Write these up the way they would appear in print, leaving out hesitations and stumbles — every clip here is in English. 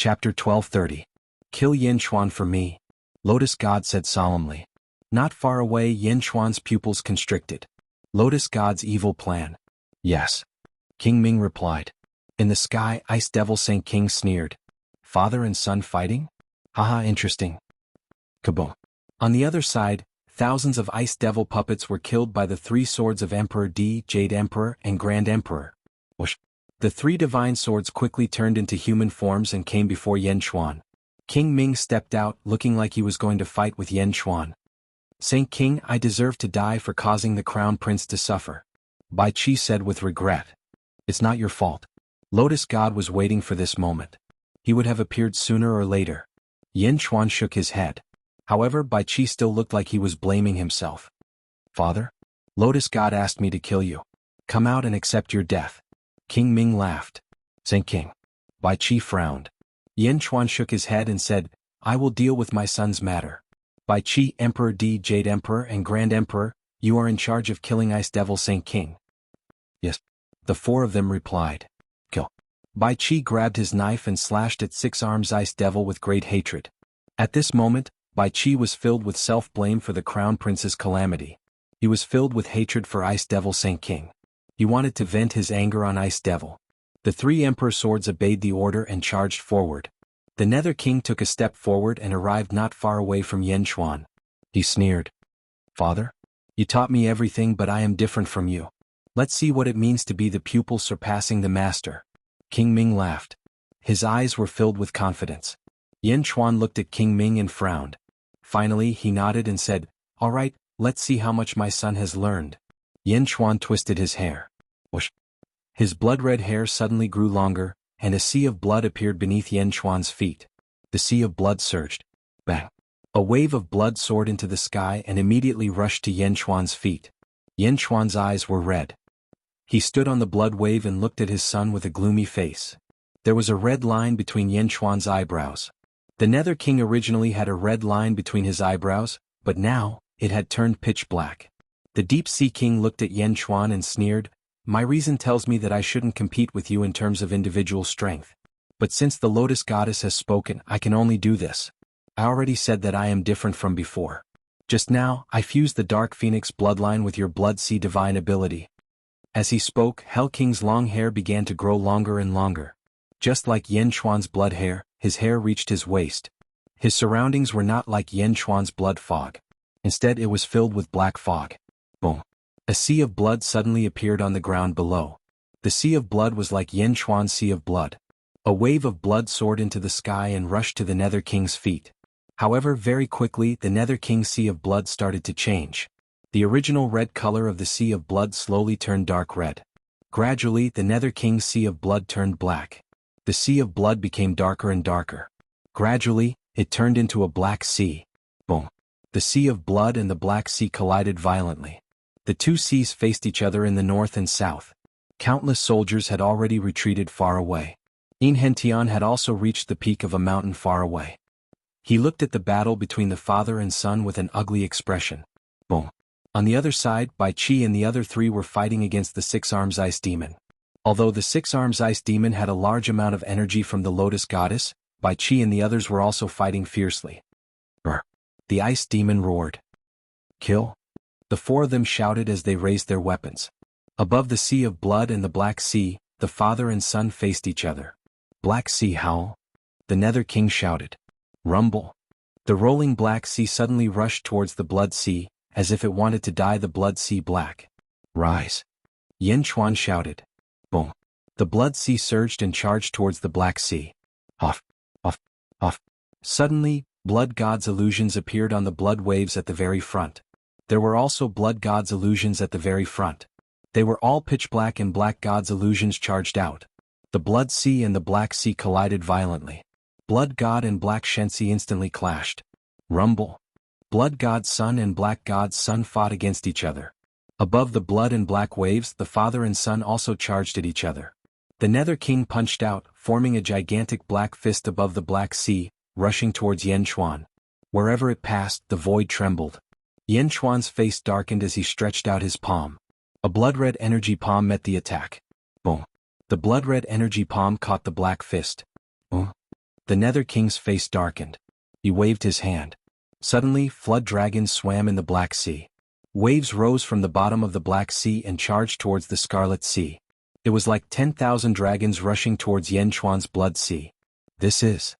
Chapter 1230. Kill Yin Xuan for me. Lotus God said solemnly. Not far away, Yin Xuan's pupils constricted. Lotus God's evil plan. Yes. King Ming replied. In the sky, Ice Devil Saint King sneered. Father and son fighting? Haha, interesting. Kaboom. On the other side, thousands of Ice Devil puppets were killed by the three swords of Emperor D, Jade Emperor, and Grand Emperor. Whoosh. The three divine swords quickly turned into human forms and came before Yin Xuan. King Ming stepped out, looking like he was going to fight with Yin Xuan. Saint King, I deserve to die for causing the crown prince to suffer. Bai Qi said with regret. It's not your fault. Lotus God was waiting for this moment. He would have appeared sooner or later. Yin Xuan shook his head. However, Bai Qi still looked like he was blaming himself. Father? Lotus God asked me to kill you. Come out and accept your death. King Ming laughed. Saint King. Bai Qi frowned. Yin Xuan shook his head and said, I will deal with my son's matter. Bai Qi, Emperor D, Jade Emperor, and Grand Emperor, you are in charge of killing Ice Devil Saint King. Yes. The four of them replied. Kill. Bai Qi grabbed his knife and slashed at Six Arms Ice Devil with great hatred. At this moment, Bai Qi was filled with self-blame for the Crown Prince's calamity. He was filled with hatred for Ice Devil Saint King. He wanted to vent his anger on Ice Devil. The three Emperor swords obeyed the order and charged forward. The Nether King took a step forward and arrived not far away from Yin Xuan. He sneered. Father? You taught me everything, but I am different from you. Let's see what it means to be the pupil surpassing the master. King Ming laughed. His eyes were filled with confidence. Yin Xuan looked at King Ming and frowned. Finally, he nodded and said, All right, let's see how much my son has learned. Yin Xuan twisted his hair. Whoosh. His blood-red hair suddenly grew longer, and a sea of blood appeared beneath Yin Xuan's feet. The sea of blood surged. Bang! A wave of blood soared into the sky and immediately rushed to Yin Xuan's feet. Yin Xuan's eyes were red. He stood on the blood wave and looked at his son with a gloomy face. There was a red line between Yin Xuan's eyebrows. The Nether King originally had a red line between his eyebrows, but now, it had turned pitch black. The Deep Sea King looked at Yin Xuan and sneered, My reason tells me that I shouldn't compete with you in terms of individual strength. But since the Lotus Goddess has spoken, I can only do this. I already said that I am different from before. Just now, I fused the Dark Phoenix bloodline with your Blood Sea divine ability. As he spoke, Hell King's long hair began to grow longer and longer. Just like Yin Xuan's blood hair, his hair reached his waist. His surroundings were not like Yin Xuan's blood fog. Instead, it was filled with black fog. Boom. A sea of blood suddenly appeared on the ground below. The sea of blood was like Yin Xuan's sea of blood. A wave of blood soared into the sky and rushed to the Nether King's feet. However, very quickly, the Nether King's sea of blood started to change. The original red color of the sea of blood slowly turned dark red. Gradually, the Nether King's sea of blood turned black. The sea of blood became darker and darker. Gradually, it turned into a black sea. Boom. The sea of blood and the Black Sea collided violently. The two seas faced each other in the north and south. Countless soldiers had already retreated far away. Inhentian had also reached the peak of a mountain far away. He looked at the battle between the father and son with an ugly expression. Boom. On the other side, Bai Qi and the other three were fighting against the Six Arms Ice Demon. Although the Six Arms Ice Demon had a large amount of energy from the Lotus Goddess, Bai Qi and the others were also fighting fiercely. Brr. The Ice Demon roared. Kill? The four of them shouted as they raised their weapons. Above the sea of blood and the Black Sea, the father and son faced each other. Black Sea howl? The Nether King shouted. Rumble. The rolling Black Sea suddenly rushed towards the Blood Sea, as if it wanted to dye the Blood Sea black. Rise. Yin Xuan shouted. Boom. The Blood Sea surged and charged towards the Black Sea. Off. Off. Off. Suddenly, Blood God's illusions appeared on the blood waves at the very front. There were also Blood God's illusions at the very front. They were all pitch black and Black God's illusions charged out. The Blood Sea and the Black Sea collided violently. Blood God and Black Shensi instantly clashed. Rumble. Blood God's son and Black God's son fought against each other. Above the blood and black waves, the father and son also charged at each other. The Nether King punched out, forming a gigantic black fist above the Black Sea, rushing towards Yin Xuan. Wherever it passed, the void trembled. Yin Xuan's face darkened as he stretched out his palm. A blood-red energy palm met the attack. Boom. The blood-red energy palm caught the black fist. The Nether King's face darkened. He waved his hand. Suddenly, flood dragons swam in the Black Sea. Waves rose from the bottom of the Black Sea and charged towards the Scarlet Sea. It was like 10,000 dragons rushing towards Yen Chuan's Blood Sea. This is...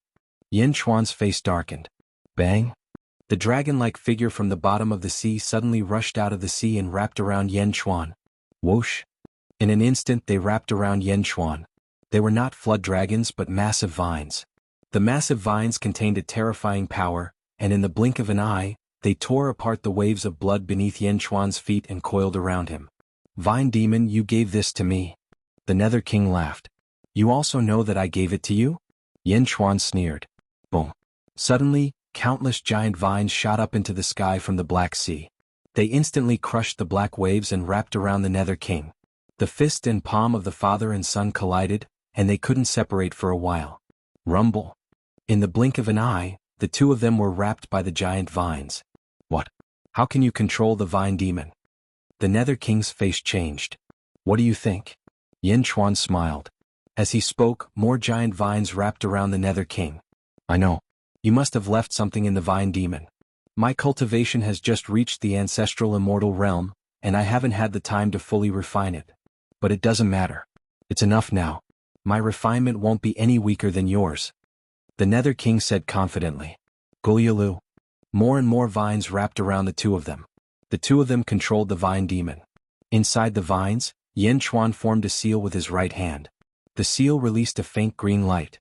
Yen Chuan's face darkened. Bang! The dragon-like figure from the bottom of the sea suddenly rushed out of the sea and wrapped around Yen Chuan. Whoosh! In an instant they wrapped around Yen Chuan. They were not flood dragons but massive vines. The massive vines contained a terrifying power, and in the blink of an eye, they tore apart the waves of blood beneath Yen Chuan's feet and coiled around him. Vine demon, you gave this to me. The Nether King laughed. You also know that I gave it to you? Yen Chuan sneered. Boom. Suddenly, countless giant vines shot up into the sky from the Black Sea. They instantly crushed the black waves and wrapped around the Nether King. The fist and palm of the father and son collided, and they couldn't separate for a while. Rumble. In the blink of an eye, the two of them were wrapped by the giant vines. What? How can you control the vine demon? The Nether King's face changed. What do you think? Yen Chuan smiled. As he spoke, more giant vines wrapped around the Nether King. I know. You must have left something in the vine demon. My cultivation has just reached the ancestral immortal realm, and I haven't had the time to fully refine it. But it doesn't matter. It's enough now. My refinement won't be any weaker than yours. The Nether King said confidently. Gulyalu. More and more vines wrapped around the two of them. The two of them controlled the vine demon. Inside the vines, Yen Chuan formed a seal with his right hand. The seal released a faint green light.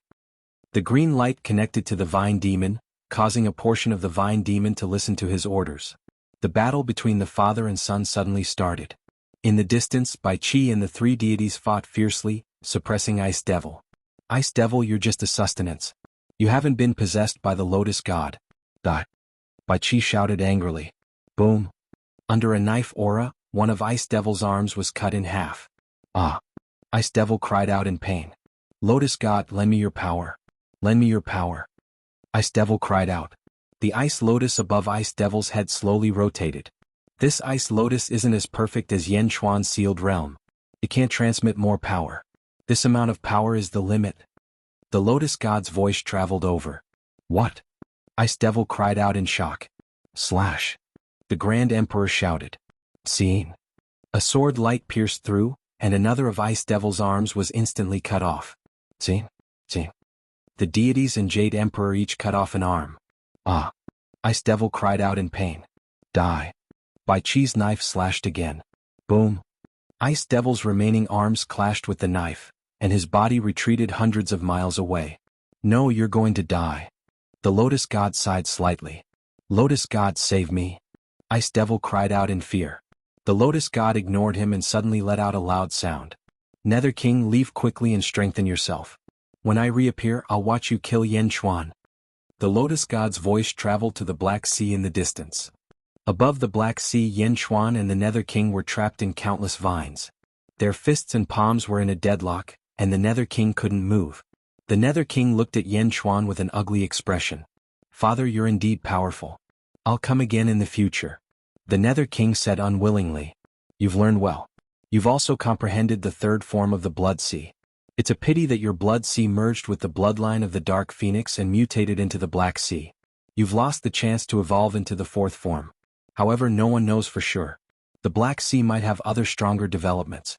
The green light connected to the vine demon, causing a portion of the vine demon to listen to his orders. The battle between the father and son suddenly started. In the distance, Bai Qi and the three deities fought fiercely, suppressing Ice Devil. Ice Devil, you're just a sustenance. You haven't been possessed by the Lotus God. Die. Bai Qi shouted angrily. Boom. Under a knife aura, one of Ice Devil's arms was cut in half. Ah. Ice Devil cried out in pain. Lotus God, lend me your power. Lend me your power. Ice Devil cried out. The ice lotus above Ice Devil's head slowly rotated. This ice lotus isn't as perfect as Yen Chuan's sealed realm. It can't transmit more power. This amount of power is the limit. The Lotus God's voice traveled over. What? Ice Devil cried out in shock. Slash. The Grand Emperor shouted. Seen. A sword light pierced through, and another of Ice Devil's arms was instantly cut off. Seen. Seen. The deities and Jade Emperor each cut off an arm. Ah. Ice Devil cried out in pain. Die. Bai Qi's knife slashed again. Boom. Ice Devil's remaining arms clashed with the knife, and his body retreated hundreds of miles away. No, you're going to die. The Lotus God sighed slightly. Lotus God, save me. Ice Devil cried out in fear. The Lotus God ignored him and suddenly let out a loud sound. Nether King, leave quickly and strengthen yourself. When I reappear, I'll watch you kill Yen Chuan. The Lotus God's voice traveled to the Black Sea in the distance. Above the Black Sea, Yen Chuan and the Nether King were trapped in countless vines. Their fists and palms were in a deadlock, and the Nether King couldn't move. The Nether King looked at Yen Chuan with an ugly expression. Father, you're indeed powerful. I'll come again in the future. The Nether King said unwillingly. You've learned well. You've also comprehended the third form of the Blood Sea. It's a pity that your Blood Sea merged with the bloodline of the Dark Phoenix and mutated into the Black Sea. You've lost the chance to evolve into the fourth form. However, no one knows for sure. The Black Sea might have other stronger developments.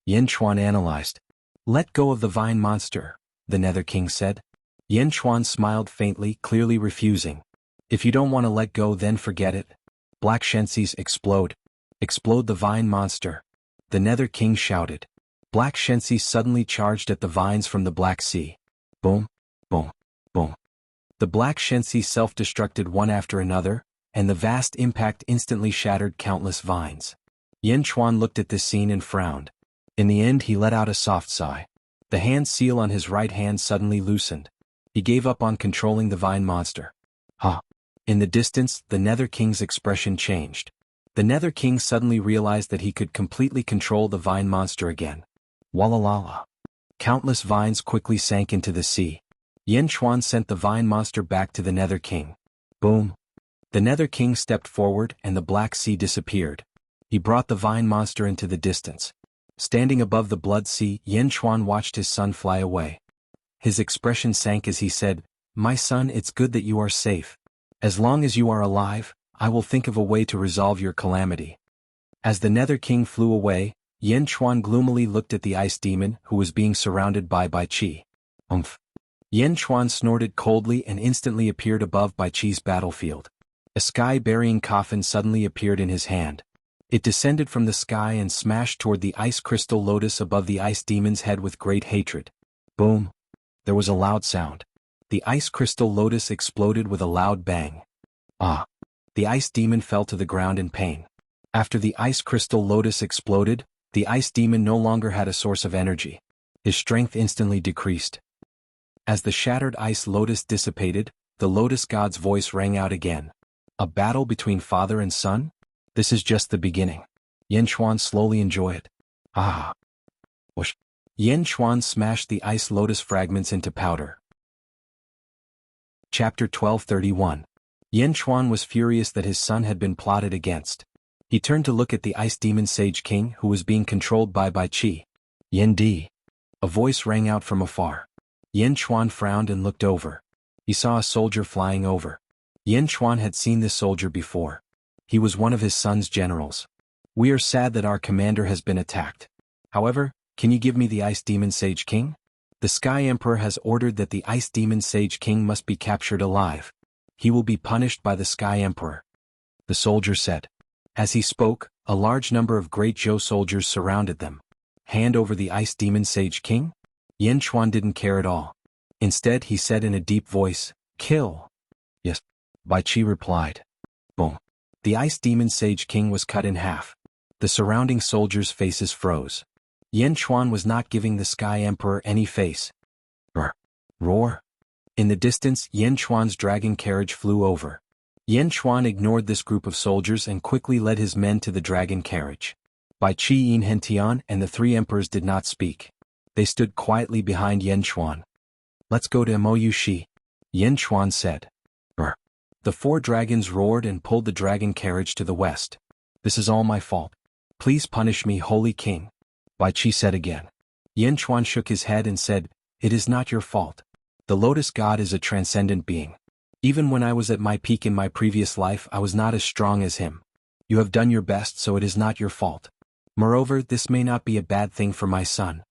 Yen Chuan analyzed. Let go of the vine monster, the Nether King said. Yen Chuan smiled faintly, clearly refusing. If you don't want to let go, then forget it. Black Shensis, explode. Explode the vine monster. The Nether King shouted. Black Shensis suddenly charged at the vines from the Black Sea. Boom, boom, boom. The Black Shensis self-destructed one after another, and the vast impact instantly shattered countless vines. Yen Chuan looked at this scene and frowned. In the end, he let out a soft sigh. The hand seal on his right hand suddenly loosened. He gave up on controlling the vine monster. Ha! In the distance, the Nether King's expression changed. The Nether King suddenly realized that he could completely control the vine monster again. Walalala. Countless vines quickly sank into the sea. Yen Chuan sent the vine monster back to the Nether King. Boom. The Nether King stepped forward and the Black Sea disappeared. He brought the vine monster into the distance. Standing above the Blood Sea, Yen Chuan watched his son fly away. His expression sank as he said, "My son, it's good that you are safe. As long as you are alive, I will think of a way to resolve your calamity." As the Nether King flew away, Yen Chuan gloomily looked at the ice demon who was being surrounded by Bai Qi. Umph. Yen Chuan snorted coldly and instantly appeared above Bai Qi's battlefield. A sky-burying coffin suddenly appeared in his hand. It descended from the sky and smashed toward the ice crystal lotus above the ice demon's head with great hatred. Boom! There was a loud sound. The ice crystal lotus exploded with a loud bang. Ah! The ice demon fell to the ground in pain. After the ice crystal lotus exploded, the ice demon no longer had a source of energy. His strength instantly decreased. As the shattered ice lotus dissipated, the lotus god's voice rang out again. A battle between father and son? This is just the beginning. Yen Chuan slowly enjoyed it. Ah! Whoosh! Yen Chuan smashed the ice lotus fragments into powder. Chapter 1231. Yen Chuan was furious that his son had been plotted against. He turned to look at the ice demon Sage King who was being controlled by Bai Qi. Yen Di. A voice rang out from afar. Yen Chuan frowned and looked over. He saw a soldier flying over. Yen Chuan had seen this soldier before. He was one of his son's generals. "We are sad that our commander has been attacked. However, can you give me the Ice Demon Sage King? The Sky Emperor has ordered that the Ice Demon Sage King must be captured alive. He will be punished by the Sky Emperor," the soldier said. As he spoke, a large number of Great Zhou soldiers surrounded them. "Hand over the Ice Demon Sage King?" Yen Chuan didn't care at all. Instead he said in a deep voice, "Kill." "Yes," Bai Qi replied. Boom. The Ice Demon Sage King was cut in half. The surrounding soldiers' faces froze. Yen Chuan was not giving the Sky Emperor any face. Roar. In the distance, Yen Chuan's dragon carriage flew over. Yen Chuan ignored this group of soldiers and quickly led his men to the dragon carriage. Bai Qi, Hentian, and the three emperors did not speak. They stood quietly behind Yen Chuan. "Let's go to Mou Shi," Yen Chuan said. The four dragons roared and pulled the dragon carriage to the west. "This is all my fault. Please punish me, Holy King," Bai Qi said again. Yen Chuan shook his head and said, "It is not your fault. The Lotus God is a transcendent being. Even when I was at my peak in my previous life, I was not as strong as him. You have done your best, so it is not your fault. Moreover, this may not be a bad thing for my son."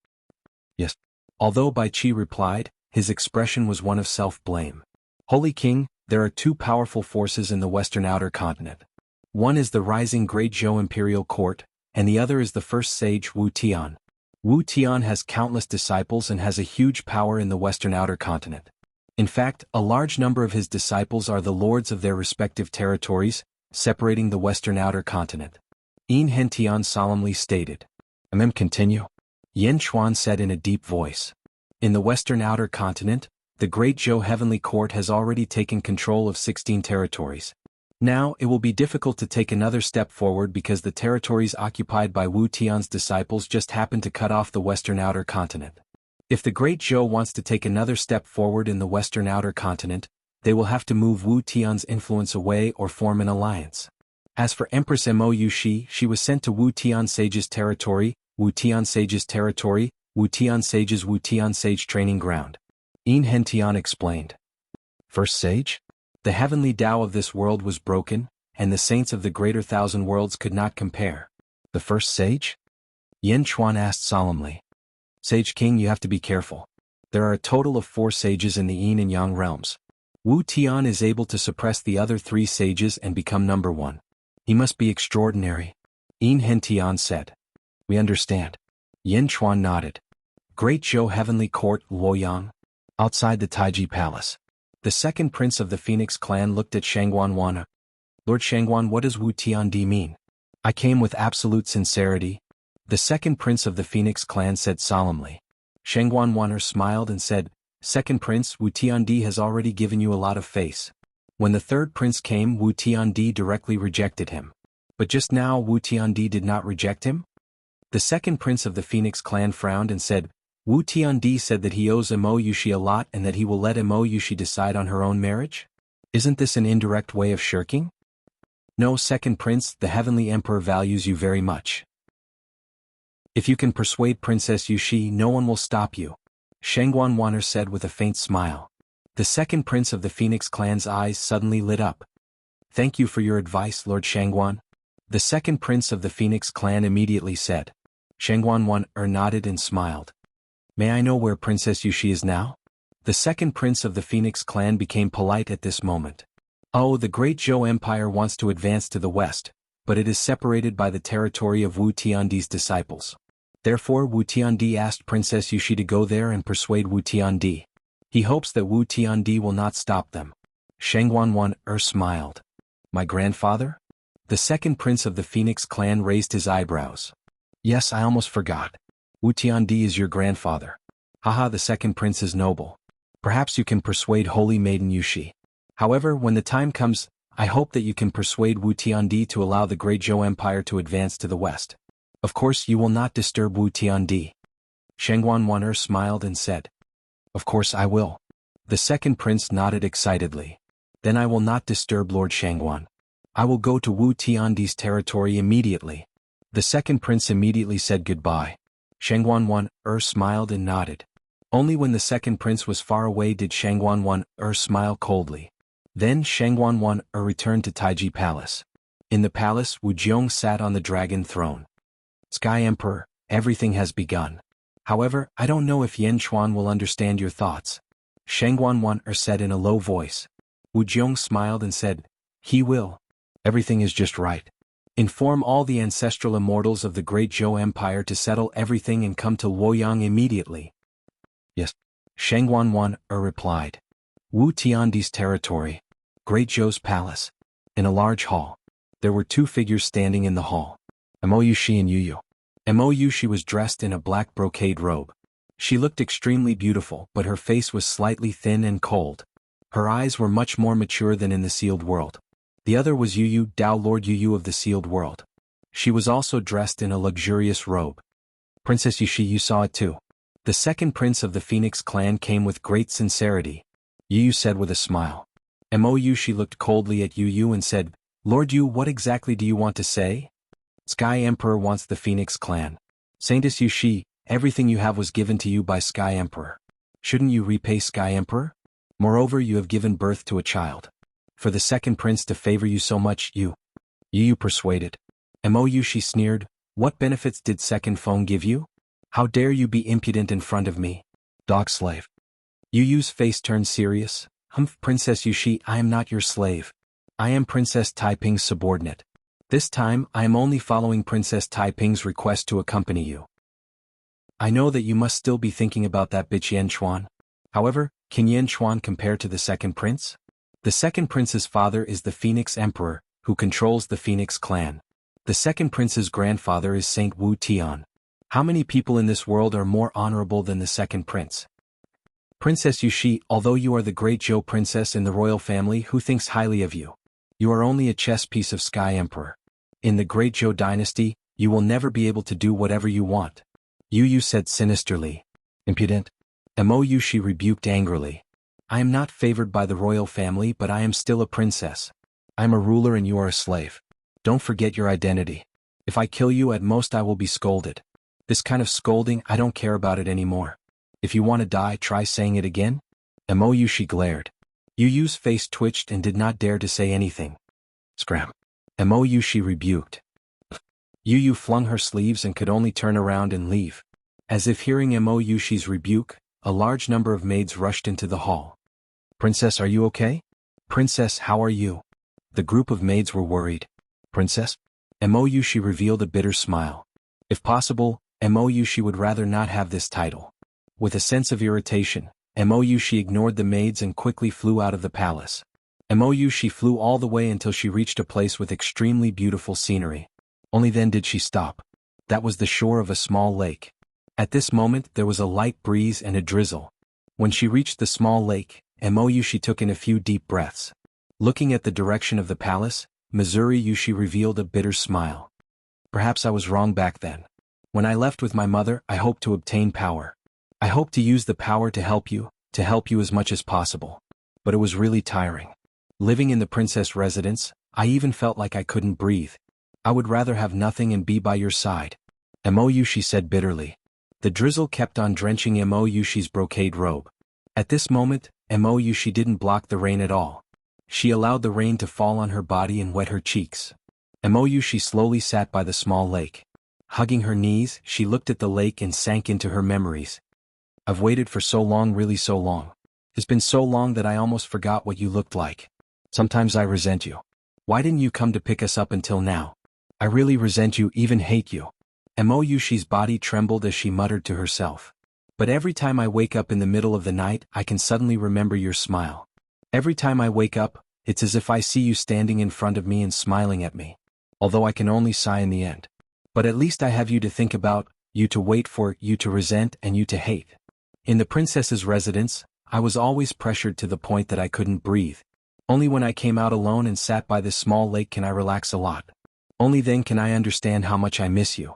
"Yes." Although Bai Qi replied, his expression was one of self-blame. "Holy King, there are two powerful forces in the Western Outer Continent. One is the rising Great Zhou Imperial Court, and the other is the first sage Wu Tian. Wu Tian has countless disciples and has a huge power in the Western Outer Continent. In fact, a large number of his disciples are the lords of their respective territories, separating the Western Outer Continent." Hentian solemnly stated. Continue. Yen Chuan said in a deep voice. "In the Western Outer Continent, the Great Zhou Heavenly Court has already taken control of 16 territories. Now, it will be difficult to take another step forward because the territories occupied by Wu Tian's disciples just happen to cut off the Western Outer Continent. If the Great Zhou wants to take another step forward in the Western Outer Continent, they will have to move Wu Tian's influence away or form an alliance. As for Empress Mou Shi, she was sent to Wu Tian Sage's territory, Wu Tian Sage's territory, Wu Tian Sage's Wu Tian Sage training ground," Hentian explained. "First sage? The heavenly Tao of this world was broken, and the saints of the greater thousand worlds could not compare. The first sage?" Yen Chuan asked solemnly. "Sage King, you have to be careful. There are a total of 4 sages in the Yin and Yang realms. Wu Tian is able to suppress the other 3 sages and become number 1. He must be extraordinary," Hentian said. "We understand." Yen Chuan nodded. Great Zhou Heavenly Court, Luoyang. Outside the Taiji Palace. The second prince of the Phoenix clan looked at Shangguan Wan. "Lord Shangguan, what does Wu Tiandi mean?" "I came with absolute sincerity," the second prince of the Phoenix clan said solemnly. Shangguan Wan smiled and said, "Second prince, Wu Tiandi has already given you a lot of face. When the third prince came, Wu Tiandi directly rejected him. But just now Wu Tiandi did not reject him?" The second prince of the Phoenix clan frowned and said, "Wu Tiandi said that he owes Mou Shi a lot and that he will let Mou Shi decide on her own marriage? Isn't this an indirect way of shirking?" "No, second prince, the heavenly emperor values you very much. If you can persuade Princess Yushi, no one will stop you," Shangguan said with a faint smile. The second prince of the Phoenix clan's eyes suddenly lit up. Thank you for your advice, Lord Shangguan. The second prince of the Phoenix clan immediately said. Shangguan nodded and smiled. May I know where Princess Yushi is now? The second prince of the Phoenix clan became polite at this moment. Oh, the great Zhou Empire wants to advance to the west, but it is separated by the territory of Wu Tiandi's disciples. Therefore Wu Tiandi asked Princess Yushi to go there and persuade Wu Tiandi. He hopes that Wu Tiandi will not stop them. Shangguan smiled. My grandfather? The second prince of the Phoenix clan raised his eyebrows. Yes, I almost forgot. Wu Tiandi is your grandfather. Haha, the second prince is noble. Perhaps you can persuade Holy Maiden Yushi. However, when the time comes, I hope that you can persuade Wu Tiandi to allow the great Zhou Empire to advance to the west. Of course you will not disturb Wu Tiandi. Shangguan smiled and said. Of course I will. The second prince nodded excitedly. Then I will not disturb Lord Shangguan. I will go to Wu Tiandi's territory immediately. The second prince immediately said goodbye. Shangguan smiled and nodded. Only when the second prince was far away did Shangguan smile coldly. Then Shangguan returned to Taiji Palace. In the palace, Wu Jiong sat on the dragon throne. Sky Emperor, everything has begun. However, I don't know if Yanchuan will understand your thoughts. Shangguan said in a low voice. Wu Jiong smiled and said, He will. Everything is just right. Inform all the ancestral immortals of the great Zhou Empire to settle everything and come to Luoyang immediately. Yes. Shangguan replied. Wu Tiandi's territory. Great Zhou's palace. In a large hall. There were two figures standing in the hall. Mo Yushi and Yu. Mo Yushi was dressed in a black brocade robe. She looked extremely beautiful, but her face was slightly thin and cold. Her eyes were much more mature than in the sealed world. The other was Yu Dao, Lord Yu of the sealed world. She was also dressed in a luxurious robe. Princess Yushi, you saw it too. The second prince of the Phoenix clan came with great sincerity. Yu said with a smile. Mo Yushi looked coldly at Yu and said, Lord Yu, what exactly do you want to say? Sky Emperor wants the Phoenix clan. Saintess Yushi, everything you have was given to you by Sky Emperor. Shouldn't you repay Sky Emperor? Moreover, you have given birth to a child. For the second prince to favor you so much, Yu persuaded. Mo Yushi sneered, What benefits did second phone give you? How dare you be impudent in front of me? Dog slave. Yu's face turned serious. Princess Yushi, I am not your slave. I am Princess Taiping's subordinate. This time, I am only following Princess Taiping's request to accompany you. I know that you must still be thinking about that bitch Yanchuan. However, can Yanchuan compare to the second prince? The second prince's father is the Phoenix Emperor, who controls the Phoenix clan. The second prince's grandfather is Saint Wu Tian. How many people in this world are more honorable than the second prince? Princess Yushi, although you are the great Zhou princess in the royal family who thinks highly of you, you are only a chess piece of Sky Emperor. In the great Zhou dynasty, you will never be able to do whatever you want. Yu said sinisterly. Impudent. Mo Yushi rebuked angrily. I am not favored by the royal family, but I am still a princess. I am a ruler and you are a slave. Don't forget your identity. If I kill you, at most I will be scolded. This kind of scolding, I don't care about it anymore. If you want to die, try saying it again. Mo Yushi glared. Yu's face twitched and did not dare to say anything. Scram. Mo Yushi rebuked. Yu flung her sleeves and could only turn around and leave. As if hearing Mo Yushi's rebuke, a large number of maids rushed into the hall. Princess, are you okay? Princess, how are you? The group of maids were worried. Princess? Mo Yushi revealed a bitter smile. If possible, Mo Yushi would rather not have this title. With a sense of irritation, Mo Yushi ignored the maids and quickly flew out of the palace. Mo Yushi flew all the way until she reached a place with extremely beautiful scenery. Only then did she stop. That was the shore of a small lake. At this moment there was a light breeze and a drizzle. When she reached the small lake, Mo Yushi took in a few deep breaths. Looking at the direction of the palace, Missouri Yushi revealed a bitter smile. Perhaps I was wrong back then. When I left with my mother, I hoped to obtain power. I hoped to use the power to help you as much as possible. But it was really tiring. Living in the princess residence, I even felt like I couldn't breathe. I would rather have nothing and be by your side. Mo Yushi said bitterly. The drizzle kept on drenching Mo Yushi's brocade robe. At this moment, Mo Yushi didn't block the rain at all. She allowed the rain to fall on her body and wet her cheeks. Mo Yushi slowly sat by the small lake. Hugging her knees, she looked at the lake and sank into her memories. I've waited for so long, really so long. It's been so long that I almost forgot what you looked like. Sometimes I resent you. Why didn't you come to pick us up until now? I really resent you, even hate you. Mo Yushi's body trembled as she muttered to herself. But every time I wake up in the middle of the night, I can suddenly remember your smile. Every time I wake up, it's as if I see you standing in front of me and smiling at me. Although I can only sigh in the end. But at least I have you to think about, you to wait for, you to resent, and you to hate. In the princess's residence, I was always pressured to the point that I couldn't breathe. Only when I came out alone and sat by this small lake can I relax a lot. Only then can I understand how much I miss you.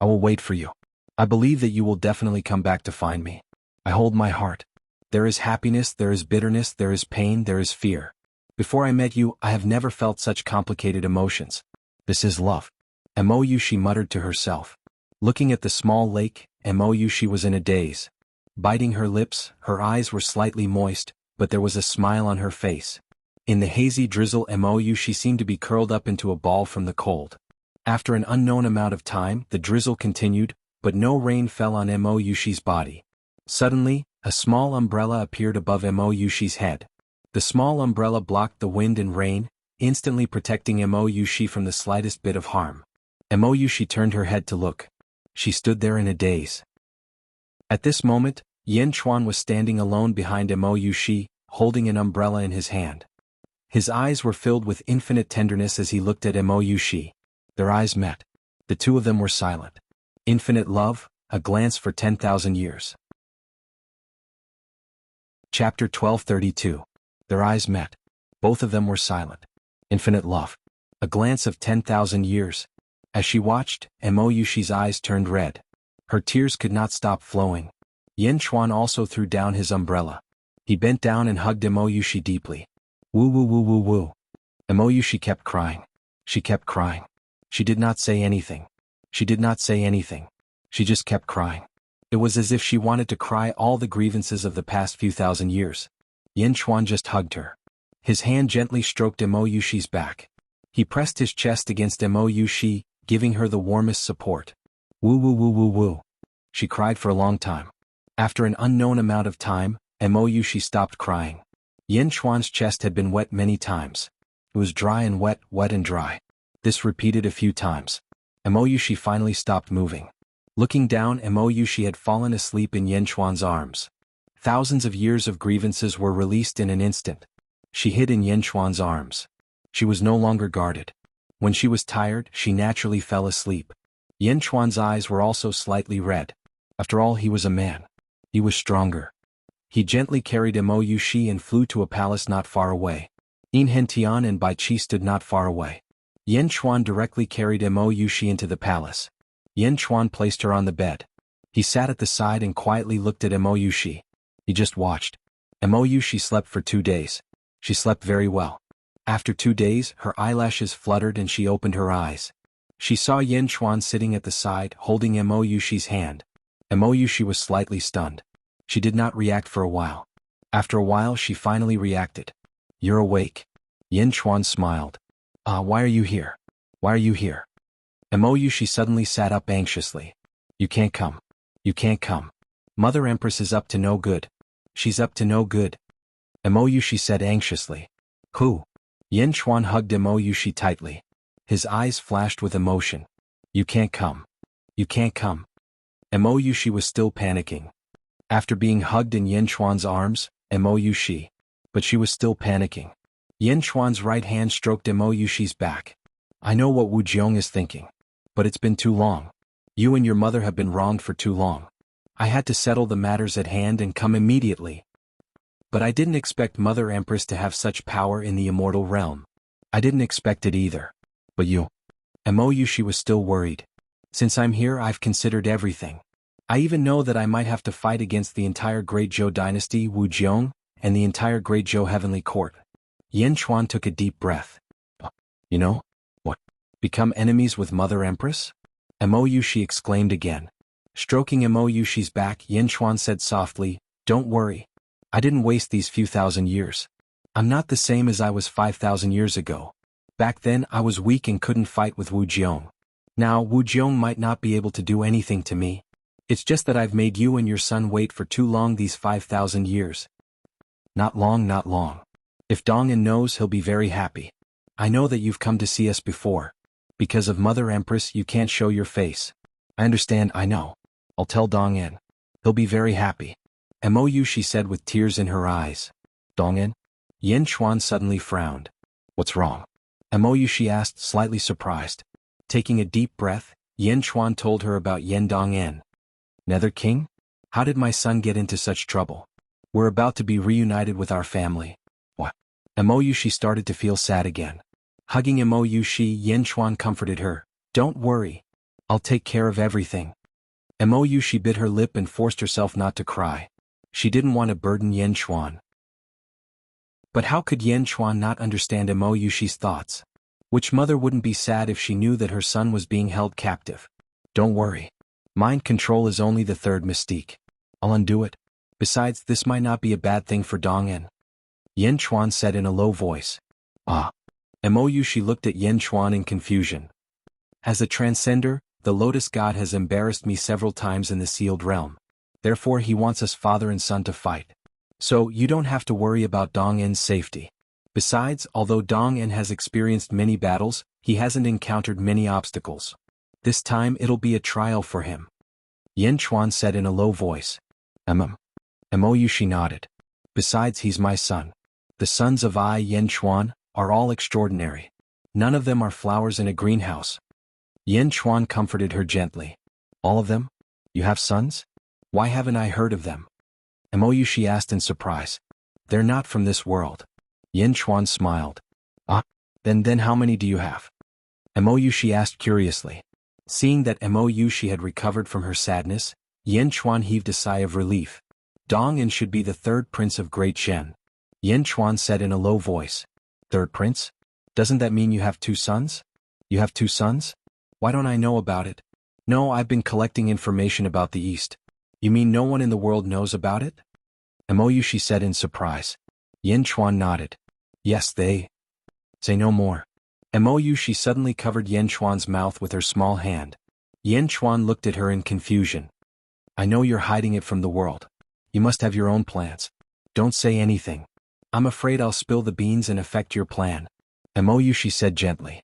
I will wait for you. I believe that you will definitely come back to find me. I hold my heart. There is happiness, there is bitterness, there is pain, there is fear. Before I met you, I have never felt such complicated emotions. This is love. Mo Yushi muttered to herself. Looking at the small lake, Mo Yushi was in a daze. Biting her lips, her eyes were slightly moist, but there was a smile on her face. In the hazy drizzle, Mo Yushi seemed to be curled up into a ball from the cold. After an unknown amount of time, the drizzle continued, but no rain fell on Mo Yushi's body. Suddenly, a small umbrella appeared above Mo Yushi's head. The small umbrella blocked the wind and rain, instantly protecting Mo Yushi from the slightest bit of harm. Mo Yushi turned her head to look. She stood there in a daze. At this moment, Yin Chuan was standing alone behind Mo Yushi, holding an umbrella in his hand. His eyes were filled with infinite tenderness as he looked at Mo Yushi. Their eyes met. The two of them were silent. Infinite love, a glance for 10,000 years. Chapter 1232. Their eyes met. Both of them were silent. Infinite love. A glance of 10,000 years. As she watched, Mo Yushi's eyes turned red. Her tears could not stop flowing. Yin Chuan also threw down his umbrella. He bent down and hugged Mo Yushi deeply. Woo woo woo woo woo. Mo Yushi kept crying. She kept crying. She did not say anything. She did not say anything. She just kept crying. It was as if she wanted to cry all the grievances of the past few thousand years. Yin Chuan just hugged her. His hand gently stroked Mo Yushi's back. He pressed his chest against Mo Yushi, giving her the warmest support. Woo woo woo woo woo. She cried for a long time. After an unknown amount of time, Mo Yushi stopped crying. Yin Chuan's chest had been wet many times. It was dry and wet, wet and dry. This repeated a few times. Mo Yushi finally stopped moving. Looking down, Mo Yushi had fallen asleep in Yin Chuan's arms. Thousands of years of grievances were released in an instant. She hid in Yin Chuan's arms. She was no longer guarded. When she was tired, she naturally fell asleep. Yin Chuan's eyes were also slightly red. After all, he was a man. He was stronger. He gently carried Mo Yushi and flew to a palace not far away. In Hentian and Bai Chi stood not far away. Yin Chuan directly carried Mo Yushi into the palace. Yin Chuan placed her on the bed. He sat at the side and quietly looked at Mo Yushi. He just watched. Mo Yushi slept for 2 days. She slept very well. After 2 days, her eyelashes fluttered and she opened her eyes. She saw Yin Chuan sitting at the side, holding Mo Yushi's hand. Mo Yushi was slightly stunned. She did not react for a while. After a while, she finally reacted. You're awake. Yin Chuan smiled. Why are you here? Why are you here? Mo Yushi suddenly sat up anxiously. You can't come. You can't come. Mother Empress is up to no good. She's up to no good. Mo Yushi said anxiously. Who? Yin Chuan hugged Mo Yushi tightly. His eyes flashed with emotion. You can't come. You can't come. Mo Yushi was still panicking. After being hugged in Yin Chuan's arms, Mo Yushi. But she was still panicking. Yin Chuan's right hand stroked Mo Yushi's back. I know what Wu Jiong is thinking. But it's been too long. You and your mother have been wronged for too long. I had to settle the matters at hand and come immediately. But I didn't expect Mother Empress to have such power in the immortal realm. I didn't expect it either. But you. Mo Yushi was still worried. Since I'm here, I've considered everything. I even know that I might have to fight against the entire Great Zhou dynasty, Wu Jiong, and the entire Great Zhou heavenly court. Yin Chuan took a deep breath. You know? What? Become enemies with Mother Empress? Mo Yushi exclaimed again. Stroking Mo Yushi's back, Yin Chuan said softly, "Don't worry. I didn't waste these few thousand years. I'm not the same as I was 5,000 years ago. Back then I was weak and couldn't fight with Wu Jiong. Now Wu Jiong might not be able to do anything to me. It's just that I've made you and your son wait for too long these 5,000 years. Not long, not long. If Dongan knows, he'll be very happy. I know that you've come to see us before. Because of Mother Empress you can't show your face. I understand, I know. I'll tell Dongan. He'll be very happy." Mo Yushi said with tears in her eyes. "Dongan?" Yin Chuan suddenly frowned. "What's wrong?" Mo Yushi asked, slightly surprised. Taking a deep breath, Yin Chuan told her about Yen Dongan. "Nether King? How did my son get into such trouble? We're about to be reunited with our family." "What?" Mo Yushi started to feel sad again. Hugging Mo Yushi, Yin Chuan comforted her. "Don't worry. I'll take care of everything." Mo Yushi bit her lip and forced herself not to cry. She didn't want to burden Yin Chuan. But how could Yin Chuan not understand Mo Yushi's thoughts? Which mother wouldn't be sad if she knew that her son was being held captive? "Don't worry. Mind control is only the third mystique. I'll undo it. Besides, this might not be a bad thing for Dongan," Yin Chuan said in a low voice. "Ah." Mo Yushi looked at Yin Chuan in confusion. "As a transcender, the Lotus God has embarrassed me several times in the sealed realm. Therefore he wants us father and son to fight. So you don't have to worry about Dongan's safety. Besides, although Dongan has experienced many battles, he hasn't encountered many obstacles. This time it'll be a trial for him," Yin Chuan said in a low voice. Mo Yushi nodded. "Besides, he's my son. The sons of Yin Chuan are all extraordinary. None of them are flowers in a greenhouse." Yin Chuan comforted her gently. "All of them? You have sons? Why haven't I heard of them?" Mo Yushi asked in surprise. "They're not from this world." Yin Chuan smiled. "Ah? Then how many do you have?" Mo Yushi asked curiously. Seeing that Mo Yushi had recovered from her sadness, Yin Chuan heaved a sigh of relief. "Dongan should be the third prince of Great Shen," Yin Chuan said in a low voice. "Third prince? Doesn't that mean you have 2 sons? You have 2 sons? Why don't I know about it? No, I've been collecting information about the East. You mean no one in the world knows about it?" Mo Yushi said in surprise. Yin Chuan nodded. "Yes, they say no more." Mo Yushi suddenly covered Yin Chuan's mouth with her small hand. Yin Chuan looked at her in confusion. "I know you're hiding it from the world. You must have your own plans. Don't say anything. I'm afraid I'll spill the beans and affect your plan," Mo Yushi said gently.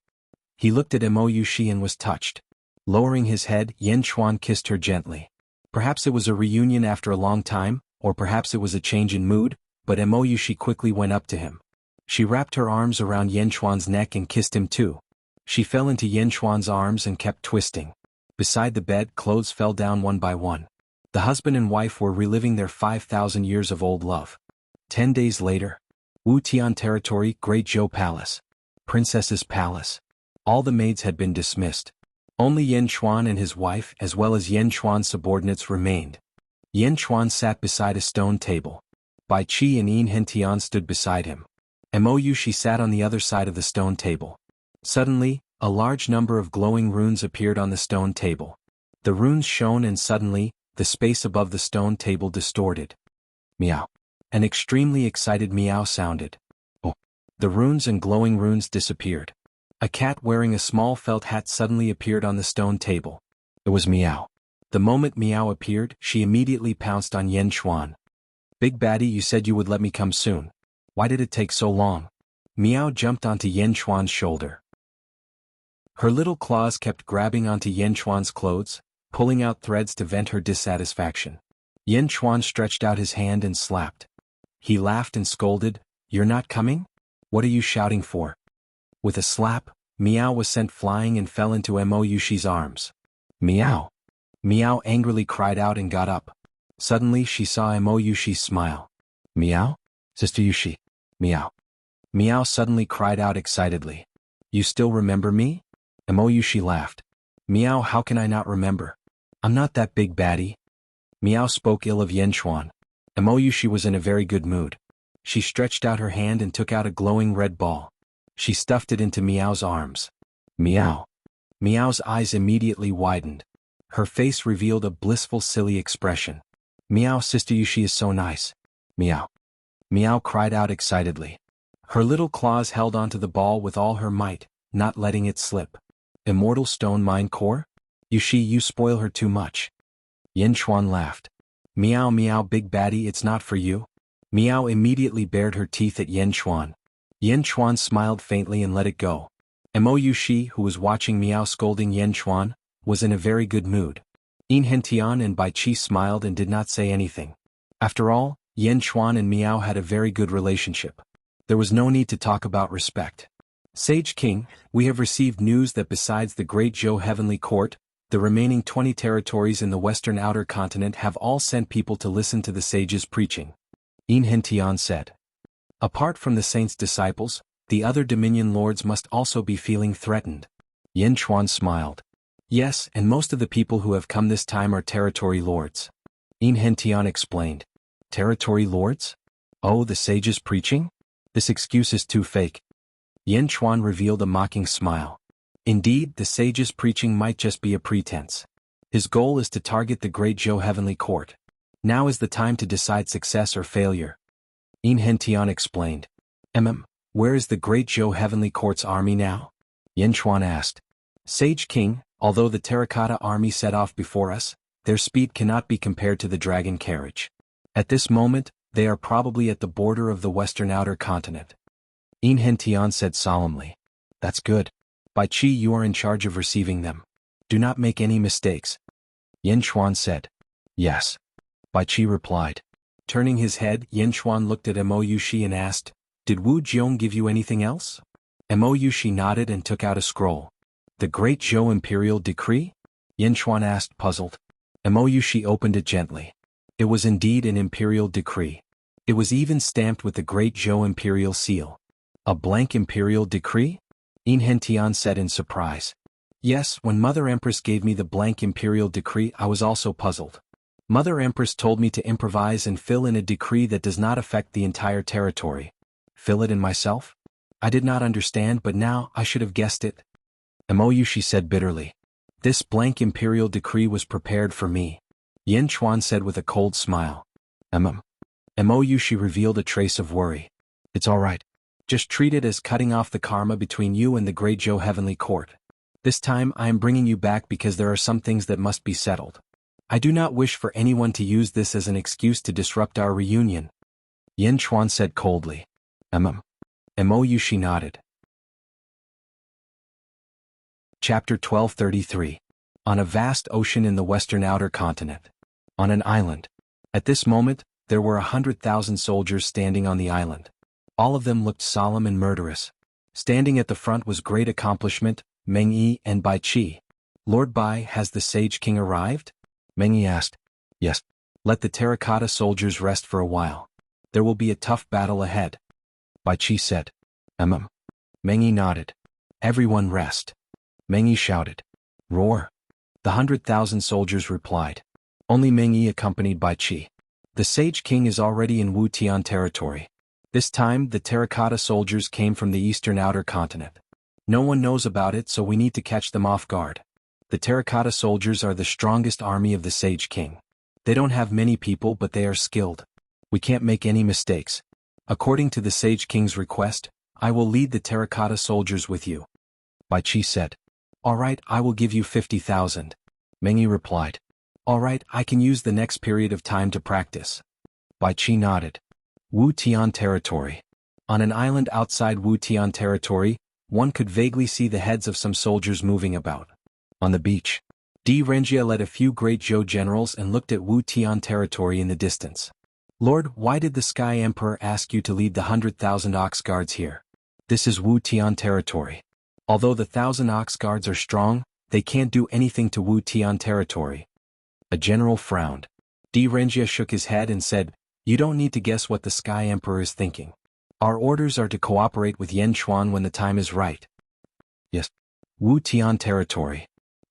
He looked at Mo Yushi and was touched. Lowering his head, Yin Chuan kissed her gently. Perhaps it was a reunion after a long time, or perhaps it was a change in mood, but Mo Yushi quickly went up to him. She wrapped her arms around Yin Chuan's neck and kissed him too. She fell into Yin Chuan's arms and kept twisting. Beside the bed, clothes fell down one by one. The husband and wife were reliving their 5,000 years of old love. 10 days later. Wu Tian Territory, Great Zhou Palace. Princess's Palace. All the maids had been dismissed. Only Yin Chuan and his wife, as well as Yin Chuan's subordinates, remained. Yin Chuan sat beside a stone table. Bai Qi and Yin Hentian stood beside him. Mo Yushi sat on the other side of the stone table. Suddenly, a large number of glowing runes appeared on the stone table. The runes shone and suddenly, the space above the stone table distorted. Meow. An extremely excited meow sounded. Oh. The runes and glowing runes disappeared. A cat wearing a small felt hat suddenly appeared on the stone table. It was Meow. The moment Meow appeared, she immediately pounced on Yin Chuan. "Big Baddie, you said you would let me come soon. Why did it take so long?" Meow jumped onto Yin Chuan's shoulder. Her little claws kept grabbing onto Yin Chuan's clothes, pulling out threads to vent her dissatisfaction. Yin Chuan stretched out his hand and slapped. He laughed and scolded, "You're not coming? What are you shouting for?" With a slap, Meow was sent flying and fell into Mo Yushi's arms. "Meow!" Meow angrily cried out and got up. Suddenly she saw Mo Yushi smile. "Meow? Sister Yushi. Meow." Meow suddenly cried out excitedly. "You still remember me?" Mo Yushi laughed. "Meow, how can I not remember? I'm not that big baddie." Meow spoke ill of Yin Chuan. Mo Yushi was in a very good mood. She stretched out her hand and took out a glowing red ball. She stuffed it into Meow's arms. Meow. Meow's eyes immediately widened. Her face revealed a blissful silly expression. Meow, Sister Yushi is so nice. Meow. Meow cried out excitedly. Her little claws held onto the ball with all her might, not letting it slip. Immortal stone mine core? Yushi, you spoil her too much. Yanchuan laughed. Meow meow big baddie, it's not for you. Meow immediately bared her teeth at Yanchuan. Yanchuan smiled faintly and let it go. Mo Yushi, who was watching Meow scolding Yanchuan, was in a very good mood. Hentian and Bai Chi smiled and did not say anything. After all, Yanchuan and Meow had a very good relationship. There was no need to talk about respect. Sage King, we have received news that besides the Great Zhou Heavenly Court, the remaining 20 territories in the western outer continent have all sent people to listen to the sage's preaching. Hentian said. Apart from the saint's disciples, the other dominion lords must also be feeling threatened. Yanchuan smiled. Yes, and most of the people who have come this time are territory lords. Hentian explained. Territory lords? Oh, the sage's preaching? This excuse is too fake. Yanchuan revealed a mocking smile. Indeed, the sage's preaching might just be a pretense. His goal is to target the Great Zhou Heavenly Court. Now is the time to decide success or failure. Hentian explained. Where is the Great Zhou Heavenly Court's army now? Yanchuan asked. Sage King, although the terracotta army set off before us, their speed cannot be compared to the dragon carriage. At this moment, they are probably at the border of the western outer continent. Hentian said solemnly. That's good. Bai Chi, you are in charge of receiving them. Do not make any mistakes. Yanchuan said. Yes. Bai Chi replied. Turning his head, Yanchuan looked at Mo Yushi and asked, Did Wu Jiong give you anything else? Mo Yushi nodded and took out a scroll. The Great Zhou Imperial Decree? Yanchuan asked, puzzled. Mo Yushi opened it gently. It was indeed an imperial decree. It was even stamped with the Great Zhou Imperial seal. A blank imperial decree? Hentian said in surprise. Yes, when Mother Empress gave me the blank imperial decree I was also puzzled. Mother Empress told me to improvise and fill in a decree that does not affect the entire territory. Fill it in myself? I did not understand, but now I should have guessed it. Mo Yushi said bitterly. This blank imperial decree was prepared for me. Yanchuan said with a cold smile. Mo Yushi revealed a trace of worry. It's all right. Just treat it as cutting off the karma between you and the Great Zhou Heavenly Court. This time I am bringing you back because there are some things that must be settled. I do not wish for anyone to use this as an excuse to disrupt our reunion. Yanchuan said coldly. Mo Yushi nodded. Chapter 1233. On a vast ocean in the western outer continent. On an island. At this moment, there were 100,000 soldiers standing on the island. All of them looked solemn and murderous. Standing at the front was Great Accomplishment, Meng Yi and Bai Chi. Lord Bai, has the Sage King arrived? Meng Yi asked. Yes. Let the terracotta soldiers rest for a while. There will be a tough battle ahead. Bai Chi said. Meng Yi nodded. Everyone rest. Meng Yi shouted. Roar. The 100,000 soldiers replied. Only Meng Yi accompanied Bai Chi. The Sage King is already in Wu Tian territory. This time, the terracotta soldiers came from the eastern outer continent. No one knows about it, so we need to catch them off guard. The terracotta soldiers are the strongest army of the Sage King. They don't have many people, but they are skilled. We can't make any mistakes. According to the Sage King's request, I will lead the terracotta soldiers with you. Bai Chi said. All right, I will give you 50,000. Meng Yi replied. All right, I can use the next period of time to practice. Bai Chi nodded. Wu Tian territory. On an island outside Wu Tian territory, one could vaguely see the heads of some soldiers moving about. On the beach, Di Renjia led a few great Zhou generals and looked at Wu Tian territory in the distance. Lord, why did the Sky Emperor ask you to lead the 100,000 ox guards here? This is Wu Tian territory. Although the 1,000 ox guards are strong, they can't do anything to Wu Tian territory. A general frowned. Di Renjia shook his head and said, You don't need to guess what the Sky Emperor is thinking. Our orders are to cooperate with Yanchuan when the time is right. Yes. Wu Tian territory.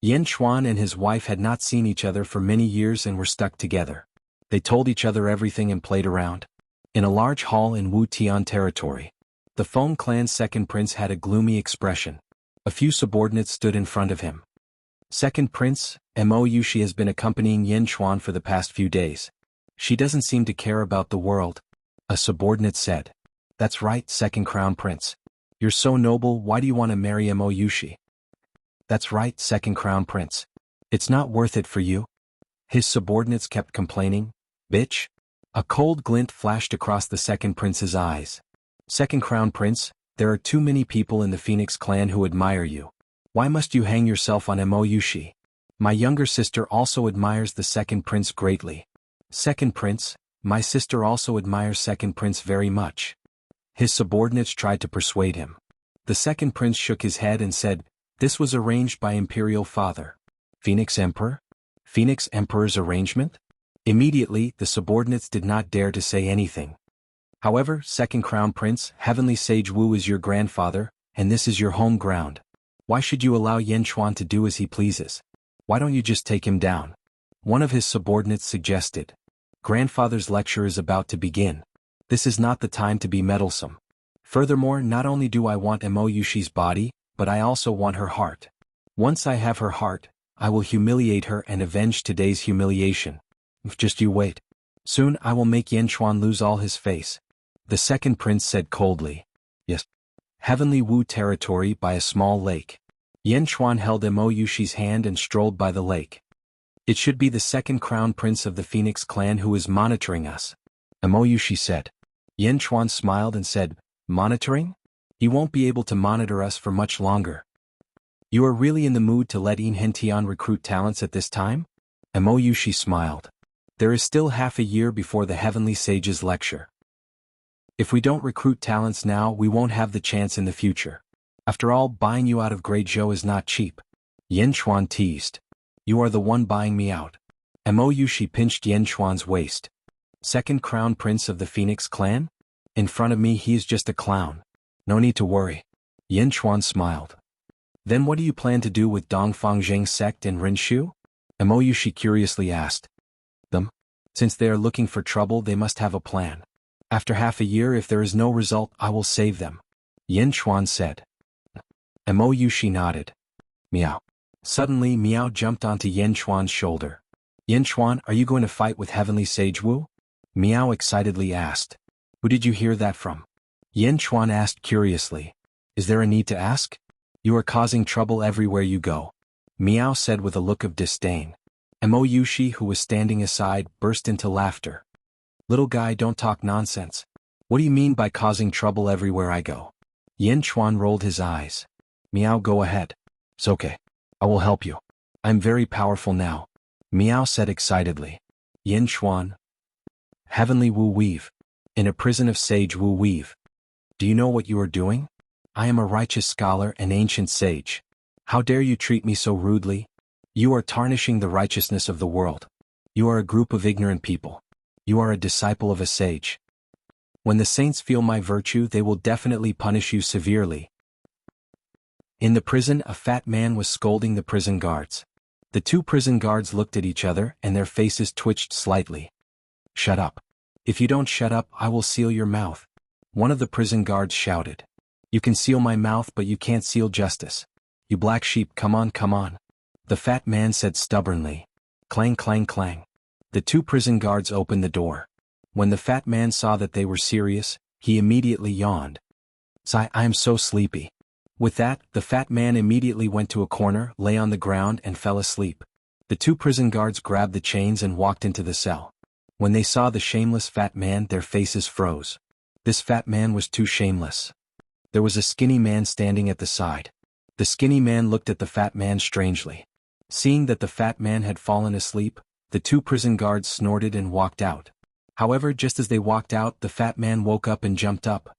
Yanchuan and his wife had not seen each other for many years and were stuck together. They told each other everything and played around. In a large hall in Wu Tian territory, the Feng clan's second prince had a gloomy expression. A few subordinates stood in front of him. Second prince, Mo. She has been accompanying Yin Chuan for the past few days. She doesn't seem to care about the world, a subordinate said. That's right, second crown prince. You're so noble, why do you want to marry Mo? That's right, second crown prince. It's not worth it for you. His subordinates kept complaining. Bitch. A cold glint flashed across the second prince's eyes. Second crown prince, there are too many people in the Phoenix clan who admire you. Why must you hang yourself on Mo? My younger sister also admires the second prince greatly. Second prince, my sister also admires second prince very much. His subordinates tried to persuade him. The second prince shook his head and said, this was arranged by imperial father. Phoenix Emperor? Phoenix Emperor's arrangement? Immediately, the subordinates did not dare to say anything. However, second crown prince, heavenly sage Wu is your grandfather, and this is your home ground. Why should you allow Yin Chuan to do as he pleases? Why don't you just take him down? One of his subordinates suggested. Grandfather's lecture is about to begin. This is not the time to be meddlesome. Furthermore, not only do I want Mo's body, but I also want her heart. Once I have her heart, I will humiliate her and avenge today's humiliation. Just you wait. Soon I will make Yin Chuan lose all his face. The second prince said coldly. Yes. Heavenly Wu territory by a small lake. Yin Chuan held Mo's hand and strolled by the lake. It should be the second crown prince of the Phoenix clan who is monitoring us. Mo, said. Yin Chuan smiled and said, monitoring? He won't be able to monitor us for much longer. You are really in the mood to let Hentian recruit talents at this time? Mo smiled. There is still half a year before the Heavenly Sage's lecture. If we don't recruit talents now, we won't have the chance in the future. After all, buying you out of Great Zhou is not cheap. Yin Chuan teased. You are the one buying me out. Mo pinched Yin Chuan's waist. Second crown prince of the Phoenix clan? In front of me he is just a clown. No need to worry. Yin Chuan smiled. Then what do you plan to do with Dongfang Zheng's sect and Rinshu? Mo curiously asked. Them? Since they are looking for trouble, they must have a plan. After half a year, if there is no result, I will save them. Yin Chuan said. Mo nodded. Meow. Suddenly Meow jumped onto Yin Chuan's shoulder. Yin Chuan, are you going to fight with Heavenly Sage Wu? Meow excitedly asked. Who did you hear that from? Yin Chuan asked curiously. Is there a need to ask? You are causing trouble everywhere you go. Meow said with a look of disdain. Mo, who was standing aside, burst into laughter. Little guy, don't talk nonsense. What do you mean by causing trouble everywhere I go? Yin Chuan rolled his eyes. Meow, go ahead. It's okay. I will help you. I'm very powerful now. Meow said excitedly. Yin Chuan. Heavenly Wu Weave. In a prison of Sage Wu Weave. Do you know what you are doing? I am a righteous scholar and ancient sage. How dare you treat me so rudely? You are tarnishing the righteousness of the world. You are a group of ignorant people. You are a disciple of a sage. When the saints feel my virtue, they will definitely punish you severely. In the prison, a fat man was scolding the prison guards. The two prison guards looked at each other and their faces twitched slightly. Shut up. If you don't shut up, I will seal your mouth. One of the prison guards shouted. You can seal my mouth, but you can't seal justice. You black sheep, come on, come on. The fat man said stubbornly. Clang, clang, clang. The two prison guards opened the door. When the fat man saw that they were serious, he immediately yawned. Sigh, I am so sleepy. With that, the fat man immediately went to a corner, lay on the ground and fell asleep. The two prison guards grabbed the chains and walked into the cell. When they saw the shameless fat man, their faces froze. This fat man was too shameless. There was a skinny man standing at the side. The skinny man looked at the fat man strangely. Seeing that the fat man had fallen asleep, the two prison guards snorted and walked out. However, just as they walked out, the fat man woke up and jumped up.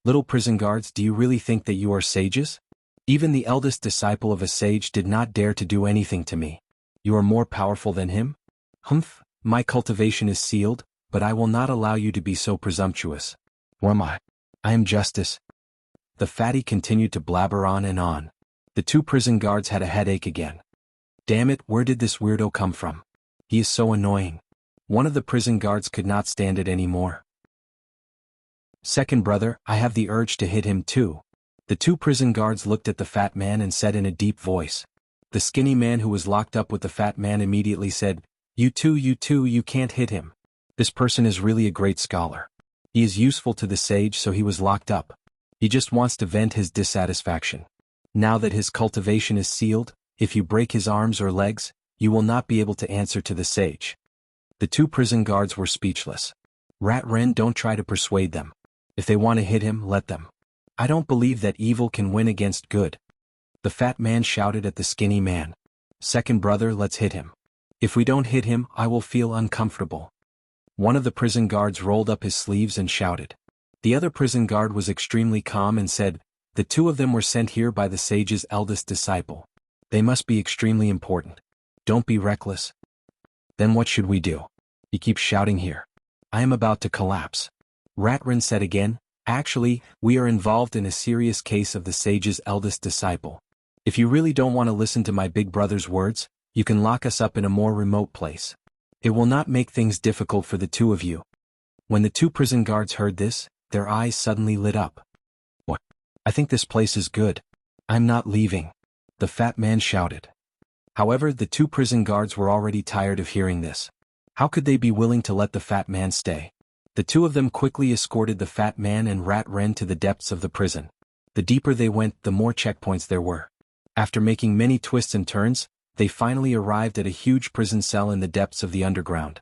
Little prison guards, do you really think that you are sages? Even the eldest disciple of a sage did not dare to do anything to me. You are more powerful than him? Humph, my cultivation is sealed, but I will not allow you to be so presumptuous. Who am I? I am justice. The fatty continued to blabber on and on. The two prison guards had a headache again. Damn it, where did this weirdo come from? He is so annoying. One of the prison guards could not stand it anymore. Second brother, I have the urge to hit him too. The two prison guards looked at the fat man and said in a deep voice. The skinny man who was locked up with the fat man immediately said, you two, you can't hit him. This person is really a great scholar. He is useful to the sage, so he was locked up. He just wants to vent his dissatisfaction. Now that his cultivation is sealed, if you break his arms or legs, you will not be able to answer to the sage. The two prison guards were speechless. Rat Ren, don't try to persuade them. If they want to hit him, let them. I don't believe that evil can win against good. The fat man shouted at the skinny man. Second brother, let's hit him. If we don't hit him, I will feel uncomfortable. One of the prison guards rolled up his sleeves and shouted. The other prison guard was extremely calm and said, the two of them were sent here by the sage's eldest disciple. They must be extremely important. Don't be reckless. Then what should we do? He keeps shouting here. I am about to collapse. Ratrin said again, actually, we are involved in a serious case of the sage's eldest disciple. If you really don't want to listen to my big brother's words, you can lock us up in a more remote place. It will not make things difficult for the two of you. When the two prison guards heard this, their eyes suddenly lit up. What? I think this place is good. I'm not leaving. The fat man shouted. However, the two prison guards were already tired of hearing this. How could they be willing to let the fat man stay? The two of them quickly escorted the fat man and Rat Ren to the depths of the prison. The deeper they went, the more checkpoints there were. After making many twists and turns, they finally arrived at a huge prison cell in the depths of the underground.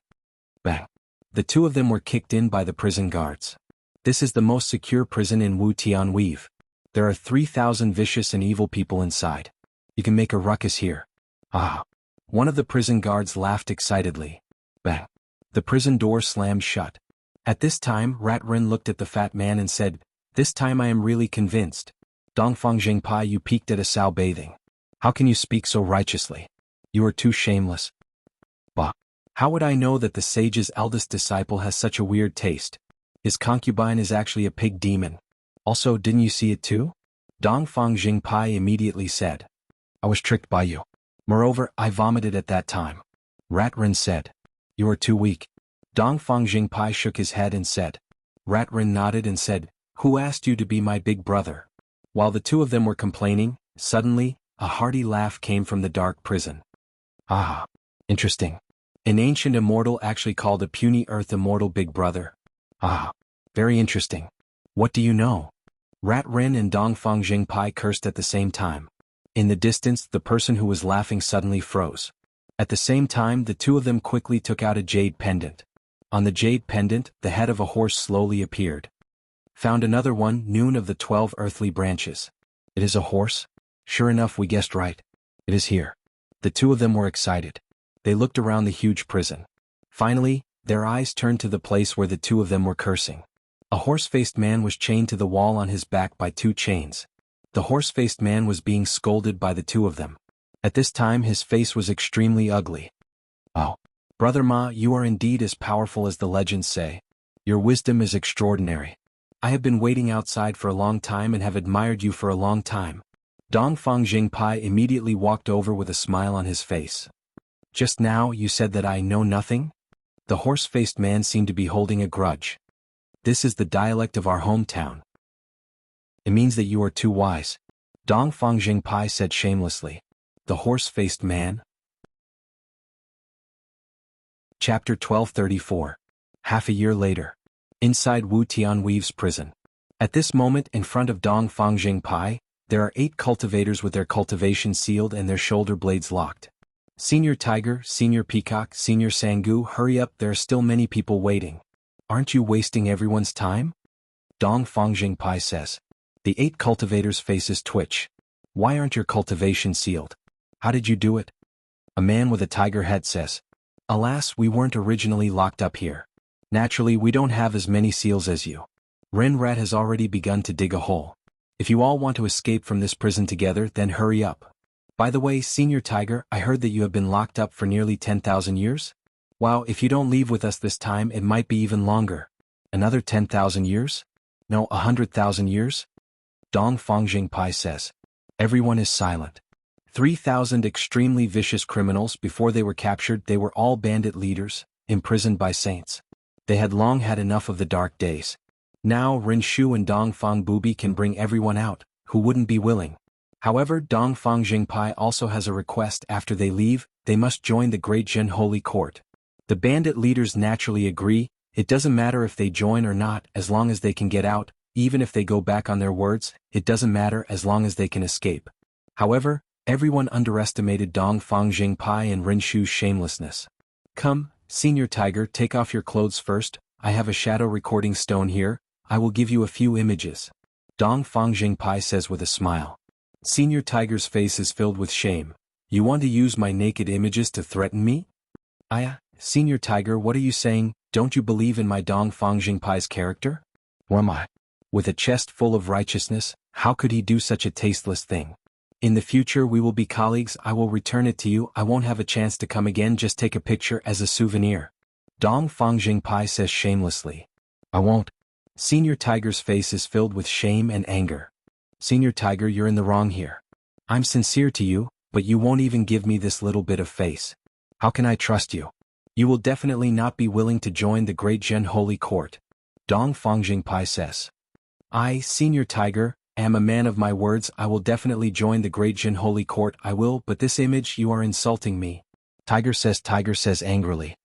Bang! The two of them were kicked in by the prison guards. This is the most secure prison in Wu Tianweave. There are 3,000 vicious and evil people inside. You can make a ruckus here. Ah! One of the prison guards laughed excitedly. Bang! The prison door slammed shut. At this time, Rat Ren looked at the fat man and said, this time I am really convinced. Dongfang Jingpai, you peeked at a sow bathing. How can you speak so righteously? You are too shameless. Bah! How would I know that the sage's eldest disciple has such a weird taste? His concubine is actually a pig demon. Also, didn't you see it too? Dongfang Jingpai immediately said. I was tricked by you. Moreover, I vomited at that time. Rat Ren said. You are too weak. Dongfang Jingpai shook his head and said. Rat Ren nodded and said, who asked you to be my big brother? While the two of them were complaining, suddenly, a hearty laugh came from the dark prison. Ah, interesting. An ancient immortal actually called a puny earth immortal big brother. Ah, very interesting. What do you know? Rat Ren and Dongfang Jingpai cursed at the same time. In the distance, the person who was laughing suddenly froze. At the same time, the two of them quickly took out a jade pendant. On the jade pendant, the head of a horse slowly appeared. Found another one, noon of the 12 earthly branches. It is a horse? Sure enough, we guessed right. It is here. The two of them were excited. They looked around the huge prison. Finally, their eyes turned to the place where the two of them were cursing. A horse-faced man was chained to the wall on his back by two chains. The horse-faced man was being scolded by the two of them. At this time his face was extremely ugly. Oh, Brother Ma, you are indeed as powerful as the legends say. Your wisdom is extraordinary. I have been waiting outside for a long time and have admired you for a long time. Dongfang Jingpai immediately walked over with a smile on his face. Just now you said that I know nothing? The horse-faced man seemed to be holding a grudge. This is the dialect of our hometown. It means that you are too wise. Dongfang Jingpai said shamelessly. The horse-faced man? Chapter 1234. Half a year later. Inside Wu Tianweave's prison. At this moment, in front of Dongfang Jingpai, there are 8 cultivators with their cultivation sealed and their shoulder blades locked. Senior Tiger, Senior Peacock, Senior Sangu, hurry up, there are still many people waiting. Aren't you wasting everyone's time? Dongfang Jingpai says. The 8 cultivators' faces twitch. Why aren't your cultivation sealed? How did you do it? A man with a tiger head says. Alas, we weren't originally locked up here. Naturally, we don't have as many seals as you. Ren Rat has already begun to dig a hole. If you all want to escape from this prison together, then hurry up. By the way, Senior Tiger, I heard that you have been locked up for nearly 10,000 years? Wow, if you don't leave with us this time, it might be even longer. Another 10,000 years? No, 100,000 years? Dongfang Jingpai says. Everyone is silent. 3,000 extremely vicious criminals. Before they were captured, they were all bandit leaders, imprisoned by saints. They had long had enough of the dark days. Now Rin Shu and Dongfang Bubi can bring everyone out, who wouldn't be willing. However, Dongfang Jingpai also has a request. After they leave, they must join the Great Jin Holy Court. The bandit leaders naturally agree. It doesn't matter if they join or not, as long as they can get out. Even if they go back on their words, it doesn't matter as long as they can escape. However, everyone underestimated Dongfang Jingpai and Rinshu's shamelessness. Come, Senior Tiger, take off your clothes first. I have a shadow recording stone here. I will give you a few images. Dongfang Jingpai says with a smile. Senior Tiger's face is filled with shame. You want to use my naked images to threaten me? Senior Tiger, what are you saying? Don't you believe in my Dongfang Jingpai's character? Who am I? With a chest full of righteousness, how could he do such a tasteless thing? In the future we will be colleagues. I will return it to you. I won't have a chance to come again. Just take a picture as a souvenir. Dongfang Jingpai says shamelessly. I won't. Senior Tiger's face is filled with shame and anger. Senior Tiger, you're in the wrong here. I'm sincere to you, but you won't even give me this little bit of face. How can I trust you? You will definitely not be willing to join the Great Jin Holy Court. Dongfang Jingpai says. I, Senior Tiger, am a man of my words. I will definitely join the Great Jin Holy Court. I will, but this image, you are insulting me. Tiger says angrily.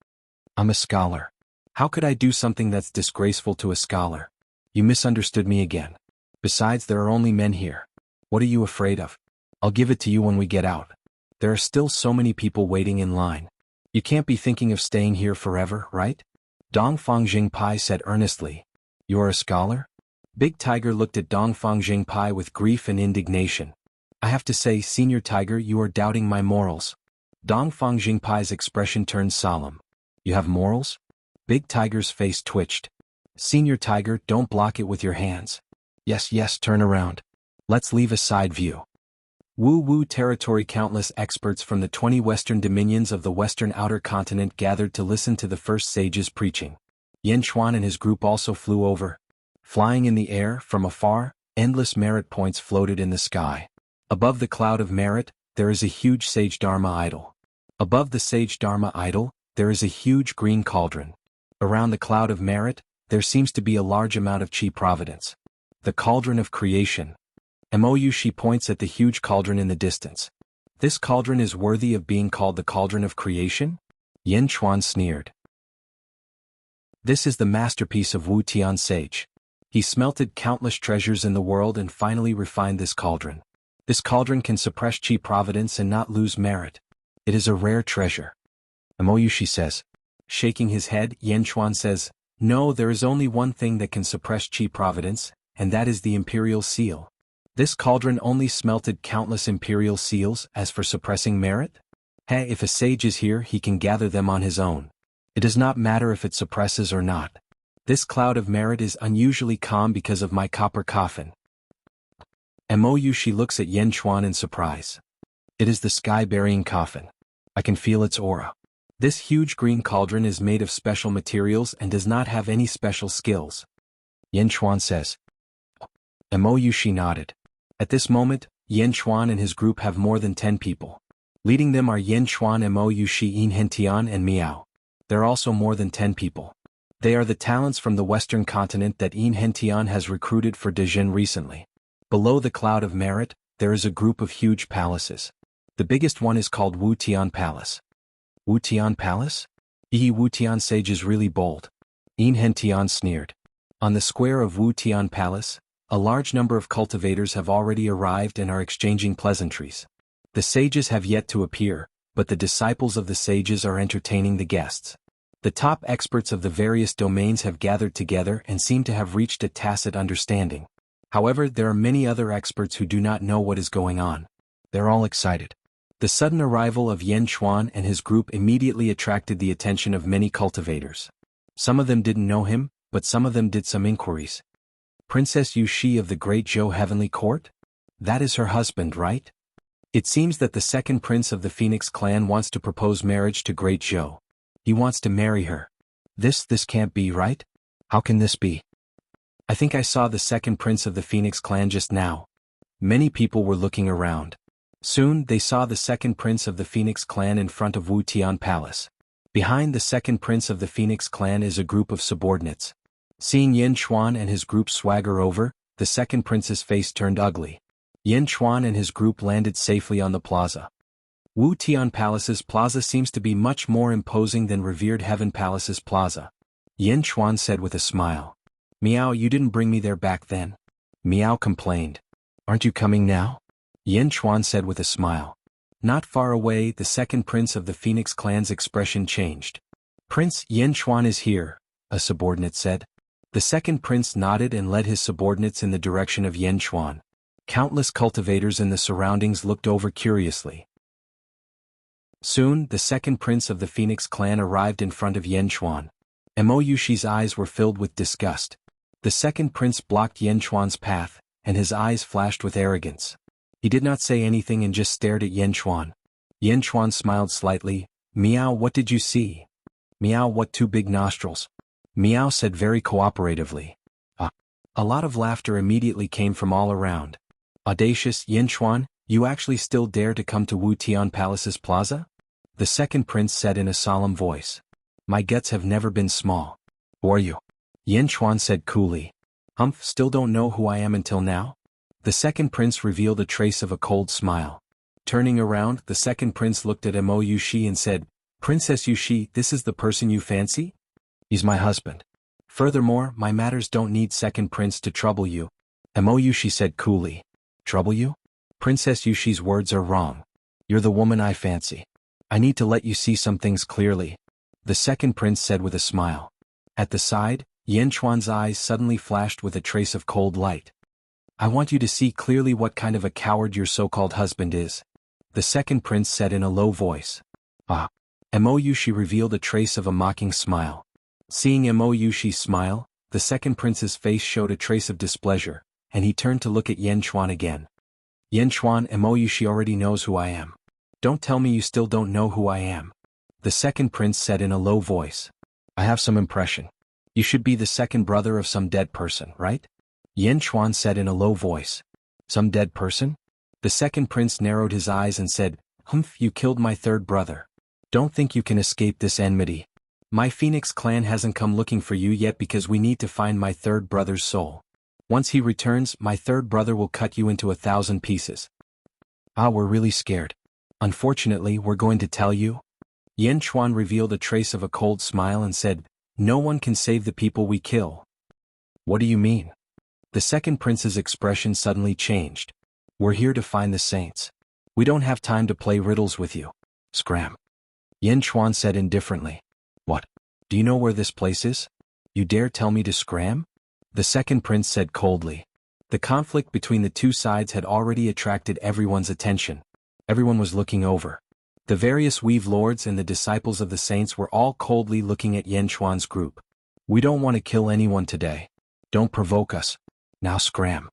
I'm a scholar. How could I do something that's disgraceful to a scholar? You misunderstood me again. Besides, there are only men here. What are you afraid of? I'll give it to you when we get out. There are still so many people waiting in line. You can't be thinking of staying here forever, right? Dongfang Jingpai said earnestly. You are a scholar? Big Tiger looked at Dongfang Jingpai with grief and indignation. I have to say, Senior Tiger, you are doubting my morals. Dongfang Jingpai's expression turned solemn. You have morals? Big Tiger's face twitched. Senior Tiger, don't block it with your hands. Yes, turn around. Let's leave a side view. Wu territory. Countless experts from the 20 western dominions of the western outer continent gathered to listen to the first sage's preaching. Yan Chuan and his group also flew over. Flying in the air, from afar, endless merit points floated in the sky. Above the cloud of merit, there is a huge sage Dharma idol. Above the sage Dharma idol, there is a huge green cauldron. Around the cloud of merit, there seems to be a large amount of chi providence. The cauldron of creation. She points at the huge cauldron in the distance. This cauldron is worthy of being called the cauldron of creation? Yan Chuan sneered. This is the masterpiece of Wu Tian sage. He smelted countless treasures in the world and finally refined this cauldron. This cauldron can suppress chi providence and not lose merit. It is a rare treasure. She says. Shaking his head, Yan Chuan says, no, there is only one thing that can suppress chi providence, and that is the imperial seal. This cauldron only smelted countless imperial seals. As for suppressing merit? If a sage is here, he can gather them on his own. It does not matter if it suppresses or not. This cloud of merit is unusually calm because of my copper coffin. She looks at Yan Chuan in surprise. It is the sky-burying coffin. I can feel its aura. This huge green cauldron is made of special materials and does not have any special skills. Yan Chuan says. She nodded. At this moment, Yan Chuan and his group have more than 10 people. Leading them are Yan Chuan, Yin Hentian and Miao. There are also more than 10 people. They are the talents from the western continent that Yin Hentian has recruited for Dejin recently. Below the cloud of merit, there is a group of huge palaces. The biggest one is called Wu Tian Palace. Wu Tian Palace? Wu Tian sage is really bold. Yin Hentian sneered. On the square of Wu Tian Palace, a large number of cultivators have already arrived and are exchanging pleasantries. The sages have yet to appear, but the disciples of the sages are entertaining the guests. The top experts of the various domains have gathered together and seem to have reached a tacit understanding. However, there are many other experts who do not know what is going on. They're all excited. The sudden arrival of Yan Chuan and his group immediately attracted the attention of many cultivators. Some of them didn't know him, but some of them did some inquiries. Princess Yu Shi of the Great Zhou Heavenly Court? That is her husband, right? It seems that the second prince of the Phoenix clan wants to propose marriage to Great Zhou. He wants to marry her. This can't be right? How can this be? I think I saw the second prince of the Phoenix clan just now. Many people were looking around. Soon, they saw the second prince of the Phoenix clan in front of Wu Tian Palace. Behind the second prince of the Phoenix clan is a group of subordinates. Seeing Yan Chuan and his group swagger over, the second prince's face turned ugly. Yin Chuan and his group landed safely on the plaza. Wu Tian Palace's plaza seems to be much more imposing than revered Heaven Palace's plaza. Yin Chuan said with a smile. Meow, you didn't bring me there back then. Meow complained. Aren't you coming now? Yin Chuan said with a smile. Not far away, the second prince of the Phoenix clan's expression changed. Prince Yin Chuan is here, a subordinate said. The second prince nodded and led his subordinates in the direction of Yin Chuan. Countless cultivators in the surroundings looked over curiously. Soon, the second prince of the Phoenix clan arrived in front of Yin Chuan. Mo Yushi's eyes were filled with disgust. The second prince blocked Yin Chuan's path, and his eyes flashed with arrogance. He did not say anything and just stared at Yin Chuan. Yin Chuan smiled slightly. Meow, what did you see? Meow, what two big nostrils? Meow said very cooperatively. A lot of laughter immediately came from all around. Audacious Yin Chuan, you actually still dare to come to Wu Tian Palace's plaza? The second prince said in a solemn voice. My guts have never been small. Who are you? Yin Chuan said coolly. Humph, still don't know who I am until now? The second prince revealed a trace of a cold smile. Turning around, the second prince looked at Mo Yushi and said, Princess Yushi, this is the person you fancy? He's my husband. Furthermore, my matters don't need second prince to trouble you. Mo Yushi said coolly. Trouble you? Princess Yushi's words are wrong. You're the woman I fancy. I need to let you see some things clearly. The second prince said with a smile. At the side, Yin Chuan's eyes suddenly flashed with a trace of cold light. I want you to see clearly what kind of a coward your so-called husband is. The second prince said in a low voice. Mo Yushi revealed a trace of a mocking smile. Seeing Mo Yushi smile, the second prince's face showed a trace of displeasure, and he turned to look at Yin Chuan again. Yin Chuan, Mo Yushi already knows who I am. Don't tell me you still don't know who I am. The second prince said in a low voice. I have some impression. You should be the second brother of some dead person, right? Yin Chuan said in a low voice. Some dead person? The second prince narrowed his eyes and said, Humph, you killed my third brother. Don't think you can escape this enmity. My Phoenix clan hasn't come looking for you yet because we need to find my third brother's soul. Once he returns, my third brother will cut you into 1,000 pieces. We're really scared. Unfortunately, we're going to tell you. Yin Chuan revealed a trace of a cold smile and said, No one can save the people we kill. What do you mean? The second prince's expression suddenly changed. We're here to find the saints. We don't have time to play riddles with you. Scram. Yin Chuan said indifferently. What? Do you know where this place is? You dare tell me to scram? The second prince said coldly. The conflict between the two sides had already attracted everyone's attention. Everyone was looking over. The various weave lords and the disciples of the saints were all coldly looking at Yin Chuan's group. We don't want to kill anyone today. Don't provoke us. Now scram.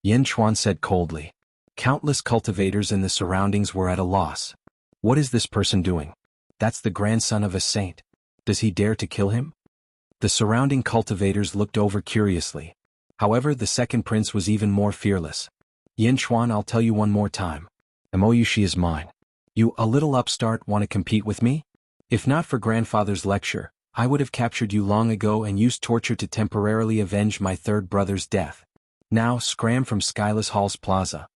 Yin Chuan said coldly. Countless cultivators in the surroundings were at a loss. What is this person doing? That's the grandson of a saint. Does he dare to kill him? The surrounding cultivators looked over curiously. However, the second prince was even more fearless. Yin Chuan, I'll tell you one more time. Mo Yushi is mine. You, a little upstart, want to compete with me? If not for grandfather's lecture, I would have captured you long ago and used torture to temporarily avenge my third brother's death. Now, scram from Skyless Hall's plaza.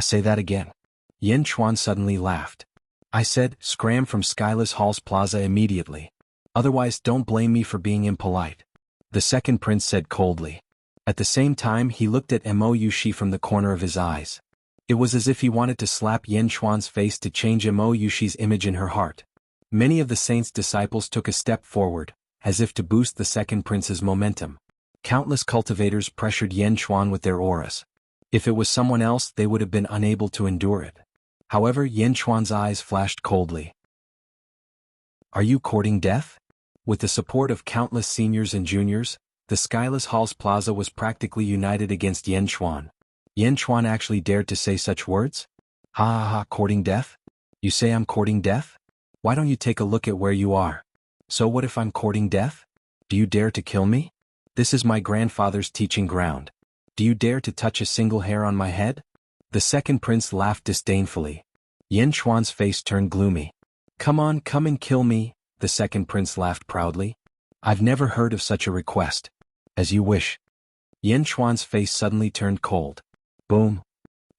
Say that again. Yin Chuan suddenly laughed. I said, scram from Skyless Hall's plaza immediately. Otherwise, don't blame me for being impolite. The second prince said coldly. At the same time, he looked at Mo Yushi from the corner of his eyes. It was as if he wanted to slap Yin Chuan's face to change Mo Yushi's image in her heart. Many of the saint's disciples took a step forward, as if to boost the second prince's momentum. Countless cultivators pressured Yin Chuan with their auras. If it was someone else, they would have been unable to endure it. However, Yin Chuan's eyes flashed coldly. Are you courting death? With the support of countless seniors and juniors, the Skyless Hall's plaza was practically united against Yin Chuan. Yin Chuan actually dared to say such words? Courting death? You say I'm courting death? Why don't you take a look at where you are? So what if I'm courting death? Do you dare to kill me? This is my grandfather's teaching ground. Do you dare to touch a single hair on my head? The second prince laughed disdainfully. Yin Chuan's face turned gloomy. Come on, come and kill me, the second prince laughed proudly. I've never heard of such a request. As you wish. Yin Chuan's face suddenly turned cold. Boom.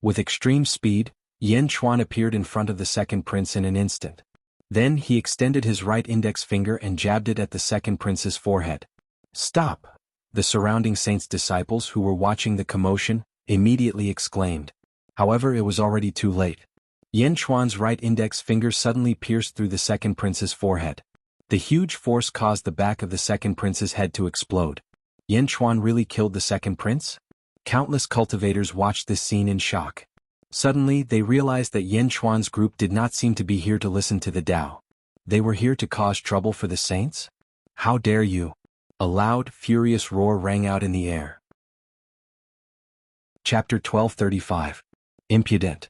With extreme speed, Yen Chuan appeared in front of the second prince in an instant. Then he extended his right index finger and jabbed it at the second prince's forehead. "Stop!" The surrounding saint's disciples who were watching the commotion immediately exclaimed. However, it was already too late. Yen Chuan's right index finger suddenly pierced through the second prince's forehead. The huge force caused the back of the second prince's head to explode. Yen Chuan really killed the second prince? Countless cultivators watched this scene in shock. Suddenly, they realized that Yen Chuan's group did not seem to be here to listen to the Tao. They were here to cause trouble for the saints? How dare you! A loud, furious roar rang out in the air. Chapter 1235. Impudent.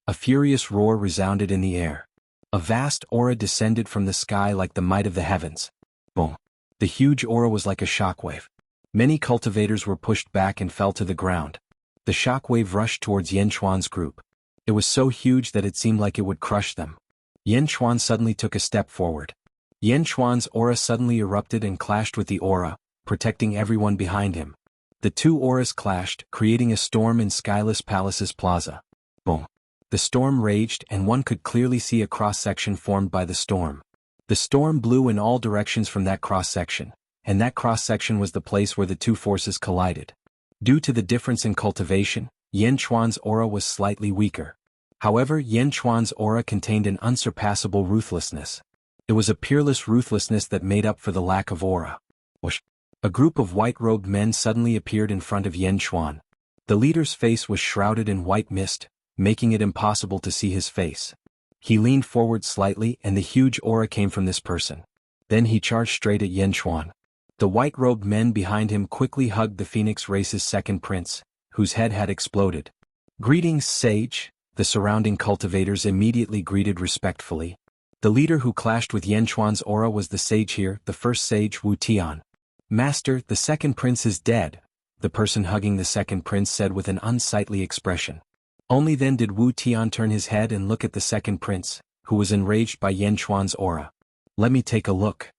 A furious roar resounded in the air. A vast aura descended from the sky like the might of the heavens. Boom. The huge aura was like a shockwave. Many cultivators were pushed back and fell to the ground. The shockwave rushed towards Yen Chuan's group. It was so huge that it seemed like it would crush them. Yen Chuan suddenly took a step forward. Yen Chuan's aura suddenly erupted and clashed with the aura, protecting everyone behind him. The two auras clashed, creating a storm in Skyless Palace's plaza. Boom. The storm raged and one could clearly see a cross-section formed by the storm. The storm blew in all directions from that cross-section, and that cross-section was the place where the two forces collided. Due to the difference in cultivation, Yen Chuan's aura was slightly weaker. However, Yen Chuan's aura contained an unsurpassable ruthlessness. It was a peerless ruthlessness that made up for the lack of aura. Whoosh! A group of white-robed men suddenly appeared in front of Yen Chuan. The leader's face was shrouded in white mist, making it impossible to see his face. He leaned forward slightly and the huge aura came from this person. Then he charged straight at Yen Chuan. The white-robed men behind him quickly hugged the Phoenix race's second prince, whose head had exploded. "Greetings, sage," the surrounding cultivators immediately greeted respectfully. The leader who clashed with Yen Chuan's aura was the sage here, the first sage Wu Tian. "Master, the second prince is dead," the person hugging the second prince said with an unsightly expression. Only then did Wu Tian turn his head and look at the second prince, who was enraged by Yen Chuan's aura. "Let me take a look,"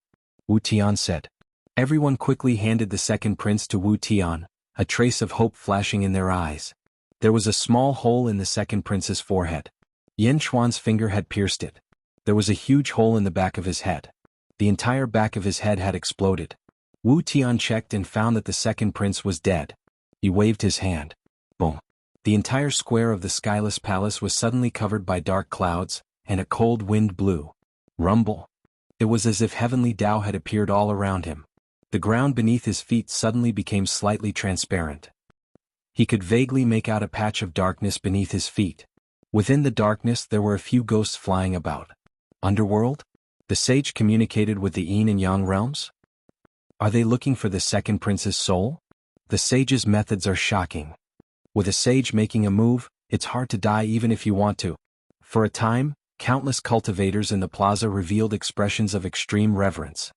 Wu Tian said. Everyone quickly handed the second prince to Wu Tian, a trace of hope flashing in their eyes. There was a small hole in the second prince's forehead. Yen Chuan's finger had pierced it. There was a huge hole in the back of his head. The entire back of his head had exploded. Wu Tian checked and found that the second prince was dead. He waved his hand. Boom. The entire square of the Skyless Palace was suddenly covered by dark clouds, and a cold wind blew. Rumble. It was as if heavenly Tao had appeared all around him. The ground beneath his feet suddenly became slightly transparent. He could vaguely make out a patch of darkness beneath his feet. Within the darkness there were a few ghosts flying about. Underworld? The sage communicated with the yin and yang realms? Are they looking for the second prince's soul? The sage's methods are shocking. With a sage making a move, it's hard to die even if you want to. For a time, countless cultivators in the plaza revealed expressions of extreme reverence.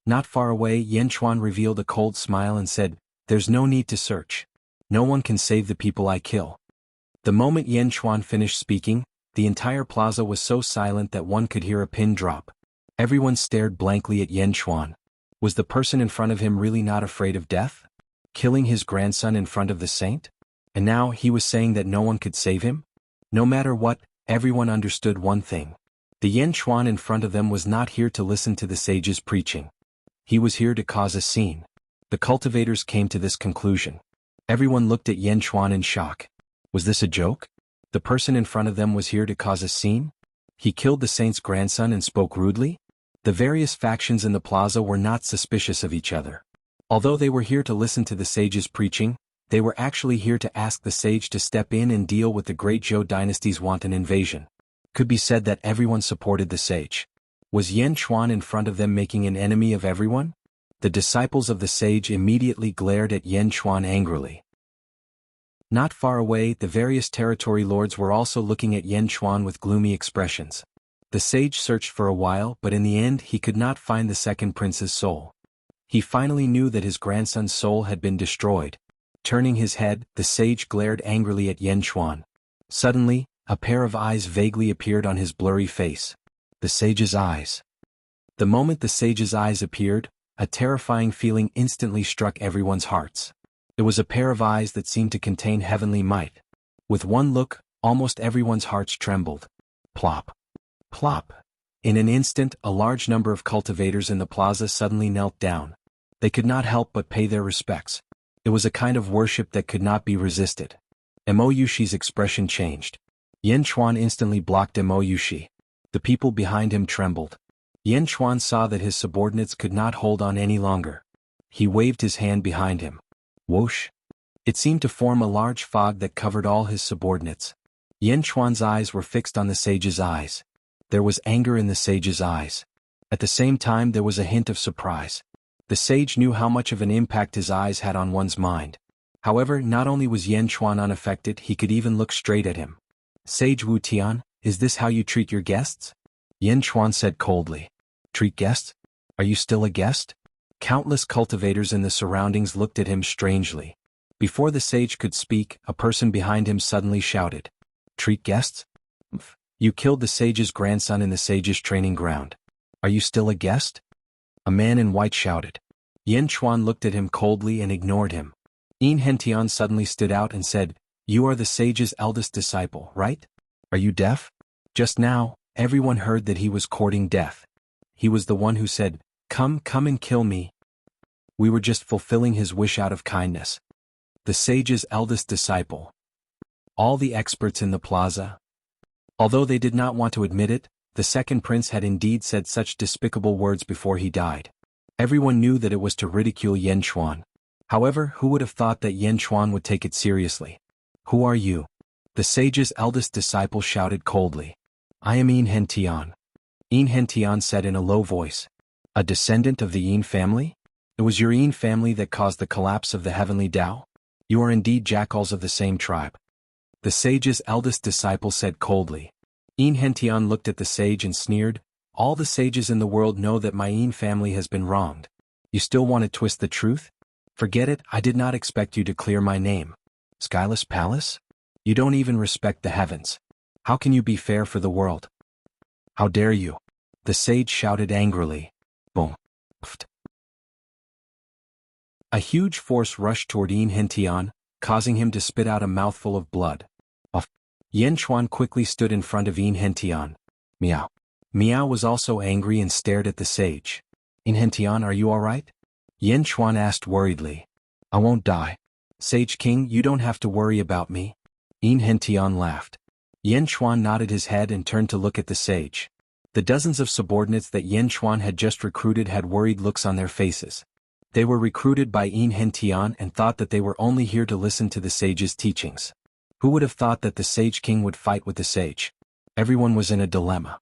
Not far away, Yen Chuan revealed a cold smile and said, "There's no need to search. No one can save the people I kill." The moment Yen Chuan finished speaking, the entire plaza was so silent that one could hear a pin drop. Everyone stared blankly at Yen Chuan. Was the person in front of him really not afraid of death? Killing his grandson in front of the saint? And now he was saying that no one could save him? No matter what, everyone understood one thing. The Yen Chuan in front of them was not here to listen to the sage's preaching. He was here to cause a scene. The cultivators came to this conclusion. Everyone looked at Yen Chuan in shock. Was this a joke? The person in front of them was here to cause a scene? He killed the saint's grandson and spoke rudely? The various factions in the plaza were not suspicious of each other. Although they were here to listen to the sage's preaching, they were actually here to ask the sage to step in and deal with the great Zhou dynasty's wanton invasion. Could be said that everyone supported the sage. Was Yen Chuan in front of them making an enemy of everyone? The disciples of the sage immediately glared at Yen Chuan angrily. Not far away, the various territory lords were also looking at Yen Chuan with gloomy expressions. The sage searched for a while, but in the end he could not find the second prince's soul. He finally knew that his grandson's soul had been destroyed. Turning his head, the sage glared angrily at Yen Chuan. Suddenly, a pair of eyes vaguely appeared on his blurry face. The sage's eyes. The moment the sage's eyes appeared, a terrifying feeling instantly struck everyone's hearts. It was a pair of eyes that seemed to contain heavenly might. With one look, almost everyone's hearts trembled. Plop. Plop. In an instant, a large number of cultivators in the plaza suddenly knelt down. They could not help but pay their respects. It was a kind of worship that could not be resisted. Emoyushi's expression changed. Yanchuan instantly blocked Emoyushi. The people behind him trembled. Yanchuan saw that his subordinates could not hold on any longer. He waved his hand behind him. Whoosh! It seemed to form a large fog that covered all his subordinates. Yanchuan's eyes were fixed on the sage's eyes. There was anger in the sage's eyes. At the same time there was a hint of surprise. The sage knew how much of an impact his eyes had on one's mind. However, not only was Yanchuan unaffected, he could even look straight at him. Sage Wu Tian, is this how you treat your guests? Yanchuan said coldly. Treat guests? Are you still a guest? Countless cultivators in the surroundings looked at him strangely. Before the sage could speak, a person behind him suddenly shouted. Treat guests? You killed the sage's grandson in the sage's training ground. Are you still a guest? A man in white shouted. Yanchuan looked at him coldly and ignored him. Enrich suddenly stood out and said, You are the sage's eldest disciple, right? Are you deaf? Just now, everyone heard that he was courting death. He was the one who said, Come and kill me. We were just fulfilling his wish out of kindness. The sage's eldest disciple. All the experts in the plaza. Although they did not want to admit it, the second prince had indeed said such despicable words before he died. Everyone knew that it was to ridicule Yanchuan. However, who would have thought that Yanchuan would take it seriously? Who are you? The sage's eldest disciple shouted coldly. I am Enrich. Enrich said in a low voice. A descendant of the Yin family? It was your Yin family that caused the collapse of the heavenly Tao? You are indeed jackals of the same tribe. The sage's eldest disciple said coldly. Enrich looked at the sage and sneered, All the sages in the world know that my Yin family has been wronged. You still want to twist the truth? Forget it, I did not expect you to clear my name. Skyless Palace? You don't even respect the heavens. How can you be fair for the world? How dare you? The sage shouted angrily. Boom. Pft. A huge force rushed toward Enrich, causing him to spit out a mouthful of blood. Yanchuan quickly stood in front of Enrich. Meow. Meow was also angry and stared at the sage. Enrich, are you alright? Yanchuan asked worriedly. I won't die. Sage King, you don't have to worry about me. Enrich laughed. Yanchuan nodded his head and turned to look at the sage. The dozens of subordinates that Yanchuan had just recruited had worried looks on their faces. They were recruited by Enrich and thought that they were only here to listen to the sage's teachings. Who would have thought that the Sage King would fight with the sage? Everyone was in a dilemma.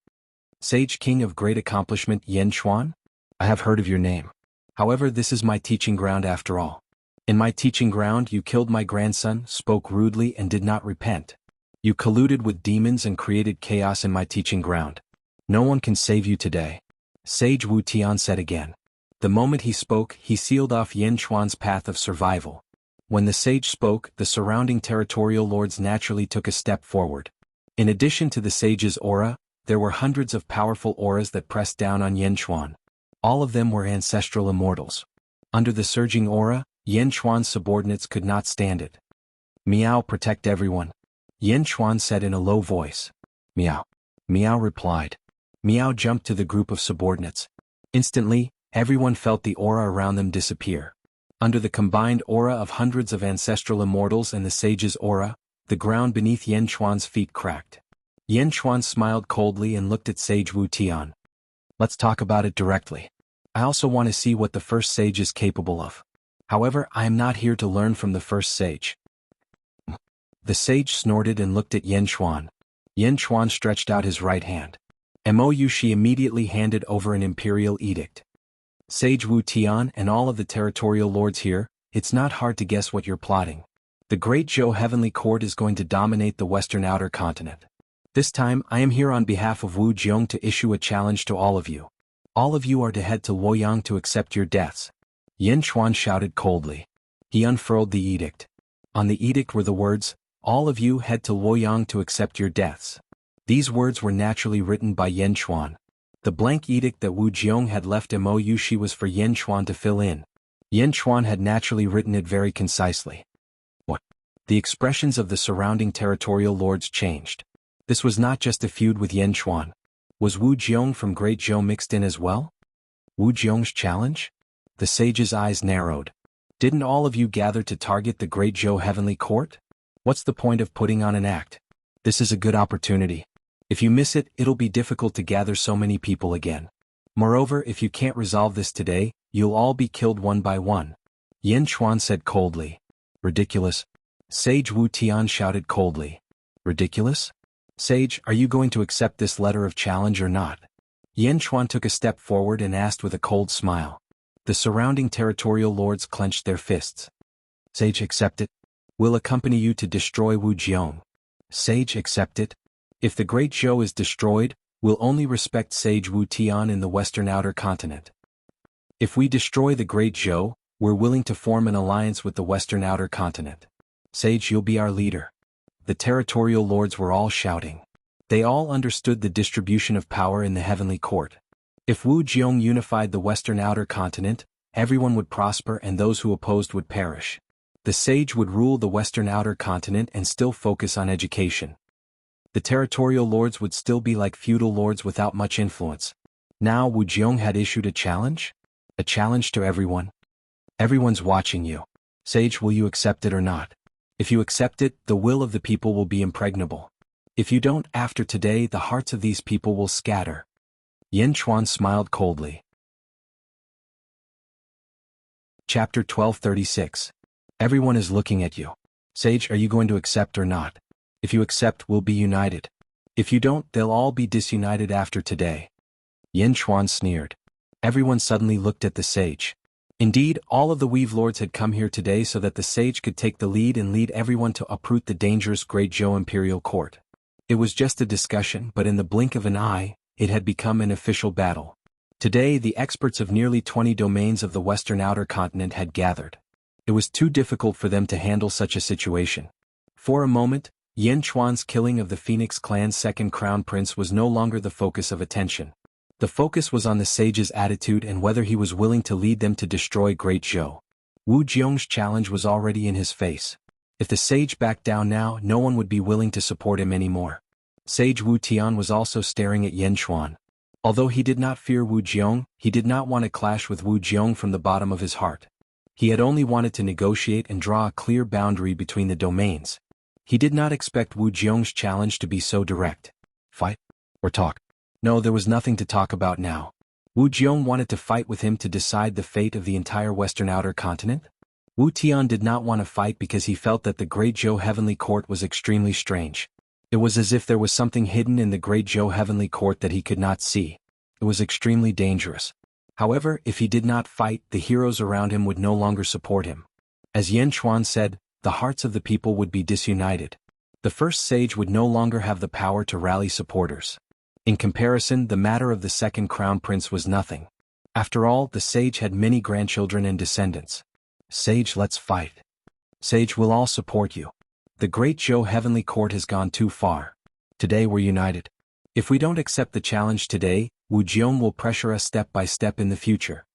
Sage King of great accomplishment Yanchuan? I have heard of your name. However, this is my teaching ground after all. In my teaching ground you killed my grandson, spoke rudely and did not repent. You colluded with demons and created chaos in my teaching ground. No one can save you today. Sage Wu Tian said again. The moment he spoke, he sealed off Yanchuan's path of survival. When the sage spoke, the surrounding territorial lords naturally took a step forward. In addition to the sage's aura, there were hundreds of powerful auras that pressed down on Yanchuan. All of them were ancestral immortals. Under the surging aura, Yanchuan's subordinates could not stand it. Meow, protect everyone. Yanchuan said in a low voice. Meow. Meow replied. Meow jumped to the group of subordinates. Instantly, everyone felt the aura around them disappear. Under the combined aura of hundreds of ancestral immortals and the sage's aura, the ground beneath Yanchuan's feet cracked. Yanchuan smiled coldly and looked at Sage Wu Tian. Let's talk about it directly. I also want to see what the first sage is capable of. However, I am not here to learn from the first sage. The sage snorted and looked at Yanchuan. Yanchuan stretched out his right hand. Emoyushi immediately handed over an imperial edict. Sage Wu Tian and all of the territorial lords here, it's not hard to guess what you're plotting. The Great Zhou Heavenly Court is going to dominate the western outer continent. This time, I am here on behalf of Wu Jiong to issue a challenge to all of you. All of you are to head to Luoyang to accept your deaths. Yanchuan shouted coldly. He unfurled the edict. On the edict were the words, all of you head to Luoyang to accept your deaths. These words were naturally written by Yanchuan. The blank edict that Wu Jiong had left Emoyushi was for Yanchuan to fill in. Yanchuan had naturally written it very concisely. What? The expressions of the surrounding territorial lords changed. This was not just a feud with Yan Chuan. Was Wu Jiong from Great Zhou mixed in as well? Wu Jiong's challenge? The sage's eyes narrowed. Didn't all of you gather to target the Great Zhou Heavenly Court? What's the point of putting on an act? This is a good opportunity. If you miss it, it'll be difficult to gather so many people again. Moreover, if you can't resolve this today, you'll all be killed one by one. Yan Chuan said coldly. Ridiculous. Sage Wu Tian shouted coldly. Ridiculous? Sage, are you going to accept this letter of challenge or not? Yan Chuan took a step forward and asked with a cold smile. The surrounding territorial lords clenched their fists. Sage, accept it. We'll accompany you to destroy Wu Jiong. Sage, accept it. If the Great Zhou is destroyed, we'll only respect Sage Wu Tian in the Western Outer Continent. If we destroy the Great Zhou, we're willing to form an alliance with the Western Outer Continent. Sage, you'll be our leader. The territorial lords were all shouting. They all understood the distribution of power in the Heavenly Court. If Wu Jiong unified the Western Outer Continent, everyone would prosper and those who opposed would perish. The sage would rule the Western Outer Continent and still focus on education. The territorial lords would still be like feudal lords without much influence. Now Wu Jiong had issued a challenge? A challenge to everyone? Everyone's watching you. Sage, will you accept it or not? If you accept it, the will of the people will be impregnable. If you don't, after today the hearts of these people will scatter. Yan Chuan smiled coldly. Chapter 1236. Everyone is looking at you. Sage, are you going to accept or not? If you accept, we'll be united. If you don't, they'll all be disunited after today. Yan Chuan sneered. Everyone suddenly looked at the sage. Indeed, all of the Weave Lords had come here today so that the sage could take the lead and lead everyone to uproot the dangerous Great Zhou Imperial Court. It was just a discussion, but in the blink of an eye, it had become an official battle. Today, the experts of nearly 20 domains of the Western Outer Continent had gathered. It was too difficult for them to handle such a situation. For a moment, Yan Chuan's killing of the Phoenix clan's second crown prince was no longer the focus of attention. The focus was on the sage's attitude and whether he was willing to lead them to destroy Great Zhou. Wu Jiong's challenge was already in his face. If the sage backed down now, no one would be willing to support him anymore. Sage Wu Tian was also staring at Yan Chuan. Although he did not fear Wu Jiong, he did not want to clash with Wu Jiong from the bottom of his heart. He had only wanted to negotiate and draw a clear boundary between the domains. He did not expect Wu Jiong's challenge to be so direct. Fight? Or talk? No, there was nothing to talk about now. Wu Jiong wanted to fight with him to decide the fate of the entire Western Outer Continent? Wu Tian did not want to fight because he felt that the Great Zhou Heavenly Court was extremely strange. It was as if there was something hidden in the Great Zhou Heavenly Court that he could not see. It was extremely dangerous. However, if he did not fight, the heroes around him would no longer support him. As Yan Chuan said, the hearts of the people would be disunited. The first sage would no longer have the power to rally supporters. In comparison, the matter of the second crown prince was nothing. After all, the sage had many grandchildren and descendants. Sage, let's fight. Sage, we'll all support you. The Great Zhou Heavenly Court has gone too far. Today we're united. If we don't accept the challenge today, Wu Jiong will pressure us step by step in the future.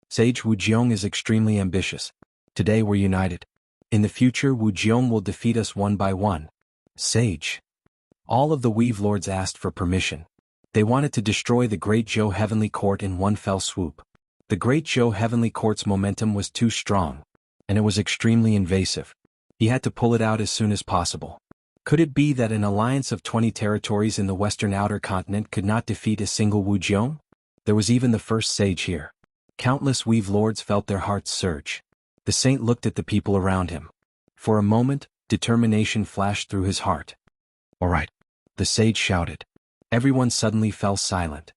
Sage, Wu Jiong is extremely ambitious. Today we're united. In the future, Wu Jiong will defeat us one by one. Sage. All of the Weave Lords asked for permission. They wanted to destroy the Great Zhou Heavenly Court in one fell swoop. The Great Zhou Heavenly Court's momentum was too strong, and it was extremely invasive. He had to pull it out as soon as possible. Could it be that an alliance of 20 territories in the Western Outer Continent could not defeat a single Wu Jiong? There was even the first sage here. Countless Weave Lords felt their hearts surge. The saint looked at the people around him. For a moment, determination flashed through his heart. All right, the sage shouted. Everyone suddenly fell silent.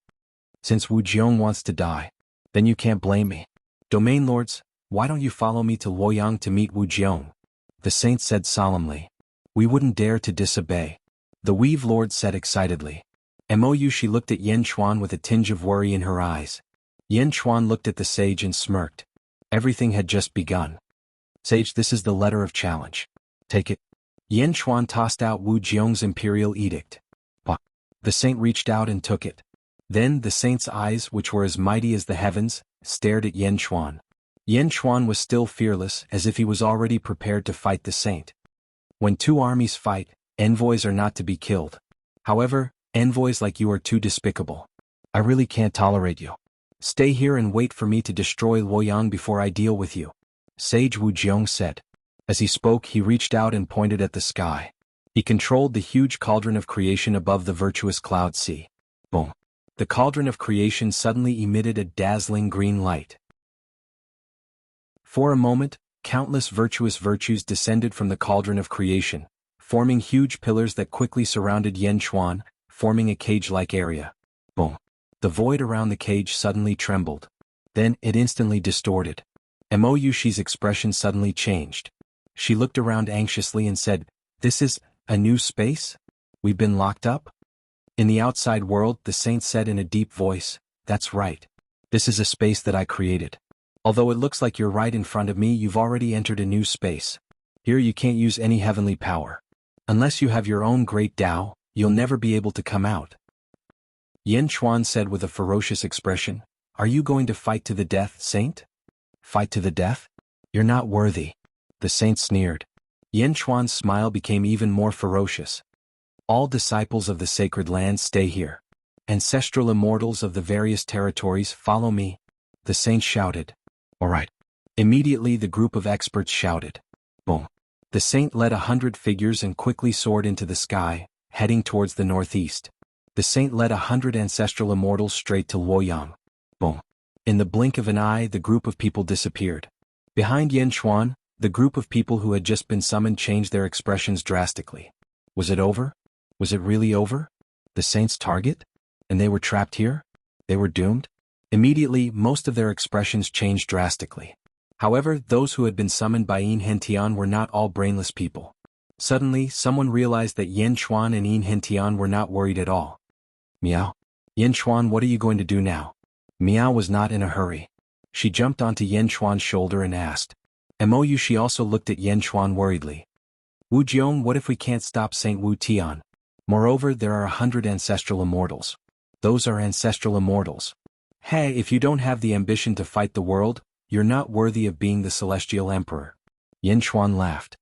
Since Wu Jiong wants to die, then you can't blame me. Domain Lords, why don't you follow me to Luoyang to meet Wu Jiong? The saint said solemnly. We wouldn't dare to disobey. The Weave Lord said excitedly. Mou, she looked at Yan Chuan with a tinge of worry in her eyes. Yan Chuan looked at the sage and smirked. Everything had just begun. Sage, this is the letter of challenge. Take it. Yan Chuan tossed out Wu Jiong's imperial edict. But the saint reached out and took it. Then the saint's eyes, which were as mighty as the heavens, stared at Yan Chuan. Yan Chuan was still fearless, as if he was already prepared to fight the saint. When two armies fight, envoys are not to be killed. However, envoys like you are too despicable. I really can't tolerate you. Stay here and wait for me to destroy Luoyang before I deal with you, Sage Wujiang said. As he spoke, he reached out and pointed at the sky. He controlled the huge cauldron of creation above the virtuous cloud sea. Boom. The cauldron of creation suddenly emitted a dazzling green light. For a moment, countless virtuous virtues descended from the cauldron of creation, forming huge pillars that quickly surrounded Yanchuan, forming a cage-like area. Boom. The void around the cage suddenly trembled. Then it instantly distorted. Mo Yushi's expression suddenly changed. She looked around anxiously and said, "This is a new space? We've been locked up?" In the outside world, the saint said in a deep voice, "That's right. This is a space that I created. Although it looks like you're right in front of me, you've already entered a new space. Here you can't use any heavenly power. Unless you have your own great Tao, you'll never be able to come out." Yen Chuan said with a ferocious expression, "Are you going to fight to the death, saint? Fight to the death? You're not worthy." The saint sneered. Yen Chuan's smile became even more ferocious. "All disciples of the sacred land stay here. Ancestral immortals of the various territories follow me," the saint shouted. "All right." Immediately the group of experts shouted. Boom. The saint led 100 figures and quickly soared into the sky, heading towards the northeast. The saint led 100 ancestral immortals straight to Luoyang. Boom. In the blink of an eye, the group of people disappeared. Behind Yen Chuan, the group of people who had just been summoned changed their expressions drastically. Was it over? Was it really over? The saint's target? And they were trapped here? They were doomed? Immediately, most of their expressions changed drastically. However, those who had been summoned by Yin Hentian were not all brainless people. Suddenly, someone realized that Yen Chuan and Yin Hentian were not worried at all. "Meow. Yen Chuan, what are you going to do now?" Meow was not in a hurry. She jumped onto Yen Chuan's shoulder and asked. Mo Yushi also looked at Yen Chuan worriedly. "Wu Jiong, what if we can't stop Saint Wu Tian? Moreover, there are 100 ancestral immortals. Those are ancestral immortals. Hey, if you don't have the ambition to fight the world, you're not worthy of being the celestial emperor." Yen Chuan laughed.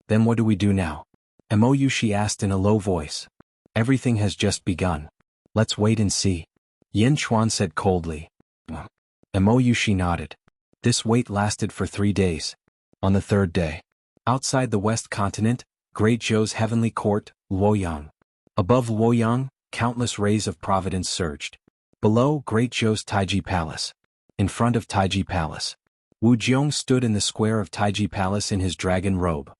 "Then what do we do now?" Mo Yushi asked in a low voice. "Everything has just begun. Let's wait and see," Yen Chuan said coldly. Mo Yushi nodded. This wait lasted for 3 days. On the third day, outside the West Continent, Great Zhou's heavenly court, Luoyang. Above Luoyang, countless rays of providence surged. Below, Great Zhou's Taiji Palace. In front of Taiji Palace, Wu Jiong stood in the square of Taiji Palace in his dragon robe.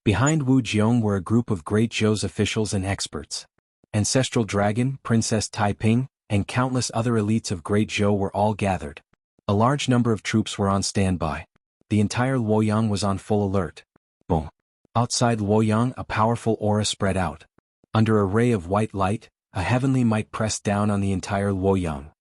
Behind Wu Jiong were a group of Great Zhou's officials and experts. Ancestral Dragon, Princess Taiping, and countless other elites of Great Zhou were all gathered. A large number of troops were on standby. The entire Luoyang was on full alert. Boom. Outside Luoyang, a powerful aura spread out. Under a ray of white light, a heavenly might pressed down on the entire Luoyang.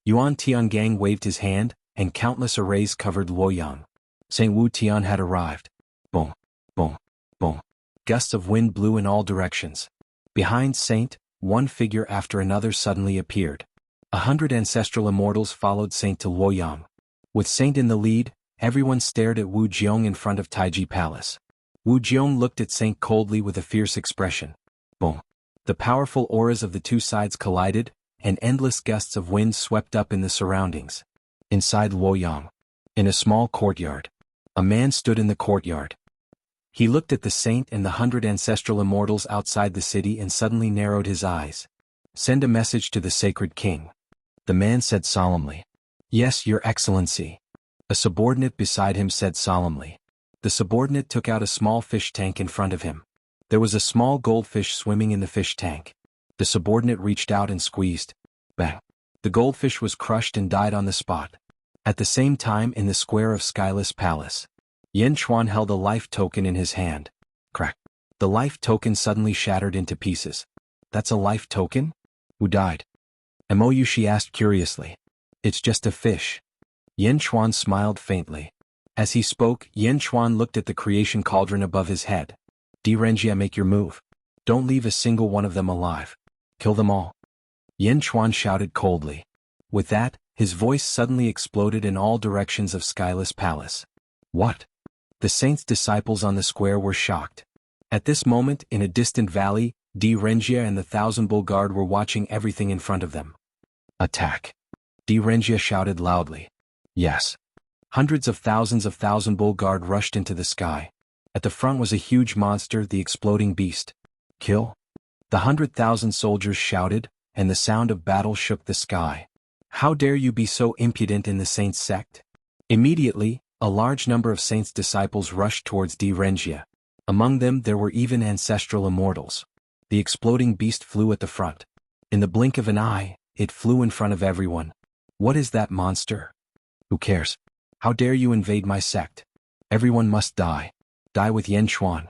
Yuan Tiangang waved his hand, and countless arrays covered Luoyang. Saint Wu Tian had arrived. Boom. Boom. Boom. Gusts of wind blew in all directions. Behind Saint, one figure after another suddenly appeared. 100 ancestral immortals followed Saint to Luoyang. With Saint in the lead, everyone stared at Wu Jiong in front of Taiji Palace. Wu Jiong looked at Saint coldly with a fierce expression. Boom. The powerful auras of the two sides collided, and endless gusts of wind swept up in the surroundings. Inside Luoyang, in a small courtyard, a man stood in the courtyard. He looked at the saint and the 100 ancestral immortals outside the city and suddenly narrowed his eyes. "Send a message to the sacred king," the man said solemnly. "Yes, your excellency," a subordinate beside him said solemnly. The subordinate took out a small fish tank in front of him. There was a small goldfish swimming in the fish tank. The subordinate reached out and squeezed. Bang! The goldfish was crushed and died on the spot. At the same time, in the square of Skyless Palace, Yen Chuan held a life token in his hand. Crack! The life token suddenly shattered into pieces. "That's a life token? Who died?" Mo Yushi asked curiously. "It's just a fish." Yen Chuan smiled faintly. As he spoke, Yen Chuan looked at the creation cauldron above his head. "Renjia, make your move. Don't leave a single one of them alive. Kill them all." Yen Chuan shouted coldly. With that, his voice suddenly exploded in all directions of Skyless Palace. "What?" The saint's disciples on the square were shocked. At this moment, in a distant valley, Dreamy and the Thousand Bull Guard were watching everything in front of them. Attack! Dreamy shouted loudly. Yes. Hundreds of Thousand Bull Guard rushed into the sky. At the front was a huge monster, the exploding beast. Kill! The 100,000 soldiers shouted, and the sound of battle shook the sky. How dare you be so impudent in the Saints sect? Immediately, a large number of Saints' disciples rushed towards Dreamy. Among them there were even ancestral immortals. The exploding beast flew at the front. In the blink of an eye, it flew in front of everyone. What is that monster? Who cares? How dare you invade my sect? Everyone must die. Die with Yenchuan.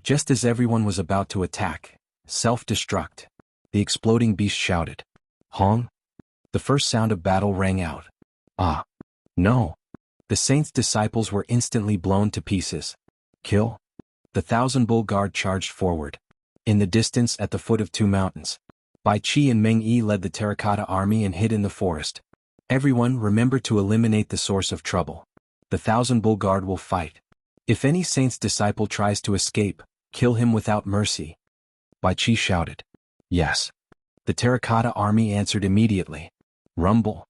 Just as everyone was about to attack, self-destruct, the exploding beast shouted. Hong? The first sound of battle rang out. Ah. No. The Saints' disciples were instantly blown to pieces. Kill? The Thousand Bull Guard charged forward. In the distance, at the foot of two mountains, Bai Qi and Meng Yi led the terracotta army and hid in the forest. Everyone, remember to eliminate the source of trouble. The Thousand Bull Guard will fight. If any Saint's disciple tries to escape, kill him without mercy. Bai Qi shouted. Yes. The terracotta army answered immediately. Rumble.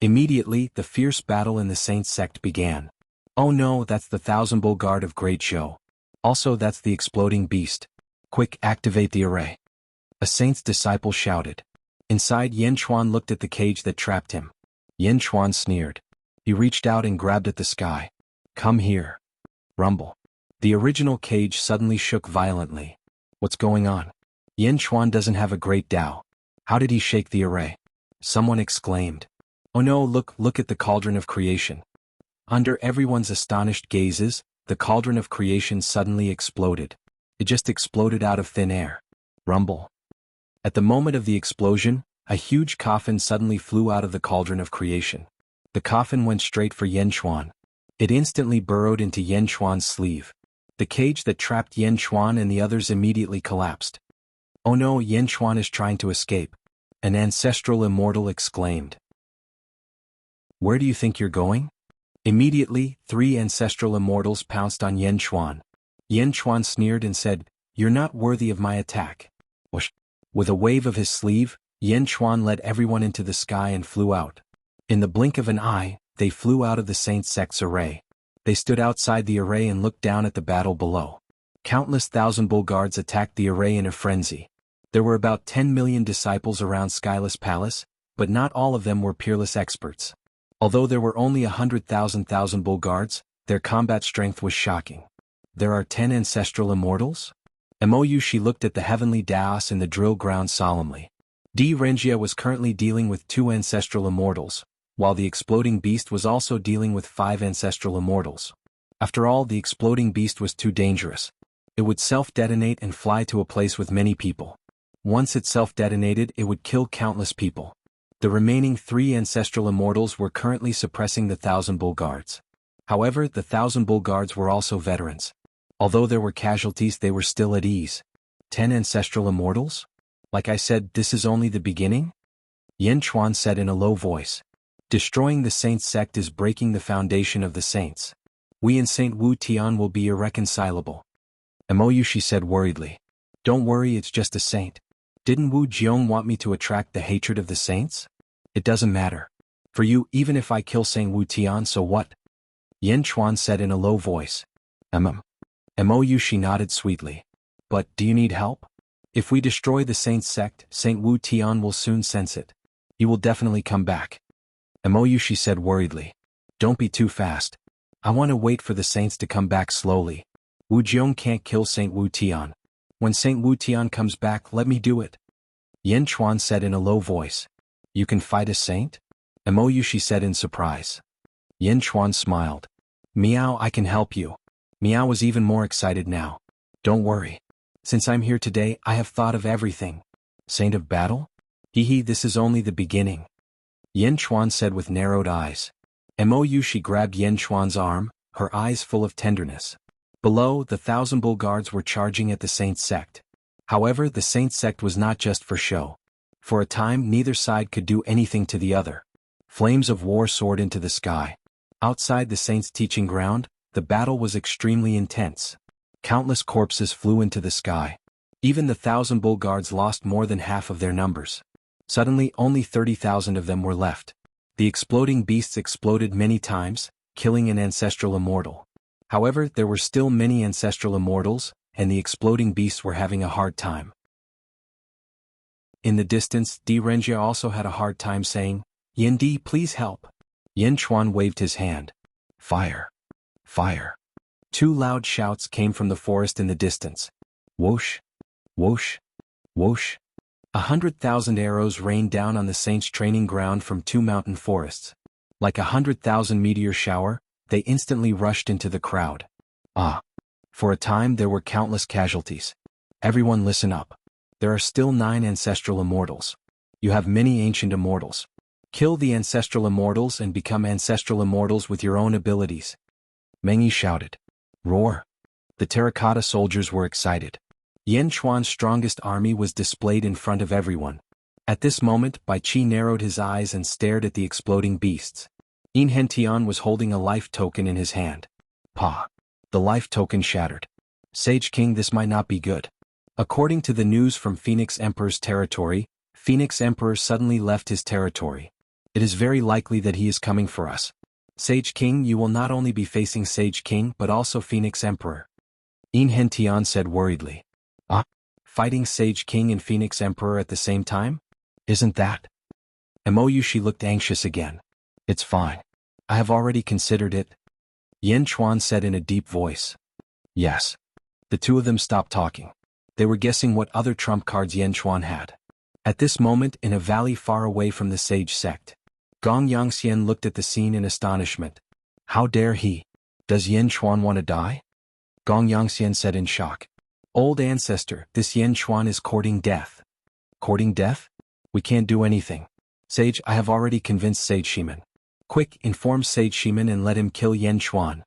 Immediately, the fierce battle in the Saint sect began. Oh no, that's the Thousand Bull Guard of Great Show. Also, that's the exploding beast. Quick, activate the array. A Saint's disciple shouted. Inside, Yenchuan looked at the cage that trapped him. Yenchuan sneered. He reached out and grabbed at the sky. Come here. Rumble. The original cage suddenly shook violently. What's going on? Yenchuan doesn't have a great Tao. How did he shake the array? Someone exclaimed. Oh no, look at the cauldron of creation. Under everyone's astonished gazes, the cauldron of creation suddenly exploded. It just exploded out of thin air. Rumble. At the moment of the explosion, a huge coffin suddenly flew out of the cauldron of creation. The coffin went straight for Yenchuan. It instantly burrowed into Yenchuan's sleeve. The cage that trapped Yenchuan and the others immediately collapsed. Oh no, Yenchuan is trying to escape. An ancestral immortal exclaimed. Where do you think you're going? Immediately, 3 ancestral immortals pounced on Yenchuan. Yenchuan sneered and said, You're not worthy of my attack. Whoosh. With a wave of his sleeve, Yenchuan led everyone into the sky and flew out. In the blink of an eye, they flew out of the Saint sect's array. They stood outside the array and looked down at the battle below. Countless Thousand Bull Guards attacked the array in a frenzy. There were about 10 million disciples around Skyless Palace, but not all of them were peerless experts. Although there were only 100,000 Thousand Bull Guards, their combat strength was shocking. There are 10 ancestral immortals? She looked at the heavenly Daos in the drill ground solemnly. Dreamy was currently dealing with 2 ancestral immortals, while the exploding beast was also dealing with 5 ancestral immortals. After all, the exploding beast was too dangerous. It would self-detonate and fly to a place with many people. Once it self-detonated, it would kill countless people. The remaining 3 ancestral immortals were currently suppressing the Thousand Bull Guards. However, the Thousand Bull Guards were also veterans. Although there were casualties, they were still at ease. 10 ancestral immortals? Like I said, this is only the beginning? Yenchuan said in a low voice. Destroying the Saint sect is breaking the foundation of the Saints. We and Saint Wu Tian will be irreconcilable. She said worriedly. Don't worry, it's just a saint. Didn't Wu Jiong want me to attract the hatred of the Saints? It doesn't matter. For you, even if I kill Saint Wu Tian, so what? Yenchuan said in a low voice. She nodded sweetly. But, do you need help? If we destroy the Saint sect, Saint Wu Tian will soon sense it. He will definitely come back. She said worriedly. Don't be too fast. I want to wait for the Saints to come back slowly. Wu Jiong can't kill Saint Wu Tian. When Saint Wu Tian comes back, let me do it. Yenchuan said in a low voice. You can fight a saint? She said in surprise. Yenchuan smiled. Miao, I can help you. Miao was even more excited now. Don't worry. Since I'm here today, I have thought of everything. Saint of battle? This is only the beginning. Yenchuan said with narrowed eyes. She grabbed Yenchuan's arm, her eyes full of tenderness. Below, the Thousand Bull Guards were charging at the Saint sect. However, the Saint sect was not just for show. For a time, neither side could do anything to the other. Flames of war soared into the sky. Outside the Saints' teaching ground, the battle was extremely intense. Countless corpses flew into the sky. Even the 1,000 bull guards lost more than half of their numbers. Suddenly only 30,000 of them were left. The exploding beasts exploded many times, killing an ancestral immortal. However, there were still many ancestral immortals, and the exploding beasts were having a hard time. In the distance, Di Renjia also had a hard time saying, "Yin Di, please help." Yin Chuan waved his hand. Fire! Fire! Two loud shouts came from the forest in the distance. Whoosh! Whoosh! Whoosh! 100,000 arrows rained down on the saints' training ground from two mountain forests. Like 100,000 meteor shower, they instantly rushed into the crowd. For a time there were countless casualties. Everyone listen up. There are still 9 ancestral immortals. You have many ancient immortals. Kill the ancestral immortals and become ancestral immortals with your own abilities. Meng Yi shouted. Roar! The terracotta soldiers were excited. Yen Chuan's strongest army was displayed in front of everyone. At this moment, Bai Qi narrowed his eyes and stared at the exploding beasts. Enrich was holding a life token in his hand. Pa! The life token shattered. Sage King, this might not be good. According to the news from Phoenix Emperor's territory, Phoenix Emperor suddenly left his territory. It is very likely that he is coming for us. Sage King, you will not only be facing Sage King but also Phoenix Emperor. Enrich said worriedly. Fighting Sage King and Phoenix Emperor at the same time? Isn't that? She looked anxious again. It's fine. I have already considered it. Yen Chuan said in a deep voice. Yes. The two of them stopped talking. They were guessing what other trump cards Yen Chuan had. At this moment, in a valley far away from the sage sect, Gong Yangxian looked at the scene in astonishment. How dare he? Does Yen Chuan want to die? Gong Yangxian said in shock. Old ancestor, this Yen Chuan is courting death. Courting death? We can't do anything. Sage, I have already convinced Sage Shimen. Quick, inform Sage Shimen and let him kill Yen Chuan.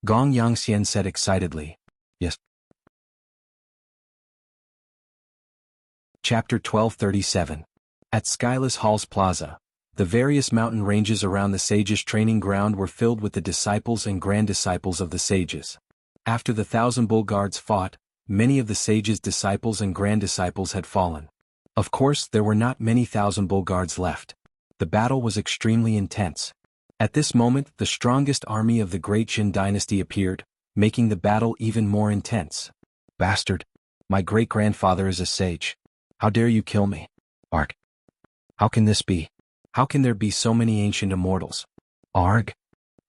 Gong Yangxian said excitedly. Yes. Chapter 1237. At Skyless Hall's Plaza, the various mountain ranges around the sages' training ground were filled with the disciples and grand disciples of the sages. After the 1,000 bull guards fought, many of the sages' disciples and grand disciples had fallen. Of course, there were not many 1,000 bull guards left. The battle was extremely intense. At this moment, the strongest army of the great Jin dynasty appeared, making the battle even more intense. Bastard! My great-grandfather is a sage. How dare you kill me? Arg! How can this be? How can there be so many ancient immortals? Arg!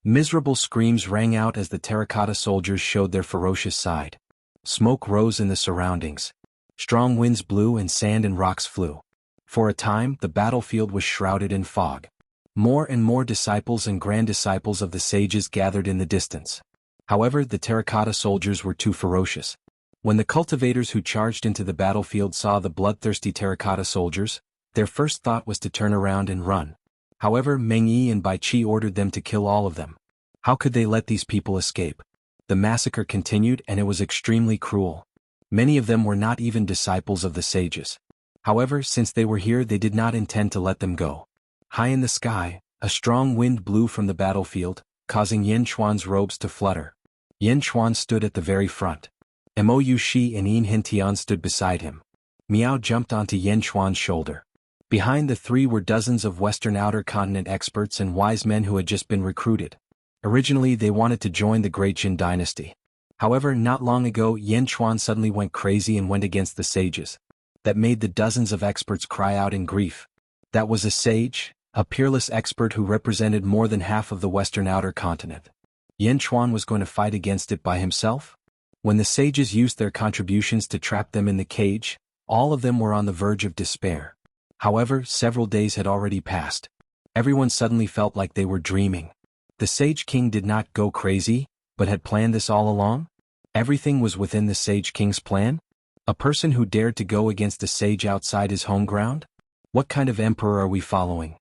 Miserable screams rang out as the terracotta soldiers showed their ferocious side. Smoke rose in the surroundings. Strong winds blew and sand and rocks flew. For a time, the battlefield was shrouded in fog. More and more disciples and grand disciples of the sages gathered in the distance. However, the terracotta soldiers were too ferocious. When the cultivators who charged into the battlefield saw the bloodthirsty terracotta soldiers, their first thought was to turn around and run. However, Meng Yi and Bai Qi ordered them to kill all of them. How could they let these people escape? The massacre continued and it was extremely cruel. Many of them were not even disciples of the sages. However, since they were here, they did not intend to let them go. High in the sky, a strong wind blew from the battlefield, causing Yen Chuan's robes to flutter. Yen Chuan stood at the very front. Mo Shi and Enrich stood beside him. Miao jumped onto Yen Chuan's shoulder. Behind the three were dozens of Western Outer Continent experts and wise men who had just been recruited. Originally, they wanted to join the Great Jin dynasty. However, not long ago, Yen Chuan suddenly went crazy and went against the sages. That made the dozens of experts cry out in grief. That was a sage, a peerless expert who represented more than half of the Western Outer Continent. Yen Chuan was going to fight against it by himself? When the sages used their contributions to trap them in the cage, all of them were on the verge of despair. However, several days had already passed. Everyone suddenly felt like they were dreaming. The Sage King did not go crazy, but had planned this all along? Everything was within the Sage King's plan? A person who dared to go against a sage outside his home ground? What kind of emperor are we following?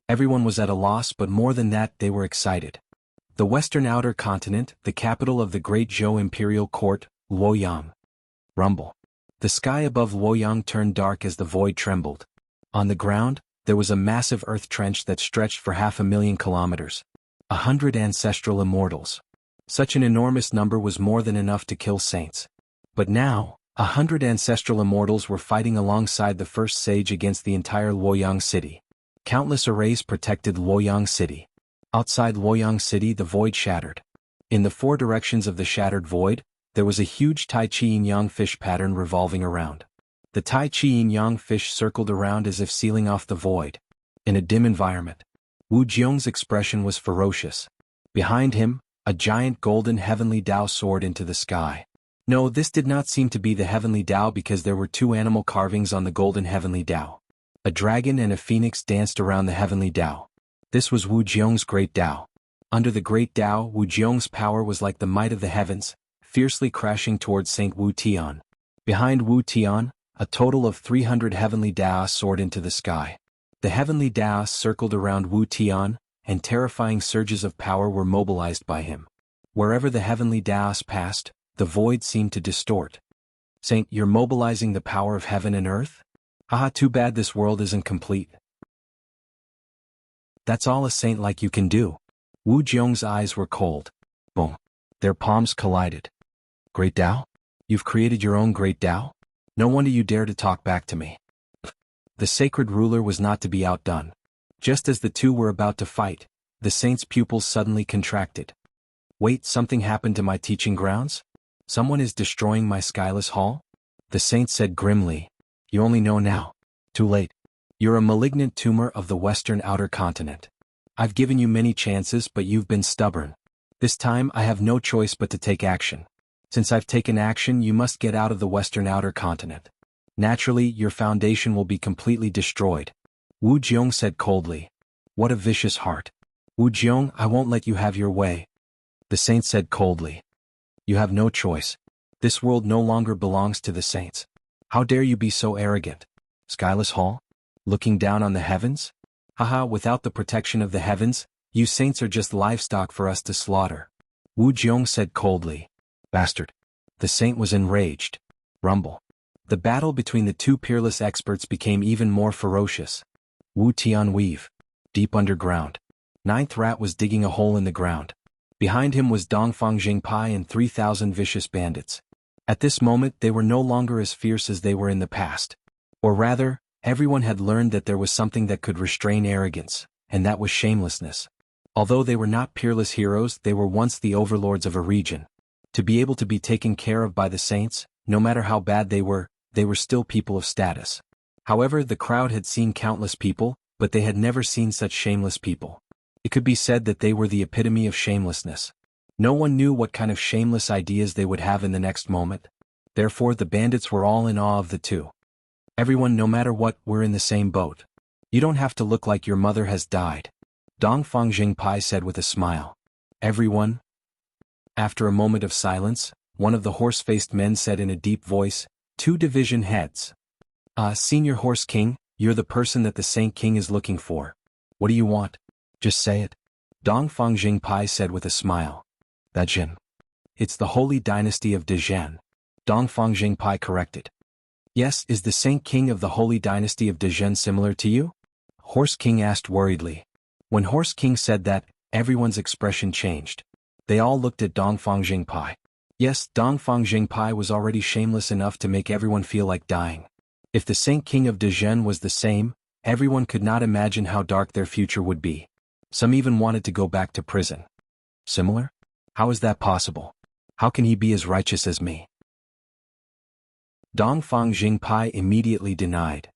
Everyone was at a loss, but more than that, they were excited. The Western Outer Continent, the capital of the Great Zhou Imperial Court, Luoyang. Rumble. The sky above Luoyang turned dark as the void trembled. On the ground, there was a massive earth trench that stretched for 500,000 kilometers. 100 ancestral immortals. Such an enormous number was more than enough to kill saints. But now, 100 ancestral immortals were fighting alongside the first sage against the entire Luoyang city. Countless arrays protected Luoyang city. Outside Luoyang city, the void shattered. In the four directions of the shattered void, there was a huge Tai Chi Yin-Yang fish pattern revolving around. The Tai Chi Yin-Yang fish circled around as if sealing off the void. In a dim environment, Wu Jiong's expression was ferocious. Behind him, a giant golden heavenly Dao soared into the sky. No, this did not seem to be the heavenly Dao because there were two animal carvings on the golden heavenly Dao. A dragon and a phoenix danced around the heavenly Dao. This was Wu Jiong's great Dao. Under the great Dao, Wu Jiong's power was like the might of the heavens, fiercely crashing towards Saint Wu Tian. Behind Wu Tian, a total of 300 heavenly Daos soared into the sky. The heavenly Daos circled around Wu Tian, and terrifying surges of power were mobilized by him. Wherever the heavenly Daos passed, the void seemed to distort. Saint, you're mobilizing the power of heaven and earth? Haha, too bad this world isn't complete. That's all a saint like you can do. Wu Jiong's eyes were cold. Boom. Their palms collided. Great Dao? You've created your own great Dao? No wonder you dare to talk back to me. The sacred ruler was not to be outdone. Just as the two were about to fight, the saint's pupils suddenly contracted. Wait, something happened to my teaching grounds? Someone is destroying my skyless hall? The saint said grimly. You only know now. Too late. You're a malignant tumor of the western outer continent. I've given you many chances, but you've been stubborn. This time I have no choice but to take action. Since I've taken action, you must get out of the western outer continent. Naturally, your foundation will be completely destroyed. Wu Jiong said coldly. What a vicious heart. Wu Jiong, I won't let you have your way. The saint said coldly. You have no choice. This world no longer belongs to the saints. How dare you be so arrogant? Skyless Hall? Looking down on the heavens? Haha, without the protection of the heavens, you saints are just livestock for us to slaughter. Wu Jiong said coldly. Bastard. The saint was enraged. Rumble. The battle between the two peerless experts became even more ferocious. Wu Tian weave. Deep underground. Ninth rat was digging a hole in the ground. Behind him was Dongfang Jingpai and 3,000 vicious bandits. At this moment they were no longer as fierce as they were in the past. Or rather, everyone had learned that there was something that could restrain arrogance, and that was shamelessness. Although they were not peerless heroes, they were once the overlords of a region. To be able to be taken care of by the saints, no matter how bad they were still people of status. However, the crowd had seen countless people, but they had never seen such shameless people. It could be said that they were the epitome of shamelessness. No one knew what kind of shameless ideas they would have in the next moment. Therefore, the bandits were all in awe of the two. Everyone, no matter what, were in the same boat. You don't have to look like your mother has died. Dongfang Jingpai said with a smile. Everyone? After a moment of silence, one of the horse-faced men said in a deep voice, 2 division heads. Senior Horse King, you're the person that the Saint King is looking for. What do you want? Just say it. Dongfang Jingpai said with a smile. Dajin. It's the holy dynasty of Dezhen. Dongfang Jingpai corrected. Yes, is the Saint King of the holy dynasty of Dezhen similar to you? Horse King asked worriedly. When Horse King said that, everyone's expression changed. They all looked at Dongfang Jingpai. Yes, Dongfang Jingpai was already shameless enough to make everyone feel like dying. If the Saint King of Dezhen was the same, everyone could not imagine how dark their future would be. Some even wanted to go back to prison. Similar? How is that possible? How can he be as righteous as me? Dongfang Jingpai immediately denied.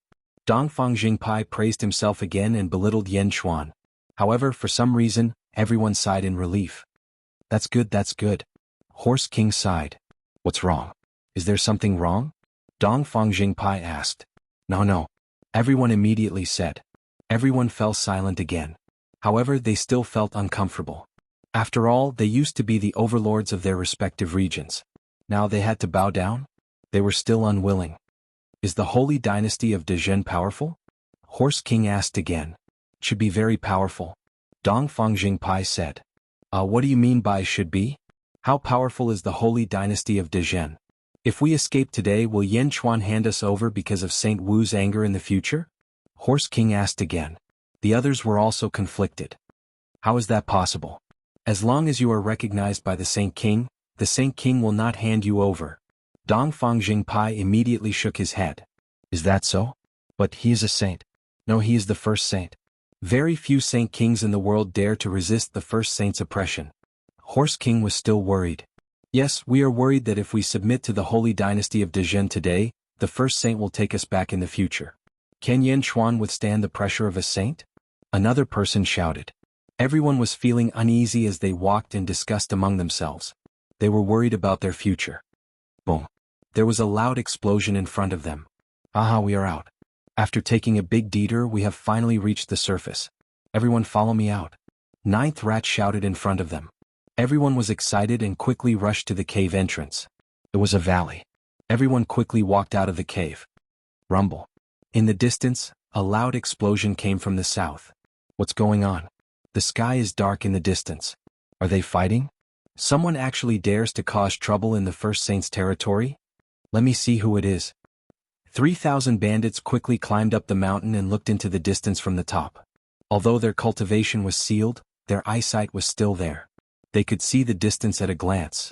Dongfang Jingpai praised himself again and belittled Yan Xuan. However, for some reason, everyone sighed in relief. That's good, that's good. Horse King sighed. What's wrong? Is there something wrong? Dongfang Jingpai asked. No. Everyone immediately said. Everyone fell silent again. However, they still felt uncomfortable. After all, they used to be the overlords of their respective regions. Now they had to bow down? They were still unwilling. Is the holy dynasty of Dezhen powerful? Horse King asked again. Should be very powerful. Dongfang Jingpai said. What do you mean by should be? How powerful is the holy dynasty of Dezhen? If we escape today, will Yan Xuan hand us over because of Saint Wu's anger in the future? Horse King asked again. The others were also conflicted. How is that possible? As long as you are recognized by the Saint King, the Saint King will not hand you over. Dongfang Jingpai immediately shook his head. Is that so? But he is a saint. No, he is the first saint. Very few Saint Kings in the world dare to resist the first saint's oppression. Horse King was still worried. Yes, we are worried that if we submit to the holy dynasty of Dezhen today, the first saint will take us back in the future. Can Yen Chuan withstand the pressure of a saint? Another person shouted. Everyone was feeling uneasy as they walked and discussed among themselves. They were worried about their future. Boom. There was a loud explosion in front of them. Aha, we are out. After taking a big detour, we have finally reached the surface. Everyone follow me out. Ninth Rat shouted in front of them. Everyone was excited and quickly rushed to the cave entrance. It was a valley. Everyone quickly walked out of the cave. Rumble. In the distance, a loud explosion came from the south. What's going on? The sky is dark in the distance. Are they fighting? Someone actually dares to cause trouble in the first saint's territory? Let me see who it is. 3,000 bandits quickly climbed up the mountain and looked into the distance from the top. Although their cultivation was sealed, their eyesight was still there. They could see the distance at a glance.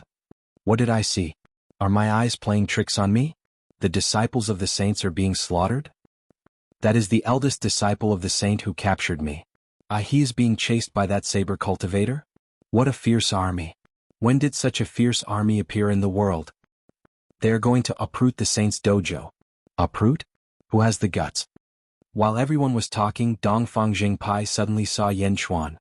What did I see? Are my eyes playing tricks on me? The disciples of the saints are being slaughtered? That is the eldest disciple of the saint who captured me. He is being chased by that saber cultivator? What a fierce army. When did such a fierce army appear in the world? They are going to uproot the saint's dojo. Uproot? Who has the guts? While everyone was talking, Dongfang Jingpai suddenly saw Yen Chuan.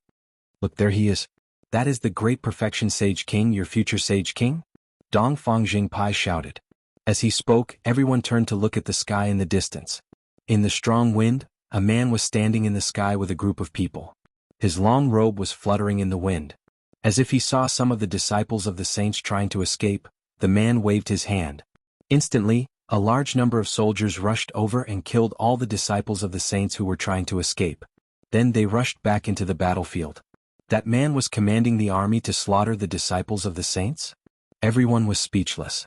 Look, there he is. That is the great perfection Sage King, your future Sage King? Dongfang Jingpai shouted. As he spoke, everyone turned to look at the sky in the distance. In the strong wind, a man was standing in the sky with a group of people. His long robe was fluttering in the wind. As if he saw some of the disciples of the saints trying to escape, the man waved his hand. Instantly, a large number of soldiers rushed over and killed all the disciples of the saints who were trying to escape. Then they rushed back into the battlefield. That man was commanding the army to slaughter the disciples of the saints? Everyone was speechless.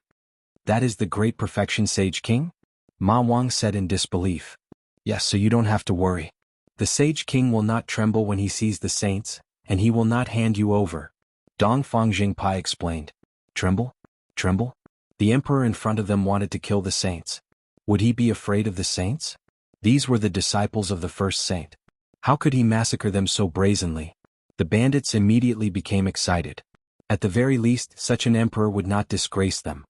That is the great perfection Sage King? Ma Wang said in disbelief. Yes, so you don't have to worry. The Sage King will not tremble when he sees the saints, and he will not hand you over. Dongfang Jingpai explained. Tremble? Tremble? The emperor in front of them wanted to kill the saints. Would he be afraid of the saints? These were the disciples of the first saint. How could he massacre them so brazenly? The bandits immediately became excited. At the very least, such an emperor would not disgrace them.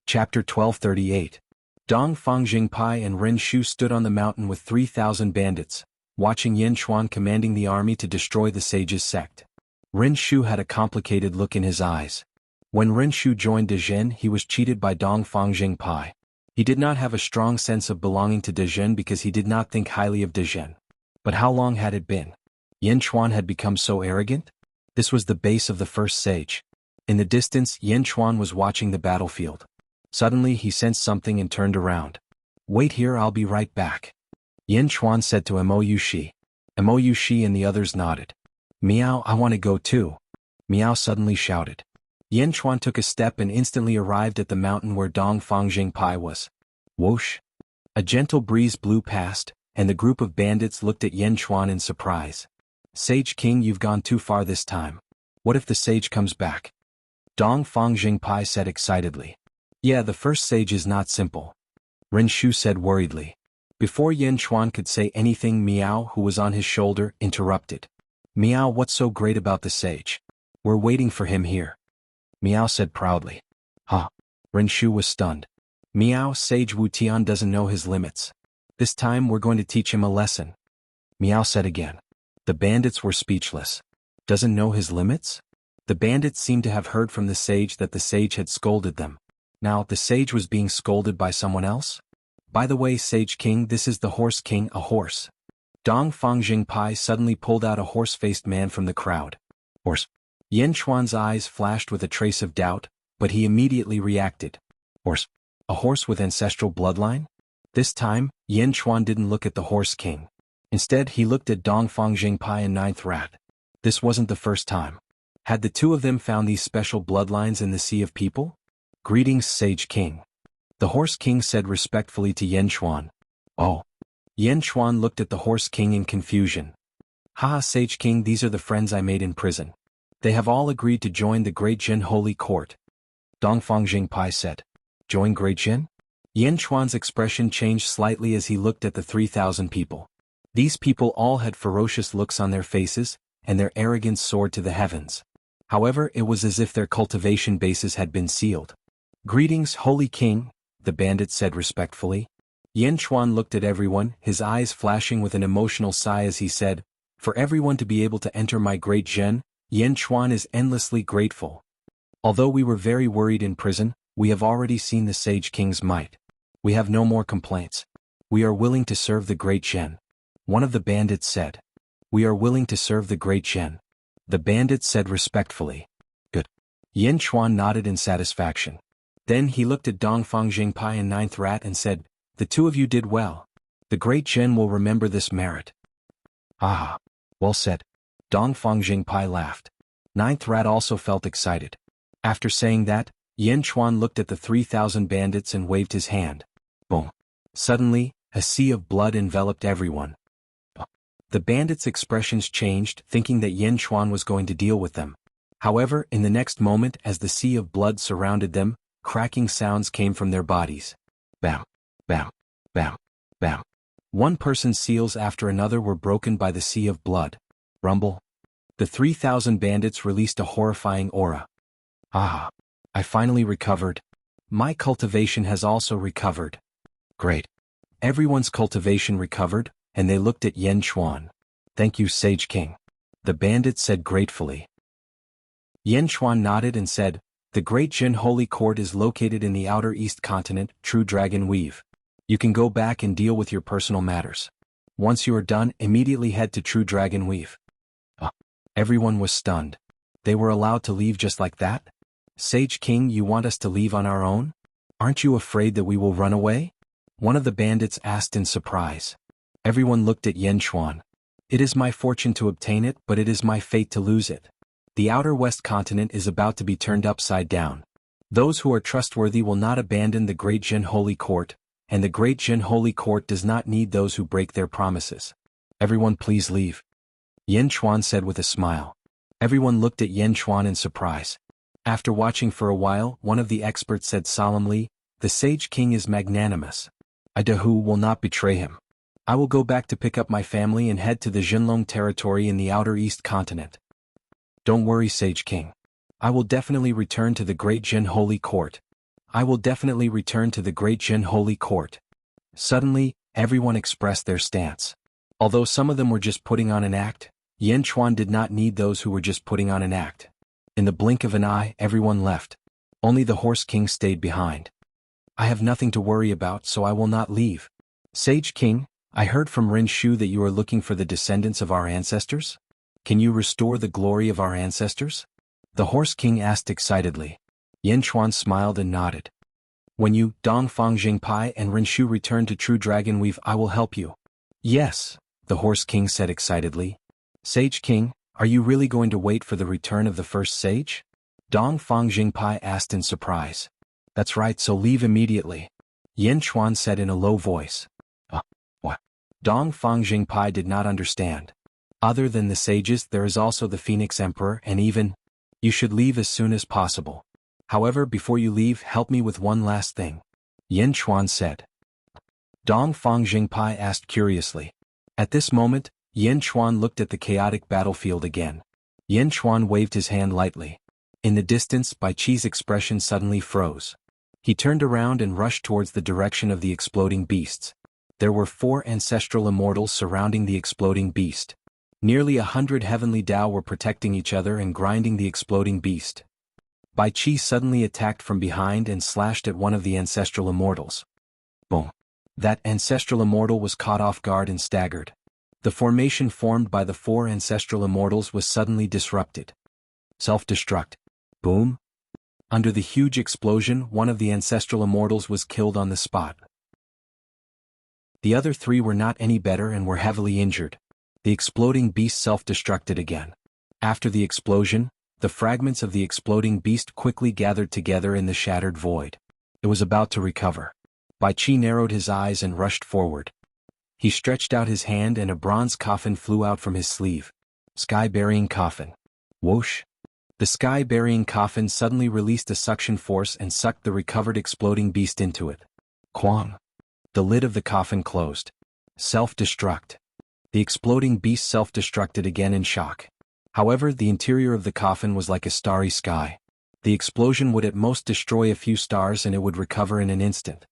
Chapter 1238. Dongfang Jingpai and Ren Shu stood on the mountain with 3,000 bandits, watching Yen Chuan commanding the army to destroy the sage's sect. Ren Shu had a complicated look in his eyes. When Ren Shu joined Dezhen, he was cheated by Dongfang Jingpai. He did not have a strong sense of belonging to Dezhen because he did not think highly of Dezhen. But how long had it been? Yen Chuan had become so arrogant? This was the base of the first sage. In the distance, Yen Chuan was watching the battlefield. Suddenly he sensed something and turned around. Wait here, I'll be right back. Yen Chuan said to Mo Yushi. Mo Yushi and the others nodded. Miao, I want to go too. Miao suddenly shouted. Yen Chuan took a step and instantly arrived at the mountain where Dongfang Jingpai was. Whoosh! A gentle breeze blew past, and the group of bandits looked at Yen Chuan in surprise. Sage King, you've gone too far this time. What if the sage comes back? Dongfang Jingpai said excitedly. Yeah, the first sage is not simple. Ren Shu said worriedly. Before Yen Chuan could say anything, Miao, who was on his shoulder, interrupted. Miao, what's so great about the sage? We're waiting for him here. Miao said proudly. Huh. Ren Shu was stunned. Miao, Sage Wu Tian doesn't know his limits. This time we're going to teach him a lesson. Miao said again. The bandits were speechless. Doesn't know his limits? The bandits seemed to have heard from the sage that the sage had scolded them. Now, the sage was being scolded by someone else? By the way, Sage King, this is the Horse King, a horse. Dongfang Jingpai suddenly pulled out a horse-faced man from the crowd. Horse. Yen Chuan's eyes flashed with a trace of doubt, but he immediately reacted. Horse. A horse with ancestral bloodline? This time, Yen Chuan didn't look at the Horse King. Instead, he looked at Dongfang Jingpai and Ninth Rat. This wasn't the first time. Had the two of them found these special bloodlines in the Sea of People? Greetings, Sage King. The Horse King said respectfully to Yen Chuan. Oh. Yen Chuan looked at the Horse King in confusion. Haha, Sage King, these are the friends I made in prison. They have all agreed to join the Great Jin Holy Court. Dongfang Jingpai said. Join Great Jin? Yin Chuan's expression changed slightly as he looked at the 3,000 people. These people all had ferocious looks on their faces, and their arrogance soared to the heavens. However, it was as if their cultivation bases had been sealed. Greetings, Holy King, the bandit said respectfully. Yin Chuan looked at everyone, his eyes flashing with an emotional sigh as he said, for everyone to be able to enter my Great Jin, Yin Chuan is endlessly grateful. Although we were very worried in prison, we have already seen the Sage King's might. We have no more complaints. We are willing to serve the Great Jin. One of the bandits said. We are willing to serve the Great Jin. The bandit said respectfully. Good. Yin Chuan nodded in satisfaction. Then he looked at Dongfang Jingpai and Ninth Rat and said, the two of you did well. The Great Jin will remember this merit. Ah, well said. Dongfang Jingpai laughed. Ninth Rat also felt excited. After saying that, Yin Chuan looked at the 3,000 bandits and waved his hand. Boom. Suddenly, a sea of blood enveloped everyone. The bandits' expressions changed, thinking that Yin Chuan was going to deal with them. However, in the next moment, as the sea of blood surrounded them, cracking sounds came from their bodies. Bam, bam, bam, bam. One person's seals after another were broken by the sea of blood. Rumble. The 3,000 bandits released a horrifying aura. Ah, I finally recovered. My cultivation has also recovered. Great. Everyone's cultivation recovered, and they looked at Yin Chuan. Thank you, Sage King. The bandit said gratefully. Yin Chuan nodded and said, the Great Jin Holy Court is located in the outer east continent, True Dragon Weave. You can go back and deal with your personal matters. Once you are done, immediately head to True Dragon Weave. Everyone was stunned. They were allowed to leave just like that? Sage King, you want us to leave on our own? Aren't you afraid that we will run away? One of the bandits asked in surprise. Everyone looked at Yin Chuan. It is my fortune to obtain it, but it is my fate to lose it. The outer west continent is about to be turned upside down. Those who are trustworthy will not abandon the Great Jin Holy Court, and the Great Jin Holy Court does not need those who break their promises. Everyone please leave. Yin Chuan said with a smile. Everyone looked at Yin Chuan in surprise. After watching for a while, one of the experts said solemnly, the Sage King is magnanimous. I Dahu will not betray him. I will go back to pick up my family and head to the Jinlong territory in the outer east continent. Don't worry, Sage King. I will definitely return to the Great Jin Holy Court. I will definitely return to the Great Jin Holy Court. Suddenly, everyone expressed their stance. Although some of them were just putting on an act, Yin Chuan did not need those who were just putting on an act. In the blink of an eye, everyone left. Only the Horse King stayed behind. I have nothing to worry about, so I will not leave. Sage King, I heard from Rin Shu that you are looking for the descendants of our ancestors? Can you restore the glory of our ancestors? The Horse King asked excitedly. Yin Chuan smiled and nodded. When you, Dongfang Jingpai and Rin Shu return to True Dragon Weave, I will help you. Yes, the Horse King said excitedly. Sage King, are you really going to wait for the return of the first sage? Dongfang Jingpai asked in surprise. That's right, so leave immediately. Yin Chuan said in a low voice. What? Dongfang Jingpai did not understand. Other than the sages, there is also the Phoenix Emperor and even, you should leave as soon as possible. However, before you leave, help me with one last thing. Yin Chuan said. Dongfang Jingpai asked curiously. At this moment, Yin Chuan looked at the chaotic battlefield again. Yin Chuan waved his hand lightly. In the distance, Bai Qi's expression suddenly froze. He turned around and rushed towards the direction of the exploding beasts. There were 4 ancestral immortals surrounding the exploding beast. Nearly 100 heavenly Tao were protecting each other and grinding the exploding beast. Bai Qi suddenly attacked from behind and slashed at one of the ancestral immortals. Boom. That ancestral immortal was caught off guard and staggered. The formation formed by the 4 ancestral immortals was suddenly disrupted. Self-destruct. Boom. Under the huge explosion, one of the ancestral immortals was killed on the spot. The other 3 were not any better and were heavily injured. The exploding beast self-destructed again. After the explosion, the fragments of the exploding beast quickly gathered together in the shattered void. It was about to recover. Bai Qi narrowed his eyes and rushed forward. He stretched out his hand and a bronze coffin flew out from his sleeve. Sky-burying coffin. Whoosh! The sky-burying coffin suddenly released a suction force and sucked the recovered exploding beast into it. Quang! The lid of the coffin closed. Self-destruct. The exploding beast self-destructed again in shock. However, the interior of the coffin was like a starry sky. The explosion would at most destroy a few stars and it would recover in an instant.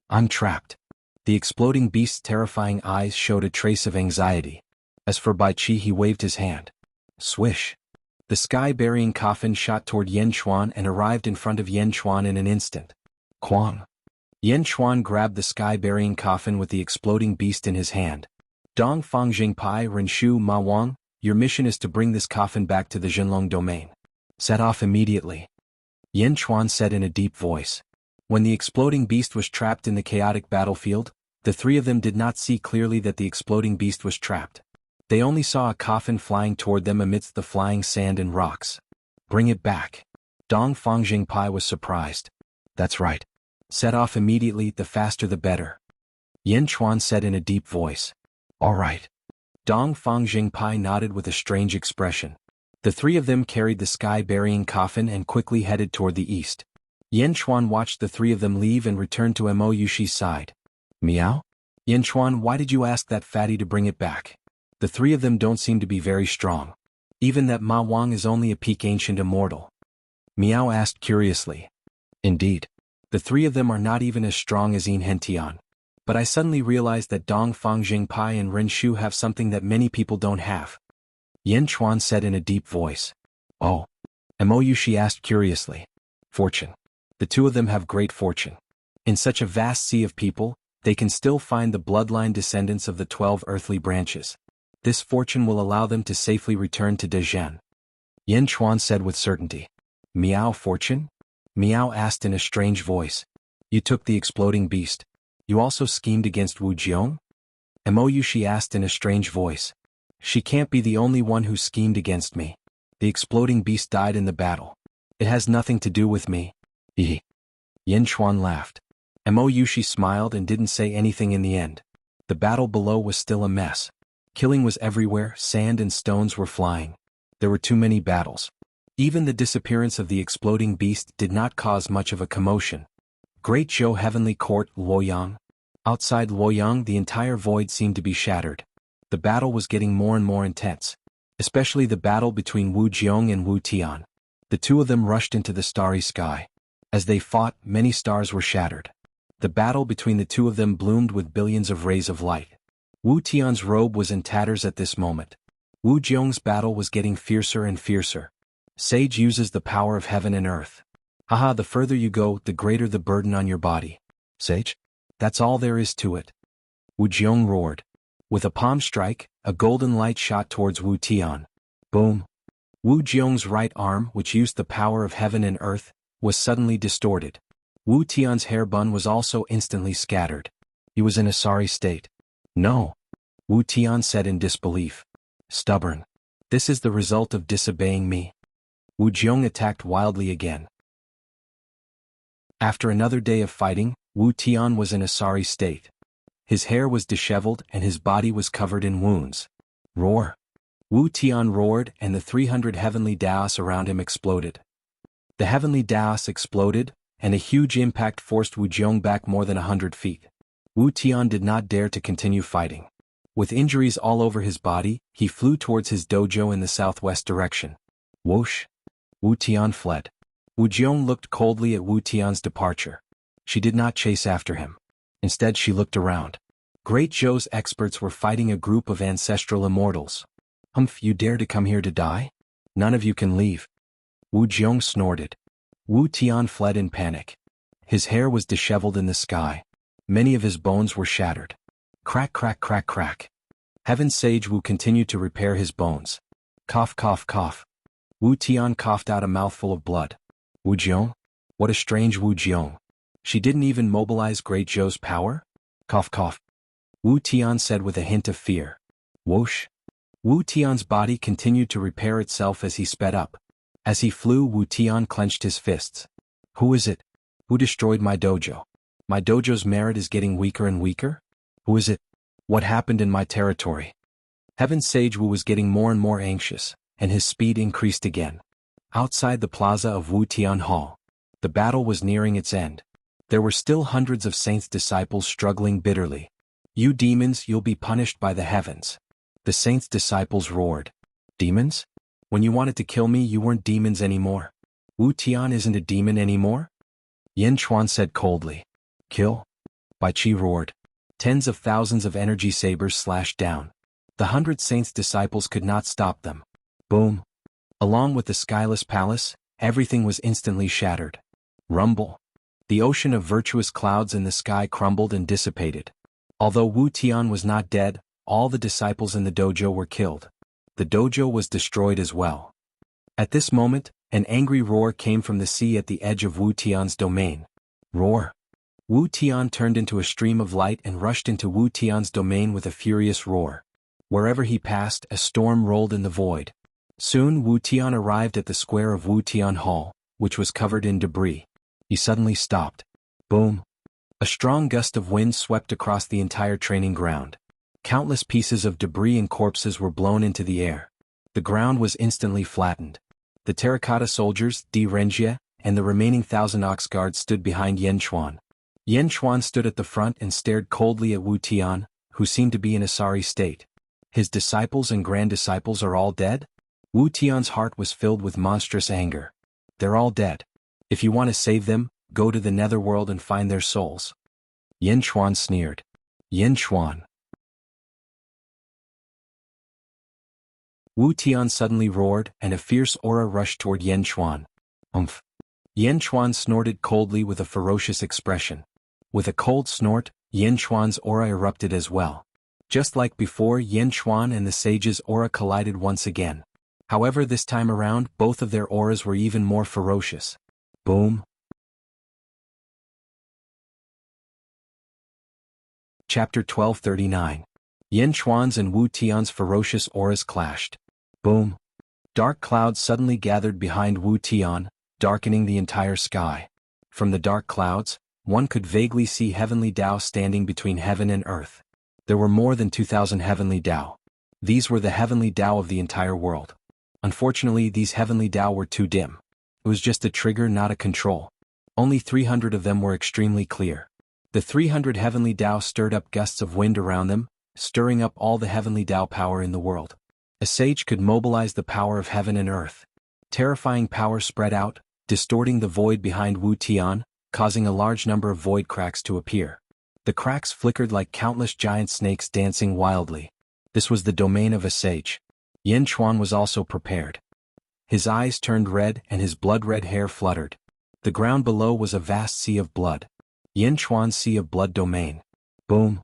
I'm trapped. The exploding beast's terrifying eyes showed a trace of anxiety. As for Bai Qi, he waved his hand. Swish. The sky-burying coffin shot toward Yan Chuan and arrived in front of Yan Chuan in an instant. Quang. Yan Chuan grabbed the sky-burying coffin with the exploding beast in his hand. Dong Fang Jingpai Renshu Ma Wang, your mission is to bring this coffin back to the Zhenlong domain. Set off immediately. Yan Chuan said in a deep voice. When the exploding beast was trapped in the chaotic battlefield, the three of them did not see clearly that the exploding beast was trapped. They only saw a coffin flying toward them amidst the flying sand and rocks. Bring it back. Dong Fang Jingpai was surprised. That's right. Set off immediately, the faster the better. Yan Chuan said in a deep voice. All right. Dong Fang Jingpai nodded with a strange expression. The three of them carried the sky-burying coffin and quickly headed toward the east. Yan Chuan watched the three of them leave and returned to Mo Yushi's side. Meow? Yan Chuan, why did you ask that fatty to bring it back? The three of them don't seem to be very strong. Even that Ma Wang is only a peak ancient immortal. Meow asked curiously. Indeed. The three of them are not even as strong as Yin Hentian. But I suddenly realized that Dong Fang Jingpai and Ren Shu have something that many people don't have. Yan Chuan said in a deep voice. Oh. Mo Yushi asked curiously. Fortune. The two of them have great fortune. In such a vast sea of people, they can still find the bloodline descendants of the 12 earthly branches. This fortune will allow them to safely return to Dezhen. Yan Chuan said with certainty. Meow fortune? Meow asked in a strange voice. You took the exploding beast. You also schemed against Wu Jiong? Mo Yushi asked in a strange voice. She can't be the only one who schemed against me. The exploding beast died in the battle. It has nothing to do with me. Yan Chuan laughed. Mo Yushi smiled and didn't say anything in the end. The battle below was still a mess. Killing was everywhere, sand and stones were flying. There were too many battles. Even the disappearance of the exploding beast did not cause much of a commotion. Great Zhou Heavenly Court, Luoyang. Outside Luoyang, the entire void seemed to be shattered. The battle was getting more and more intense. Especially the battle between Wu Jiong and Wu Tian. The two of them rushed into the starry sky. As they fought, many stars were shattered. The battle between the two of them bloomed with billions of rays of light. Wu Tian's robe was in tatters at this moment. Wu Jiong's battle was getting fiercer and fiercer. Sage uses the power of heaven and earth. Haha, the further you go, the greater the burden on your body. Sage? That's all there is to it. Wu Jiong roared. With a palm strike, a golden light shot towards Wu Tian. Boom. Wu Jiong's right arm, which used the power of heaven and earth, was suddenly distorted. Wu Tian's hair bun was also instantly scattered. He was in a sorry state. No. Wu Tian said in disbelief. Stubborn. This is the result of disobeying me. Wu Jiong attacked wildly again. After another day of fighting, Wu Tian was in a sorry state. His hair was disheveled and his body was covered in wounds. Roar. Wu Tian roared and the 300 heavenly Daos around him exploded. The heavenly Daos exploded, and a huge impact forced Wu Jiong back more than 100 feet. Wu Tian did not dare to continue fighting. With injuries all over his body, he flew towards his dojo in the southwest direction. Whoosh! Wu Tian fled. Wu Jiong looked coldly at Wu Tian's departure. She did not chase after him. Instead she looked around. Great Zhou's experts were fighting a group of ancestral immortals. Humph, you dare to come here to die? None of you can leave. Wu Jiong snorted. Wu Tian fled in panic. His hair was disheveled in the sky. Many of his bones were shattered. Crack, crack, crack, crack. Heaven Sage Wu continued to repair his bones. Cough, cough, cough. Wu Tian coughed out a mouthful of blood. Wu Jiong? What a strange Wu Jiong. She didn't even mobilize Great Zhou's power? Cough, cough. Wu Tian said with a hint of fear. Whoosh. Wu Tian's body continued to repair itself as he sped up. As he flew, Wu Tian clenched his fists. Who is it? Who destroyed my dojo? My dojo's merit is getting weaker and weaker? Who is it? What happened in my territory? Heaven Sage Wu was getting more and more anxious, and his speed increased again. Outside the plaza of Wu Tian Hall, the battle was nearing its end. There were still hundreds of Saint's disciples struggling bitterly. You demons, you'll be punished by the heavens. The Saint's disciples roared. Demons? When you wanted to kill me, you weren't demons anymore. Wu Tian isn't a demon anymore? Yin Chuan said coldly. Kill? Bai Qi roared. Tens of thousands of energy sabers slashed down. The 100 Saints' disciples could not stop them. Boom. Along with the skyless palace, everything was instantly shattered. Rumble. The ocean of virtuous clouds in the sky crumbled and dissipated. Although Wu Tian was not dead, all the disciples in the dojo were killed. The dojo was destroyed as well. At this moment, an angry roar came from the sea at the edge of Wu Tian's domain. Roar. Wu Tian turned into a stream of light and rushed into Wu Tian's domain with a furious roar. Wherever he passed, a storm rolled in the void. Soon Wu Tian arrived at the square of Wu Tian Hall, which was covered in debris. He suddenly stopped. Boom. A strong gust of wind swept across the entire training ground. Countless pieces of debris and corpses were blown into the air. The ground was instantly flattened. The terracotta soldiers, Di Renjie, and the remaining 1,000 ox guards stood behind Yen Chuan. Yen Chuan stood at the front and stared coldly at Wu Tian, who seemed to be in a sorry state. His disciples and grand-disciples are all dead? Wu Tian's heart was filled with monstrous anger. They're all dead. If you want to save them, go to the netherworld and find their souls. Yen Chuan sneered. Yen Chuan. Wu Tian suddenly roared, and a fierce aura rushed toward Yen Chuan. Umph. Yen Chuan snorted coldly with a ferocious expression. With a cold snort, Yen Chuan's aura erupted as well. Just like before, Yen Chuan and the sage's aura collided once again. However, this time around, both of their auras were even more ferocious. Boom. Chapter 1239. Yen Chuan's and Wu Tian's ferocious auras clashed. Boom. Dark clouds suddenly gathered behind Wu Tian, darkening the entire sky. From the dark clouds, one could vaguely see heavenly Tao standing between heaven and earth. There were more than 2,000 heavenly Tao. These were the heavenly Tao of the entire world. Unfortunately, these heavenly Tao were too dim. It was just a trigger, not a control. Only 300 of them were extremely clear. The 300 heavenly Tao stirred up gusts of wind around them, stirring up all the heavenly Tao power in the world. A sage could mobilize the power of heaven and earth. Terrifying power spread out, distorting the void behind Wu Tian, causing a large number of void cracks to appear. The cracks flickered like countless giant snakes dancing wildly. This was the domain of a sage. Yen Chuan was also prepared. His eyes turned red and his blood-red hair fluttered. The ground below was a vast sea of blood. Yen Chuan's sea of blood domain. Boom.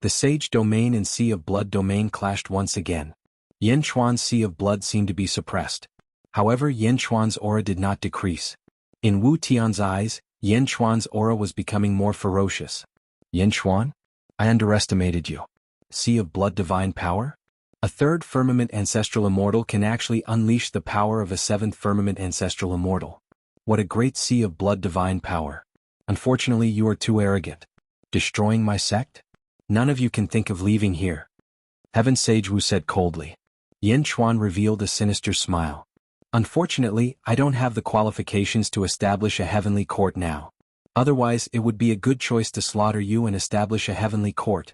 The sage domain and sea of blood domain clashed once again. Yen Chuan's sea of blood seemed to be suppressed. However, Yen Chuan's aura did not decrease. In Wu Tian's eyes, Yen Chuan's aura was becoming more ferocious. Yen Chuan? I underestimated you. Sea of blood divine power? A third firmament ancestral immortal can actually unleash the power of a seventh firmament ancestral immortal. What a great sea of blood divine power. Unfortunately, you are too arrogant. Destroying my sect? None of you can think of leaving here. Heaven Sage Wu said coldly. Yen Chuan revealed a sinister smile. Unfortunately, I don't have the qualifications to establish a heavenly court now. Otherwise, it would be a good choice to slaughter you and establish a heavenly court.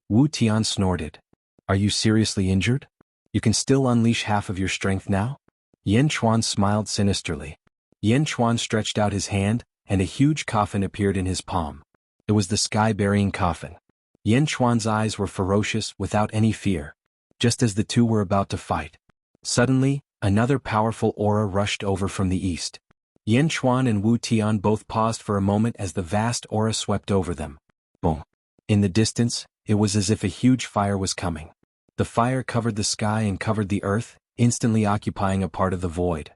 Wu Tian snorted. Are you seriously injured? You can still unleash half of your strength now? Yen Chuan smiled sinisterly. Yen Chuan stretched out his hand, and a huge coffin appeared in his palm. It was the sky-burying coffin. Yen Chuan's eyes were ferocious, without any fear. Just as the two were about to fight. Suddenly, another powerful aura rushed over from the east. Yen Chuan and Wu Tian both paused for a moment as the vast aura swept over them. Boom. In the distance, it was as if a huge fire was coming. The fire covered the sky and covered the earth, instantly occupying a part of the void.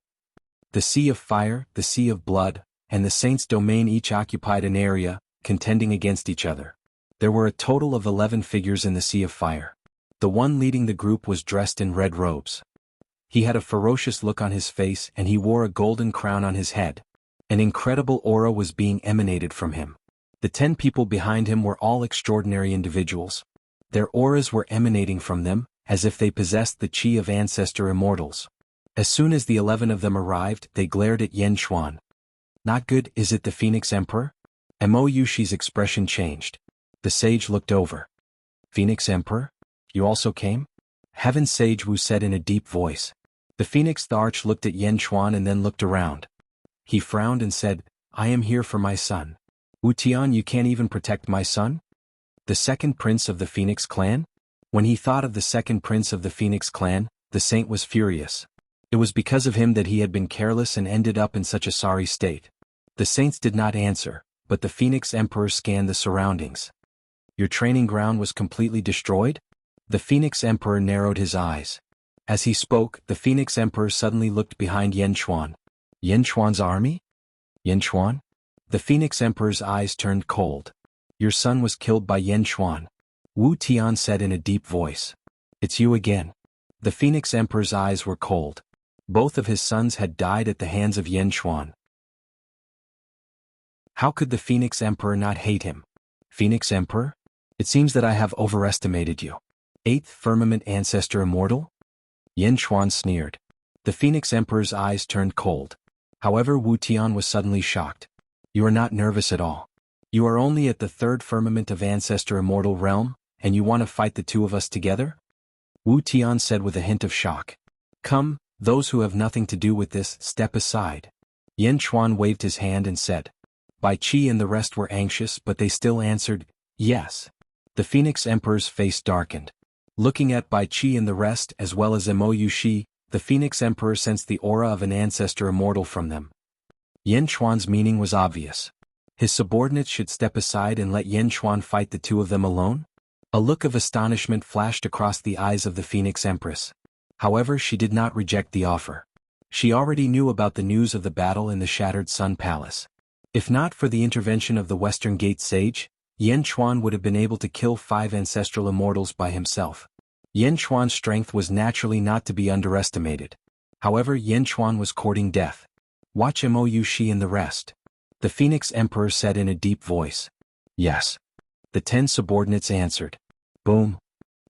The sea of fire, the sea of blood, and the saint's domain each occupied an area, contending against each other. There were a total of 11 figures in the sea of fire. The one leading the group was dressed in red robes. He had a ferocious look on his face and he wore a golden crown on his head. An incredible aura was being emanated from him. The 10 people behind him were all extraordinary individuals. Their auras were emanating from them, as if they possessed the chi of ancestor immortals. As soon as the 11 of them arrived, they glared at Yenchuan. Not good, is it the Phoenix Emperor? Moyushi's expression changed. The sage looked over. Phoenix Emperor? You also came? Heaven Sage Wu said in a deep voice. The Phoenix the Arch looked at Yenchuan and then looked around. He frowned and said, I am here for my son. Wu Tian, you can't even protect my son? The second prince of the Phoenix clan? When he thought of the second prince of the Phoenix clan, the saint was furious. It was because of him that he had been careless and ended up in such a sorry state. The saints did not answer, but the Phoenix Emperor scanned the surroundings. Your training ground was completely destroyed? The Phoenix Emperor narrowed his eyes. As he spoke, the Phoenix Emperor suddenly looked behind Yenchuan. Yenchuan's army? Yenchuan? The Phoenix Emperor's eyes turned cold. Your son was killed by Yenchuan. Wu Tian said in a deep voice. It's you again. The Phoenix Emperor's eyes were cold. Both of his sons had died at the hands of Yenchuan. How could the Phoenix Emperor not hate him? Phoenix Emperor? It seems that I have overestimated you. 8th Firmament Ancestor Immortal? Yenchuan sneered. The Phoenix Emperor's eyes turned cold. However, Wu Tian was suddenly shocked. You are not nervous at all. You are only at the 3rd Firmament of Ancestor Immortal Realm, and you want to fight the two of us together? Wu Tian said with a hint of shock. Come, those who have nothing to do with this, step aside. Yenchuan waved his hand and said. Bai Qi and the rest were anxious, but they still answered, yes. The Phoenix Emperor's face darkened. Looking at Bai Qi and the rest as well as Moyushi, the Phoenix Emperor sensed the aura of an ancestor immortal from them. Yenchuan's meaning was obvious. His subordinates should step aside and let Yenchuan fight the two of them alone? A look of astonishment flashed across the eyes of the Phoenix Empress. However, she did not reject the offer. She already knew about the news of the battle in the Shattered Sun Palace. If not for the intervention of the Western Gate Sage, Yenchuan would have been able to kill 5 ancestral immortals by himself. Yenchuan's strength was naturally not to be underestimated. However, Yenchuan was courting death. Watch Moyushi and the rest. The Phoenix Emperor said in a deep voice. Yes. The 10 subordinates answered. Boom.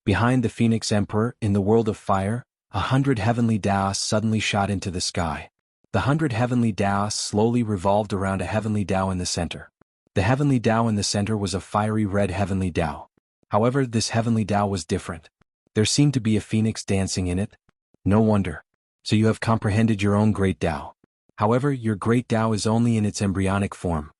Behind the Phoenix Emperor, in the world of fire, 100 heavenly Daos suddenly shot into the sky. The 100 heavenly Daos slowly revolved around a heavenly Dao in the center. The heavenly Dao in the center was a fiery red heavenly Dao. However, this heavenly Dao was different. There seemed to be a phoenix dancing in it. No wonder. So you have comprehended your own great Dao. However, your great Dao is only in its embryonic form.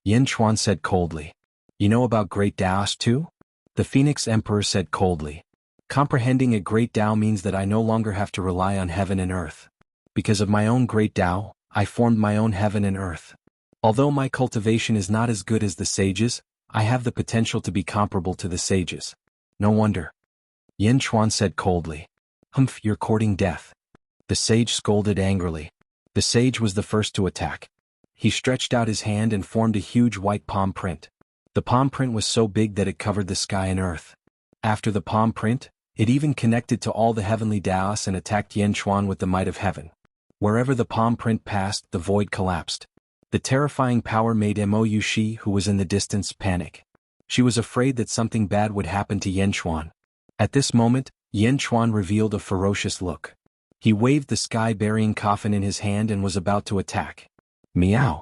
Yenchuan said coldly. You know about great Daos too? The Phoenix Emperor said coldly. Comprehending a great Dao means that I no longer have to rely on heaven and earth. Because of my own great Dao, I formed my own heaven and earth. Although my cultivation is not as good as the sages, I have the potential to be comparable to the sages. No wonder. Yenchuan said coldly. Humph, you're courting death. The sage scolded angrily. The sage was the first to attack. He stretched out his hand and formed a huge white palm print. The palm print was so big that it covered the sky and earth. After the palm print, it even connected to all the heavenly Daos and attacked Yenchuan with the might of heaven. Wherever the palm print passed, the void collapsed. The terrifying power made Moyushi, who was in the distance, panic. She was afraid that something bad would happen to Yenchuan. At this moment, Yenchuan revealed a ferocious look. He waved the sky-burying coffin in his hand and was about to attack. Meow.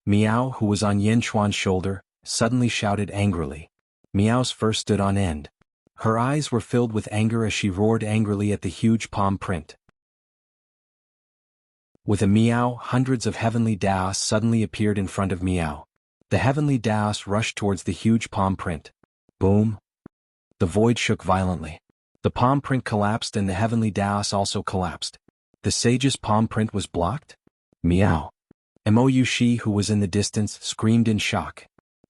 Meow, who was on Yenchuan's shoulder, suddenly shouted angrily. Meow's fur stood on end. Her eyes were filled with anger as she roared angrily at the huge palm print. With a meow, hundreds of heavenly Daos suddenly appeared in front of Meow. The heavenly Daos rushed towards the huge palm print. Boom. The void shook violently. The palm print collapsed and the heavenly Daos also collapsed. The sage's palm print was blocked? Meow. Moyushi, who was in the distance, screamed in shock.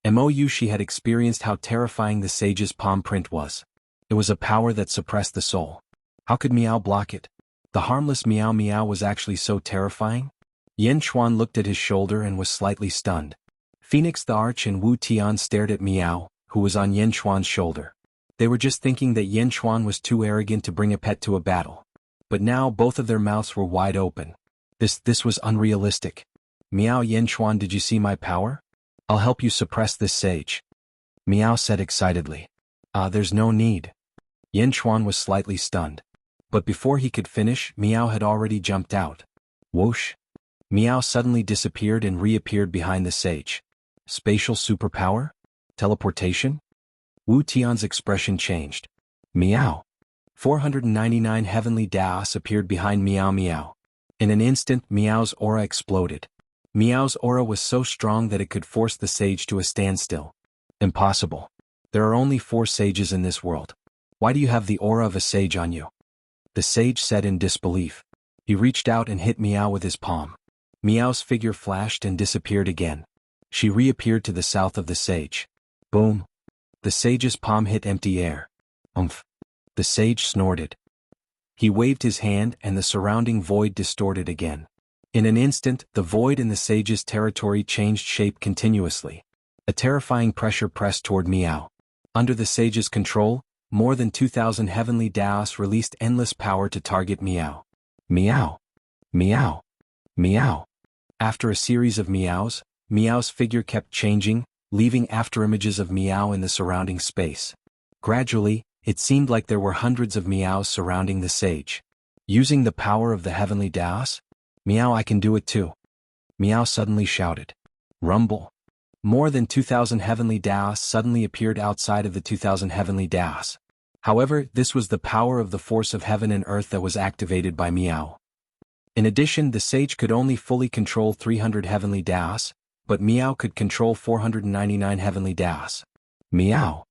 Moyushi had experienced how terrifying the sage's palm print was. It was a power that suppressed the soul. How could Meow block it? The harmless Meow Meow was actually so terrifying? Yenchuan looked at his shoulder and was slightly stunned. Phoenix the Arch and Wu Tian stared at Meow, who was on Yenchuan's shoulder. They were just thinking that Yenchuan was too arrogant to bring a pet to a battle. But now both of their mouths were wide open. This was unrealistic. Meow Yenchuan, did you see my power? I'll help you suppress this sage. Meow said excitedly. There's no need. Yin Chuan was slightly stunned. But before he could finish, Meow had already jumped out. Whoosh! Meow suddenly disappeared and reappeared behind the sage. Spatial superpower? Teleportation? Wu Tian's expression changed. Meow. 499 heavenly Daos appeared behind Meow Meow. In an instant, Meow's aura exploded. Meow's aura was so strong that it could force the sage to a standstill. Impossible. There are only 4 sages in this world. Why do you have the aura of a sage on you? The sage said in disbelief. He reached out and hit Meow with his palm. Meow's figure flashed and disappeared again. She reappeared to the south of the sage. Boom. The sage's palm hit empty air. Umph. The sage snorted. He waved his hand and the surrounding void distorted again. In an instant, the void in the sage's territory changed shape continuously. A terrifying pressure pressed toward Meow. Under the sage's control, more than 2,000 heavenly Daos released endless power to target Meow. Meow. Meow. Meow. After a series of meows, Meow's figure kept changing, leaving afterimages of Meow in the surrounding space. Gradually, it seemed like there were hundreds of meows surrounding the sage. Using the power of the heavenly Daos? Meow, I can do it too. Meow suddenly shouted. Rumble. More than 2,000 heavenly Daos suddenly appeared outside of the 2,000 heavenly Daos. However, this was the power of the force of heaven and earth that was activated by Meow. In addition, the sage could only fully control 300 heavenly Daos, but Meow could control 499 heavenly Daos. Meow.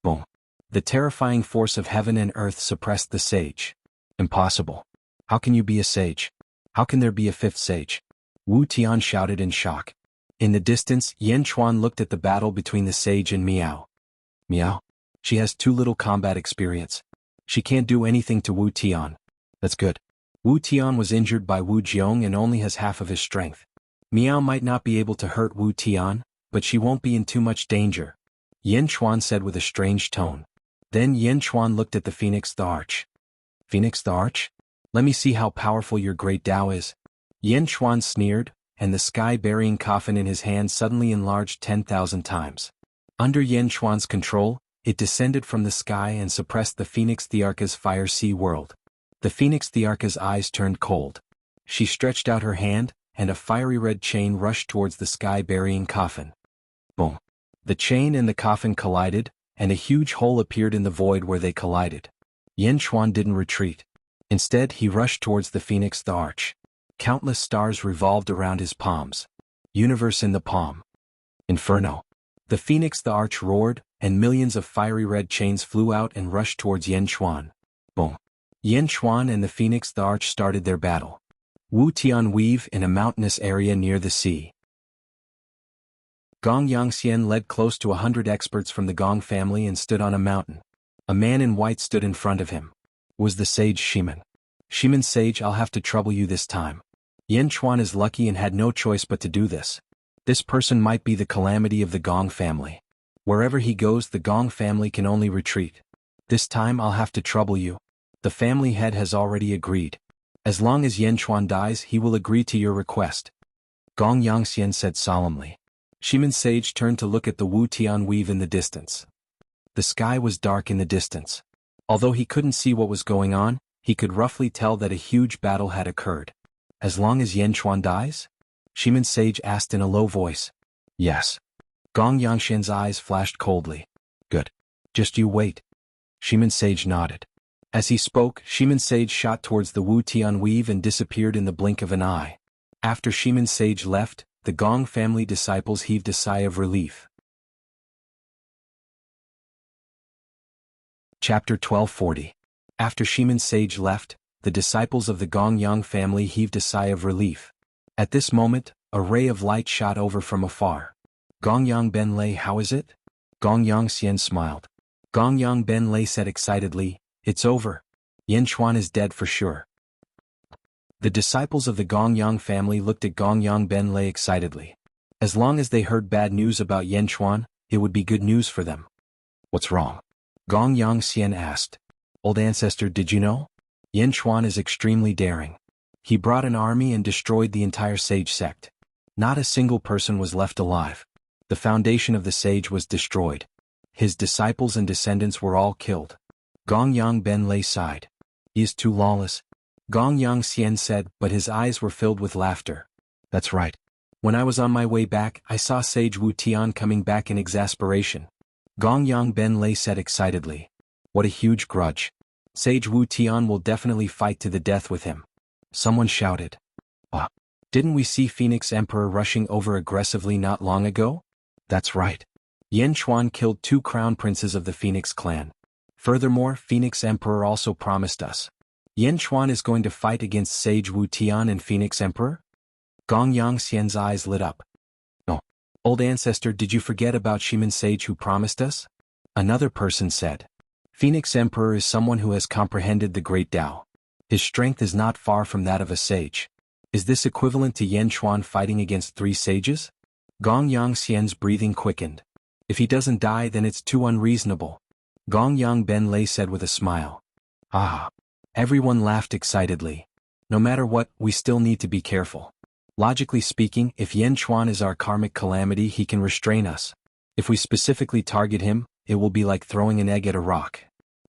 Boom. The terrifying force of heaven and earth suppressed the sage. Impossible. How can you be a sage? How can there be a 5th sage? Wu Tian shouted in shock. In the distance, Yin Chuan looked at the battle between the sage and Meow. Meow? She has too little combat experience. She can't do anything to Wu Tian. That's good. Wu Tian was injured by Wu Jiong and only has half of his strength. Meow might not be able to hurt Wu Tian, but she won't be in too much danger. Yin Chuan said with a strange tone. Then Yin Chuan looked at the Phoenix the Arch. Phoenix the Arch? Let me see how powerful your great Tao is. Yin Chuan sneered, and the sky-burying coffin in his hand suddenly enlarged 10,000 times. Under Yin Chuan's control, it descended from the sky and suppressed the Phoenix Thearka's fire sea world. The Phoenix Thearka's eyes turned cold. She stretched out her hand, and a fiery red chain rushed towards the sky-burying coffin. Boom. The chain and the coffin collided, and a huge hole appeared in the void where they collided. Yin Chuan didn't retreat. Instead, he rushed towards the Phoenix the Arch. Countless stars revolved around his palms. Universe in the palm. Inferno. The Phoenix the Arch roared, and millions of fiery red chains flew out and rushed towards Yin Chuan. Boom. Yin Chuan and the Phoenix the Arch started their battle. Wu Tian weave in a mountainous area near the sea. Gong Yangxian led close to 100 experts from the Gong family and stood on a mountain. A man in white stood in front of him. It was the sage Shiman. Shiman sage, I'll have to trouble you this time. Yin Chuan is lucky and had no choice but to do this. This person might be the calamity of the Gong family. Wherever he goes, the Gong family can only retreat. This time I'll have to trouble you. The family head has already agreed. As long as Yin Chuan dies, he will agree to your request. Gong Yangxian said solemnly. Shiman sage turned to look at the Wu Tian weave in the distance. The sky was dark in the distance. Although he couldn't see what was going on, he could roughly tell that a huge battle had occurred. As long as Yin Chuan dies? Shiman sage asked in a low voice. Yes. Gong Yangxian's eyes flashed coldly. Good. Just you wait. Shiman sage nodded. As he spoke, Shiman sage shot towards the Wu Tian weave and disappeared in the blink of an eye. After Shiman sage left, the Gong family disciples heaved a sigh of relief. Chapter 1240. After Shiman sage left, the disciples of the Gong Yang family heaved a sigh of relief. At this moment, a ray of light shot over from afar. Gong Yang Ben Lei, how is it? Gong Yangxian smiled. Gong Yang Ben Lei said excitedly, it's over. Yin Chuan is dead for sure. The disciples of the Gong Yang family looked at Gong Yang Ben Lei excitedly. As long as they heard bad news about Yin Chuan, it would be good news for them. What's wrong? Gong Yangxian asked. Old ancestor, did you know? Yin Chuan is extremely daring. He brought an army and destroyed the entire sage sect. Not a single person was left alive. The foundation of the sage was destroyed. His disciples and descendants were all killed. Gong Yang Ben Lei sighed. He is too lawless. Gong Yang Xian said, but his eyes were filled with laughter. That's right. When I was on my way back, I saw Sage Wu Tian coming back in exasperation. Gong Yang Ben Lei said excitedly. What a huge grudge. Sage Wu Tian will definitely fight to the death with him. Someone shouted. Ah, didn't we see Phoenix Emperor rushing over aggressively not long ago? That's right. Yan Chuan killed 2 crown princes of the Phoenix clan. Furthermore, Phoenix Emperor also promised us. Yan Chuan is going to fight against Sage Wu Tian and Phoenix Emperor? Gong Yang Xian's eyes lit up. Oh, old ancestor, did you forget about Shiman Sage who promised us? Another person said. Phoenix Emperor is someone who has comprehended the great Tao. His strength is not far from that of a sage. Is this equivalent to Yan Chuan fighting against 3 sages? Gong Yang Xian's breathing quickened. If he doesn't die, then it's too unreasonable. Gong Yang Ben Lei said with a smile. Ah. Everyone laughed excitedly. No matter what, we still need to be careful. Logically speaking, if Yan Chuan is our karmic calamity, he can restrain us. If we specifically target him, it will be like throwing an egg at a rock.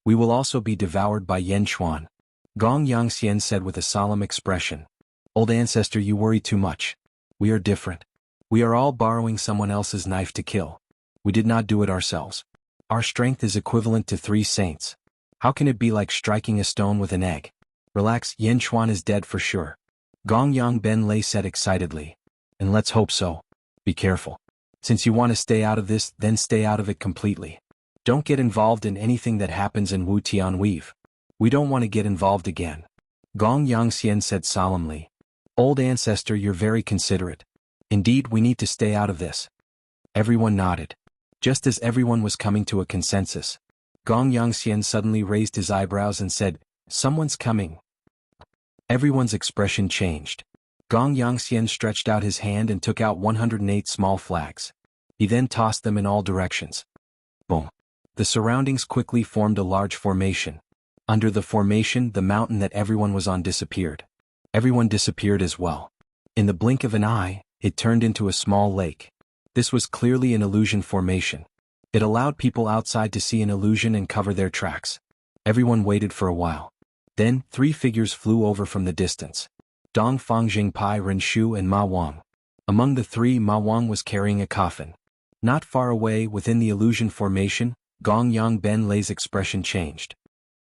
We will also be devoured by Yan Chuan. Gong Yang Xian said with a solemn expression. Old ancestor, you worry too much. We are different. We are all borrowing someone else's knife to kill. We did not do it ourselves. Our strength is equivalent to 3 saints. How can it be like striking a stone with an egg? Relax, Yan Chuan is dead for sure. Gong Yang Ben Lei said excitedly. And let's hope so. Be careful. Since you want to stay out of this, then stay out of it completely. Don't get involved in anything that happens in Wu Tian Weave. We don't want to get involved again. Gong Yang Xian said solemnly. Old ancestor, you're very considerate. Indeed, we need to stay out of this. Everyone nodded. Just as everyone was coming to a consensus, Gong Yang Xian suddenly raised his eyebrows and said, Someone's coming. Everyone's expression changed. Gong Yang Xian stretched out his hand and took out 108 small flags. He then tossed them in all directions. Boom. The surroundings quickly formed a large formation. Under the formation, the mountain that everyone was on disappeared. Everyone disappeared as well. In the blink of an eye, it turned into a small lake. This was clearly an illusion formation. It allowed people outside to see an illusion and cover their tracks. Everyone waited for a while. Then, 3 figures flew over from the distance. Dong Fang Jingpai, Ren Shu and Ma Wang. Among the 3, Ma Wang was carrying a coffin. Not far away, within the illusion formation, Gong Yang Ben Lei's expression changed.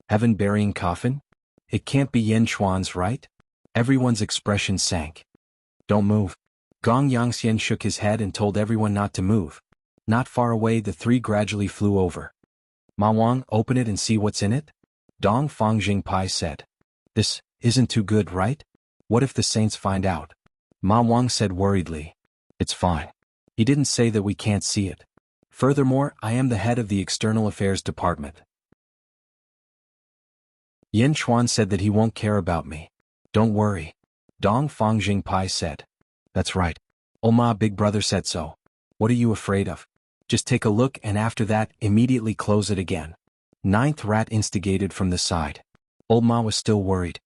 Heaven-bearing coffin? It can't be Yan Chuan's, right? Everyone's expression sank. Don't move. Gong Yang Xian shook his head and told everyone not to move. Not far away, the 3 gradually flew over. Ma Wang, open it and see what's in it? Dong Fang Jingpai said. This isn't too good, right? What if the saints find out? Ma Wang said worriedly. It's fine. He didn't say that we can't see it. Furthermore, I am the head of the External Affairs Department. Yan Chuan said that he won't care about me. Don't worry. Dong Fang Jingpai said. That's right. Ma Big Brother said so. What are you afraid of? Just take a look and after that, immediately close it again. 9th rat instigated from the side. Ma was still worried.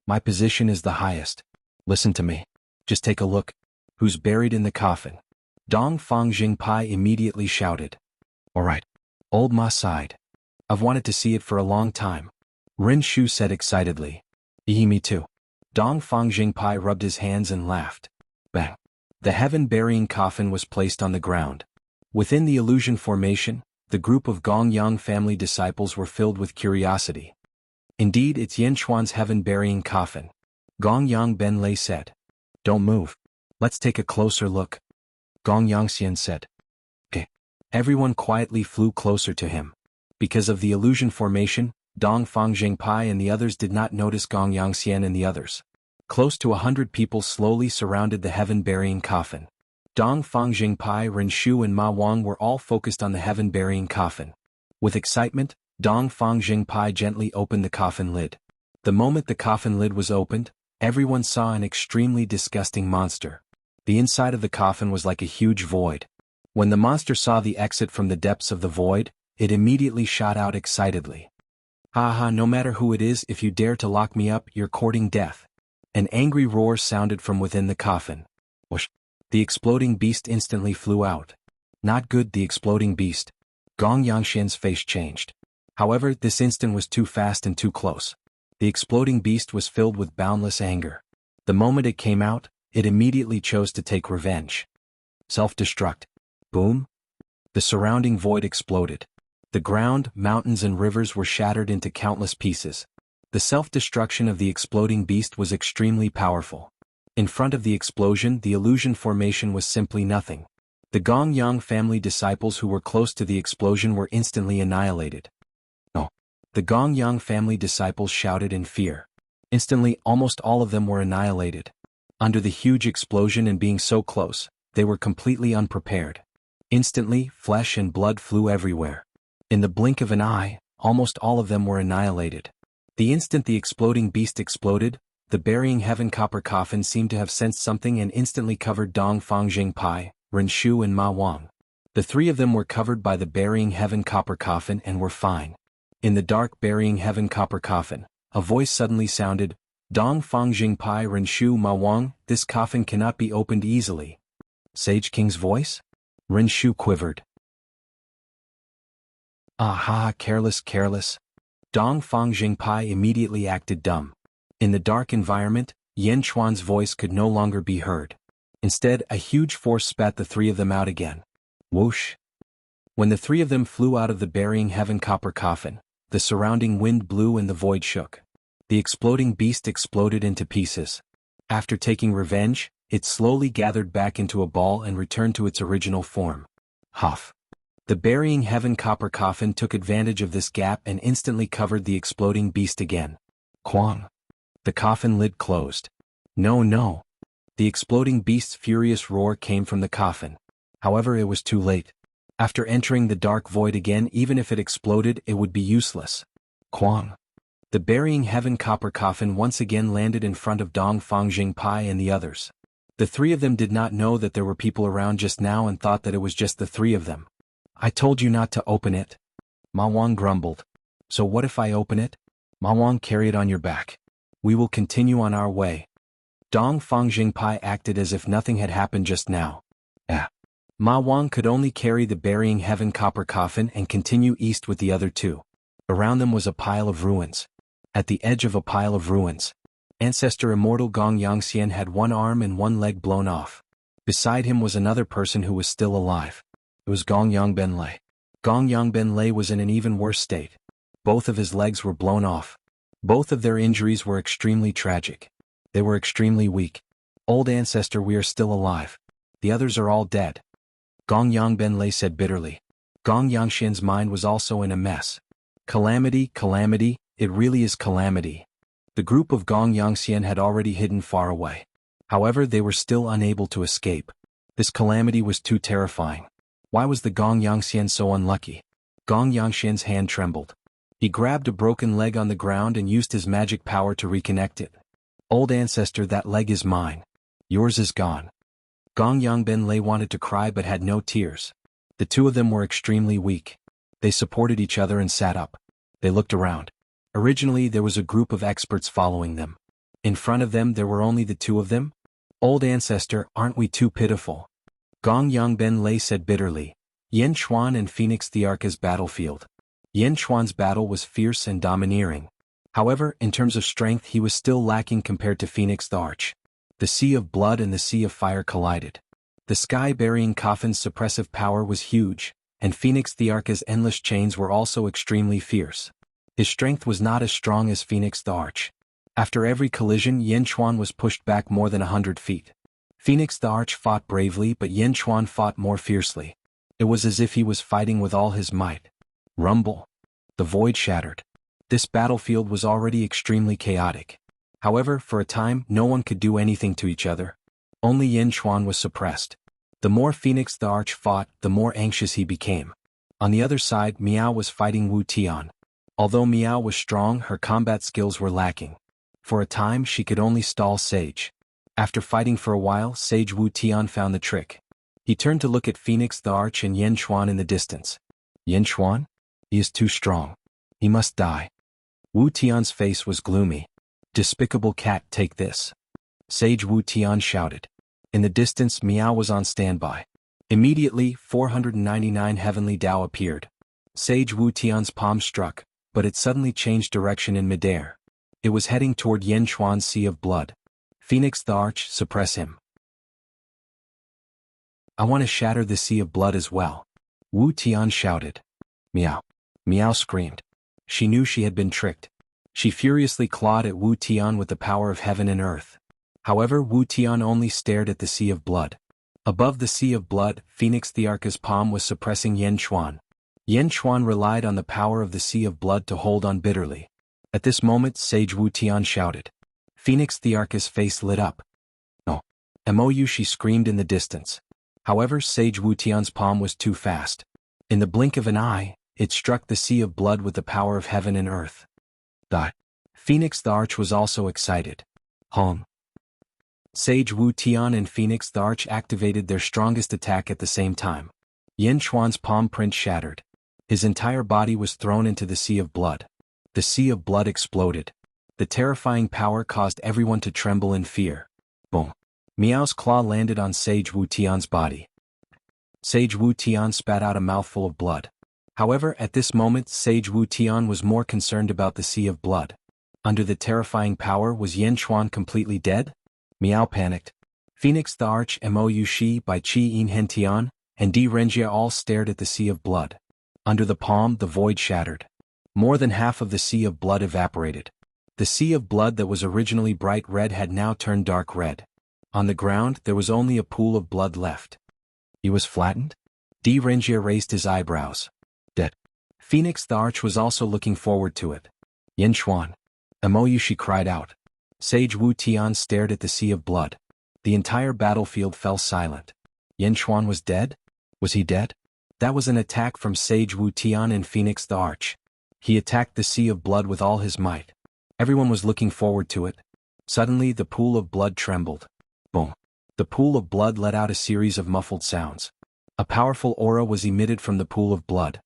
My position is the highest. Listen to me. Just take a look. Who's buried in the coffin? Dong Fang Jingpai immediately shouted. Alright. Ma sighed. I've wanted to see it for a long time. Ren Shu said excitedly. Me too. Dong Fang Jingpai rubbed his hands and laughed. Bang. The heaven-burying coffin was placed on the ground. Within the illusion formation, the group of Gong Yang family disciples were filled with curiosity. Indeed, it's Yan Chuan's heaven-burying coffin. Gong Yang Ben Lei said. Don't move. Let's take a closer look. Gong Yang Xian said. Okay. Everyone quietly flew closer to him. Because of the illusion formation, Dong Fang Jingpai and the others did not notice Gong Yang Xian and the others. Close to 100 people slowly surrounded the heaven-burying coffin. Dong Fang Jingpai, Ren Shu and Ma Wang were all focused on the heaven-burying coffin. With excitement, Dong Fang Jingpai gently opened the coffin lid. The moment the coffin lid was opened, everyone saw an extremely disgusting monster. The inside of the coffin was like a huge void. When the monster saw the exit from the depths of the void, it immediately shot out excitedly. Ha, no matter who it is, if you dare to lock me up, you're courting death. An angry roar sounded from within the coffin. Whoosh! The exploding beast instantly flew out. Not good, the exploding beast. Gong Yangxian's face changed. However, this instant was too fast and too close. The exploding beast was filled with boundless anger. The moment it came out, it immediately chose to take revenge. Self-destruct. Boom. The surrounding void exploded. The ground, mountains and rivers were shattered into countless pieces. The self-destruction of the exploding beast was extremely powerful. In front of the explosion, the illusion formation was simply nothing. The Gong Yang family disciples who were close to the explosion were instantly annihilated. No. The Gong Yang family disciples shouted in fear. Instantly, almost all of them were annihilated. Under the huge explosion and being so close, they were completely unprepared. Instantly, flesh and blood flew everywhere. In the blink of an eye, almost all of them were annihilated. The instant the exploding beast exploded, the burying heaven copper coffin seemed to have sensed something and instantly covered Dong Fangjing Pai, Ren Shu and Ma Wang. The three of them were covered by the burying heaven copper coffin and were fine. In the dark burying heaven copper coffin, a voice suddenly sounded, Dong Fangjing Pai Ren Shu Ma Wang, this coffin cannot be opened easily. Sage King's voice? Ren Shu quivered. Aha, careless. Dong Fangjing Pai immediately acted dumb. In the dark environment, Yan Chuan's voice could no longer be heard. Instead, a huge force spat the three of them out again. Whoosh! When the three of them flew out of the burying heaven copper coffin, the surrounding wind blew and the void shook. The exploding beast exploded into pieces. After taking revenge, it slowly gathered back into a ball and returned to its original form. Huff! The burying heaven copper coffin took advantage of this gap and instantly covered the exploding beast again. Quang! The coffin lid closed. No! The exploding beast's furious roar came from the coffin. However, it was too late. After entering the dark void again, even if it exploded, it would be useless. Quang! The burying heaven copper coffin once again landed in front of Dong Fangjing Pai and the others. The three of them did not know that there were people around just now and thought that it was just the three of them. I told you not to open it. Ma Wang grumbled. So what if I open it? Ma Wang, carry it on your back. We will continue on our way. Dong Fangjing Pai acted as if nothing had happened just now. Ma Wang could only carry the burying heaven copper coffin and continue east with the other two. Around them was a pile of ruins. At the edge of a pile of ruins, ancestor Immortal Gong Yangxian had one arm and one leg blown off. Beside him was another person who was still alive. It was Gong Yangben Lei. Gong Yangben Lei was in an even worse state. Both of his legs were blown off. Both of their injuries were extremely tragic. They were extremely weak. Old ancestor, we are still alive. The others are all dead. Gong Yangben Lei said bitterly. Gong Yangxian's mind was also in a mess. Calamity, it really is calamity. The group of Gong Yangxian had already hidden far away. However, they were still unable to escape. This calamity was too terrifying. Why was the Gong Yangxian so unlucky? Gong Yangxian's hand trembled. He grabbed a broken leg on the ground and used his magic power to reconnect it. Old ancestor, that leg is mine. Yours is gone. Gong Yangben Lei wanted to cry but had no tears. The two of them were extremely weak. They supported each other and sat up. They looked around. Originally, there was a group of experts following them. In front of them, there were only the two of them. Old ancestor, aren't we too pitiful? Gong Yangben Lei said bitterly. Yan Chuan and Phoenix the Arca's battlefield. Yan Chuan's battle was fierce and domineering. However, in terms of strength, he was still lacking compared to Phoenix the Arch. The sea of blood and the sea of fire collided. The sky-burying coffin's suppressive power was huge, and Phoenix the Arca's endless chains were also extremely fierce. His strength was not as strong as Phoenix the Arch. After every collision, Yan Chuan was pushed back more than 100 feet. Phoenix the Arch fought bravely, but Yan Chuan fought more fiercely. It was as if he was fighting with all his might. Rumble. The void shattered. This battlefield was already extremely chaotic. However, for a time, no one could do anything to each other. Only Yan Chuan was suppressed. The more Phoenix the Arch fought, the more anxious he became. On the other side, Miao was fighting Wu Tian. Although Miao was strong, her combat skills were lacking. For a time, she could only stall Sage. After fighting for a while, Sage Wu Tian found the trick. He turned to look at Phoenix the Arch and Yan Chuan in the distance. Yan Chuan? He is too strong. He must die. Wu Tian's face was gloomy. Despicable cat, take this. Sage Wu Tian shouted. In the distance, Miao was on standby. Immediately, 499 heavenly Tao appeared. Sage Wu Tian's palm struck, but it suddenly changed direction in midair. It was heading toward Yen Chuan's sea of blood. Phoenix the Arch, suppress him. I want to shatter the sea of blood as well. Wu Tian shouted. Meow. Meow screamed. She knew she had been tricked. She furiously clawed at Wu Tian with the power of heaven and earth. However, Wu Tian only stared at the sea of blood. Above the sea of blood, Phoenix the Arch's palm was suppressing Yen Chuan. Yen Chuan relied on the power of the sea of blood to hold on bitterly. At this moment, Sage Wu Tian shouted. Phoenix the Arch's face lit up. No. Mou, she screamed in the distance. However, Sage Wu Tian's palm was too fast. In the blink of an eye, it struck the sea of blood with the power of heaven and earth. Phoenix the Arch was also excited. Hong. Sage Wu Tian and Phoenix the Arch activated their strongest attack at the same time. Yen Chuan's palm print shattered. His entire body was thrown into the sea of blood. The sea of blood exploded. The terrifying power caused everyone to tremble in fear. Boom. Meow's claw landed on Sage Wu Tian's body. Sage Wu Tian spat out a mouthful of blood. However, at this moment, Sage Wu Tian was more concerned about the sea of blood. Under the terrifying power, was Yen Chuan completely dead? Meow panicked. Phoenix the Arch, Mou Shi by Qi Yin Hen Tian, and Di Renjia all stared at the sea of blood. Under the palm, the void shattered. More than half of the sea of blood evaporated. The sea of blood that was originally bright red had now turned dark red. On the ground, there was only a pool of blood left. He was flattened? Di Renjia raised his eyebrows. Dead. Phoenix the Arch was also looking forward to it. Yen Chuan. Mou, she cried out. Sage Wu Tian stared at the sea of blood. The entire battlefield fell silent. Yen Chuan was dead? Was he dead? That was an attack from Sage Wu Tian and Phoenix the Arch. He attacked the sea of blood with all his might. Everyone was looking forward to it. Suddenly, the pool of blood trembled. Boom. The pool of blood let out a series of muffled sounds. A powerful aura was emitted from the pool of blood.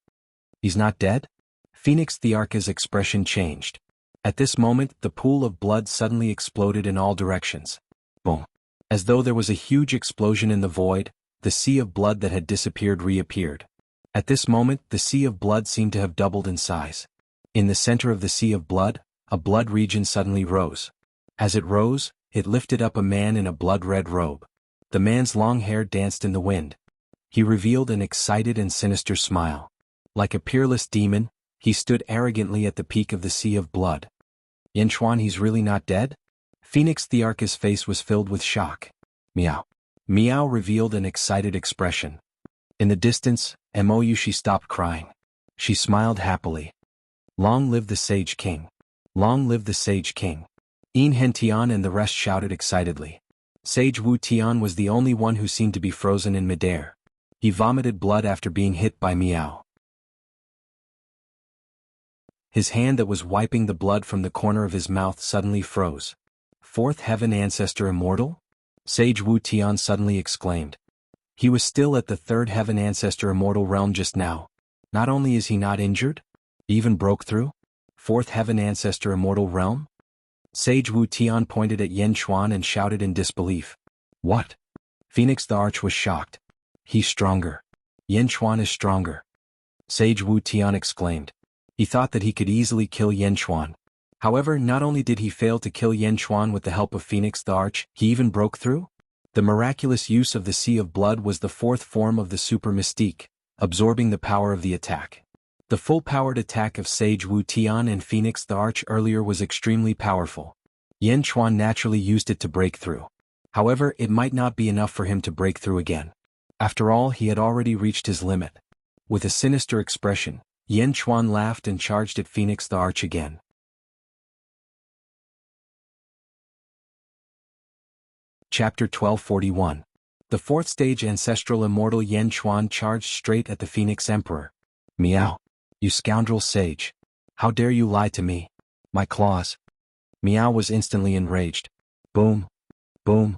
He's not dead? Phoenix the Arch's expression changed. At this moment, the pool of blood suddenly exploded in all directions. Boom. As though there was a huge explosion in the void, the sea of blood that had disappeared reappeared. At this moment, the sea of blood seemed to have doubled in size. In the center of the sea of blood, a blood region suddenly rose. As it rose, it lifted up a man in a blood-red robe. The man's long hair danced in the wind. He revealed an excited and sinister smile. Like a peerless demon, he stood arrogantly at the peak of the sea of blood. Yen Chuan, he's really not dead? Phoenix the Arch's face was filled with shock. Meow. Meow revealed an excited expression. In the distance, Mou, she stopped crying. She smiled happily. Long live the Sage King. Long live the Sage King. Yin Hen Tian and the rest shouted excitedly. Sage Wu Tian was the only one who seemed to be frozen in midair. He vomited blood after being hit by Meow. His hand that was wiping the blood from the corner of his mouth suddenly froze. Fourth Heaven Ancestor Immortal? Sage Wu Tian suddenly exclaimed. He was still at the Third Heaven Ancestor Immortal realm just now. Not only is he not injured, he even broke through? Fourth Heaven Ancestor Immortal realm? Sage Wu Tian pointed at Yen Chuan and shouted in disbelief. What? Phoenix the Arch was shocked. He's stronger. Yen Chuan is stronger. Sage Wu Tian exclaimed. He thought that he could easily kill Yen Chuan. However, not only did he fail to kill Yen Chuan with the help of Phoenix the Arch, he even broke through? The miraculous use of the Sea of Blood was the fourth form of the Super Mystique, absorbing the power of the attack. The full-powered attack of Sage Wu Tian and Phoenix the Arch earlier was extremely powerful. Yen Chuan naturally used it to break through. However, it might not be enough for him to break through again. After all, he had already reached his limit. With a sinister expression, Yen Chuan laughed and charged at Phoenix the Arch again. Chapter 1241. The fourth stage ancestral immortal Yen Chuan charged straight at the Phoenix Emperor. Meow. You scoundrel sage. How dare you lie to me? My claws. Meow was instantly enraged. Boom. Boom.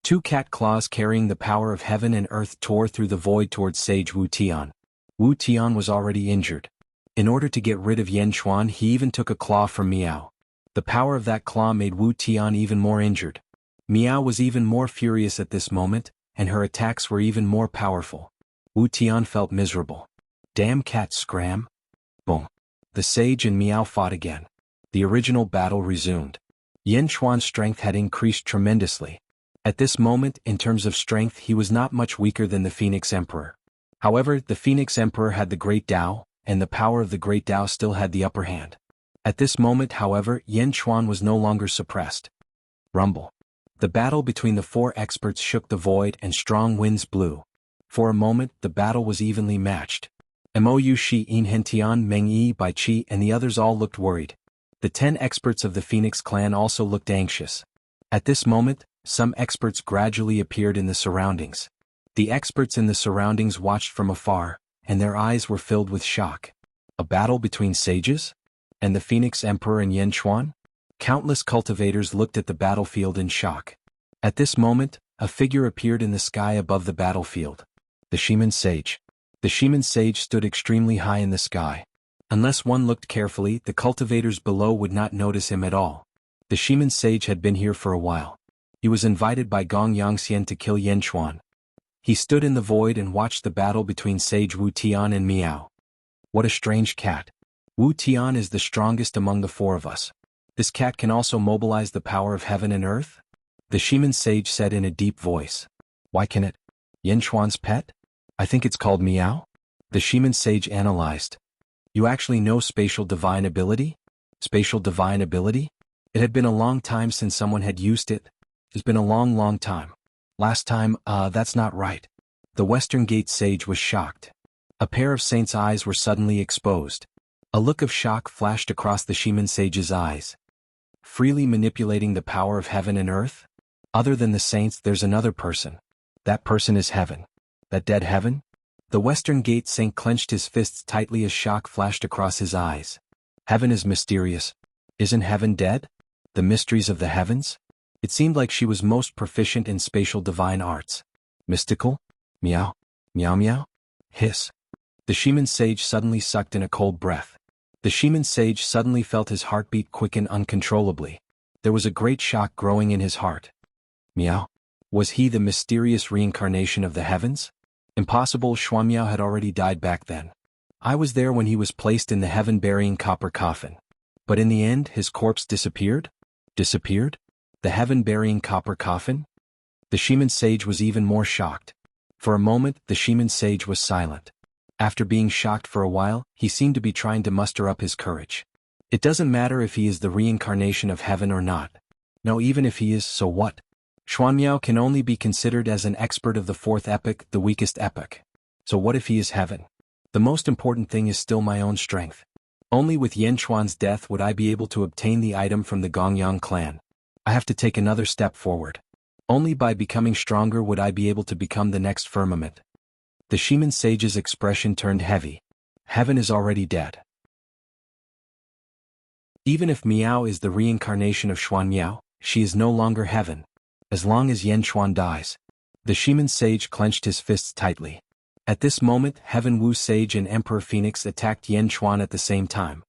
Two cat claws carrying the power of heaven and earth tore through the void towards Sage Wu Tian. Wu Tian was already injured. In order to get rid of Yen Chuan, he even took a claw from Meow. The power of that claw made Wu Tian even more injured. Meow was even more furious at this moment. and her attacks were even more powerful. Wu Tian felt miserable. Damn cat scram. Boom. The sage and Miao fought again. The original battle resumed. Yin Chuan's strength had increased tremendously. At this moment, in terms of strength, he was not much weaker than the Phoenix Emperor. However, the Phoenix Emperor had the Great Tao, and the power of the Great Tao still had the upper hand. At this moment, however, Yin Chuan was no longer suppressed. Rumble. The battle between the four experts shook the void and strong winds blew. For a moment, the battle was evenly matched. Mou Shi In Hentian Meng Yi Bai Qi and the others all looked worried. The 10 experts of the Phoenix clan also looked anxious. At this moment, some experts gradually appeared in the surroundings. The experts in the surroundings watched from afar, and their eyes were filled with shock. A battle between sages? And the Phoenix Emperor and Yin Chuan? Countless cultivators looked at the battlefield in shock. At this moment, a figure appeared in the sky above the battlefield. The Shaman Sage. The Shaman Sage stood extremely high in the sky. Unless one looked carefully, the cultivators below would not notice him at all. The Shaman Sage had been here for a while. He was invited by Gong Yangxian to kill Yin Chuan. He stood in the void and watched the battle between Sage Wu Tian and Miao. What a strange cat. Wu Tian is the strongest among the four of us. This cat can also mobilize the power of heaven and earth? The Shaman Sage said in a deep voice. Why can it? Yin Chuan's pet? I think it's called Miao? The Shaman Sage analyzed. You actually know spatial divine ability? Spatial divine ability? It had been a long time since someone had used it. It's been a long time. Last time, that's not right. The Western Gate Sage was shocked. A pair of saint's eyes were suddenly exposed. A look of shock flashed across the Shaman Sage's eyes. Freely manipulating the power of heaven and earth? Other than the saints, there's another person. That person is heaven. That dead heaven? The Western Gate Saint clenched his fists tightly as shock flashed across his eyes. Heaven is mysterious. Isn't heaven dead? The mysteries of the heavens? It seemed like she was most proficient in spatial divine arts. Mystical? Meow. Meow meow? Hiss. The Shaman Sage suddenly sucked in a cold breath. The Shaman Sage suddenly felt his heartbeat quicken uncontrollably. There was a great shock growing in his heart. Meow. Was he the mysterious reincarnation of the heavens? Impossible, Xuanmiao had already died back then. I was there when he was placed in the heaven-burying copper coffin. But in the end, his corpse disappeared? Disappeared? The heaven-burying copper coffin? The Shaman Sage was even more shocked. For a moment, the Shaman Sage was silent. After being shocked for a while, he seemed to be trying to muster up his courage. It doesn't matter if he is the reincarnation of heaven or not. No, even if he is, so what? Xuanmiao can only be considered as an expert of the fourth epoch, the weakest epoch. So what if he is heaven? The most important thing is still my own strength. Only with Yin Chuan's death would I be able to obtain the item from the Gongyang clan. I have to take another step forward. Only by becoming stronger would I be able to become the next firmament. The Shaman Sage's expression turned heavy. Heaven is already dead. Even if Miao is the reincarnation of Xuanmiao, she is no longer heaven. As long as Yin Chuan dies. The Shaman Sage clenched his fists tightly. At this moment, Heaven Wu Sage and Emperor Phoenix attacked Yin Chuan at the same time.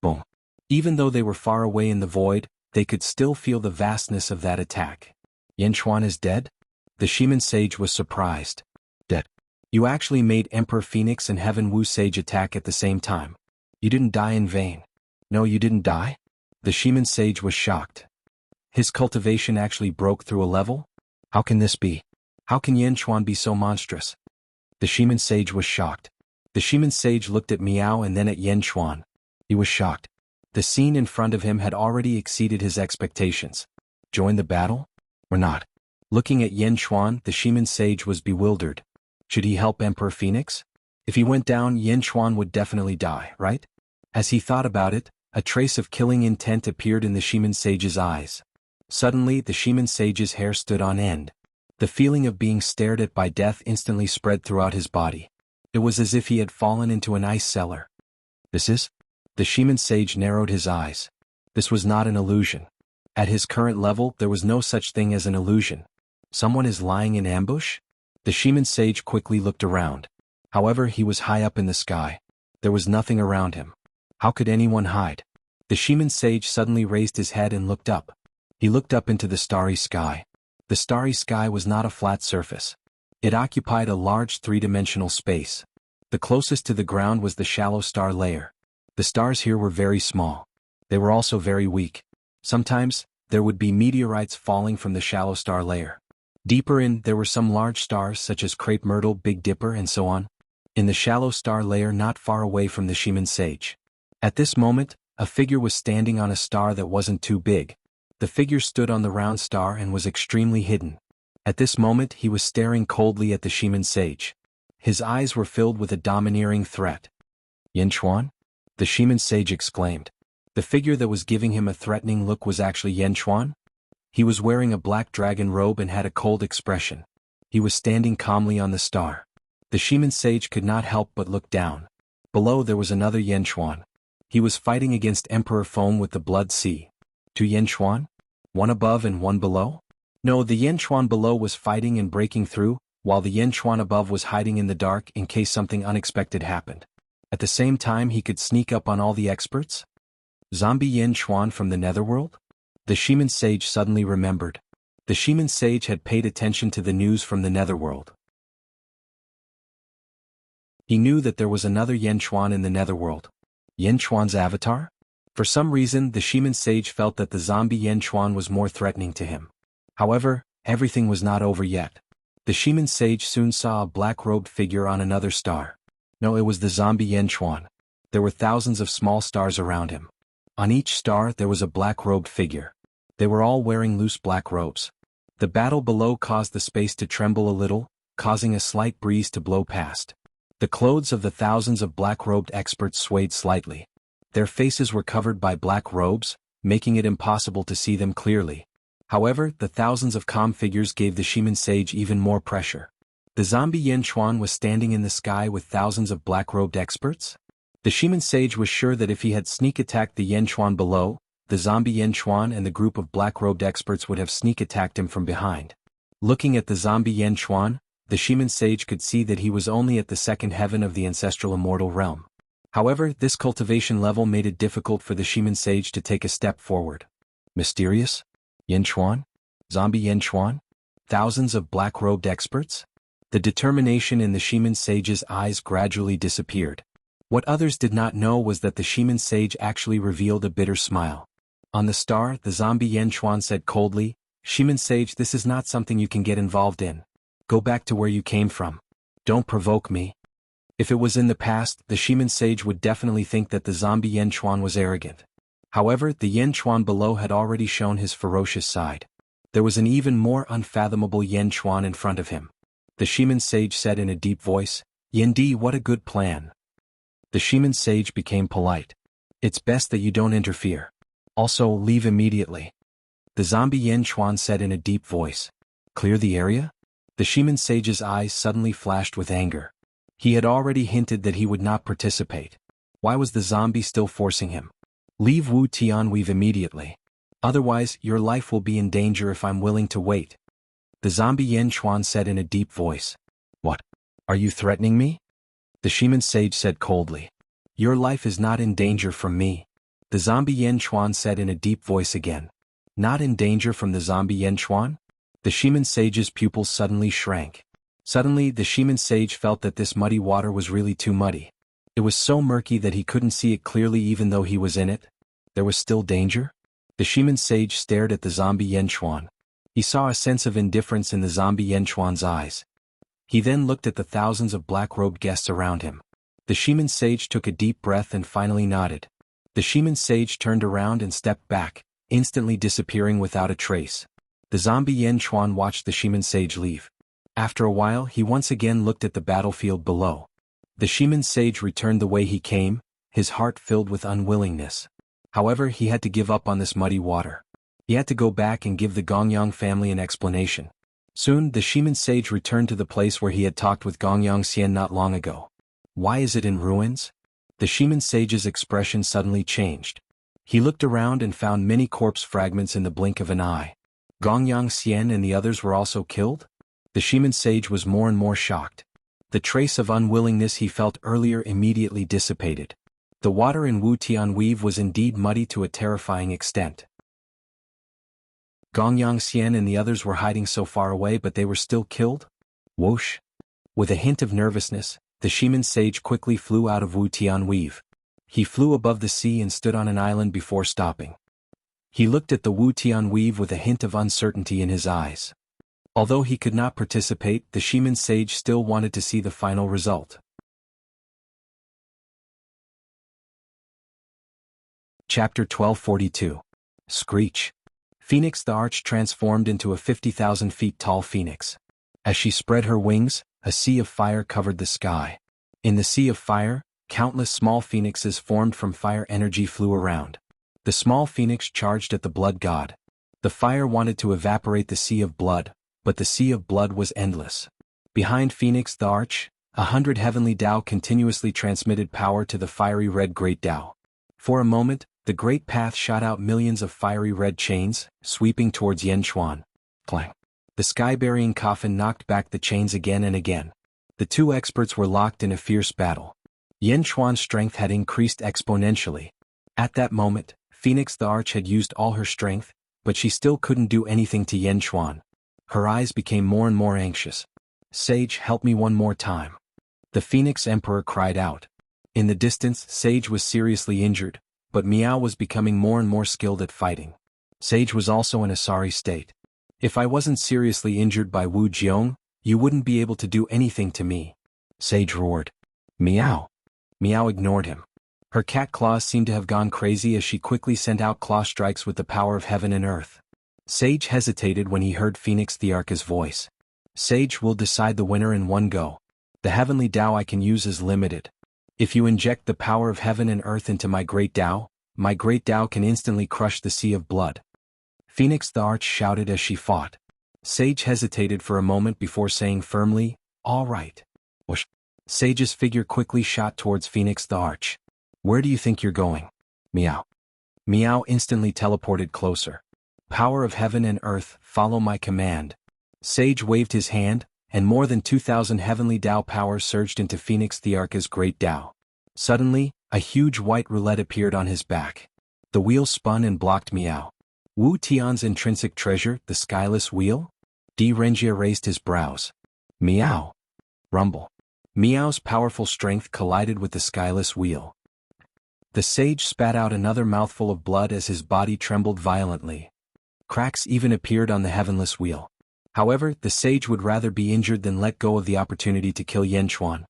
Boom. Even though they were far away in the void, they could still feel the vastness of that attack. Yin Chuan is dead? The Shaman Sage was surprised. Dead. You actually made Emperor Phoenix and Heaven Wu Sage attack at the same time. You didn't die in vain. No, you didn't die? The Shaman Sage was shocked. His cultivation actually broke through a level? How can this be? How can Yin Chuan be so monstrous? The Shaman Sage was shocked. The Shaman Sage looked at Miao and then at Yin Chuan. He was shocked. The scene in front of him had already exceeded his expectations. Join the battle? Or not? Looking at Yin Chuan, the Shaman Sage was bewildered. Should he help Emperor Phoenix? If he went down, Yin Chuan would definitely die, right? As he thought about it, a trace of killing intent appeared in the Shaman Sage's eyes. Suddenly, the Shaman Sage's hair stood on end. The feeling of being stared at by death instantly spread throughout his body. It was as if he had fallen into an ice cellar. This is? The Shaman Sage narrowed his eyes. This was not an illusion. At his current level, there was no such thing as an illusion. Someone is lying in ambush? The Shaman Sage quickly looked around. However, he was high up in the sky. There was nothing around him. How could anyone hide? The Shaman Sage suddenly raised his head and looked up. He looked up into the starry sky. The starry sky was not a flat surface. It occupied a large three-dimensional space. The closest to the ground was the shallow star layer. The stars here were very small. They were also very weak. Sometimes, there would be meteorites falling from the shallow star layer. Deeper in, there were some large stars such as Crepe Myrtle, Big Dipper, and so on. In the shallow star layer not far away from the Shaman Sage. At this moment, a figure was standing on a star that wasn't too big. The figure stood on the round star and was extremely hidden. At this moment he was staring coldly at the Shaman Sage. His eyes were filled with a domineering threat. Yanchuan? The Shaman Sage exclaimed. The figure that was giving him a threatening look was actually Yanchuan. He was wearing a black dragon robe and had a cold expression. He was standing calmly on the star. The Shaman Sage could not help but look down. Below there was another Yanchuan. He was fighting against Emperor Foam with the Blood Sea. Two Yanchuan? One above and one below? No, the Yanchuan below was fighting and breaking through, while the Yanchuan above was hiding in the dark in case something unexpected happened. At the same time he could sneak up on all the experts? Zombie Yanchuan from the Netherworld? The Shaman Sage suddenly remembered. The Shaman Sage had paid attention to the news from the Netherworld. He knew that there was another Yanchuan in the Netherworld. Yanchuan's avatar? For some reason the Shaman Sage felt that the zombie Yanchuan was more threatening to him. However, everything was not over yet. The Shaman Sage soon saw a black-robed figure on another star. No, it was the zombie Yanchuan. There were thousands of small stars around him. On each star there was a black-robed figure. They were all wearing loose black robes. The battle below caused the space to tremble a little, causing a slight breeze to blow past. The clothes of the thousands of black-robed experts swayed slightly. Their faces were covered by black robes, making it impossible to see them clearly. However, the thousands of calm figures gave the Shaman Sage even more pressure. The zombie Yanchuan was standing in the sky with thousands of black-robed experts? The Shaman Sage was sure that if he had sneak-attacked the Yanchuan below, the zombie Yanchuan and the group of black-robed experts would have sneak-attacked him from behind. Looking at the zombie Yanchuan, the Shaman Sage could see that he was only at the second heaven of the ancestral immortal realm. However, this cultivation level made it difficult for the Shaman Sage to take a step forward. Mysterious? Yanchuan? Zombie Yanchuan? Thousands of black-robed experts? The determination in the Shaman Sage's eyes gradually disappeared. What others did not know was that the Shaman Sage actually revealed a bitter smile. On the star, the zombie Yanchuan said coldly, "Shaman Sage, this is not something you can get involved in. Go back to where you came from. Don't provoke me." If it was in the past, the Shaman Sage would definitely think that the zombie Yanchuan was arrogant. However, the Yanchuan below had already shown his ferocious side. There was an even more unfathomable Yanchuan in front of him. The Shaman Sage said in a deep voice, "Yendi, what a good plan." The Shaman Sage became polite. "It's best that you don't interfere. Also, leave immediately." The zombie Yanchuan said in a deep voice, "Clear the area?" The Shaman Sage's eyes suddenly flashed with anger. He had already hinted that he would not participate. Why was the zombie still forcing him? "Leave Wu Tianweave immediately. Otherwise, your life will be in danger if I'm willing to wait." The zombie Yanchuan said in a deep voice. "What? Are you threatening me?" The Shaman Sage said coldly. "Your life is not in danger from me." The zombie Yanchuan said in a deep voice again. "Not in danger from the zombie Yanchuan?" The Shaman Sage's pupils suddenly shrank. Suddenly, the Shaman Sage felt that this muddy water was really too muddy. It was so murky that he couldn't see it clearly even though he was in it. There was still danger? The Shaman Sage stared at the zombie Yanchuan. He saw a sense of indifference in the zombie Yanchuan's eyes. He then looked at the thousands of black-robed guests around him. The Shaman Sage took a deep breath and finally nodded. The Shaman Sage turned around and stepped back, instantly disappearing without a trace. The zombie Yanchuan watched the Shaman Sage leave. After a while he once again looked at the battlefield below. The Shaman Sage returned the way he came, his heart filled with unwillingness. However, he had to give up on this muddy water. He had to go back and give the Gongyang family an explanation. Soon, the Shaman Sage returned to the place where he had talked with Gongyang Xian not long ago. Why is it in ruins? The Shaman Sage's expression suddenly changed. He looked around and found many corpse fragments in the blink of an eye. Gongyang Xian and the others were also killed? The Shaman Sage was more and more shocked. The trace of unwillingness he felt earlier immediately dissipated. The water in Wu Tianweave was indeed muddy to a terrifying extent. Gongyang Xian and the others were hiding so far away, but they were still killed? Whoosh! With a hint of nervousness, the Shiman sage quickly flew out of Wu Tianweave. He flew above the sea and stood on an island before stopping. He looked at the Wu Tianweave with a hint of uncertainty in his eyes. Although he could not participate, the Shiman sage still wanted to see the final result. Chapter 1242. Screech. Phoenix the Arch transformed into a 50,000 feet tall phoenix. As she spread her wings, a sea of fire covered the sky. In the sea of fire, countless small phoenixes formed from fire energy flew around. The small phoenix charged at the blood god. The fire wanted to evaporate the sea of blood, but the sea of blood was endless. Behind Phoenix the Arch, 100 heavenly Tao continuously transmitted power to the fiery red Great Tao. For a moment, the great path shot out millions of fiery red chains, sweeping towards Yanchuan. Clang. The sky-burying coffin knocked back the chains again and again. The two experts were locked in a fierce battle. Yanchuan's strength had increased exponentially. At that moment, Phoenix the Arch had used all her strength, but she still couldn't do anything to Yanchuan. Her eyes became more and more anxious. "Sage, help me one more time." The Phoenix Emperor cried out. In the distance, Sage was seriously injured, but Miao was becoming more and more skilled at fighting. Sage was also in a sorry state. "If I wasn't seriously injured by Wu Jiong, you wouldn't be able to do anything to me." Sage roared. "Miao." Miao ignored him. Her cat claws seemed to have gone crazy as she quickly sent out claw strikes with the power of heaven and earth. Sage hesitated when he heard Phoenix the Arch's voice. "Sage will decide the winner in one go. The heavenly Tao I can use is limited. If you inject the power of heaven and earth into my great Tao can instantly crush the sea of blood." Phoenix the Arch shouted as she fought. Sage hesitated for a moment before saying firmly, "All right." Whoosh. Sage's figure quickly shot towards Phoenix the Arch. "Where do you think you're going?" Miao. Miao instantly teleported closer. "Power of heaven and earth, follow my command." Sage waved his hand, and more than 2,000 heavenly Tao power surged into Phoenix the Arch's great Tao. Suddenly, a huge white roulette appeared on his back. The wheel spun and blocked Miao. Wu Tian's intrinsic treasure, the skyless wheel? Di Renjia raised his brows. Miao. Rumble. Miao's powerful strength collided with the skyless wheel. The sage spat out another mouthful of blood as his body trembled violently. Cracks even appeared on the heavenless wheel. However, the sage would rather be injured than let go of the opportunity to kill Yanchuan.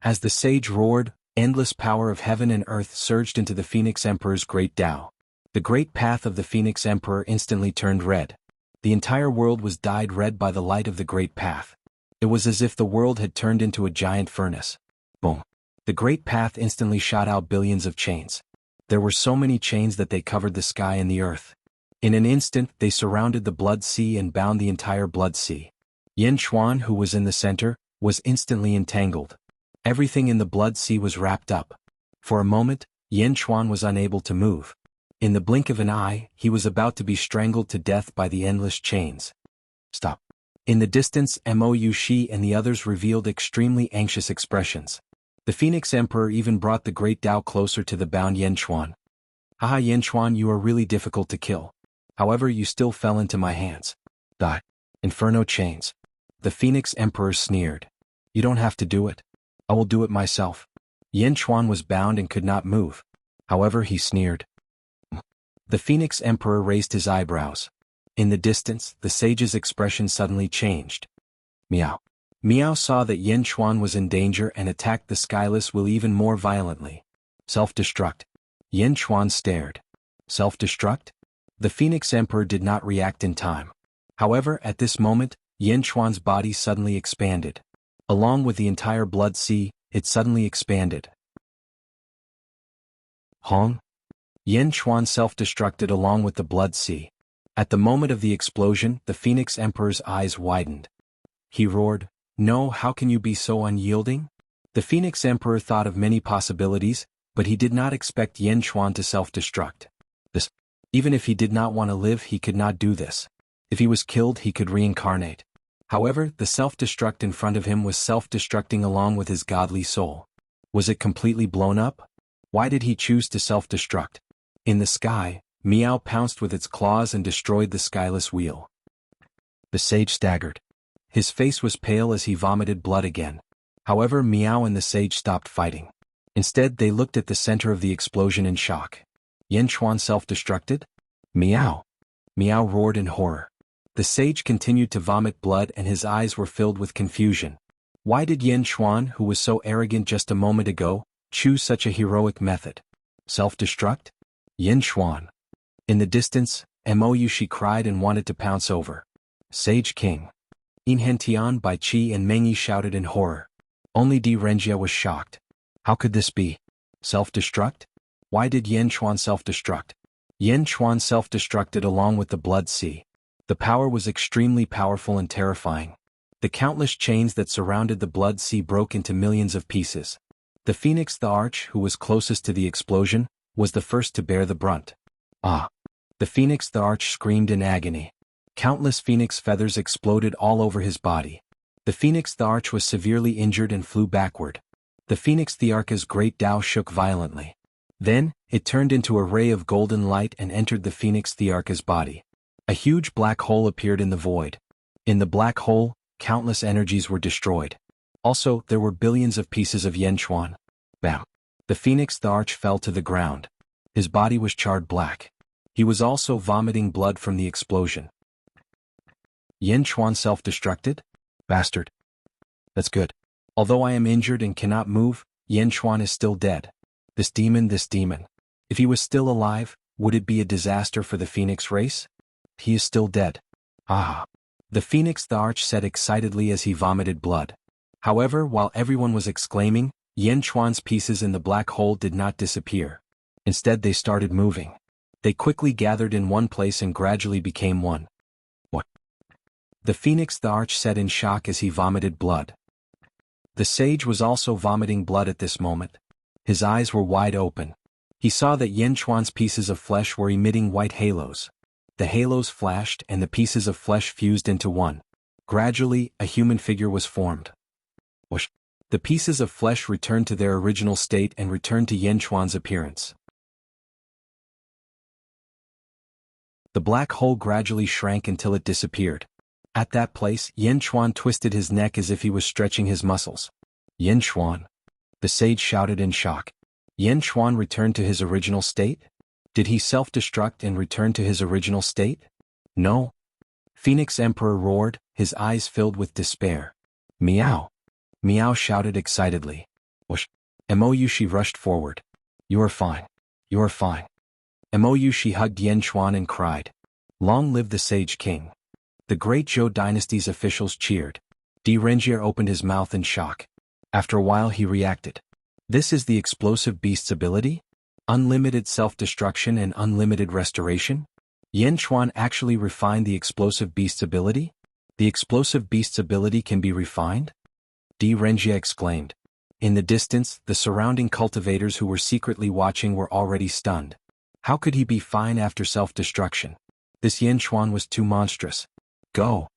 As the sage roared, endless power of heaven and earth surged into the Phoenix Emperor's great Tao. The great path of the Phoenix Emperor instantly turned red. The entire world was dyed red by the light of the great path. It was as if the world had turned into a giant furnace. Boom. The great path instantly shot out billions of chains. There were so many chains that they covered the sky and the earth. In an instant, they surrounded the blood sea and bound the entire blood sea. Yanchuan, who was in the center, was instantly entangled. Everything in the blood sea was wrapped up. For a moment, Yanchuan was unable to move. In the blink of an eye, he was about to be strangled to death by the endless chains. Stop. In the distance, Mou Shi and the others revealed extremely anxious expressions. The Phoenix Emperor even brought the great Tao closer to the bound Yanchuan. "Haha, Yanchuan, you are really difficult to kill. However, you still fell into my hands." Die. Inferno chains. The Phoenix Emperor sneered. "You don't have to do it. I will do it myself." Yanchuan was bound and could not move. However, he sneered. The Phoenix Emperor raised his eyebrows. In the distance, the sage's expression suddenly changed. Miao. Miao saw that Yanchuan was in danger and attacked the skyless wheel even more violently. Self-destruct. Yanchuan stared. Self-destruct? The Phoenix Emperor did not react in time. However, at this moment, Yanchuan's body suddenly expanded. Along with the entire blood sea, it suddenly expanded. Hong? Yanchuan self-destructed along with the blood sea. At the moment of the explosion, the Phoenix Emperor's eyes widened. He roared, "No, how can you be so unyielding?" The Phoenix Emperor thought of many possibilities, but he did not expect Yanchuan to self-destruct. Even if he did not want to live, he could not do this. If he was killed, he could reincarnate. However, the self-destruct in front of him was self-destructing along with his godly soul. Was it completely blown up? Why did he choose to self-destruct? In the sky, Meow pounced with its claws and destroyed the skyless wheel. The sage staggered. His face was pale as he vomited blood again. However, Meow and the sage stopped fighting. Instead, they looked at the center of the explosion in shock. Yanchuan self-destructed? Meow. Meow roared in horror. The sage continued to vomit blood and his eyes were filled with confusion. Why did Yanchuan, who was so arrogant just a moment ago, choose such a heroic method? Self-destruct? Yanchuan. In the distance, Moyushi cried and wanted to pounce over. Sage King. Inhentian, Bai Chi and Mengyi shouted in horror. Only Di Renjia was shocked. How could this be? Self-destruct? Why did Yanchuan self-destruct? Yanchuan self-destructed along with the Blood Sea. The power was extremely powerful and terrifying. The countless chains that surrounded the Blood Sea broke into millions of pieces. The Phoenix the Arch, who was closest to the explosion, was the first to bear the brunt. Ah! The Phoenix the Arch screamed in agony. Countless phoenix feathers exploded all over his body. The Phoenix the Arch was severely injured and flew backward. The Phoenix the Arch's great Tao shook violently. Then, it turned into a ray of golden light and entered the Phoenix the Arch's body. A huge black hole appeared in the void. In the black hole, countless energies were destroyed. Also, there were billions of pieces of Yanchuan. Bam! The Phoenix the Arch fell to the ground. His body was charred black. He was also vomiting blood from the explosion. Yanchuan self-destructed? Bastard. That's good. Although I am injured and cannot move, Yanchuan is still dead. This demon. If he was still alive, would it be a disaster for the Phoenix race? He is still dead. Ah! The Phoenix the Arch said excitedly as he vomited blood. However, while everyone was exclaiming, Yanchuan's pieces in the black hole did not disappear. Instead, they started moving. They quickly gathered in one place and gradually became one. What? The Phoenix the Arch said in shock as he vomited blood. The sage was also vomiting blood at this moment. His eyes were wide open. He saw that Yanchuan's pieces of flesh were emitting white halos. The halos flashed and the pieces of flesh fused into one. Gradually, a human figure was formed. Whoosh! The pieces of flesh returned to their original state and returned to Yanchuan's appearance. The black hole gradually shrank until it disappeared. At that place, Yanchuan twisted his neck as if he was stretching his muscles. Yanchuan! The sage shouted in shock. Yanchuan returned to his original state? Did he self-destruct and return to his original state? No. Phoenix Emperor roared, his eyes filled with despair. Meow! Meow shouted excitedly. Whoosh! Moyushi rushed forward. You are fine. You are fine. Moyushi hugged Yanchuan and cried. Long live the Sage King. The great Zhou dynasty's officials cheered. Di Renjia opened his mouth in shock. After a while he reacted. This is the explosive beast's ability? Unlimited self-destruction and unlimited restoration? Yanchuan actually refined the explosive beast's ability? The explosive beast's ability can be refined? Di Renjia exclaimed. In the distance, the surrounding cultivators who were secretly watching were already stunned. How could he be fine after self-destruction? This Yanchuan was too monstrous. Go!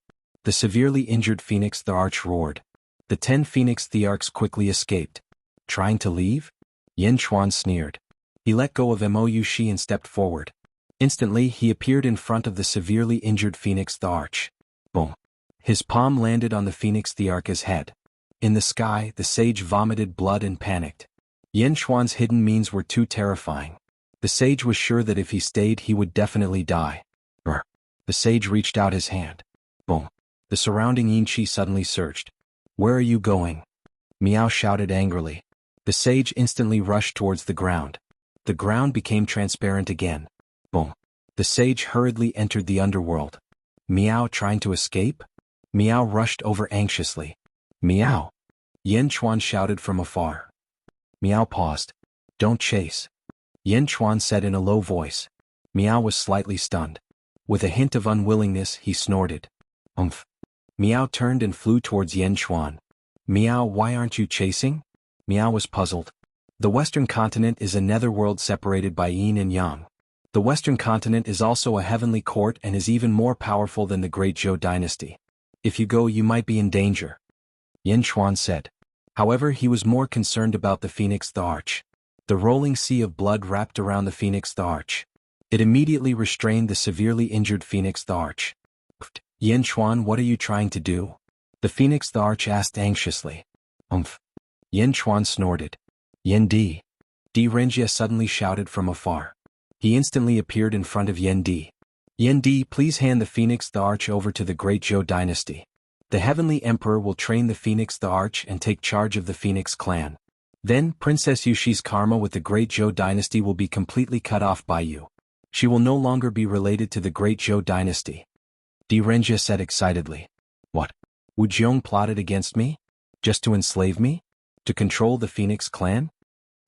The severely injured Phoenix the Arch roared. The 10 Phoenix Thearchs quickly escaped. Trying to leave? Yanchuan sneered. He let go of Moyushi and stepped forward. Instantly, he appeared in front of the severely injured Phoenix the Arch. Boom! His palm landed on the Phoenix Thearch's head. In the sky, the sage vomited blood and panicked. Yanchuan's hidden means were too terrifying. The sage was sure that if he stayed he would definitely die. Brr! The sage reached out his hand. Boom! The surrounding Yinchi suddenly surged. Where are you going? Meow shouted angrily. The sage instantly rushed towards the ground. The ground became transparent again. Boom! The sage hurriedly entered the underworld. Meow trying to escape? Meow rushed over anxiously. Meow! Yanchuan shouted from afar. Meow paused. Don't chase. Yanchuan said in a low voice. Meow was slightly stunned. With a hint of unwillingness, he snorted. Umph. Meow turned and flew towards Yanchuan. Meow, why aren't you chasing? Meow was puzzled. The Western continent is a netherworld separated by yin and yang. The Western continent is also a heavenly court and is even more powerful than the great Zhou dynasty. If you go, you might be in danger. Yanchuan said. However, he was more concerned about the Phoenix the Arch. The rolling sea of blood wrapped around the Phoenix the Arch. It immediately restrained the severely injured Phoenix the Arch. Yin Chuan, what are you trying to do? The Phoenix the Arch asked anxiously. Yin Chuan snorted. Yin Di. Di Renjia suddenly shouted from afar. He instantly appeared in front of Yin Di. Yin Di, please hand the Phoenix the Arch over to the Great Zhou dynasty. The Heavenly Emperor will train the Phoenix the Arch and take charge of the Phoenix clan. Then, Princess Yushi's karma with the Great Zhou dynasty will be completely cut off by you. She will no longer be related to the Great Zhou dynasty. Di Renjia said excitedly. What? Wu Jiong plotted against me? Just to enslave me? To control the Phoenix clan?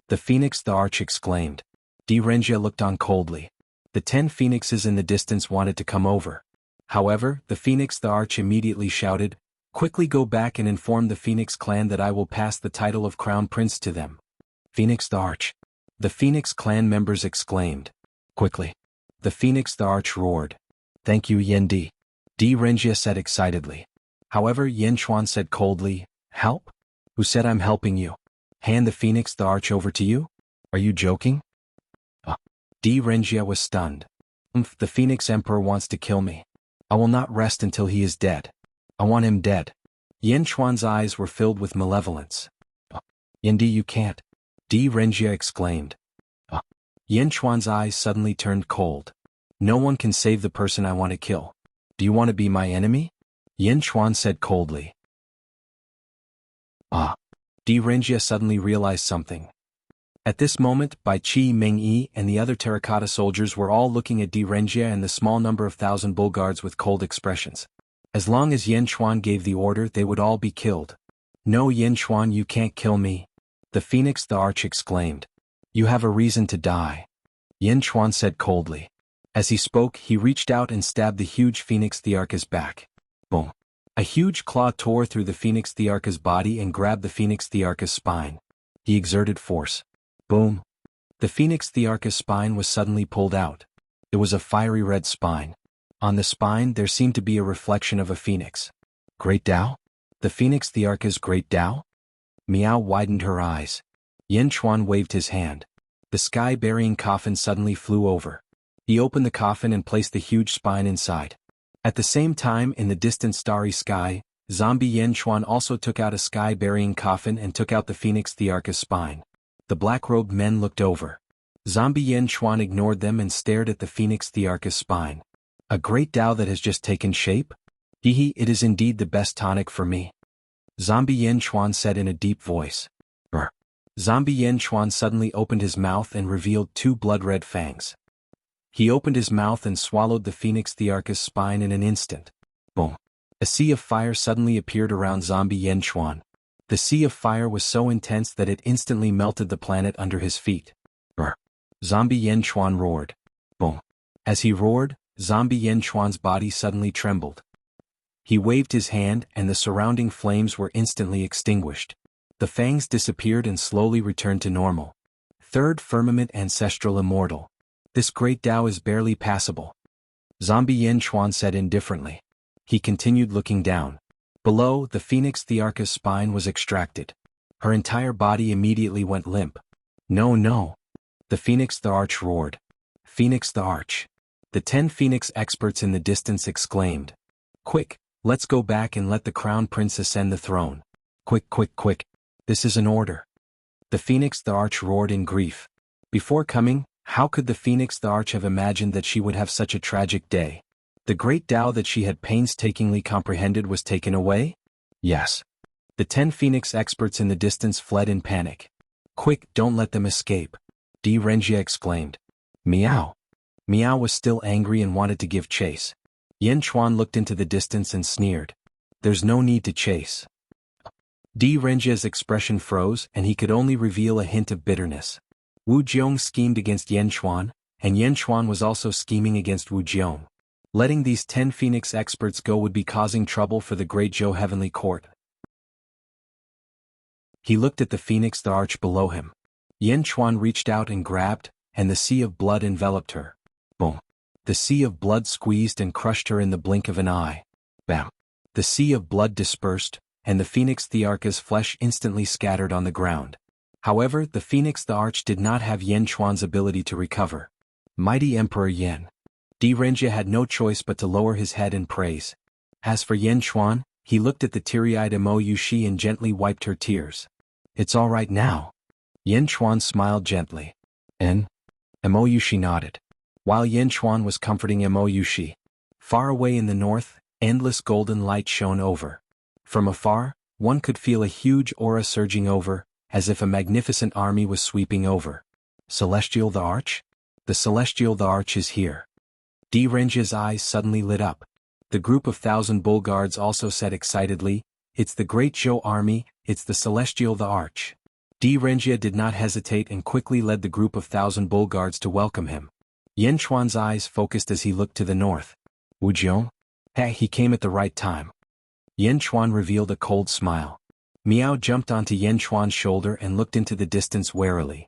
The Phoenix the Arch exclaimed. Di Renjia looked on coldly. The 10 phoenixes in the distance wanted to come over. However, the Phoenix the Arch immediately shouted, quickly go back and inform the Phoenix clan that I will pass the title of Crown Prince to them. Phoenix the Arch. The Phoenix clan members exclaimed. Quickly. The Phoenix the Arch roared. Thank you, Yin Di. Di Renjia said excitedly. However, Yin Chuan said coldly, help? Who said I'm helping you? Hand the Phoenix the Arch over to you? Are you joking? Di Renjia was stunned. The Phoenix Emperor wants to kill me. I will not rest until he is dead. I want him dead. Yin Chuan's eyes were filled with malevolence. Yin Di, you can't. Di Renjia exclaimed. Yin Chuan's eyes suddenly turned cold. No one can save the person I want to kill. Do you want to be my enemy? Yin Chuan said coldly. Di Renjia suddenly realized something. At this moment, Bai Qi, Meng Yi, and the other terracotta soldiers were all looking at Di Renjia and the small number of 1,000 bull guards with cold expressions. As long as Yin Chuan gave the order, they would all be killed. No, Yin Chuan, you can't kill me. The Phoenix the Arch exclaimed. You have a reason to die. Yin Chuan said coldly. As he spoke, he reached out and stabbed the huge Phoenix Thearcha's back. Boom. A huge claw tore through the Phoenix Thearcha's body and grabbed the Phoenix Thearcha's spine. He exerted force. Boom. The Phoenix Thearcha's spine was suddenly pulled out. It was a fiery red spine. On the spine there seemed to be a reflection of a phoenix. Great Tao? The Phoenix Thearcha's Great Tao? Miao widened her eyes. Yin Chuan waved his hand. The sky-burying coffin suddenly flew over. He opened the coffin and placed the huge spine inside. At the same time, in the distant starry sky, zombie Yin Chuan also took out a sky-burying coffin and took out the Phoenix Thearcha's spine. The black-robed men looked over. Zombie Yin Chuan ignored them and stared at the Phoenix Thearcha's spine. A great Tao that has just taken shape? Hehe, it is indeed the best tonic for me. Zombie Yin Chuan said in a deep voice. Zombie Yin Chuan suddenly opened his mouth and revealed 2 blood-red fangs. He opened his mouth and swallowed the Phoenix Thearcha's spine in an instant. Boom. A sea of fire suddenly appeared around Zombie Yin Chuan. The sea of fire was so intense that it instantly melted the planet under his feet. Zombie Yin Chuan roared. Boom. As he roared, Zombie Yin Chuan's body suddenly trembled. He waved his hand and the surrounding flames were instantly extinguished. The fangs disappeared and slowly returned to normal. Third firmament ancestral immortal. This great Tao is barely passable. Zombie Yin Chuan said indifferently. He continued looking down. Below, the Phoenix Thearcha's spine was extracted. Her entire body immediately went limp. No. The Phoenix the Arch roared. Phoenix the Arch. The 10 Phoenix experts in the distance exclaimed. Quick, let's go back and let the Crown Prince ascend the throne. Quick. This is an order. The Phoenix the Arch roared in grief. Before coming, how could the Phoenix the Arch have imagined that she would have such a tragic day? The great Tao that she had painstakingly comprehended was taken away? Yes. The 10 Phoenix experts in the distance fled in panic. Quick, don't let them escape. Di Renjia exclaimed. Miao. Miao was still angry and wanted to give chase. Yin Chuan looked into the distance and sneered. There's no need to chase. Di Renjia's expression froze and he could only reveal a hint of bitterness. Wu Jiong schemed against Yin Chuan, and Yin Chuan was also scheming against Wu Jiong. Letting these 10 Phoenix experts go would be causing trouble for the Great Zhou Heavenly Court. He looked at the Phoenix the Arch below him. Yin Chuan reached out and grabbed, and the sea of blood enveloped her. Boom. The sea of blood squeezed and crushed her in the blink of an eye. Bam. The sea of blood dispersed, and the Phoenix Thearcha's flesh instantly scattered on the ground. However, the Phoenix the Arch did not have Yin Chuan's ability to recover. Mighty Emperor Yan. Renjie had no choice but to lower his head in praise. As for Yan Chuan, he looked at the teary-eyed Mo Yushi and gently wiped her tears. It's all right now. Yan Chuan smiled gently. And? Mo Yushi nodded. While Yan Chuan was comforting Mo Yushi, far away in the north, endless golden light shone over. From afar, one could feel a huge aura surging over, as if a magnificent army was sweeping over. Celestial the Arch? The Celestial the Arch is here. Renjie's eyes suddenly lit up. The group of 1,000 bull guards also said excitedly, it's the Great Zhou army, it's the Celestial the Arch. Renjie did not hesitate and quickly led the group of 1,000 bull guards to welcome him. Yan Chuan's eyes focused as he looked to the north. Wu Jiong? Hey, he came at the right time. Yan Chuan revealed a cold smile. Miao jumped onto Yan Chuan's shoulder and looked into the distance warily.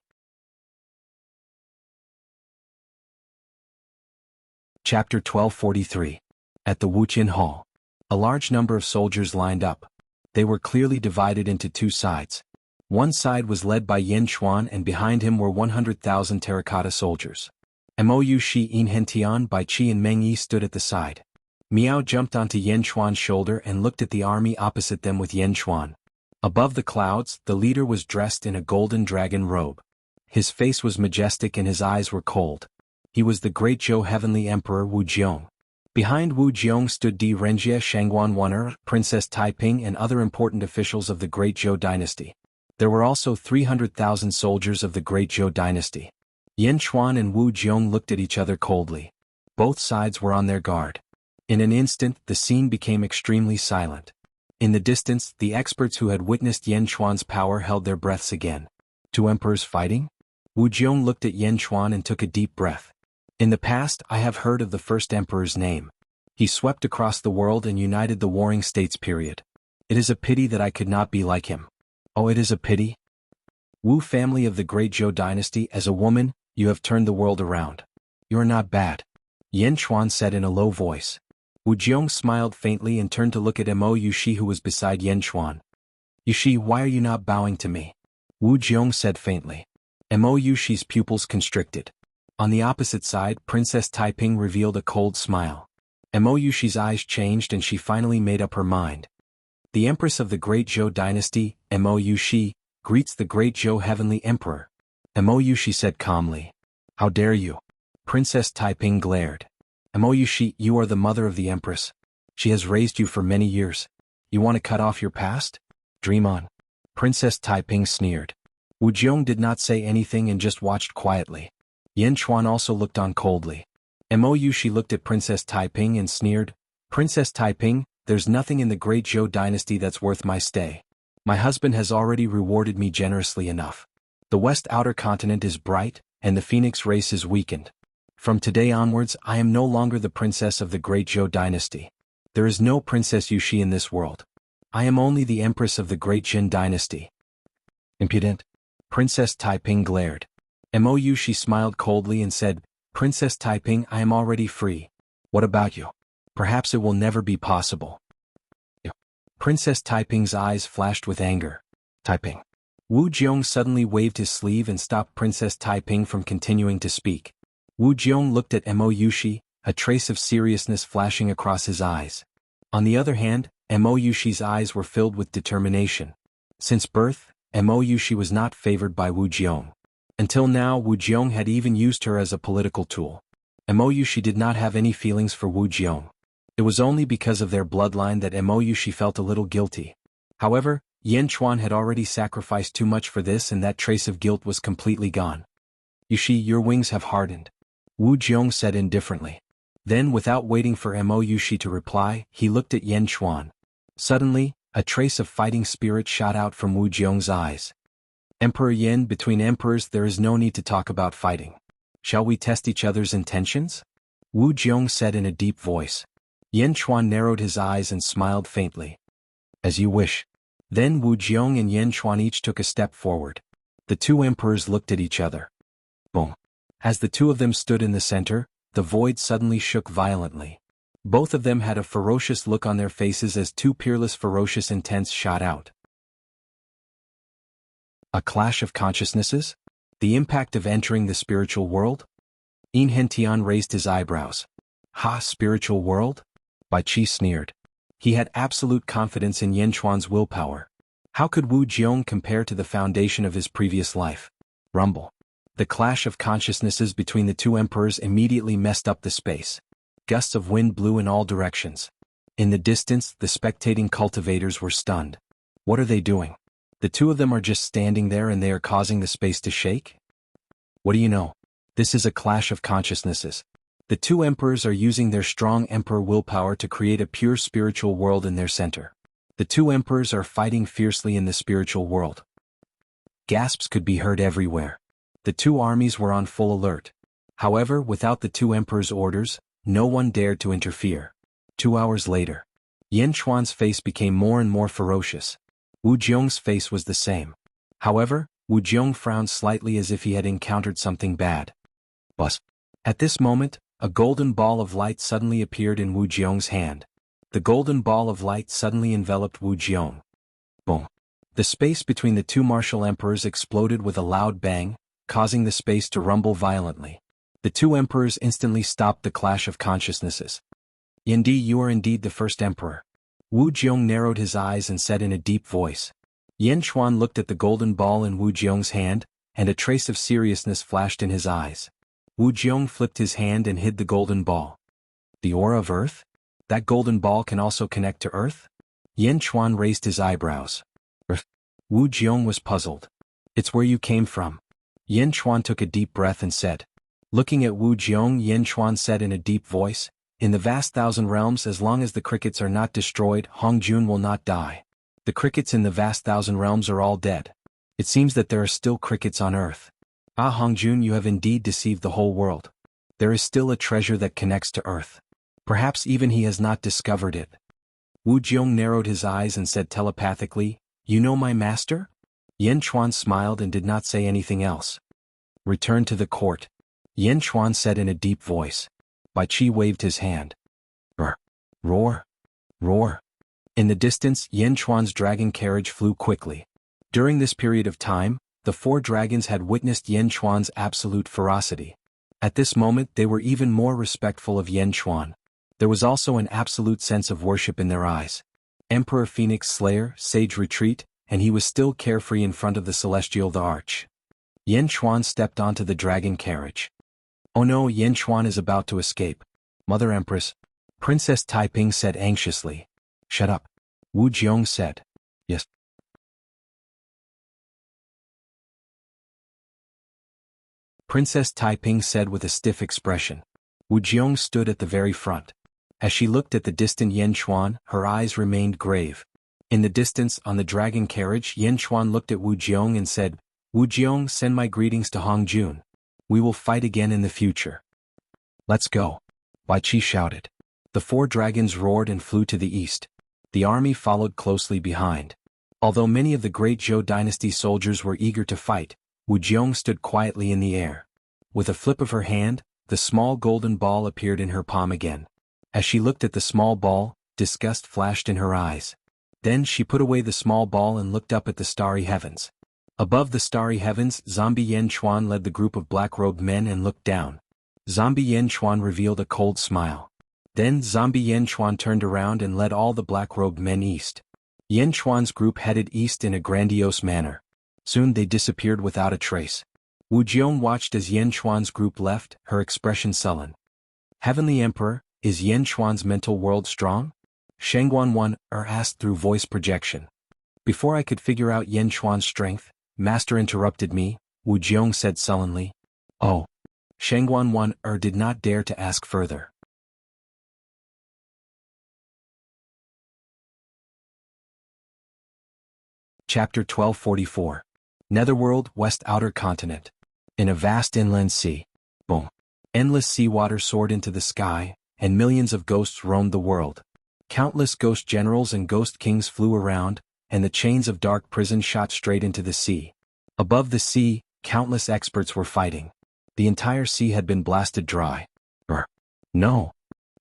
Chapter 1243. At the Wuqian Hall. A large number of soldiers lined up. They were clearly divided into two sides. One side was led by Yan Chuan and behind him were 100,000 terracotta soldiers. Mo Yushi, In Hentian, Bai Qi and Meng Yi stood at the side. Miao jumped onto Yan Chuan's shoulder and looked at the army opposite them with Yan Chuan. Above the clouds, the leader was dressed in a golden dragon robe. His face was majestic and his eyes were cold. He was the Great Zhou Heavenly Emperor Wu Jiong. Behind Wu Jiong stood Renjie, Shangguan Wen'er, Princess Taiping and other important officials of the Great Zhou dynasty. There were also 300,000 soldiers of the Great Zhou dynasty. Yan Chuan and Wu Jiong looked at each other coldly. Both sides were on their guard. In an instant, the scene became extremely silent. In the distance, the experts who had witnessed Yan Chuan's power held their breaths again. Two emperors fighting? Wu Jiong looked at Yan Chuan and took a deep breath. In the past, I have heard of the first emperor's name. He swept across the world and united the warring states. Period. It is a pity that I could not be like him. Oh, it is a pity. Wu family of the Great Zhou dynasty, as a woman, you have turned the world around. You are not bad. Yan Chuan said in a low voice. Wu Jiong smiled faintly and turned to look at Mo Yushi who was beside Yan Chuan. Yushi, why are you not bowing to me? Wu Jiong said faintly. Mo Yushi's pupils constricted. On the opposite side, Princess Taiping revealed a cold smile. Mo Yushi's eyes changed and she finally made up her mind. The Empress of the Great Zhou dynasty, Mo Yushi, greets the Great Zhou Heavenly Emperor. Mo Yushi said calmly. How dare you? Princess Taiping glared. Mo Yushi, you are the mother of the Empress. She has raised you for many years. You want to cut off your past? Dream on. Princess Taiping sneered. Wu Jiong did not say anything and just watched quietly. Yan Chuan also looked on coldly. Mo Yushi looked at Princess Taiping and sneered. Princess Taiping, there's nothing in the Great Zhou dynasty that's worth my stay. My husband has already rewarded me generously enough. The West Outer Continent is bright, and the Phoenix race is weakened. From today onwards, I am no longer the princess of the Great Zhou dynasty. There is no Princess Yushi in this world. I am only the Empress of the Great Jin dynasty. Impudent. Princess Taiping glared. Mo Yushi smiled coldly and said, Princess Taiping, I am already free. What about you? Perhaps it will never be possible. Princess Taiping's eyes flashed with anger. Taiping. Wu Jiong suddenly waved his sleeve and stopped Princess Taiping from continuing to speak. Wu Jiong looked at Mo Yushi, a trace of seriousness flashing across his eyes. On the other hand, Mo Yushi's eyes were filled with determination. Since birth, Mo Yushi was not favored by Wu Jiong. Until now, Wu Jiong had even used her as a political tool. Mo Yushi did not have any feelings for Wu Jiong. It was only because of their bloodline that Mo Yushi felt a little guilty. However, Yan Chuan had already sacrificed too much for this and that trace of guilt was completely gone. Yushi, your wings have hardened. Wu Jiong said indifferently. Then, without waiting for Mo Yushi to reply, he looked at Yan Chuan. Suddenly, a trace of fighting spirit shot out from Wu Jiong's eyes. Emperor Yan, between emperors there is no need to talk about fighting. Shall we test each other's intentions? Wu Jiong said in a deep voice. Yan Chuan narrowed his eyes and smiled faintly. As you wish. Then Wu Jiong and Yan Chuan each took a step forward. The two emperors looked at each other. Boom. As the two of them stood in the center, the void suddenly shook violently. Both of them had a ferocious look on their faces as two peerless ferocious intents shot out. A clash of consciousnesses? The impact of entering the spiritual world? Enrich raised his eyebrows. Ha, spiritual world? Bai Qi sneered. He had absolute confidence in Yanchuan's willpower. How could Wu Jiong compare to the foundation of his previous life? Rumble. The clash of consciousnesses between the two emperors immediately messed up the space. Gusts of wind blew in all directions. In the distance, the spectating cultivators were stunned. What are they doing? The two of them are just standing there and they are causing the space to shake? What do you know? This is a clash of consciousnesses. The two emperors are using their strong emperor willpower to create a pure spiritual world in their center. The two emperors are fighting fiercely in the spiritual world. Gasps could be heard everywhere. The two armies were on full alert. However, without the two emperors' orders, no one dared to interfere. 2 hours later, Yanchuan's face became more and more ferocious. Wu Jiong's face was the same. However, Wu Jiong frowned slightly as if he had encountered something bad. Buzz. At this moment, a golden ball of light suddenly appeared in Wu Jiong's hand. The golden ball of light suddenly enveloped Wu Jiong. Boom. The space between the two martial emperors exploded with a loud bang, causing the space to rumble violently. The two emperors instantly stopped the clash of consciousnesses. Yindi, you are indeed the first emperor. Wu Jiong narrowed his eyes and said in a deep voice. Yanchuan looked at the golden ball in Wu Jiong's hand, and a trace of seriousness flashed in his eyes. Wu Jiong flipped his hand and hid the golden ball. The aura of Earth? That golden ball can also connect to Earth? Yanchuan raised his eyebrows. Earth? Wu Jiong was puzzled. It's where you came from. Yanchuan took a deep breath and said. Looking at Wu Jiong, Yanchuan said in a deep voice, in the vast thousand realms, as long as the crickets are not destroyed, Hongjun will not die. The crickets in the vast thousand realms are all dead. It seems that there are still crickets on Earth. Ah, Hongjun, you have indeed deceived the whole world. There is still a treasure that connects to Earth. Perhaps even he has not discovered it. Wu Jiong narrowed his eyes and said telepathically, you know my master? Yanchuan smiled and did not say anything else. Return to the court. Yanchuan said in a deep voice. Bai Qi waved his hand. Roar. Roar. Roar. In the distance, Yanchuan's dragon carriage flew quickly. During this period of time, the 4 dragons had witnessed Yanchuan's absolute ferocity. At this moment they were even more respectful of Yanchuan. There was also an absolute sense of worship in their eyes. Emperor Phoenix Slayer, Sage Retreat, and he was still carefree in front of the Celestial the Arch. Yanchuan stepped onto the dragon carriage. Oh no, Yanchuan is about to escape. Mother Empress. Princess Taiping said anxiously. Shut up. Wu Jiong said. Yes. Princess Taiping said with a stiff expression. Wu Jiong stood at the very front. As she looked at the distant Yanchuan, her eyes remained grave. In the distance, on the dragon carriage, Yanchuan looked at Wu Jiong and said, Wu Jiong, send my greetings to Hongjun. We will fight again in the future. Let's go. Bai Qi shouted. The 4 dragons roared and flew to the east. The army followed closely behind. Although many of the great Zhou dynasty soldiers were eager to fight, Wu Jiong stood quietly in the air. With a flip of her hand, the small golden ball appeared in her palm again. As she looked at the small ball, disgust flashed in her eyes. Then she put away the small ball and looked up at the starry heavens. Above the starry heavens, Zombie Yanchuan led the group of black-robed men and looked down. Zombie Yanchuan revealed a cold smile. Then Zombie Yanchuan turned around and led all the black-robed men east. Yanchuan's group headed east in a grandiose manner. Soon they disappeared without a trace. Wu Jiong watched as Yanchuan's group left, her expression sullen. Heavenly Emperor, is Yanchuan's mental world strong? Shengguan asked through voice projection. Before I could figure out Yanchuan's strength, Master interrupted me, Wu Jiong said sullenly. Oh. Shengguan did not dare to ask further. Chapter 1244. Netherworld, West Outer Continent. In a vast inland sea. Boom. Endless seawater soared into the sky, and millions of ghosts roamed the world. Countless ghost generals and ghost kings flew around, and the chains of dark prison shot straight into the sea. Above the sea, countless experts were fighting. The entire sea had been blasted dry. No.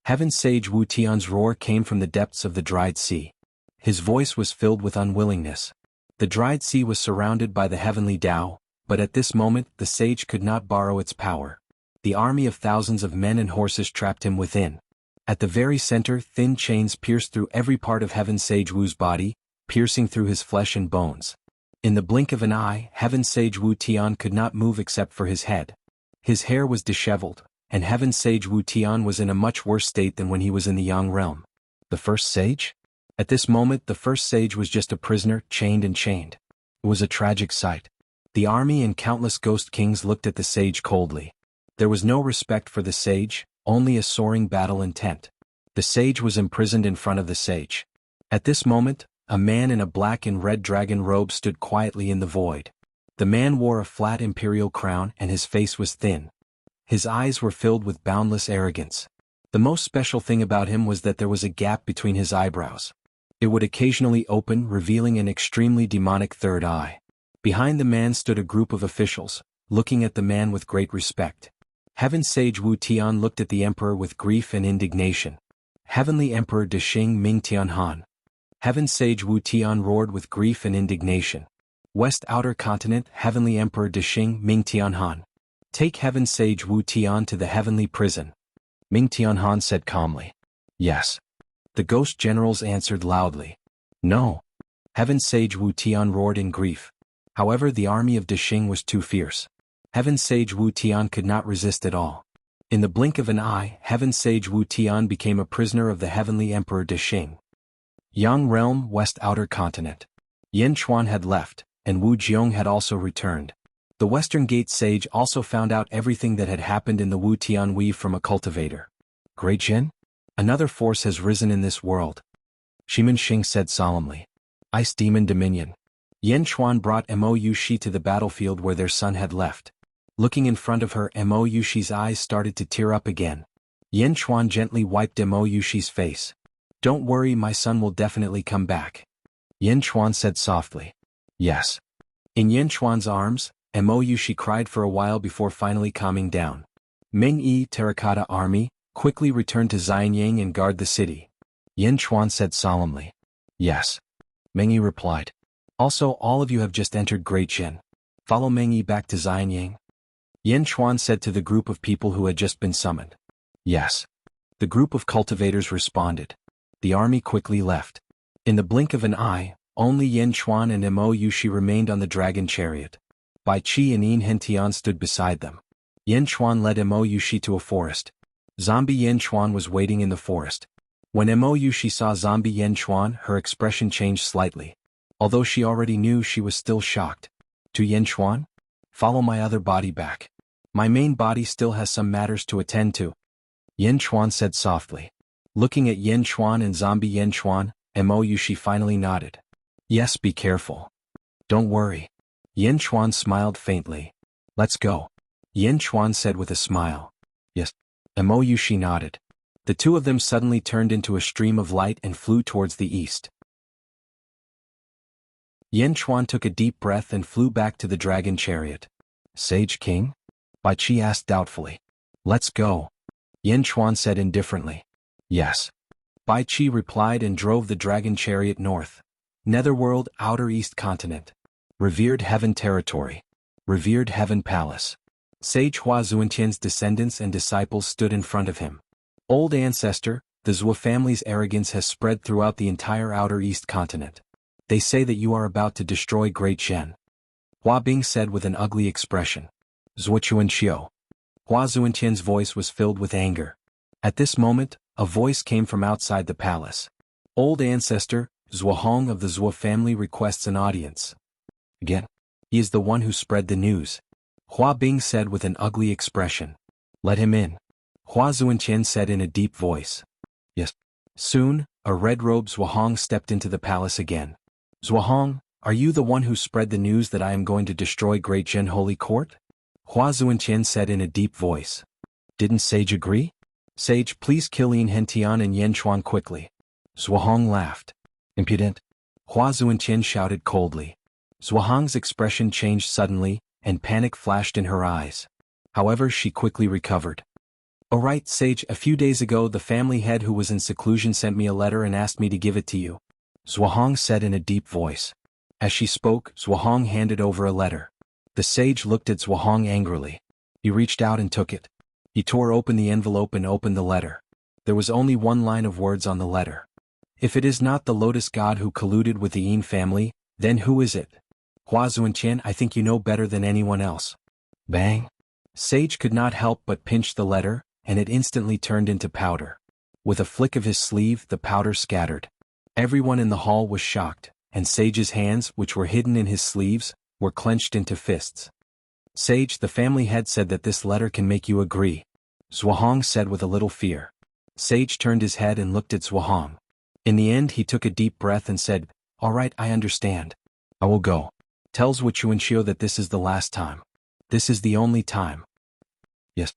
Heaven Sage Wu Tian's roar came from the depths of the dried sea. His voice was filled with unwillingness. The dried sea was surrounded by the heavenly Tao, but at this moment the sage could not borrow its power. The army of thousands of men and horses trapped him within. At the very center, thin chains pierced through every part of Heaven Sage Wu's body, piercing through his flesh and bones. In the blink of an eye, Heaven Sage Wu Tian could not move except for his head. His hair was disheveled, and Heaven Sage Wu Tian was in a much worse state than when he was in the Yang realm. The first sage? At this moment, the first sage was just a prisoner, chained and chained. It was a tragic sight. The army and countless ghost kings looked at the sage coldly. There was no respect for the sage, only a soaring battle intent. The sage was imprisoned in front of the sage. At this moment, a man in a black and red dragon robe stood quietly in the void. The man wore a flat imperial crown and his face was thin. His eyes were filled with boundless arrogance. The most special thing about him was that there was a gap between his eyebrows. It would occasionally open, revealing an extremely demonic third eye. Behind the man stood a group of officials, looking at the man with great respect. Heaven Sage Wu Tian looked at the emperor with grief and indignation. Heavenly Emperor Deshing Ming Tianhan. Heaven Sage Wu Tian roared with grief and indignation. West Outer Continent, Heavenly Emperor Deshing Ming Tianhan. Take Heaven Sage Wu Tian to the heavenly prison. Ming Tianhan said calmly. Yes. The ghost generals answered loudly. No. Heaven Sage Wu Tian roared in grief. However, the army of Deshing was too fierce. Heaven Sage Wu Tian could not resist at all. In the blink of an eye, Heaven Sage Wu Tian became a prisoner of the Heavenly Emperor Deshing. Yang Realm, West Outer Continent. Yin Chuan had left, and Wu Jiong had also returned. The Western Gate Sage also found out everything that had happened in the Wu Tian weave from a cultivator. Great Jin? Another force has risen in this world. Shimin Xing said solemnly. Ice Demon Dominion. Yin Chuan brought Mo Yushi to the battlefield where their son had left. Looking in front of her, Mo Yushi's eyes started to tear up again. Yin Chuan gently wiped Mo Yushi's face. Don't worry, my son will definitely come back. Yin Chuan said softly. Yes. In Yin Chuan's arms, Mo Yushi cried for a while before finally calming down. Ming Yi Terracotta Army, quickly return to Xianyang and guard the city. Yin Chuan said solemnly. Yes. Meng Yi replied. Also, all of you have just entered Great Jin. Follow Meng Yi back to Xianyang. Yin Chuan said to the group of people who had just been summoned. Yes. The group of cultivators responded. The army quickly left. In the blink of an eye, only Yin Chuan and Mo Yushi remained on the dragon chariot. Bai Qi and Yin Hentian stood beside them. Yin Chuan led Mo Yushi to a forest. Zombie Yin Chuan was waiting in the forest. When Mo Yushi saw zombie Yin Chuan, her expression changed slightly. Although she already knew, she was still shocked. To Yin Chuan? Follow my other body back. My main body still has some matters to attend to. Yin Chuan said softly. Looking at Yin Chuan and zombie Yin Chuan, Mo Yushi finally nodded. Yes, be careful. Don't worry. Yin Chuan smiled faintly. Let's go. Yin Chuan said with a smile. Yes. Mo Yushi nodded. The two of them suddenly turned into a stream of light and flew towards the east. Yin Chuan took a deep breath and flew back to the dragon chariot. Sage King? Bai Qi asked doubtfully. Let's go. Yin Chuan said indifferently. Yes. Bai Qi replied and drove the dragon chariot north. Netherworld, Outer East Continent. Revered Heaven Territory. Revered Heaven Palace. Sage Hua Zuentian's descendants and disciples stood in front of him. Old Ancestor, the Zhou family's arrogance has spread throughout the entire Outer East Continent. They say that you are about to destroy Great Shen. Hua Bing said with an ugly expression. Zuochuan Xiao. Hua Zuentian's voice was filled with anger. At this moment, a voice came from outside the palace. Old Ancestor, Zuohong of the Zhou family requests an audience. Again. He is the one who spread the news. Hua Bing said with an ugly expression. Let him in. Hua Zuentian said in a deep voice. Yes. Soon, a red-robed Zuohong stepped into the palace again. Zuohong, are you the one who spread the news that I am going to destroy Great Jin Holy Court? Hua Zuentian said in a deep voice. Didn't Sage agree? Sage, please kill Yin Hentian and Yin Chuan quickly. Zuohong laughed. Impudent. Hua Zuentian shouted coldly. Zuohong's expression changed suddenly, and panic flashed in her eyes. However, she quickly recovered. Alright, Sage, a few days ago the family head who was in seclusion sent me a letter and asked me to give it to you. Zuohong said in a deep voice. As she spoke, Zuohong handed over a letter. The sage looked at Zuohong angrily. He reached out and took it. He tore open the envelope and opened the letter. There was only one line of words on the letter. If it is not the Lotus God who colluded with the Yin family, then who is it? Hua Zunqian, I think you know better than anyone else. Bang! Sage could not help but pinch the letter, and it instantly turned into powder. With a flick of his sleeve, the powder scattered. Everyone in the hall was shocked, and Sage's hands, which were hidden in his sleeves, were clenched into fists. Sage, the family head, said that this letter can make you agree. Zhuang said with a little fear. Sage turned his head and looked at Zhuang. In the end he took a deep breath and said, "All right, I understand. I will go. Tell Zhu Chuanxiu that this is the last time. This is the only time." Yes.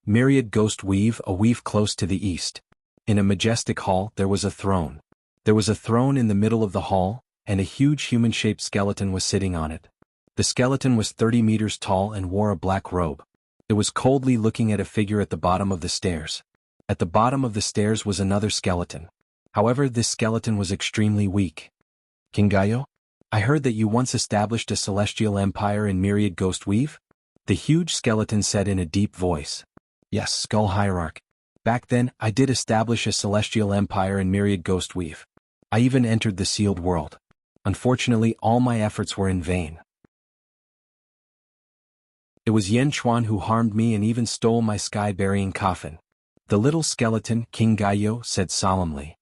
Myriad Ghost Weave, a weave close to the east. In a majestic hall there was a throne. There was a throne in the middle of the hall, and a huge human-shaped skeleton was sitting on it. The skeleton was 30 meters tall and wore a black robe. It was coldly looking at a figure at the bottom of the stairs. At the bottom of the stairs was another skeleton. However, this skeleton was extremely weak. "King Gaio? I heard that you once established a celestial empire in Myriad Ghost Weave?" The huge skeleton said in a deep voice. "Yes, Skull Hierarch. Back then, I did establish a celestial empire in Myriad Ghost Weave. I even entered the sealed world. Unfortunately, all my efforts were in vain. It was Yen Chuan who harmed me and even stole my sky-burying coffin." The little skeleton, King Gaio, said solemnly.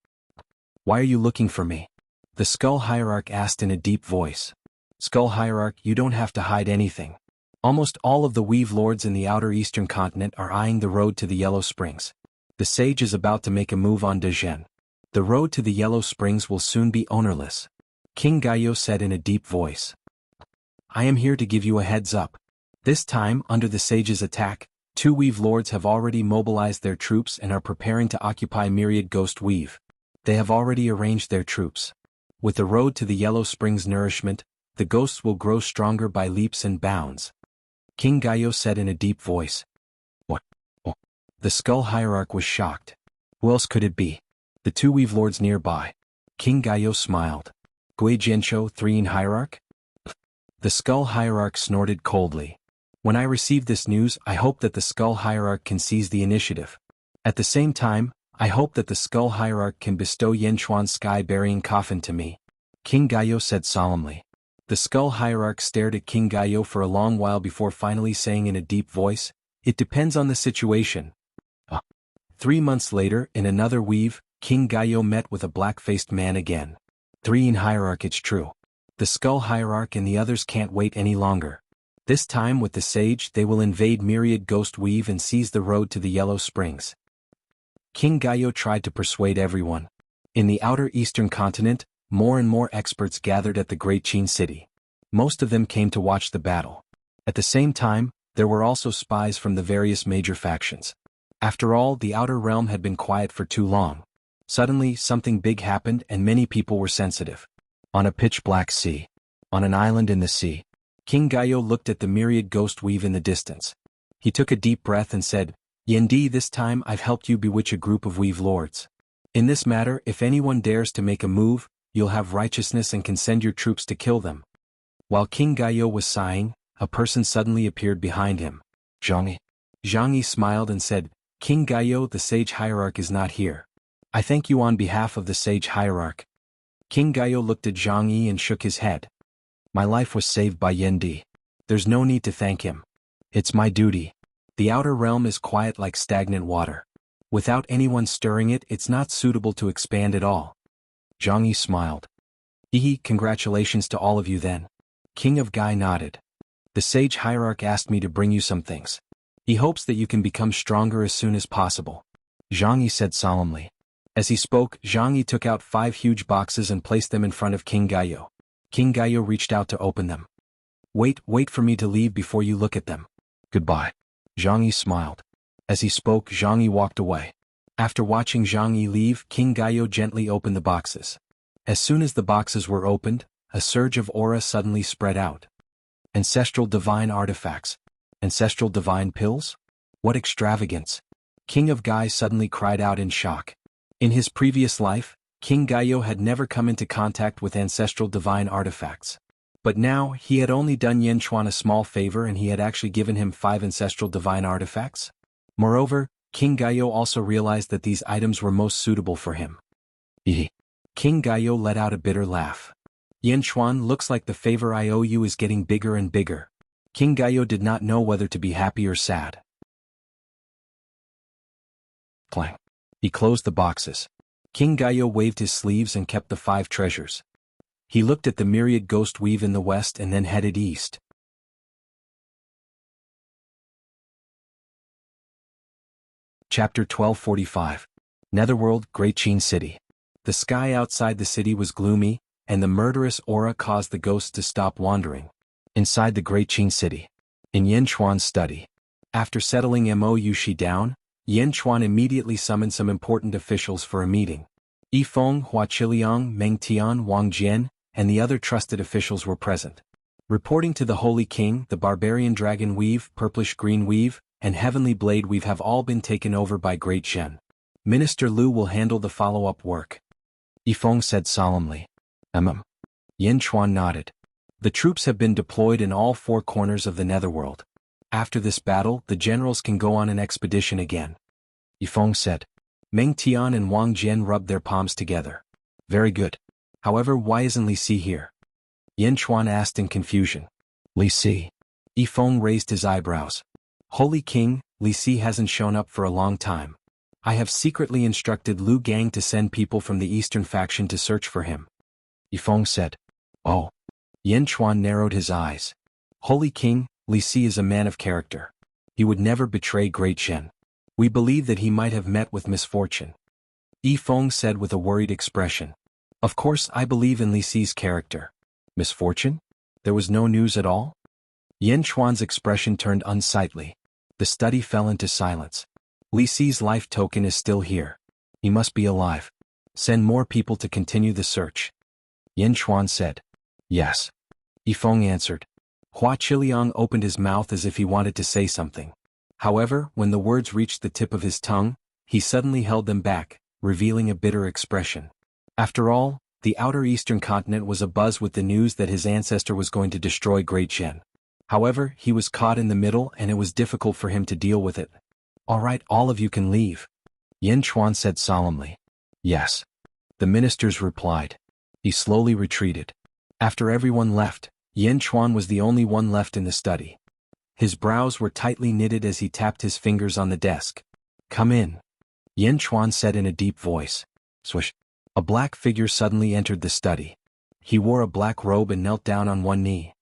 "Why are you looking for me?" The Skull Hierarch asked in a deep voice. "Skull Hierarch, you don't have to hide anything. Almost all of the Weave Lords in the outer eastern continent are eyeing the road to the Yellow Springs. The sage is about to make a move on Dezhen. The road to the Yellow Springs will soon be ownerless." King Gaio said in a deep voice. "I am here to give you a heads up. This time, under the sage's attack, 2 Weave Lords have already mobilized their troops and are preparing to occupy Myriad Ghost Weave. They have already arranged their troops. With the road to the Yellow Springs nourishment, the ghosts will grow stronger by leaps and bounds." King Gaio said in a deep voice. "What? Oh." The Skull Hierarch was shocked. Who else could it be? The 2 Weave Lords nearby. King Gaio smiled. "Gui Jianshou, 3 Hierarch?" The Skull Hierarch snorted coldly. "When I receive this news, I hope that the Skull Hierarch can seize the initiative. At the same time, I hope that the Skull Hierarch can bestow Yen Chuan's sky-burying coffin to me," King Gaio said solemnly. The Skull Hierarch stared at King Gaio for a long while before finally saying in a deep voice, "It depends on the situation." 3 months later, in another weave, King Gaio met with a black-faced man again. 3 Hierarch, it's true. The Skull Hierarch and the others can't wait any longer. This time with the sage they will invade Myriad Ghost Weave and seize the road to the Yellow Springs. King Gaio tried to persuade everyone. In the outer eastern continent, more and more experts gathered at the Great Qin City. Most of them came to watch the battle. At the same time, there were also spies from the various major factions. After all, the outer realm had been quiet for too long. Suddenly, something big happened and many people were sensitive. On a pitch-black sea. On an island in the sea. King Gaio looked at the Myriad Ghost Weave in the distance. He took a deep breath and said, "Yendi, this time I've helped you bewitch a group of Weave Lords. In this matter, if anyone dares to make a move, you'll have righteousness and can send your troops to kill them." While King Gaio was sighing, a person suddenly appeared behind him. "Zhang Yi." Zhang Yi smiled and said, "King Gaio, the Sage Hierarch is not here. I thank you on behalf of the Sage Hierarch." King Gaio looked at Zhang Yi and shook his head. "My life was saved by Yendi. There's no need to thank him. It's my duty. The outer realm is quiet like stagnant water. Without anyone stirring it, it's not suitable to expand at all." Zhang Yi smiled. Congratulations to all of you then." King of Gai nodded. "The Sage Hierarch asked me to bring you some things. He hopes that you can become stronger as soon as possible," Zhang Yi said solemnly. As he spoke, Zhang Yi took out 5 huge boxes and placed them in front of King Gaio. King Gaio reached out to open them. Wait for me to leave before you look at them." "Goodbye." Zhang Yi smiled. As he spoke, Zhang Yi walked away. After watching Zhang Yi leave, King Gaio gently opened the boxes. As soon as the boxes were opened, a surge of aura suddenly spread out. Ancestral divine artifacts. Ancestral divine pills? What extravagance! King of Gai suddenly cried out in shock. In his previous life, King Gaio had never come into contact with ancestral divine artifacts. But now, he had only done Yen Chuan a small favor and he had actually given him 5 ancestral divine artifacts? Moreover, King Gaio also realized that these items were most suitable for him. King Gaio let out a bitter laugh. Yanchuan, looks like the favor I owe you is getting bigger and bigger. King Gaio did not know whether to be happy or sad. Clang. He closed the boxes. King Gaio waved his sleeves and kept the 5 treasures. He looked at the myriad ghost weave in the west and then headed east. Chapter 1245. Netherworld, Great Qin City. The sky outside the city was gloomy, and the murderous aura caused the ghosts to stop wandering. Inside the Great Qin City. In Yanchuan's study. After settling Mo Yushi down, Yanchuan immediately summoned some important officials for a meeting. Yifeng, Hua Qiliang, Meng Tian, Wang Jian, and the other trusted officials were present. Reporting to the Holy King, the Barbarian Dragon Weave, Purplish Green Weave, and Heavenly Blade Weave have all been taken over by Great Shen. Minister Liu will handle the follow-up work. Yifeng said solemnly. Yanchuan nodded. The troops have been deployed in all 4 corners of the Netherworld. After this battle, the generals can go on an expedition again. Yifeng said. Meng Tian and Wang Jian rubbed their palms together. Very good. However, why isn't Li Si here? Yanchuan asked in confusion. Li Si. Yifeng raised his eyebrows. Holy King, Li Si hasn't shown up for a long time. I have secretly instructed Lu Gang to send people from the eastern faction to search for him. Yifeng said. Oh. Yanchuan narrowed his eyes. Holy King, Li Si is a man of character. He would never betray Great Shen. We believe that he might have met with misfortune. Yifeng said with a worried expression. Of course I believe in Li Si's character. Misfortune? There was no news at all? Yanchuan's expression turned unsightly. The study fell into silence. Li Si's life token is still here. He must be alive. Send more people to continue the search. Yanchuan said. Yes. Yifeng answered. Hua Qiliang opened his mouth as if he wanted to say something. However, when the words reached the tip of his tongue, he suddenly held them back, revealing a bitter expression. After all, the outer eastern continent was abuzz with the news that his ancestor was going to destroy Great Shen. However, he was caught in the middle and it was difficult for him to deal with it. All right, all of you can leave. Yanchuan said solemnly. Yes. The ministers replied. He slowly retreated. After everyone left, Yanchuan was the only one left in the study. His brows were tightly knitted as he tapped his fingers on the desk. Come in. Yanchuan said in a deep voice. Swish. A black figure suddenly entered the study. He wore a black robe and knelt down on one knee.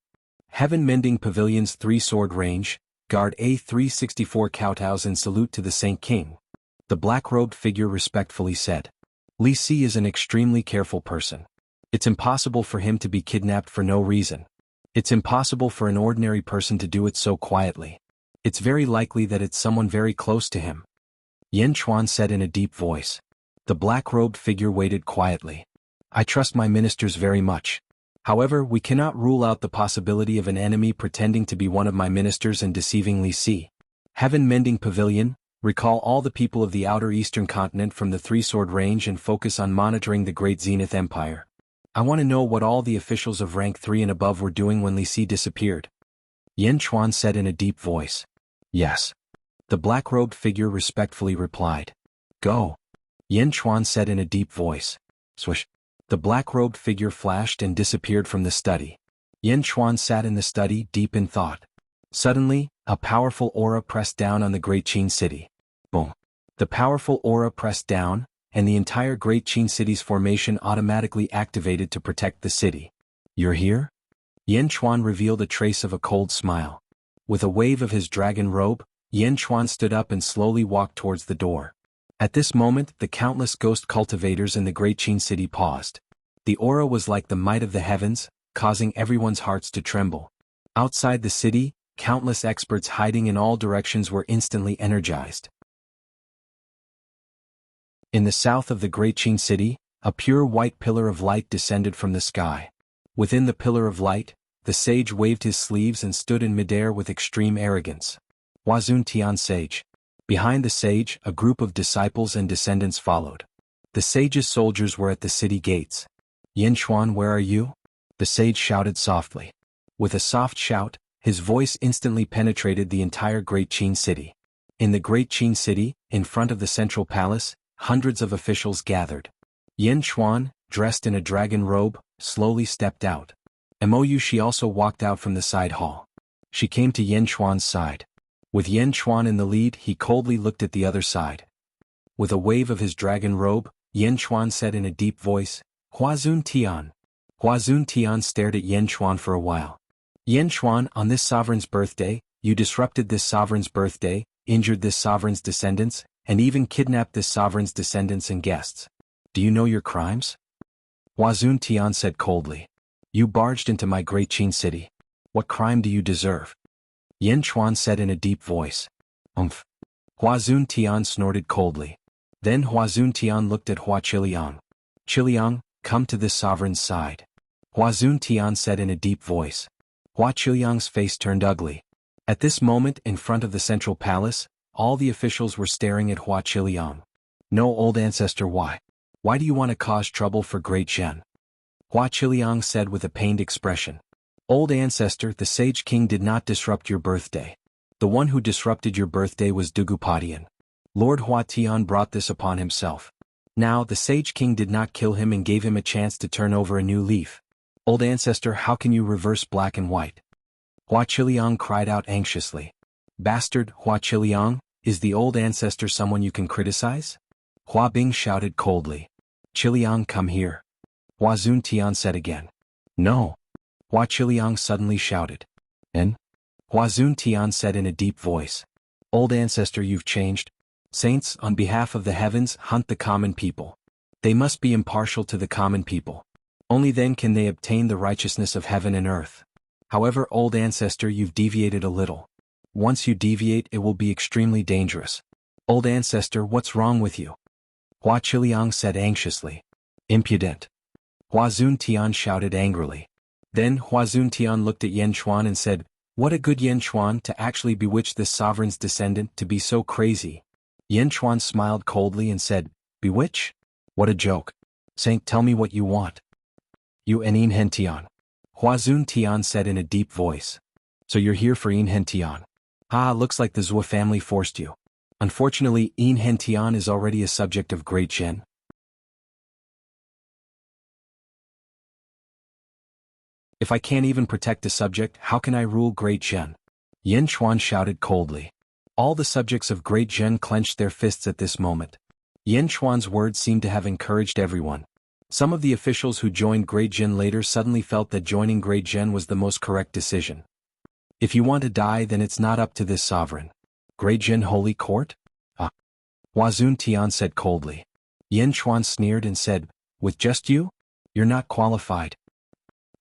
Heaven Mending Pavilion's 3-sword range, guard A364 kowtows and salute to the Saint King. The black-robed figure respectfully said. Li Si is an extremely careful person. It's impossible for him to be kidnapped for no reason. It's impossible for an ordinary person to do it so quietly. It's very likely that it's someone very close to him. Yanchuan said in a deep voice. The black-robed figure waited quietly. I trust my ministers very much. However, we cannot rule out the possibility of an enemy pretending to be one of my ministers and deceiving Li Si. Heaven Mending Pavilion, recall all the people of the outer eastern continent from the 3-sword range and focus on monitoring the Great Zenith Empire. I want to know what all the officials of rank 3 and above were doing when Li Si disappeared. Yanchuan said in a deep voice. Yes. The black-robed figure respectfully replied. Go. Yanchuan said in a deep voice. Swish. The black-robed figure flashed and disappeared from the study. Yanchuan sat in the study deep in thought. Suddenly, a powerful aura pressed down on the Great Qin City. Boom. The powerful aura pressed down, and the entire Great Qin City's formation automatically activated to protect the city. You're here? Yanchuan revealed a trace of a cold smile. With a wave of his dragon robe, Yanchuan stood up and slowly walked towards the door. At this moment, the countless ghost cultivators in the Great Qin City paused. The aura was like the might of the heavens, causing everyone's hearts to tremble. Outside the city, countless experts hiding in all directions were instantly energized. In the south of the Great Qin City, a pure white pillar of light descended from the sky. Within the pillar of light, the sage waved his sleeves and stood in midair with extreme arrogance. Wazun Tian Sage. Behind the sage, a group of disciples and descendants followed. The sage's soldiers were at the city gates. Yanchuan, where are you? The sage shouted softly. With a soft shout, his voice instantly penetrated the entire Great Qin City. In the great Qin city, in front of the central palace, hundreds of officials gathered. Yin Chuan, dressed in a dragon robe, slowly stepped out. She also walked out from the side hall. She came to Yin Chuan's side. With Yin Chuan in the lead, he coldly looked at the other side. With a wave of his dragon robe, Yin Chuan said in a deep voice, Huazun Tian. Huazun Tian stared at Yin Chuan for a while. Yin Chuan, on this sovereign's birthday, you disrupted this sovereign's birthday, injured this sovereign's descendants, and even kidnapped this sovereign's descendants and guests. Do you know your crimes? Huazun Tian said coldly. You barged into my great Qin city. What crime do you deserve? Yin Chuan said in a deep voice. Huazun Tian snorted coldly. Then Huazun Tian looked at Hua Qiliang. Qiliang, come to this sovereign's side. Huazun Tian said in a deep voice. Hua Qiliang's face turned ugly. At this moment, in front of the central palace, all the officials were staring at Hua Qiliang. No, old ancestor, why? Why do you want to cause trouble for Great Zhen? Hua Qiliang said with a pained expression. Old ancestor, the sage king did not disrupt your birthday. The one who disrupted your birthday was Dugupadian. Lord Hua Tian brought this upon himself. Now, the sage king did not kill him and gave him a chance to turn over a new leaf. Old ancestor, how can you reverse black and white? Hua Qiliang cried out anxiously. Bastard, Hua Qiliang, is the old ancestor someone you can criticize? Hua Bing shouted coldly. Qiliang, come here. Huazun Tian said again. No. Hua Qiliang suddenly shouted. And? Huazun Tian said in a deep voice. Old ancestor, you've changed. Saints, on behalf of the heavens, hunt the common people. They must be impartial to the common people. Only then can they obtain the righteousness of heaven and earth. However, old ancestor, you've deviated a little. Once you deviate, it will be extremely dangerous. Old ancestor, what's wrong with you? Hua Qiliang said anxiously. Impudent. Huazun Tian shouted angrily. Then Huazun Tian looked at Yin Chuan and said, What a good Yin Chuan to actually bewitch this sovereign's descendant to be so crazy. Yin Chuan smiled coldly and said, Bewitch? What a joke. Saint, tell me what you want. You and Yin Tian. Huazun Tian said in a deep voice. So you're here for Yin Tian. Ah, looks like the Zhou family forced you. Unfortunately, Yin Tian is already a subject of Great Zhen. If I can't even protect a subject, how can I rule Great Zhen? Yin Chuan shouted coldly. All the subjects of Great Zhen clenched their fists at this moment. Yin Chuan's words seemed to have encouraged everyone. Some of the officials who joined Great Zhen later suddenly felt that joining Great Zhen was the most correct decision. If you want to die, then it's not up to this sovereign. Great Zhen Holy Court? Ah. Huazun Tian said coldly. Yin Chuan sneered and said, With just you? You're not qualified.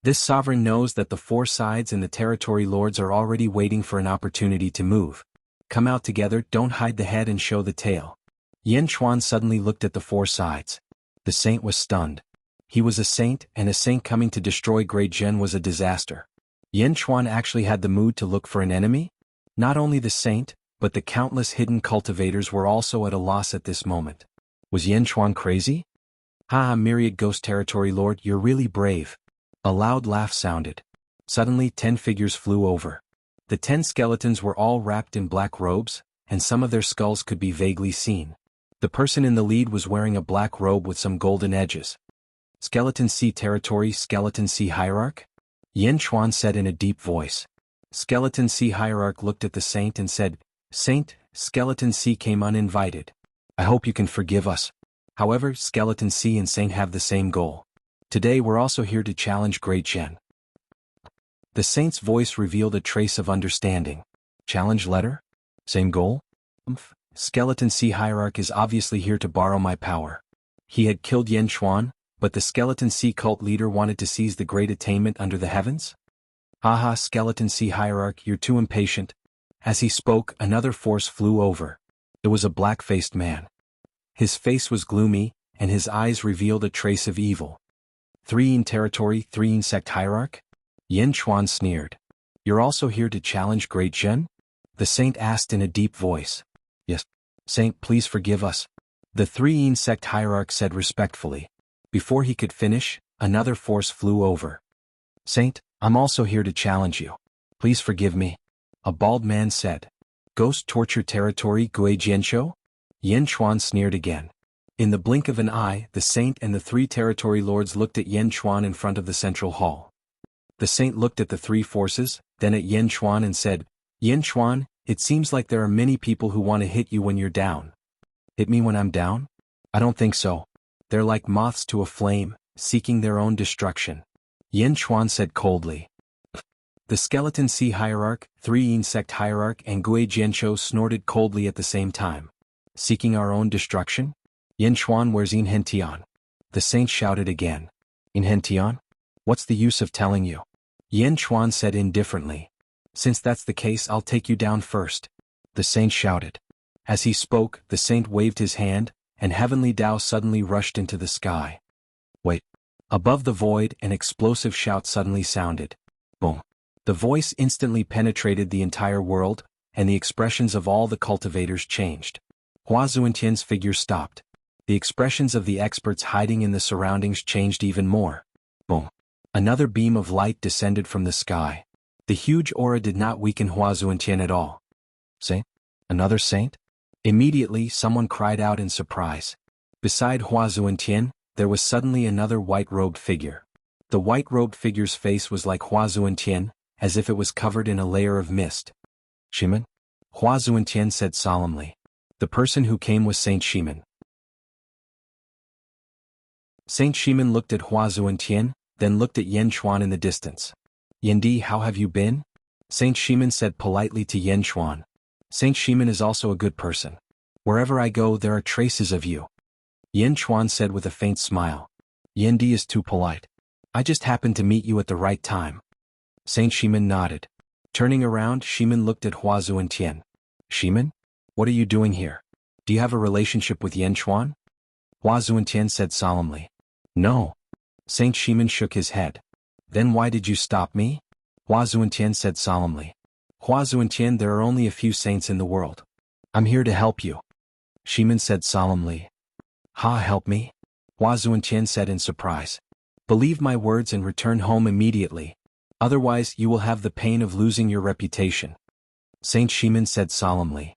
This sovereign knows that the four sides and the territory lords are already waiting for an opportunity to move. Come out together, don't hide the head and show the tail. Yin Chuan suddenly looked at the four sides. The saint was stunned. He was a saint, and a saint coming to destroy Great Zhen was a disaster. Yin Chuan actually had the mood to look for an enemy? Not only the saint, but the countless hidden cultivators were also at a loss at this moment. Was Yin Chuan crazy? Ha, myriad ghost territory lord, you're really brave. A loud laugh sounded. Suddenly 10 figures flew over. The 10 skeletons were all wrapped in black robes, and some of their skulls could be vaguely seen. The person in the lead was wearing a black robe with some golden edges. Skeleton C territory, Skeleton C hierarch? Yin Chuan said in a deep voice. Skeleton C hierarch looked at the saint and said, Saint, Skeleton C came uninvited. I hope you can forgive us. However, Skeleton C and Saint have the same goal. Today we're also here to challenge Great Zhen. The saint's voice revealed a trace of understanding. Challenge letter? Same goal? Skeleton C hierarch is obviously here to borrow my power. He had killed Yin Chuan, but the Skeleton C cult leader wanted to seize the great attainment under the heavens? Haha, Skeleton C hierarch, you're too impatient. As he spoke, another force flew over. It was a black-faced man. His face was gloomy, and his eyes revealed a trace of evil. 3 in territory, 3 in sect hierarch? Yin Chuan sneered. You're also here to challenge Great Zhen? The saint asked in a deep voice. Yes. Saint, please forgive us. The 3 in sect hierarch said respectfully. Before he could finish, another force flew over. Saint, I'm also here to challenge you. Please forgive me. A bald man said. Ghost torture territory Gui Jianshou? Yen Chuan sneered again. In the blink of an eye, the saint and the three territory lords looked at Yen Chuan in front of the central hall. The saint looked at the three forces, then at Yen Chuan and said, Yen Chuan, it seems like there are many people who want to hit you when you're down. Hit me when I'm down? I don't think so. They're like moths to a flame, seeking their own destruction. Yen Chuan said coldly. The Skeleton Sea Hierarch, Three Insect Hierarch and Gui Jianshou snorted coldly at the same time. Seeking our own destruction? Yen Chuan, where's Enrich? The saint shouted again. Enrich? What's the use of telling you? Yen Chuan said indifferently. Since that's the case, I'll take you down first. The saint shouted. As he spoke, the saint waved his hand, and heavenly Tao suddenly rushed into the sky. Wait. Above the void, an explosive shout suddenly sounded. Boom. The voice instantly penetrated the entire world, and the expressions of all the cultivators changed. Hua Zuentian's figure stopped. The expressions of the experts hiding in the surroundings changed even more. Boom. Another beam of light descended from the sky. The huge aura did not weaken Hua Zuentian at all. Saint? Another saint? Immediately, someone cried out in surprise. Beside Hua Zuentian, there was suddenly another white-robed figure. The white-robed figure's face was like Hua Zuentian, as if it was covered in a layer of mist. Shimen? Hua Zuentian said solemnly. The person who came was Saint Shimen. Saint Shimen looked at Hua Zuentian, then looked at Yen Chuan in the distance. Yendi, how have you been? Saint Shimen said politely to Yen Chuan. Saint Shimen is also a good person. Wherever I go, there are traces of you. Yen Chuan said with a faint smile. Yendi is too polite. I just happened to meet you at the right time. Saint Shimen nodded. Turning around, Shimen looked at Hua Zuentian. Shimen? What are you doing here? Do you have a relationship with Yen Chuan? Hua Zuentian said solemnly. No. Saint Shimen shook his head. Then why did you stop me? Hua Zuentian said solemnly. Hua Zuentian, there are only a few saints in the world. I'm here to help you. Shimen said solemnly. Ha, help me? Hua Zuentian said in surprise. Believe my words and return home immediately. Otherwise, you will have the pain of losing your reputation. Saint Shimen said solemnly.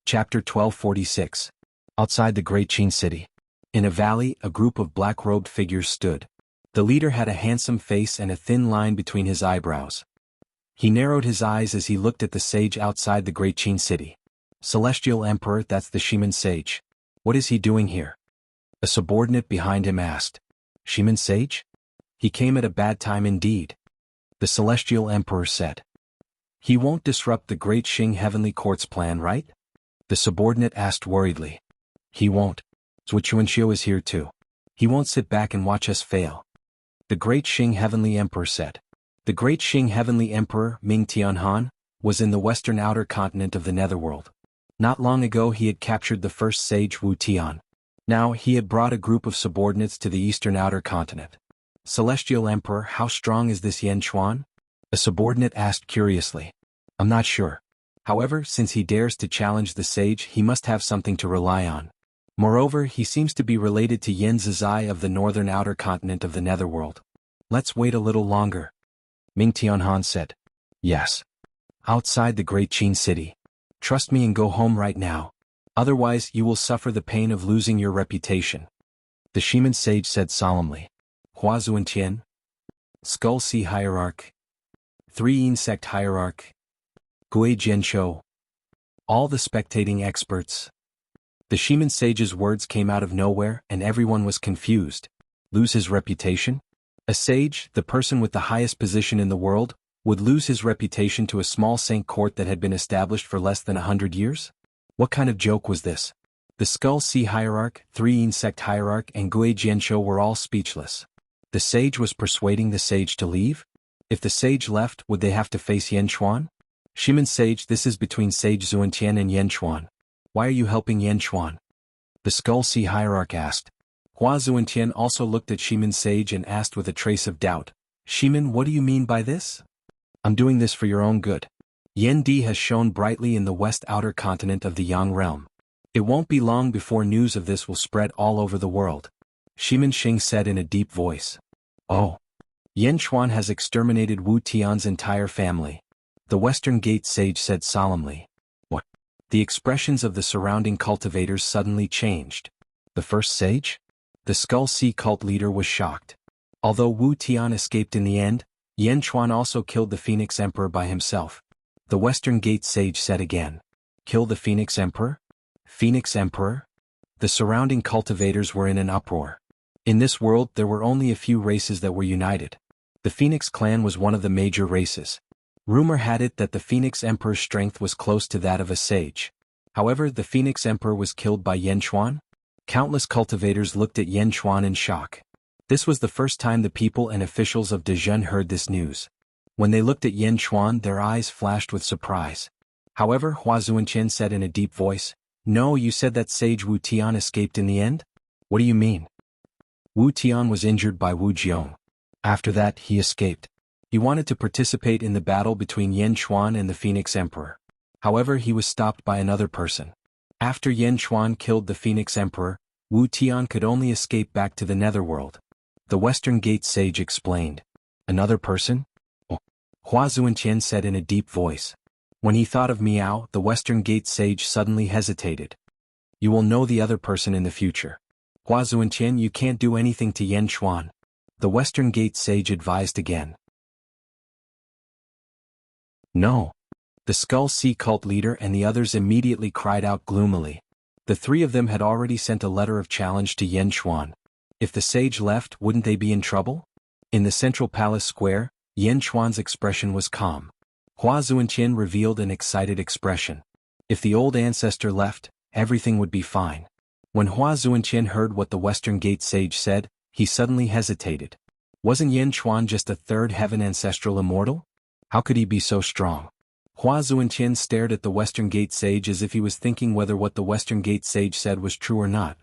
Chapter 1246. Outside the Great Qin City. In a valley, a group of black-robed figures stood. The leader had a handsome face and a thin line between his eyebrows. He narrowed his eyes as he looked at the sage outside the Great Qin City. Celestial Emperor, that's the Shimen sage. What is he doing here? A subordinate behind him asked. Shimen sage? He came at a bad time indeed. The Celestial Emperor said. He won't disrupt the Great Qing Heavenly Court's plan, right? The subordinate asked worriedly. He won't. Zhuo Chuanxiu is here too. He won't sit back and watch us fail. The Great Qing Heavenly Emperor said. The Great Qing Heavenly Emperor, Ming Tianhan, was in the western outer continent of the Netherworld. Not long ago he had captured the first sage Wu Tian. Now he had brought a group of subordinates to the eastern outer continent. Celestial Emperor, how strong is this Yen Chuan? A subordinate asked curiously. I'm not sure. However, since he dares to challenge the sage, he must have something to rely on. Moreover, he seems to be related to Yen Zizai of the northern outer continent of the Netherworld. Let's wait a little longer. Ming Tianhan said. Yes. Outside the Great Qin City. Trust me and go home right now. Otherwise, you will suffer the pain of losing your reputation. The Shimen sage said solemnly. Hua Zuentian. Skull Sea Hierarch. Three Insect Hierarch. Gui Jianshou. All the spectating experts. The Shimen sage's words came out of nowhere and everyone was confused. Lose his reputation? A sage, the person with the highest position in the world, would lose his reputation to a small saint court that had been established for less than 100 years? What kind of joke was this? The Skull Sea Hierarch, Three Insect Hierarch and Gui Jianshou were all speechless. The sage was persuading the sage to leave? If the sage left, would they have to face Yen Chuan? Shimen sage, this is between Sage Zuentian and Yen Chuan. Why are you helping Yen Chuan? The Skull Sea Hierarch asked. Hua Zuentian also looked at Shimen sage and asked with a trace of doubt. Shimen, what do you mean by this? I'm doing this for your own good. Yen Di has shone brightly in the west outer continent of the Yang realm. It won't be long before news of this will spread all over the world. Shimin Xing said in a deep voice. Oh. Yan Chuan has exterminated Wu Tian's entire family. The Western Gate sage said solemnly. What? The expressions of the surrounding cultivators suddenly changed. The first sage? The Skull Sea cult leader was shocked. Although Wu Tian escaped in the end, Yan Chuan also killed the Phoenix Emperor by himself. The Western Gate sage said again. Kill the Phoenix Emperor? Phoenix Emperor? The surrounding cultivators were in an uproar. In this world there were only a few races that were united. The Phoenix clan was one of the major races. Rumor had it that the Phoenix Emperor's strength was close to that of a sage. However, the Phoenix Emperor was killed by Yan Chuan. Countless cultivators looked at Yan Chuan in shock. This was the first time the people and officials of Dezhun heard this news. When they looked at Yan Chuan, their eyes flashed with surprise. However, Hua Zuanqian said in a deep voice, No, you said that sage Wu Tian escaped in the end? What do you mean? Wu Tian was injured by Wu Jiong. After that, he escaped. He wanted to participate in the battle between Yan Chuan and the Phoenix Emperor. However, he was stopped by another person. After Yan Chuan killed the Phoenix Emperor, Wu Tian could only escape back to the Netherworld. The Western Gate sage explained. Another person? Oh. Hua Zuanqian said in a deep voice. When he thought of Miao, the Western Gate sage suddenly hesitated. You will know the other person in the future. Hua Zuanqian, you can't do anything to Yan Chuan. The Western Gate sage advised again. No. The Skull Sea cult leader and the others immediately cried out gloomily. The three of them had already sent a letter of challenge to Yan Chuan. If the sage left, wouldn't they be in trouble? In the central palace square, Yan Chuan's expression was calm. Hua Zuanqian revealed an excited expression. If the old ancestor left, everything would be fine. When Hua Zuanqian heard what the Western Gate sage said, he suddenly hesitated. Wasn't Yan Chuan just a third heaven ancestral immortal? How could he be so strong? Hua Zuanqian stared at the Western Gate sage as if he was thinking whether what the Western Gate sage said was true or not.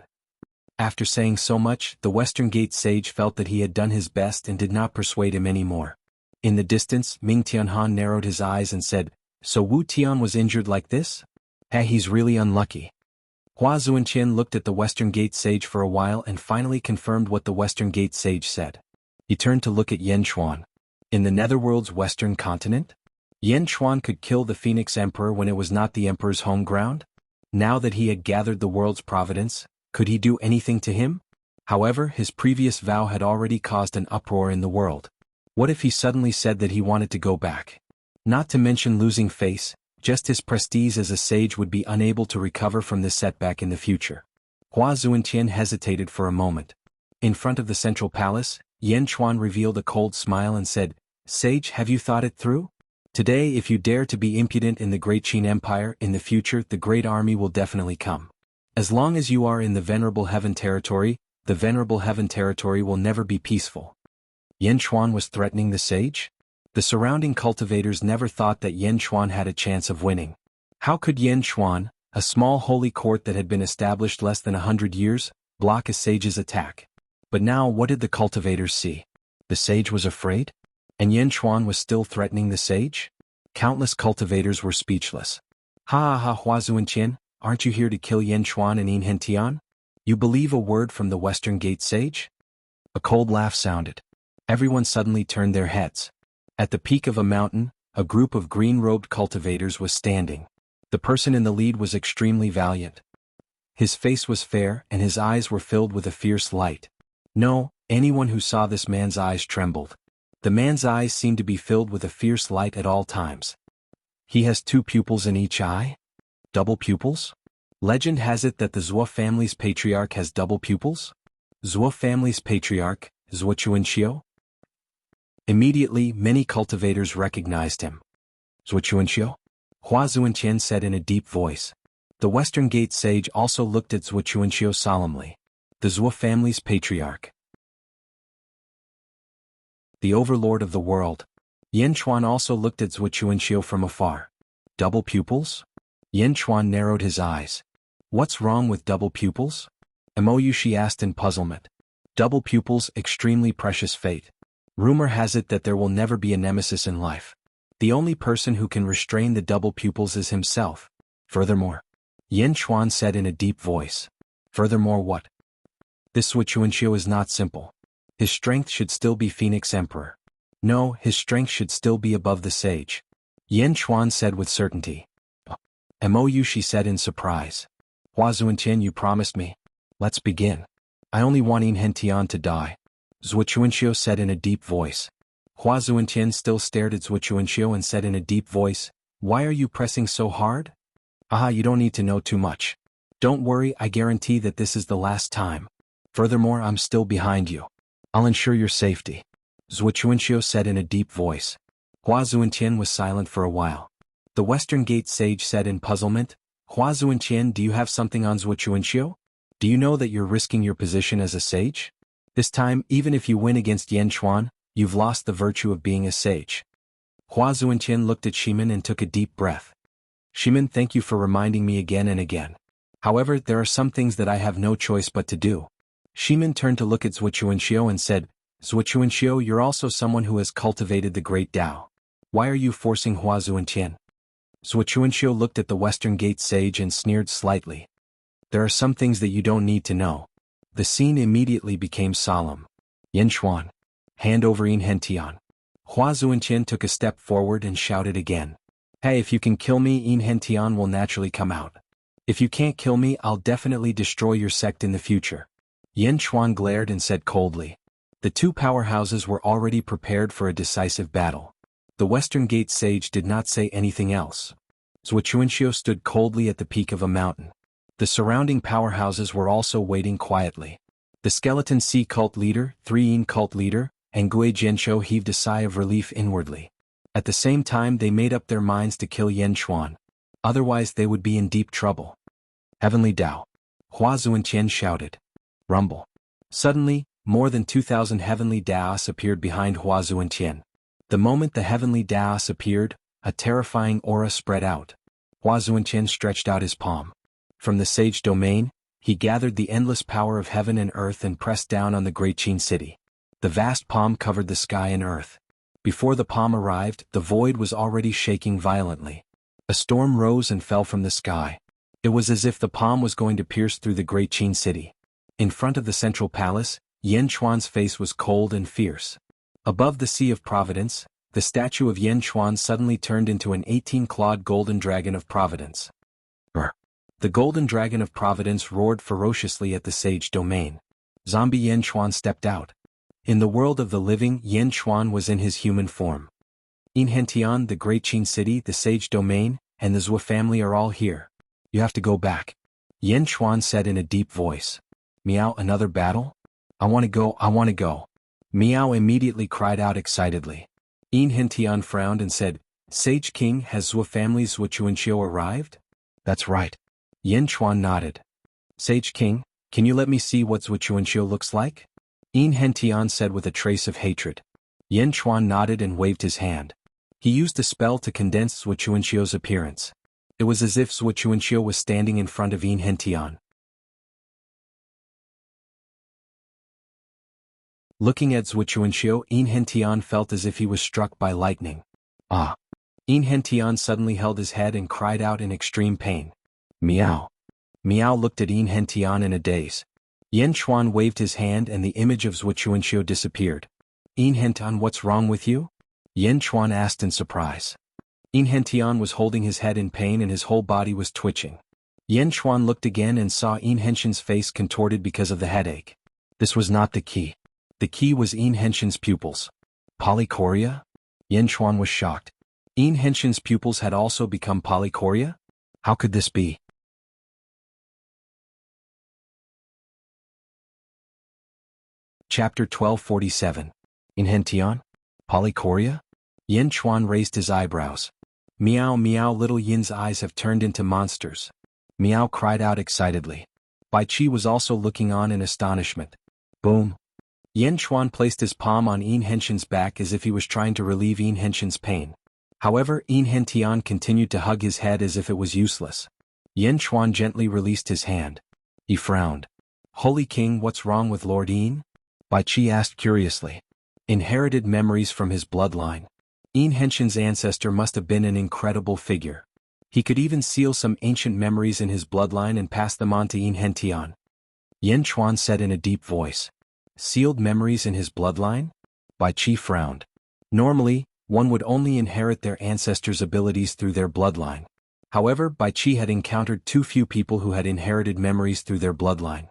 After saying so much, the Western Gate sage felt that he had done his best and did not persuade him anymore. In the distance, Ming Tianhan narrowed his eyes and said, So Wu Tian was injured like this? He's really unlucky. Hua Zuanqian looked at the Western Gate sage for a while and finally confirmed what the Western Gate sage said. He turned to look at Yan Chuan. In the Netherworld's western continent? Yan Chuan could kill the Phoenix Emperor when it was not the Emperor's home ground? Now that he had gathered the world's providence, could he do anything to him? However, his previous vow had already caused an uproar in the world. What if he suddenly said that he wanted to go back? Not to mention losing face, just his prestige as a sage would be unable to recover from this setback in the future. Hua Zuanqian hesitated for a moment. In front of the central palace, Yan Chuan revealed a cold smile and said, Sage, have you thought it through? Today, if you dare to be impudent in the Great Qin Empire, in the future the Great Army will definitely come. As long as you are in the Venerable Heaven territory, the Venerable Heaven territory will never be peaceful. Yan Chuan was threatening the sage? The surrounding cultivators never thought that Yan Chuan had a chance of winning. How could Yan Chuan, a small holy court that had been established less than 100 years, block a sage's attack? But now what did the cultivators see? The sage was afraid? And Yan Chuan was still threatening the sage? Countless cultivators were speechless. Ha, Hua Zuanqian, aren't you here to kill Yan Chuan and Yin Hentian? You believe a word from the Western Gate sage? A cold laugh sounded. Everyone suddenly turned their heads. At the peak of a mountain, a group of green-robed cultivators was standing. The person in the lead was extremely valiant. His face was fair and his eyes were filled with a fierce light. No, anyone who saw this man's eyes trembled. The man's eyes seemed to be filled with a fierce light at all times. He has 2 pupils in each eye? Double pupils? Legend has it that the Zhuo family's patriarch has double pupils? Zhuo family's patriarch, Zhuo Chuanxiu? Immediately, many cultivators recognized him. Zhuo Chuanxiu? Hua Zuanqian said in a deep voice. The Western Gate sage also looked at Zhuo Chuanxiu solemnly. The Zhuo family's patriarch. The overlord of the world. Yan Chuan also looked at Zhuo Chuanxiu from afar. Double pupils? Yan Chuan narrowed his eyes. What's wrong with double pupils? Moyushi asked in puzzlement. Double pupils, extremely precious fate. Rumor has it that there will never be a nemesis in life. The only person who can restrain the double pupils is himself. Furthermore, Yan Chuan said in a deep voice. Furthermore what? This Zhuqianqiu is not simple. His strength should still be Phoenix Emperor. No, his strength should still be above the sage. Yen Chuan said with certainty. "Mou," she said in surprise. "Hua Zhuqian, you promised me. Let's begin. I only want Enrich to die." Zhuqianqiu said in a deep voice. Hua Zhuqian still stared at Zhuqianqiu and said in a deep voice, "Why are you pressing so hard?" "Ah, you don't need to know too much. Don't worry, I guarantee that this is the last time. Furthermore, I'm still behind you. I'll ensure your safety," Zhuqianqiu said in a deep voice. Hua Zhuqian was silent for a while. The Western Gate sage said in puzzlement, "Hua Zhuqian, do you have something on Zhuqianqiu? Do you know that you're risking your position as a sage? This time, even if you win against Yen Chuan, you've lost the virtue of being a sage." Hua Zhuqian looked at Shimin and took a deep breath. "Shimin, thank you for reminding me again and again. However, there are some things that I have no choice but to do." Shimin turned to look at Zhuqianqiu and said, "Zhuqianqiu, you're also someone who has cultivated the great Tao. Why are you forcing Hua Zhuqian?" Zhuqianqiu looked at the Western Gate sage and sneered slightly. "There are some things that you don't need to know." The scene immediately became solemn. "Yen Chuan, hand over Enrich." Hua Zhuqian took a step forward and shouted again. "Hey, if you can kill me, Enrich will naturally come out. If you can't kill me, I'll definitely destroy your sect in the future." Yen Chuan glared and said coldly. The two powerhouses were already prepared for a decisive battle. The Western Gate sage did not say anything else. Zhuqianqiu stood coldly at the peak of a mountain. The surrounding powerhouses were also waiting quietly. The Skeleton Sea cult leader, 3 cult leader, and Gui Jianshou heaved a sigh of relief inwardly. At the same time they made up their minds to kill Yen Chuan. Otherwise they would be in deep trouble. "Heavenly Tao!" Hua Zhuqian shouted. Rumble. Suddenly, more than 2,000 heavenly Daos appeared behind Hua Zhuqian. The moment the heavenly Daos appeared, a terrifying aura spread out. Hua Zhuqian stretched out his palm. From the sage domain, he gathered the endless power of heaven and earth and pressed down on the great Qin city. The vast palm covered the sky and earth. Before the palm arrived, the void was already shaking violently. A storm rose and fell from the sky. It was as if the palm was going to pierce through the great Qin city. In front of the central palace, Yen Chuan's face was cold and fierce. Above the Sea of Providence, the statue of Yen Chuan suddenly turned into an 18-clawed golden dragon of Providence. The golden dragon of Providence roared ferociously at the sage domain. Zombie Yen Chuan stepped out. In the world of the living, Yen Chuan was in his human form. Enrich, the great Qin city, the sage domain, and the Zhou family are all here. You have to go back. Yen Chuan said in a deep voice. "Meow, another battle? I want to go. Meow immediately cried out excitedly. Enrich frowned and said, "Sage King, has Zhou family's Zhuqianqiu arrived?" "That's right." Yen Chuan nodded. "Sage King, can you let me see what Zhuqianqiu looks like?" Enrich said with a trace of hatred. Yen Chuan nodded and waved his hand. He used a spell to condense Zhuqianqiu's appearance. It was as if Zhuqianqiu was standing in front of Enrich. Looking at Zhuqianqiu, Enrich felt as if he was struck by lightning. "Ah!" Enrich suddenly held his head and cried out in extreme pain. "Meow." Meow looked at Enrich in a daze. Yen Chuan waved his hand and the image of Zhuqianqiu disappeared. "Enrich, what's wrong with you?" Yen Chuan asked in surprise. Enrich was holding his head in pain and his whole body was twitching. Yen Chuan looked again and saw Enrich's face contorted because of the headache. This was not the key. The key was Enric's pupils. Polychoria? Yen Chuan was shocked. Enric's pupils had also become polychoria? How could this be? Chapter 1247. Enrich? Polychoria? Yen Chuan raised his eyebrows. "Meow, meow, little Yin's eyes have turned into monsters." Meow cried out excitedly. Bai Qi was also looking on in astonishment. Boom. Yen Chuan placed his palm on Enric's back as if he was trying to relieve Enric's pain. However, Enrich continued to hug his head as if it was useless. Yen Chuan gently released his hand. He frowned. "Holy King, what's wrong with Lord En?" Bai Qi asked curiously. Inherited memories from his bloodline. Enric's ancestor must have been an incredible figure. He could even seal some ancient memories in his bloodline and pass them on to Enrich. Yin Chuan said in a deep voice. Sealed memories in his bloodline? Bai Qi frowned. Normally, one would only inherit their ancestors' abilities through their bloodline. However, Bai Qi had encountered too few people who had inherited memories through their bloodline.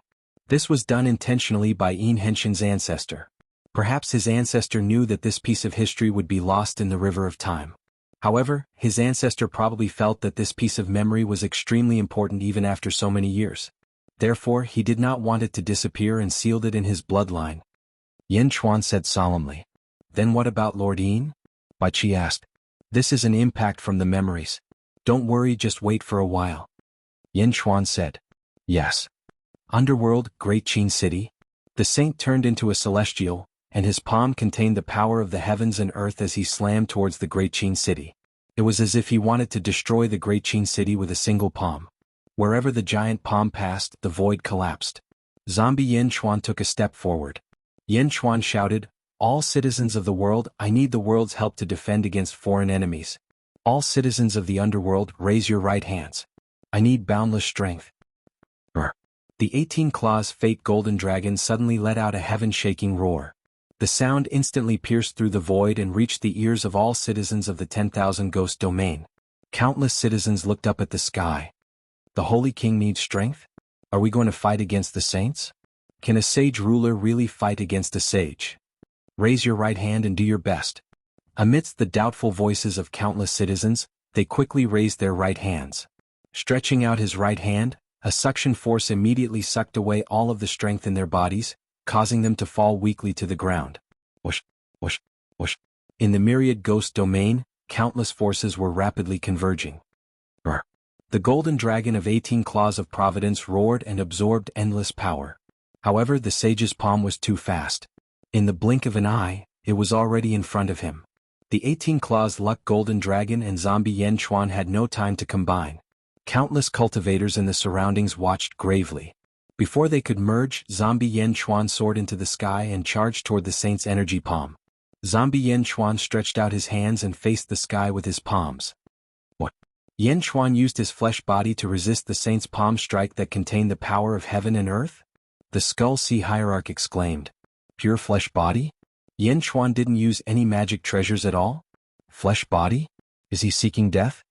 This was done intentionally by Yin Henshin's ancestor. Perhaps his ancestor knew that this piece of history would be lost in the river of time. However, his ancestor probably felt that this piece of memory was extremely important even after so many years. Therefore, he did not want it to disappear and sealed it in his bloodline. Yin Chuan said solemnly. Then what about Lord Yin? Bai Qi asked. This is an impact from the memories. Don't worry, just wait for a while. Yin Chuan said. Yes. Underworld, Great Qin City. The saint turned into a celestial, and his palm contained the power of the heavens and earth as he slammed towards the Great Qin City. It was as if he wanted to destroy the Great Qin City with a single palm. Wherever the giant palm passed, the void collapsed. Zombie Yin Chuan took a step forward. Yin Chuan shouted, All citizens of the world, I need the world's help to defend against foreign enemies. All citizens of the underworld, raise your right hands. I need boundless strength. The 18-claws fake golden dragon suddenly let out a heaven-shaking roar. The sound instantly pierced through the void and reached the ears of all citizens of the 10,000 Ghost Domain. Countless citizens looked up at the sky. The Holy King needs strength? Are we going to fight against the saints? Can a sage ruler really fight against a sage? Raise your right hand and do your best. Amidst the doubtful voices of countless citizens, they quickly raised their right hands. Stretching out his right hand, a suction force immediately sucked away all of the strength in their bodies, causing them to fall weakly to the ground. Whoosh, whoosh, whoosh. In the myriad ghost domain, countless forces were rapidly converging. The golden dragon of 18 claws of providence roared and absorbed endless power. However, the sage's palm was too fast. In the blink of an eye, it was already in front of him. The 18 claws luck golden dragon and zombie Yin Chuan had no time to combine. Countless cultivators in the surroundings watched gravely. Before they could merge, zombie Yin Chuan soared into the sky and charged toward the saint's energy palm. Zombie Yin Chuan stretched out his hands and faced the sky with his palms. What? Yin Chuan used his flesh body to resist the saint's palm strike that contained the power of heaven and earth? The Skull Sea Hierarch exclaimed. Pure flesh body? Yin Chuan didn't use any magic treasures at all? Flesh body? Is he seeking death?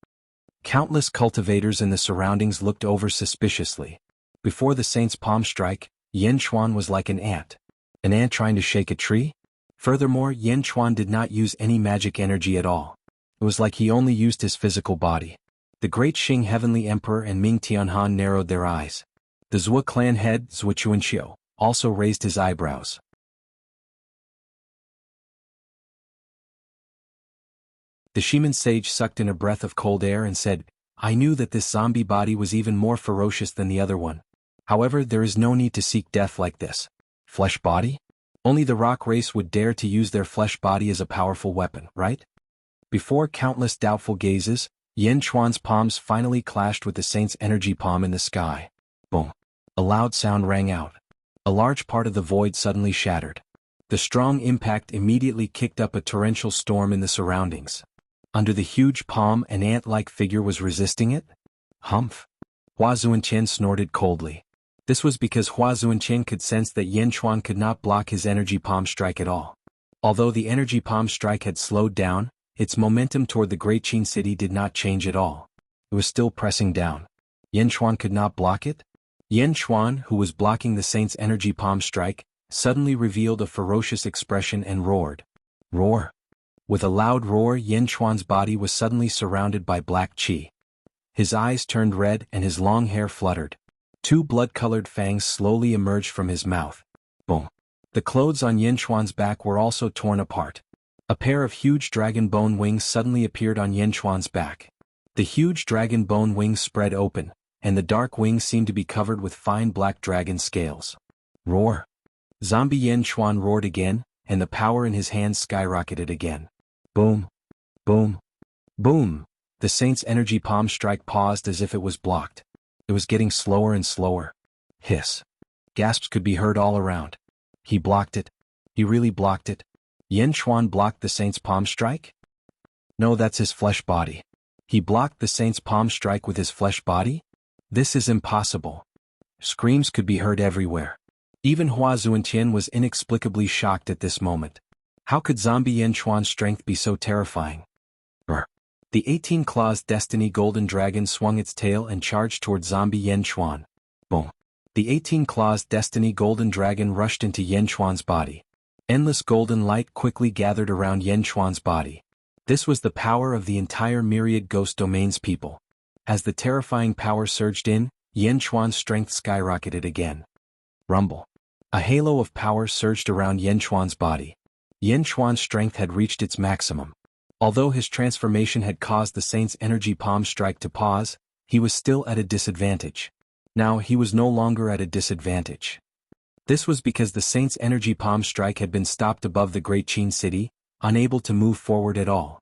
Countless cultivators in the surroundings looked over suspiciously. Before the saint's palm strike, Yin Chuan was like an ant. An ant trying to shake a tree? Furthermore, Yin Chuan did not use any magic energy at all. It was like he only used his physical body. The great Xing Heavenly Emperor and Ming Tianhan narrowed their eyes. The Zhua clan head, Zhua Chuanxiu, also raised his eyebrows. The Shaman sage sucked in a breath of cold air and said, I knew that this zombie body was even more ferocious than the other one. However, there is no need to seek death like this. Flesh body? Only the rock race would dare to use their flesh body as a powerful weapon, right? Before countless doubtful gazes, Yin Chuan's palms finally clashed with the saint's energy palm in the sky. Boom. A loud sound rang out. A large part of the void suddenly shattered. The strong impact immediately kicked up a torrential storm in the surroundings. Under the huge palm, an ant-like figure was resisting it? Humph. Hua Zuanqian snorted coldly. This was because Hua Zuanqian could sense that Yin Chuan could not block his energy palm strike at all. Although the energy palm strike had slowed down, its momentum toward the Great Qin City did not change at all. It was still pressing down. Yin Chuan could not block it? Yin Chuan, who was blocking the saint's energy palm strike, suddenly revealed a ferocious expression and roared. Roar. With a loud roar, Yin Chuan's body was suddenly surrounded by black qi. His eyes turned red and his long hair fluttered. Two blood-colored fangs slowly emerged from his mouth. Boom. The clothes on Yin Chuan's back were also torn apart. A pair of huge dragon bone wings suddenly appeared on Yin Chuan's back. The huge dragon bone wings spread open, and the dark wings seemed to be covered with fine black dragon scales. Roar. Zombie Yin Chuan roared again, and the power in his hands skyrocketed again. Boom. Boom. Boom. The saint's energy palm strike paused as if it was blocked. It was getting slower and slower. Hiss. Gasps could be heard all around. He blocked it. He really blocked it. Yin Chuan blocked the saint's palm strike? No, that's his flesh body. He blocked the saint's palm strike with his flesh body? This is impossible. Screams could be heard everywhere. Even Hua Zuentian was inexplicably shocked at this moment. How could zombie Yanchuan's strength be so terrifying? Brr. The 18-claws Destiny Golden Dragon swung its tail and charged toward zombie Yanchuan. Boom. The 18-claws Destiny Golden Dragon rushed into Yanchuan's body. Endless golden light quickly gathered around Yanchuan's body. This was the power of the entire myriad Ghost Domain's people. As the terrifying power surged in, Yanchuan's strength skyrocketed again. Rumble. A halo of power surged around Yanchuan's body. Yanchuan's strength had reached its maximum. Although his transformation had caused the Saint's energy palm strike to pause, he was still at a disadvantage. Now he was no longer at a disadvantage. This was because the Saint's energy palm strike had been stopped above the Great Qin City, unable to move forward at all.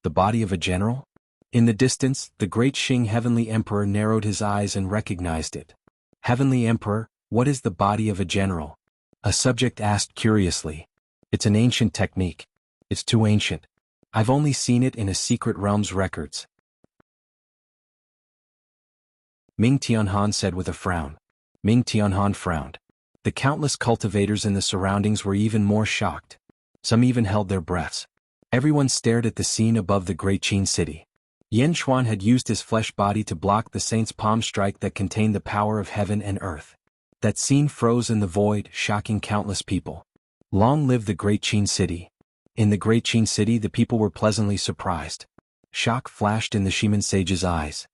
The body of a general? In the distance, the Great Xing Heavenly Emperor narrowed his eyes and recognized it. Heavenly Emperor, what is the body of a general? A subject asked curiously. It's an ancient technique. It's too ancient. I've only seen it in a secret realm's records. Ming Tianhan said with a frown. Ming Tianhan frowned. The countless cultivators in the surroundings were even more shocked. Some even held their breaths. Everyone stared at the scene above the Great Qin City. Yanchuan had used his flesh body to block the Saint's palm strike that contained the power of heaven and earth. That scene froze in the void, shocking countless people. Long live the Great Qin City. In the Great Qin City the people were pleasantly surprised. Shock flashed in the Shiman sage's eyes.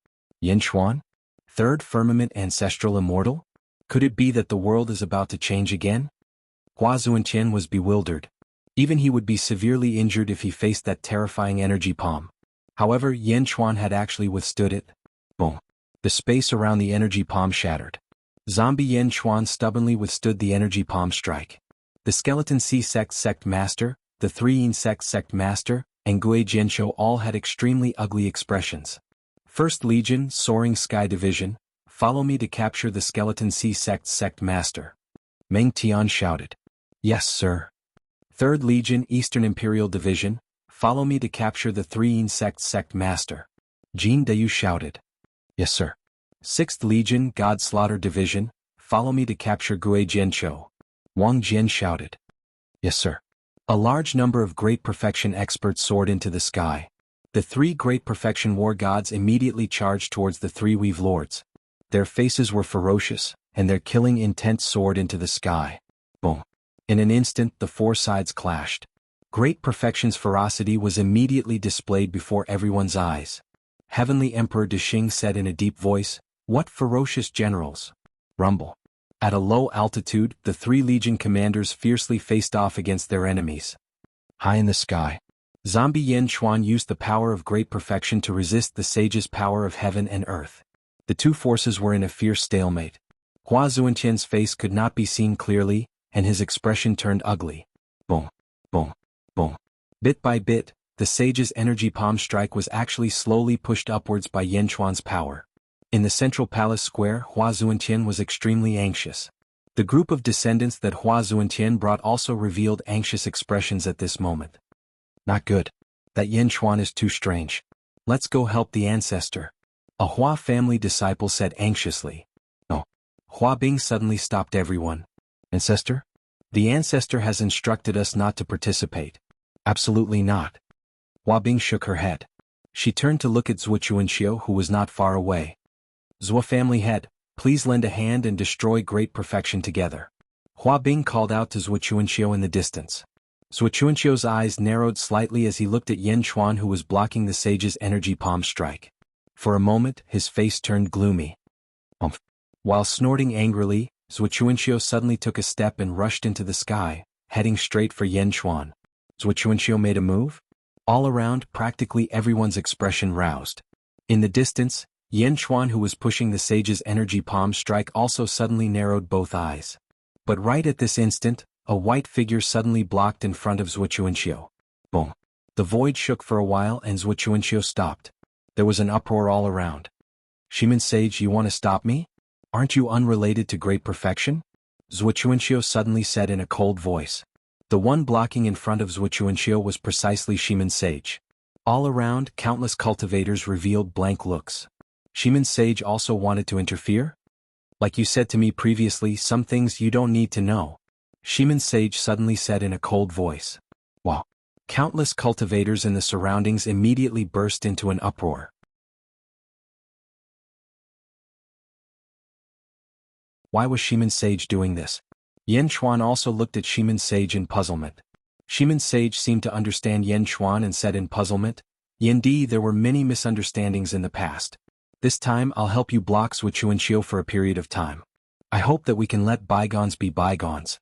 Yanchuan? Third firmament ancestral immortal? Could it be that the world is about to change again? Hua Zuentian was bewildered. Even he would be severely injured if he faced that terrifying energy palm. However, Yanchuan had actually withstood it. Boom. The space around the energy palm shattered. Zombie Yanchuan stubbornly withstood the energy palm strike. The Skeleton Sea Sect Master, the Three Insect Sect Master, and Gui Jianshou all had extremely ugly expressions. First Legion, Soaring Sky Division, follow me to capture the Skeleton Sea Sect Master. Meng Tian shouted. Yes, sir. Third Legion, Eastern Imperial Division, follow me to capture the Three Insect Sect Master. Jin Dayu shouted. Yes, sir. Sixth Legion, God Slaughter Division, follow me to capture Gui Jianshou. Wang Jian shouted. Yes, sir. A large number of Great Perfection experts soared into the sky. The three Great Perfection war gods immediately charged towards the three Weave Lords. Their faces were ferocious, and their killing intent soared into the sky. Boom. In an instant the four sides clashed. Great Perfection's ferocity was immediately displayed before everyone's eyes. Heavenly Emperor Dexing said in a deep voice, "What ferocious generals!" Rumble. At a low altitude, the three Legion commanders fiercely faced off against their enemies. High in the sky, Zombie Yanchuan used the power of Great Perfection to resist the sage's power of heaven and earth. The two forces were in a fierce stalemate. Hua Zuentian's face could not be seen clearly, and his expression turned ugly. Boom, boom, boom. Bit by bit, the sage's energy palm strike was actually slowly pushed upwards by Yanchuan's power. In the central palace square, Hua Zuentian was extremely anxious. The group of descendants that Hua Zuentian brought also revealed anxious expressions at this moment. Not good. That Yanchuan is too strange. Let's go help the ancestor. A Hua family disciple said anxiously. No. Hua Bing suddenly stopped everyone. Ancestor? The ancestor has instructed us not to participate. Absolutely not. Hua Bing shook her head. She turned to look at Zhuo Chuanxiu, who was not far away. Zhuo family head, please lend a hand and destroy Great Perfection together. Hua Bing called out to Zhuo Chuanxiu in the distance. Zhuo Chuanxiu's eyes narrowed slightly as he looked at Yanchuan, who was blocking the sage's energy palm strike. For a moment, his face turned gloomy. While snorting angrily, Zhuo Chuanxiu suddenly took a step and rushed into the sky, heading straight for Yanchuan. Zhuo Chuanxiu made a move? All around, practically everyone's expression roused. In the distance, Yanchuan, who was pushing the sage's energy palm strike, also suddenly narrowed both eyes. But right at this instant, a white figure suddenly blocked in front of Zhuo Chuanxiu. Boom. The void shook for a while and Zhuo Chuanxiu stopped. There was an uproar all around. Shiman Sage, you want to stop me? Aren't you unrelated to Great Perfection? Zhuo Chuanxiu suddenly said in a cold voice. The one blocking in front of Zhuo Chuanxiu was precisely Shiman Sage. All around, countless cultivators revealed blank looks. Shiman Sage also wanted to interfere? Like you said to me previously, some things you don't need to know. Shimin Sage suddenly said in a cold voice. Wow. Countless cultivators in the surroundings immediately burst into an uproar. Why was Shimin Sage doing this? Yan Chuan also looked at Shimin Sage in puzzlement. Shimin Sage seemed to understand Yan Chuan and said in puzzlement, Yendi, there were many misunderstandings in the past. This time I'll help you block Zhuqianqiu for a period of time. I hope that we can let bygones be bygones.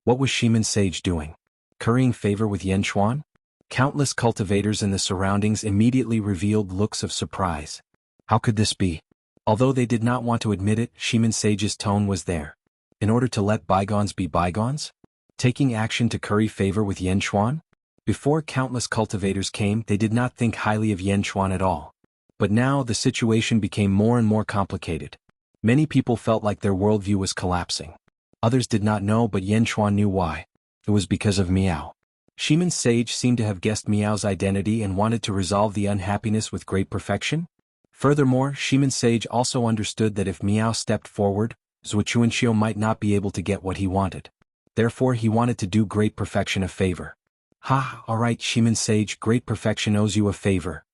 What was Shimin Sage doing? Currying favor with Yan Chuan? Countless cultivators in the surroundings immediately revealed looks of surprise. How could this be? Although they did not want to admit it, Shimin Sage's tone was there. In order to let bygones be bygones? Taking action to curry favor with Yan Chuan? Before countless cultivators came, they did not think highly of Yan Chuan at all. But now the situation became more and more complicated. Many people felt like their worldview was collapsing. Others did not know, but Yan Chuan knew why. It was because of Miao. Shimin Sage seemed to have guessed Miao's identity and wanted to resolve the unhappiness with great perfection. Furthermore, Shimin Sage also understood that if Miao stepped forward, Zhuqianqiu might not be able to get what he wanted. Therefore he wanted to do great perfection a favor. Ha, alright Shimin Sage, great perfection owes you a favor.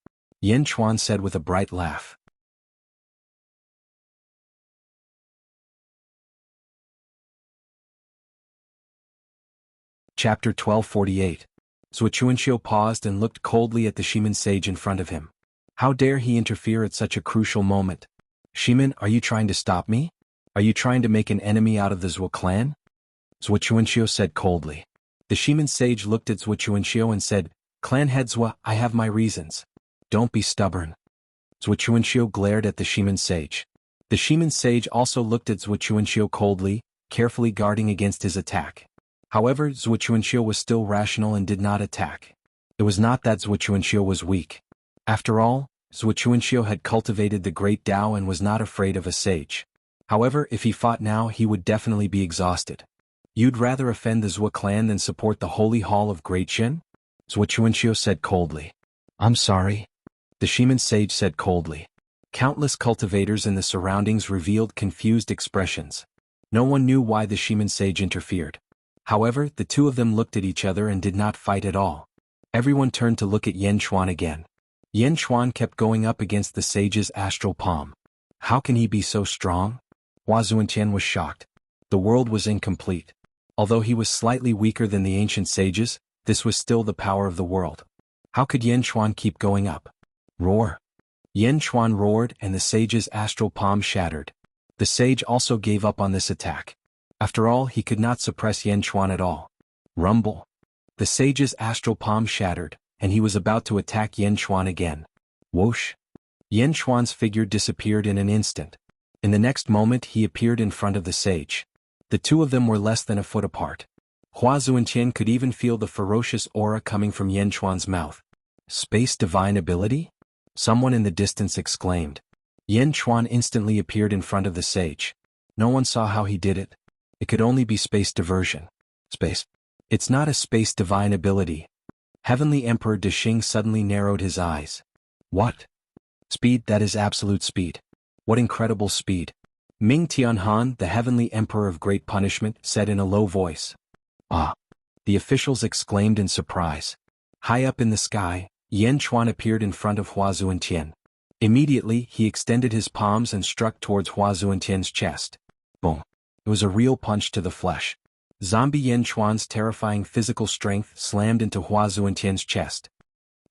Yan Chuan said with a bright laugh. Chapter 1248. Zhuqianqiu paused and looked coldly at the Shimin Sage in front of him. How dare he interfere at such a crucial moment? Shimin, are you trying to stop me? Are you trying to make an enemy out of the Zhuo clan? Zhuqianqiu said coldly. The Shimin Sage looked at Zhuqianqiu and said, Clan head Zhuo, I have my reasons. Don't be stubborn. Zhuqianqiu glared at the Shimin Sage. The Shimin Sage also looked at Zhuqianqiu coldly, carefully guarding against his attack. However, Zhuqianqiu was still rational and did not attack. It was not that Zhuqianqiu was weak. After all, Zhuqianqiu had cultivated the great Tao and was not afraid of a sage. However, if he fought now, he would definitely be exhausted. You'd rather offend the Zhuo clan than support the Holy Hall of Great Shin? Zhuqianqiu said coldly. I'm sorry. The Shimin Sage said coldly. Countless cultivators in the surroundings revealed confused expressions. No one knew why the Shimin Sage interfered. However, the two of them looked at each other and did not fight at all. Everyone turned to look at Yan Chuan again. Yan Chuan kept going up against the sage's astral palm. How can he be so strong? Hua Zhuantian was shocked. The world was incomplete. Although he was slightly weaker than the ancient sages, this was still the power of the world. How could Yan Chuan keep going up? Roar. Yan Chuan roared and the sage's astral palm shattered. The sage also gave up on this attack. After all, he could not suppress Yan Chuan at all. Rumble. The sage's astral palm shattered, and he was about to attack Yan Chuan again. Whoosh. Yan Chuan's figure disappeared in an instant. In the next moment he appeared in front of the sage. The two of them were less than a foot apart. Hua Zhuantian could even feel the ferocious aura coming from Yan Chuan's mouth. Space divine ability? Someone in the distance exclaimed. Yan Chuan instantly appeared in front of the sage. No one saw how he did it. It could only be space diversion. Space. It's not a space divine ability. Heavenly Emperor Deshing suddenly narrowed his eyes. What? Speed, that is absolute speed. What incredible speed. Ming Tianhan, the Heavenly Emperor of Great Punishment, said in a low voice. Ah! The officials exclaimed in surprise. High up in the sky, Yan Chuan appeared in front of Hua Zhuantian. Immediately, he extended his palms and struck towards Hua Zhuantian's chest. Boom. It was a real punch to the flesh. Zombie Yan Chuan's terrifying physical strength slammed into Hua Zhuantian's chest.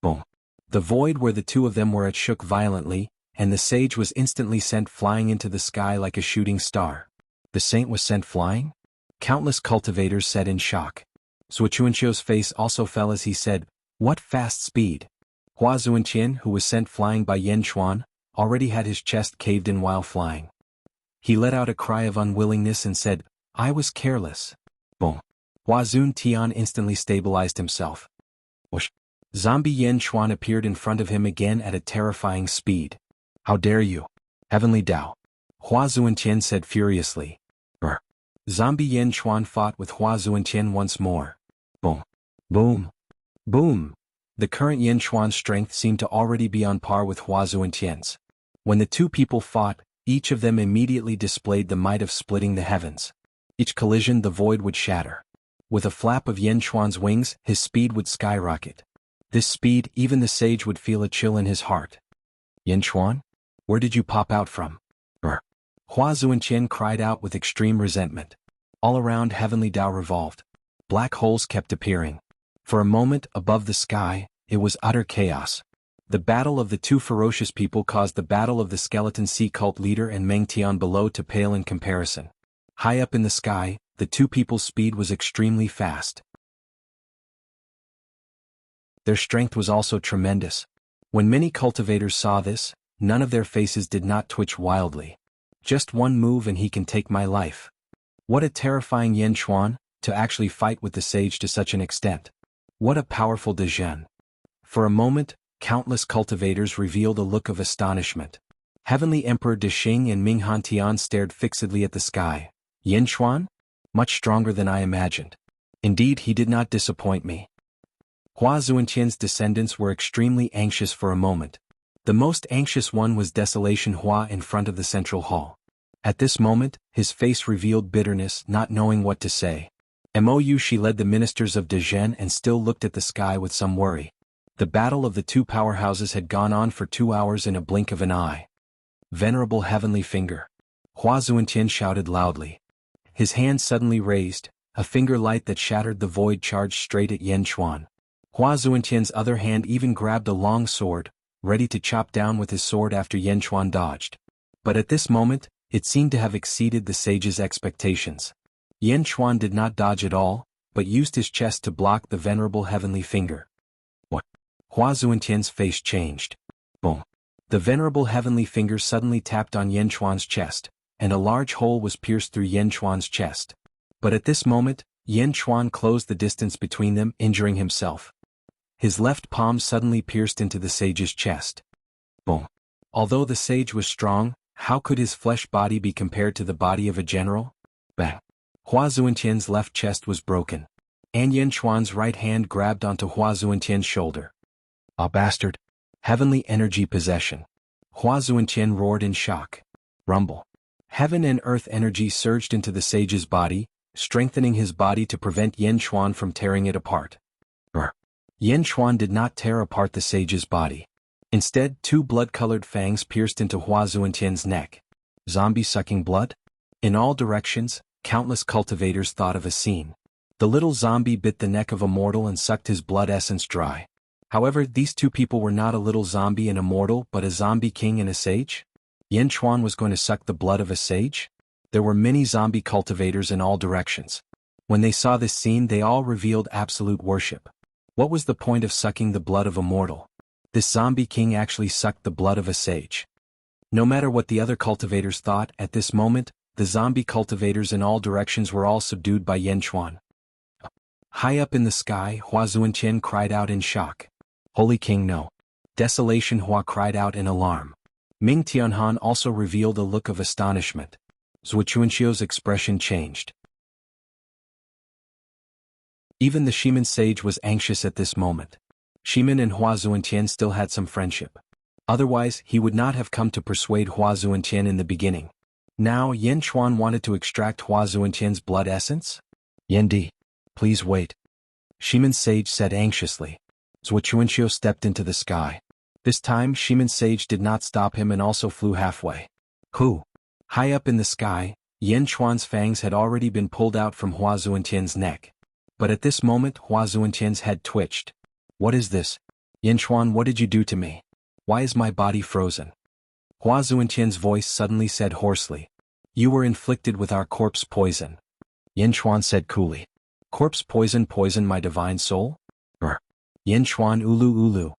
Boom. The void where the two of them were at shook violently, and the sage was instantly sent flying into the sky like a shooting star. The saint was sent flying? Countless cultivators said in shock. Zhuqianqiu's face also fell as he said, What fast speed! Hua Zhuantian, who was sent flying by Yan Chuan, already had his chest caved in while flying. He let out a cry of unwillingness and said, I was careless. Boom. Hua Zhuantian instantly stabilized himself. Whoosh. Zombie Yan Chuan appeared in front of him again at a terrifying speed. How dare you? Heavenly Tao. Hua Zhuantian said furiously. Brr. Zombie Yan Chuan fought with Hua Zhuantian once more. Boom. Boom. Boom. The current Yan Chuan's strength seemed to already be on par with Hua Zhuantian's. When the two people fought, Each of them immediately displayed the might of splitting the heavens. Each collision the void would shatter. With a flap of Yanchuan's wings, his speed would skyrocket. This speed, even the sage would feel a chill in his heart. Yanchuan? Where did you pop out from? Hua Zuantian cried out with extreme resentment. All around Heavenly Tao revolved. Black holes kept appearing. For a moment, above the sky, it was utter chaos. The battle of the two ferocious people caused the battle of the skeleton sea cult leader and Meng Tian below to pale in comparison. High up in the sky, the two people's speed was extremely fast. Their strength was also tremendous. When many cultivators saw this, none of their faces did not twitch wildly. Just one move and he can take my life. What a terrifying Yanchuan, to actually fight with the sage to such an extent. What a powerful Dezhen. For a moment, countless cultivators revealed a look of astonishment. Heavenly Emperor Dexing and Ming Hantian stared fixedly at the sky. Yanchuan? Much stronger than I imagined. Indeed, he did not disappoint me. Hua Zuantian's descendants were extremely anxious for a moment. The most anxious one was Desolation Hua in front of the central hall. At this moment, his face revealed bitterness, not knowing what to say. She led the ministers of Dezhen and still looked at the sky with some worry. The battle of the two powerhouses had gone on for 2 hours in a blink of an eye. Venerable Heavenly Finger. Hua Zuantian shouted loudly. His hand suddenly raised, a finger light that shattered the void charged straight at Yanchuan. Hua Zuantian's other hand even grabbed a long sword, ready to chop down with his sword after Yanchuan dodged. But at this moment, it seemed to have exceeded the sage's expectations. Yanchuan did not dodge at all, but used his chest to block the venerable Heavenly Finger. What? Hua Zuantian's face changed. Boom. The venerable Heavenly Finger suddenly tapped on Yanchuan's chest, and a large hole was pierced through Yanchuan's chest. But at this moment, Yanchuan closed the distance between them, injuring himself. His left palm suddenly pierced into the sage's chest. Boom. Although the sage was strong, how could his flesh body be compared to the body of a general? Bang. Hua Zuantian's left chest was broken. And Yanchuan's right hand grabbed onto Hua Zuantian's shoulder. Ah, bastard. Heavenly energy possession. Hua Zuantian roared in shock. Rumble. Heaven and earth energy surged into the sage's body, strengthening his body to prevent Yanchuan from tearing it apart. Yanchuan did not tear apart the sage's body. Instead, 2 blood-colored fangs pierced into Hua Zuantian's neck. Zombie sucking blood? In all directions, countless cultivators thought of a scene. The little zombie bit the neck of Immortal and sucked his blood essence dry. However, these two people were not a little zombie and Immortal but a zombie king and a sage? Yanchuan was going to suck the blood of a sage? There were many zombie cultivators in all directions. When they saw this scene, they all revealed absolute worship. What was the point of sucking the blood of Immortal? This zombie king actually sucked the blood of a sage. No matter what the other cultivators thought, at this moment, the zombie cultivators in all directions were all subdued by Yanchuan. High up in the sky, Hua Zuantian cried out in shock. Holy King, no. Desolation Hua cried out in alarm. Ming Tianhan also revealed a look of astonishment. Zuochuanxio's expression changed. Even the Shiman sage was anxious at this moment. Shiman and Hua Zuantian still had some friendship. Otherwise, he would not have come to persuade Hua Zuantian in the beginning. Now Yanchuan wanted to extract Hua Zuantian's blood essence? Yendi, please wait. Shiman sage said anxiously. Zuochuanxio stepped into the sky. This time Shiman sage did not stop him and also flew halfway. Who? High up in the sky, Yanchuan's fangs had already been pulled out from Hua Zuantian's neck. But at this moment Hua Zuantian's head twitched. What is this? Yanchuan, what did you do to me? Why is my body frozen? Hua Zuantian's voice suddenly said hoarsely. You were inflicted with our corpse poison. Yanchuan said coolly. Corpse poison poisoned my divine soul? Yanchuan ulu ulu.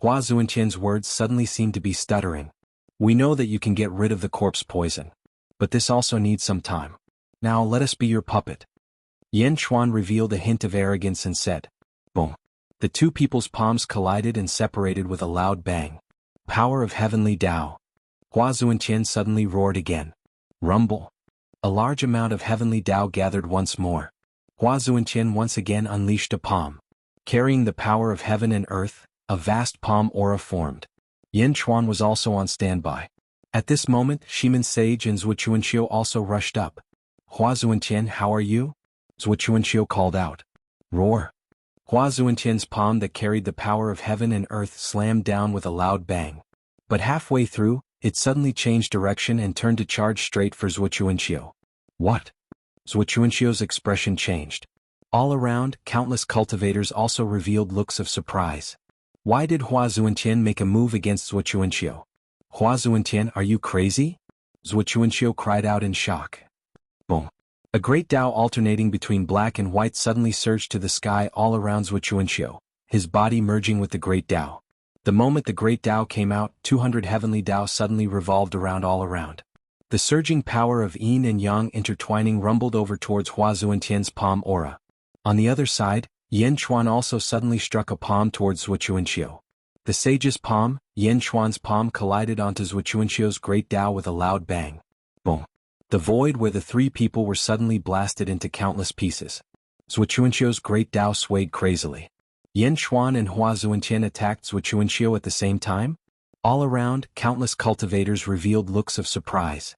Hua Zuantian's words suddenly seemed to be stuttering. We know that you can get rid of the corpse poison. But this also needs some time. Now let us be your puppet. Yanchuan revealed a hint of arrogance and said. Boom. The two people's palms collided and separated with a loud bang. Power of Heavenly Tao. Hua Zuantian suddenly roared again. Rumble. A large amount of Heavenly Tao gathered once more. Hua Zuantian once again unleashed a palm. Carrying the power of heaven and earth, a vast palm aura formed. Yanchuan was also on standby. At this moment, Shimin Sage and Zhuo Chuanxiu also rushed up. Hua Zuentian, how are you? Zhuo Chuanxiu called out. Roar. Hua Zuentian's palm that carried the power of heaven and earth slammed down with a loud bang. But halfway through, it suddenly changed direction and turned to charge straight for Zhuo Chuanxiu. What? Zhuo Chuanxiu's expression changed. All around, countless cultivators also revealed looks of surprise. Why did Hua Zuentian make a move against Zhuo Chuanxiu? Hua Zuentian, are you crazy? Zhuo Chuanxiu cried out in shock. Boom. A great Tao alternating between black and white suddenly surged to the sky all around Zhuo Chuanxiu, his body merging with the great Tao. The moment the great Tao came out, 200 heavenly Tao suddenly revolved around all around. The surging power of yin and yang intertwining rumbled over towards Hua Zuentian's palm aura. On the other side, Yan Chuan also suddenly struck a palm towards Zhuo Chuanxiu. The sage's palm, Yan Chuan's palm collided onto Zhuo Chuanxiu's great Tao with a loud bang. Boom. The void where the three people were suddenly blasted into countless pieces. Zhuo Chuanxiu's great Tao swayed crazily. Yan Chuan and Hua Zuentian attacked Zhuo Chuanxiu at the same time. All around, countless cultivators revealed looks of surprise.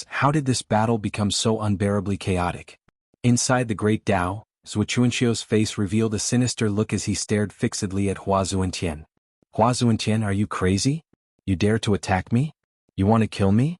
How did this battle become so unbearably chaotic? Inside the great Tao, Zhuo Chuanxiu's face revealed a sinister look as he stared fixedly at Hua Zuentian. Hua Zuentian, are you crazy? You dare to attack me? You want to kill me?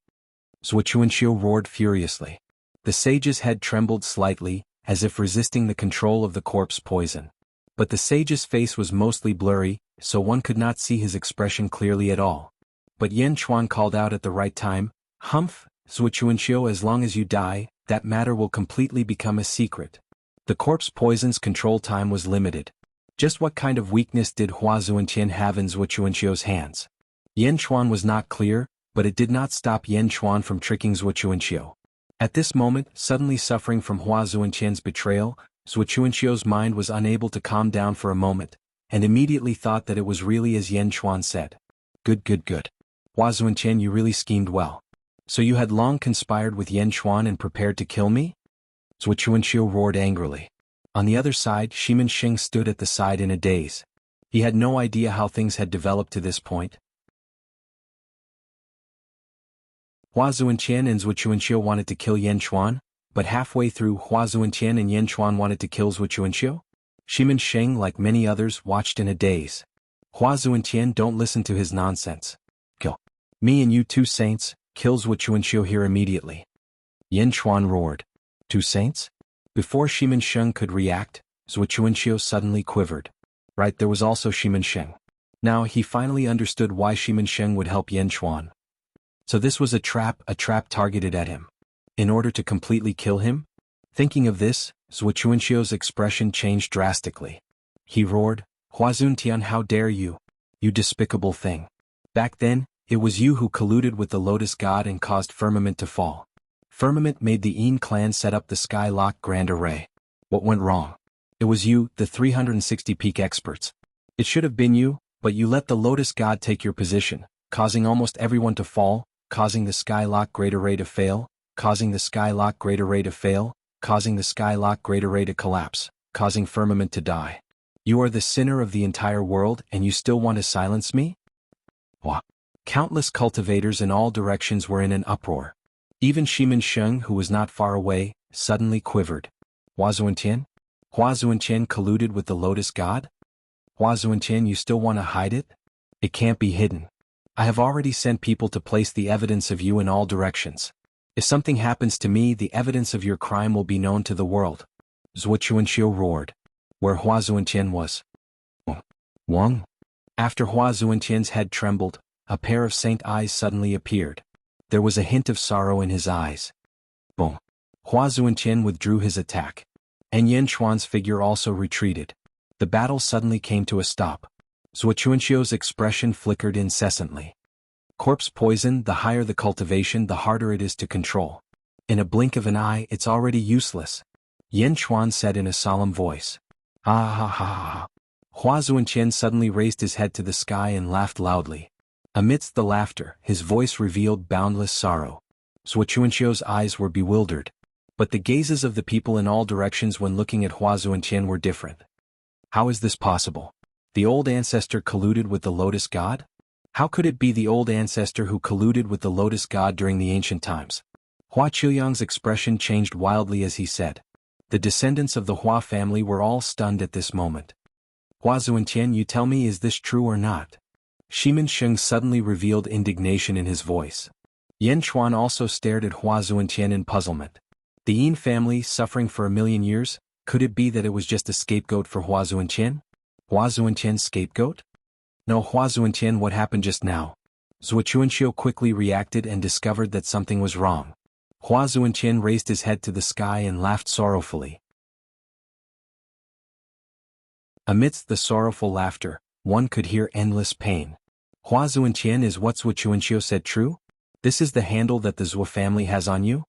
Zhuo Chuanxiu roared furiously. The sage's head trembled slightly, as if resisting the control of the corpse poison. But the sage's face was mostly blurry, so one could not see his expression clearly at all. But Yan Chuan called out at the right time, Humph, Zhuo Chuanxiu, as long as you die, that matter will completely become a secret. The corpse poison's control time was limited. Just what kind of weakness did Hua Zuentian have in Zhuo Chuanxiu's hands? Yan Chuan was not clear, but it did not stop Yan Chuan from tricking Zhuo Chuanxiu. At this moment, suddenly suffering from Hua Zuentian's betrayal, Zhuo Chuanxiu's mind was unable to calm down for a moment, and immediately thought that it was really as Yan Chuan said. Good. Hua Zuentian, you really schemed well. So you had long conspired with Yan Chuan and prepared to kill me? Zhuo Chuanxiu roared angrily. On the other side, Shimin Sheng stood at the side in a daze. He had no idea how things had developed to this point. Hua Zuentian and Zhuo Chuanxiu wanted to kill Yan Chuan, but halfway through Hua Zuentian and Yan Chuan wanted to kill Zhuo Chuanxiu? Shimin Sheng, like many others, watched in a daze. Hua Zuentian, don't listen to his nonsense. Kill me and you two saints, kill Zhuo Chuanxiu here immediately. Yan Chuan roared. Two saints? Before Shimin Sheng could react, Zhuo Chuanxiu suddenly quivered. Right, there was also Shimin Sheng. Now he finally understood why Shimin Sheng would help Yan Chuan. So this was a trap targeted at him. In order to completely kill him? Thinking of this, Zhuo Chuanxiu's expression changed drastically. He roared, Hua Zuntian, how dare you? You despicable thing. Back then, it was you who colluded with the Lotus God and caused Firmament to fall. Firmament made the Yin clan set up the Skylock Grand Array. What went wrong? It was you, the 360 peak experts. It should have been you, but you let the Lotus God take your position, causing almost everyone to fall, causing the Skylock Great Array to fail, causing the Skylock Great Array to fail, causing the Skylock Great Array to collapse, causing Firmament to die. You are the sinner of the entire world and you still want to silence me? What? Countless cultivators in all directions were in an uproar. Even Shimin Sheng, who was not far away, suddenly quivered. Hua Zuentian? Hua Zuentian colluded with the Lotus God? Hua Zuentian, you still want to hide it? It can't be hidden. I have already sent people to place the evidence of you in all directions. If something happens to me, the evidence of your crime will be known to the world. Zhuo Chuanxiu roared. Where Hua Zuentian was. Wang? After Hua Zuentian's head trembled, a pair of saint eyes suddenly appeared. There was a hint of sorrow in his eyes. Boom. Hua Zuentian withdrew his attack. And Yan Chuan's figure also retreated. The battle suddenly came to a stop. Zhuo Chuanxiu's expression flickered incessantly. Corpse poison, the higher the cultivation, the harder it is to control. In a blink of an eye, it's already useless. Yan Chuan said in a solemn voice. Ha. Hua Zuentian suddenly raised his head to the sky and laughed loudly. Amidst the laughter, his voice revealed boundless sorrow. Zhuo Chuanxiu's eyes were bewildered. But the gazes of the people in all directions when looking at Hua Zuentian were different. How is this possible? The old ancestor colluded with the Lotus God? How could it be the old ancestor who colluded with the lotus god during the ancient times? Hua Qiuyang's expression changed wildly as he said. The descendants of the Hua family were all stunned at this moment. Hua Zuentian, you tell me, is this true or not? Shimin Sheng suddenly revealed indignation in his voice. Yan Chuan also stared at Hua Zuentian in puzzlement. The Yin family suffering for 1,000,000 years, could it be that it was just a scapegoat for Hua Zuentian? Hua Zuentian's scapegoat? No, Hua Zuentian, what happened just now? Zhuo Chuanxiu quickly reacted and discovered that something was wrong. Hua Zuentian raised his head to the sky and laughed sorrowfully. Amidst the sorrowful laughter, one could hear endless pain. Hua Zuentian, is what Zhuo Chuanxiu said true? This is the handle that the Zhuo family has on you?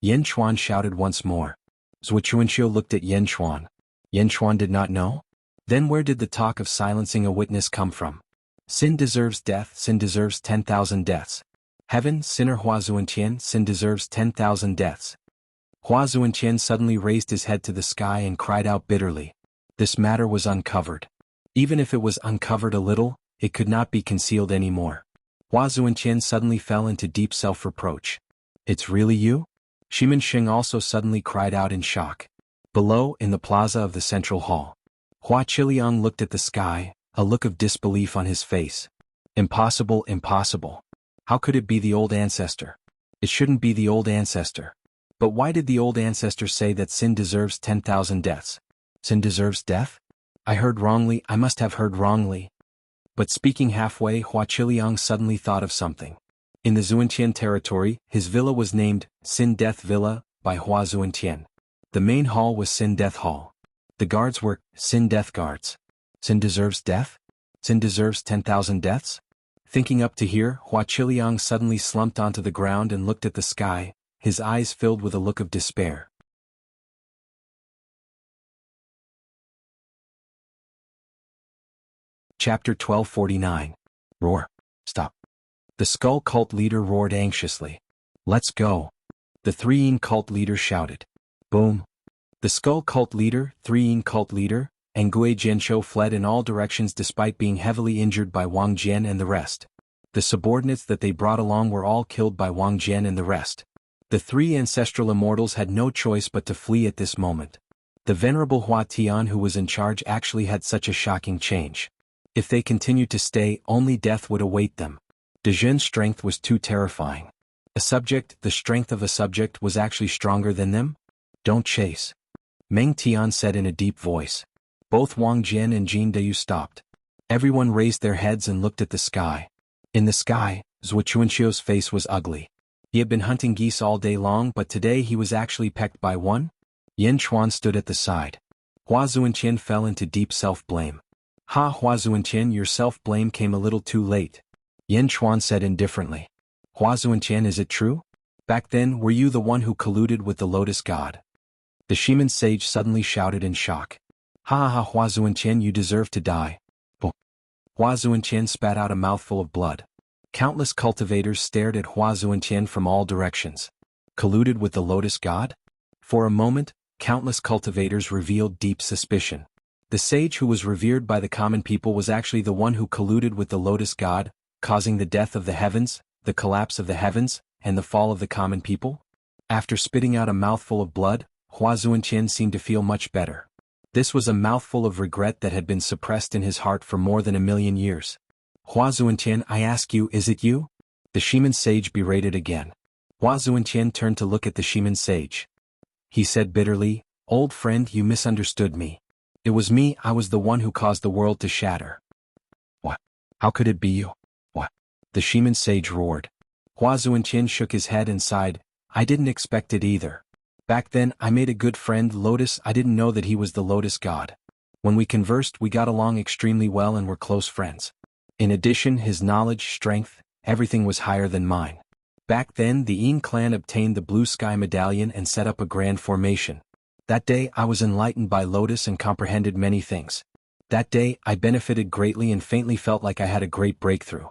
Yan Chuan shouted once more. Zhuo Chuanxiu looked at Yan Chuan. Yan Chuan did not know? Then where did the talk of silencing a witness come from? Sin deserves death, sin deserves 10,000 deaths. Heaven, sinner Hua Zuentian, sin deserves 10,000 deaths. Hua Zuentian suddenly raised his head to the sky and cried out bitterly. This matter was uncovered. Even if it was uncovered a little, it could not be concealed anymore. Hua Zuentian suddenly fell into deep self-reproach. It's really you? Shimin Sheng also suddenly cried out in shock. Below, in the plaza of the central hall, Hua Qiliang looked at the sky, a look of disbelief on his face. Impossible, impossible. How could it be the old ancestor? It shouldn't be the old ancestor. But why did the old ancestor say that sin deserves 10,000 deaths? Sin deserves death? I heard wrongly, I must have heard wrongly. But speaking halfway, Hua Qiliang suddenly thought of something. In the Zuentian territory, his villa was named Sin Death Villa by Hua Zuentian. The main hall was Sin Death Hall. The guards were Sin Death Guards. Sin deserves death? Sin deserves 10,000 deaths? Thinking up to here, Hua Qiliang suddenly slumped onto the ground and looked at the sky, his eyes filled with a look of despair. Chapter 1249. Roar. Stop. The Skull Cult leader roared anxiously. Let's go. The 3 Yin cult leader shouted. Boom. The Skull Cult leader, 3 Yin cult leader, and Gui Jianshou fled in all directions despite being heavily injured by Wang Jian and the rest. The subordinates that they brought along were all killed by Wang Jian and the rest. The 3 ancestral immortals had no choice but to flee at this moment. The venerable Hua Tian who was in charge actually had such a shocking change. If they continued to stay, only death would await them. Dezhen's strength was too terrifying. A subject, the strength of a subject was actually stronger than them? Don't chase. Meng Tian said in a deep voice. Both Wang Jian and Jin Dayu stopped. Everyone raised their heads and looked at the sky. In the sky, Zhuo Chuanxiu's face was ugly. He had been hunting geese all day long, but today he was actually pecked by one. Yan Chuan stood at the side. Hua Zuentian fell into deep self-blame. Ha, Hua Zuentian, your self-blame came a little too late. Yan Chuan said indifferently. Hua Zuentian, is it true? Back then, were you the one who colluded with the lotus god? The Shimin sage suddenly shouted in shock. Ha ha, Hua Zuentian, you deserve to die. Hua Zuentian spat out a mouthful of blood. Countless cultivators stared at Hua Zuentian from all directions. Colluded with the lotus god? For a moment, countless cultivators revealed deep suspicion. The sage who was revered by the common people was actually the one who colluded with the lotus god, causing the death of the heavens, the collapse of the heavens, and the fall of the common people? After spitting out a mouthful of blood, Hua Zuentian seemed to feel much better. This was a mouthful of regret that had been suppressed in his heart for more than 1,000,000 years. Hua Zuentian, I ask you, is it you? The Shimin sage berated again. Hua Zuentian turned to look at the Shimin sage. He said bitterly, old friend, you misunderstood me. It was me, I was the one who caused the world to shatter. What? How could it be you? What? The Shimin sage roared. Hua Zuentian shook his head and sighed, I didn't expect it either. Back then, I made a good friend, Lotus, I didn't know that he was the lotus god. When we conversed, we got along extremely well and were close friends. In addition, his knowledge, strength, everything was higher than mine. Back then, the Yin clan obtained the Blue Sky Medallion and set up a grand formation. That day, I was enlightened by Lotus and comprehended many things. That day, I benefited greatly and faintly felt like I had a great breakthrough.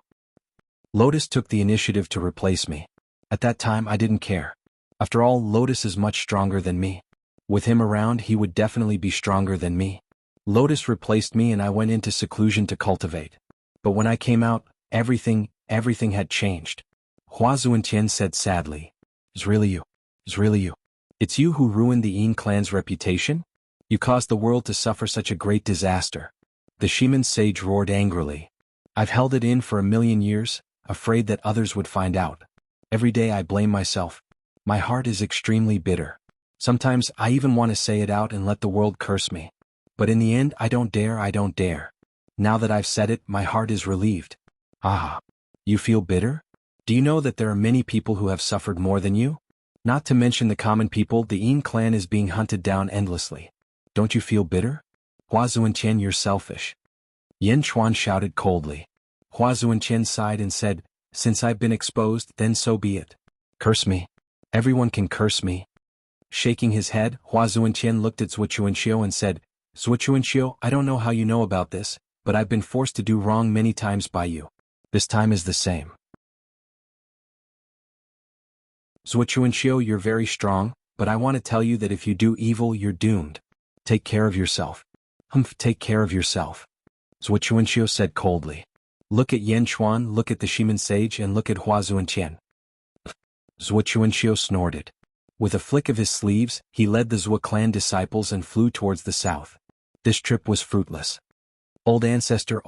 Lotus took the initiative to replace me. At that time, I didn't care. After all, Lotus is much stronger than me. With him around, he would definitely be stronger than me. Lotus replaced me and I went into seclusion to cultivate. But when I came out, Everything had changed. Hua Zuentian said sadly. It's really you. It's really you. It's you who ruined the Yin clan's reputation? You caused the world to suffer such a great disaster. The Shiman sage roared angrily. I've held it in for 1,000,000 years, afraid that others would find out. Every day I blame myself. My heart is extremely bitter. Sometimes I even want to say it out and let the world curse me. But in the end I don't dare. Now that I've said it, my heart is relieved. Ah. You feel bitter? Do you know that there are many people who have suffered more than you? Not to mention the common people, the Yin clan is being hunted down endlessly. Don't you feel bitter? Hua Zuentian, you're selfish. Yin Chuan shouted coldly. Hua Zuentian sighed and said, since I've been exposed, then so be it. Curse me. Everyone can curse me. Shaking his head, Hua Zuentian looked at Zuochuanxiu and said, Zuochuanxiu, I don't know how you know about this, but I've been forced to do wrong many times by you. This time is the same. Zuochuanxiu, you're very strong, but I want to tell you that if you do evil, you're doomed. Take care of yourself. Take care of yourself. Zuochuanxiu said coldly. Look at Yan Chuan, look at the Shiman sage, and look at Hua Zuentian. Zuochuanxiu snorted. With a flick of his sleeves, he led the Zhuo clan disciples and flew towards the south. This trip was fruitless. Old ancestor,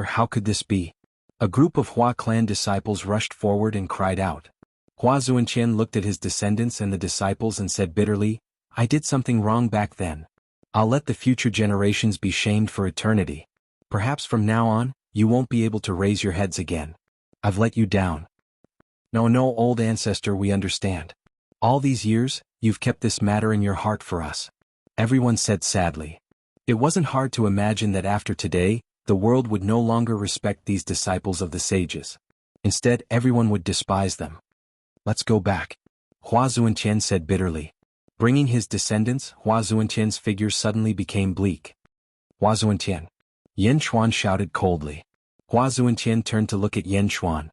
how could this be? A group of Hua clan disciples rushed forward and cried out. Hua Zuentian looked at his descendants and the disciples and said bitterly, I did something wrong back then. I'll let the future generations be shamed for eternity. Perhaps from now on, you won't be able to raise your heads again. I've let you down. No, old ancestor, we understand. All these years, you've kept this matter in your heart for us. Everyone said sadly. It wasn't hard to imagine that after today, the world would no longer respect these disciples of the sages. Instead, everyone would despise them. Let's go back. Hua Zuentian said bitterly. Bringing his descendants, Hua Zuentian's figure suddenly became bleak. Hua Zuentian. Yan Chuan shouted coldly. Hua Zuentian turned to look at Yan Chuan.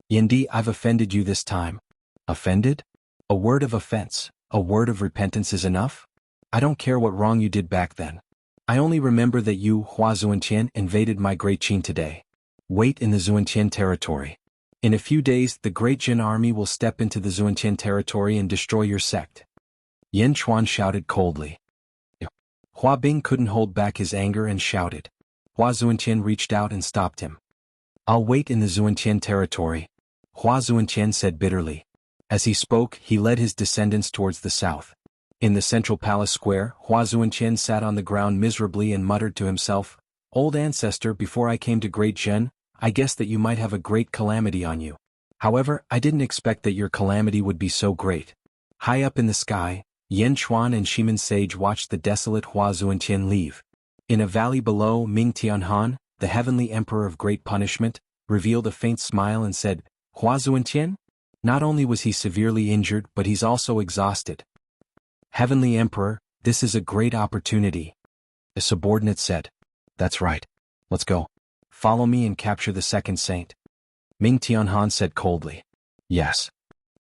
Yendi, I've offended you this time. Offended? A word of offense, a word of repentance is enough? I don't care what wrong you did back then. I only remember that you, Hua Zuentian, invaded my Great Qin today. Wait in the Zuentian territory. In a few days, the Great Jin army will step into the Zuentian territory and destroy your sect. Yan Chuan shouted coldly. Hua Bing couldn't hold back his anger and shouted. Hua Zuentian reached out and stopped him. I'll wait in the Zuentian territory. Hua Zuentian said bitterly. As he spoke, he led his descendants towards the south. In the central palace square, Hua Zuentian sat on the ground miserably and muttered to himself, Old ancestor, before I came to Great Zhen, I guessed that you might have a great calamity on you. However, I didn't expect that your calamity would be so great. High up in the sky, Yan Chuan and Shiman Sage watched the desolate Hua Zuentian leave. In a valley below, Ming Tianhan, the heavenly emperor of great punishment, revealed a faint smile and said, Hua Zuentian? Not only was he severely injured, but he's also exhausted. Heavenly Emperor, this is a great opportunity. A subordinate said. That's right. Let's go. Follow me and capture the second saint. Ming Tianhan said coldly. Yes.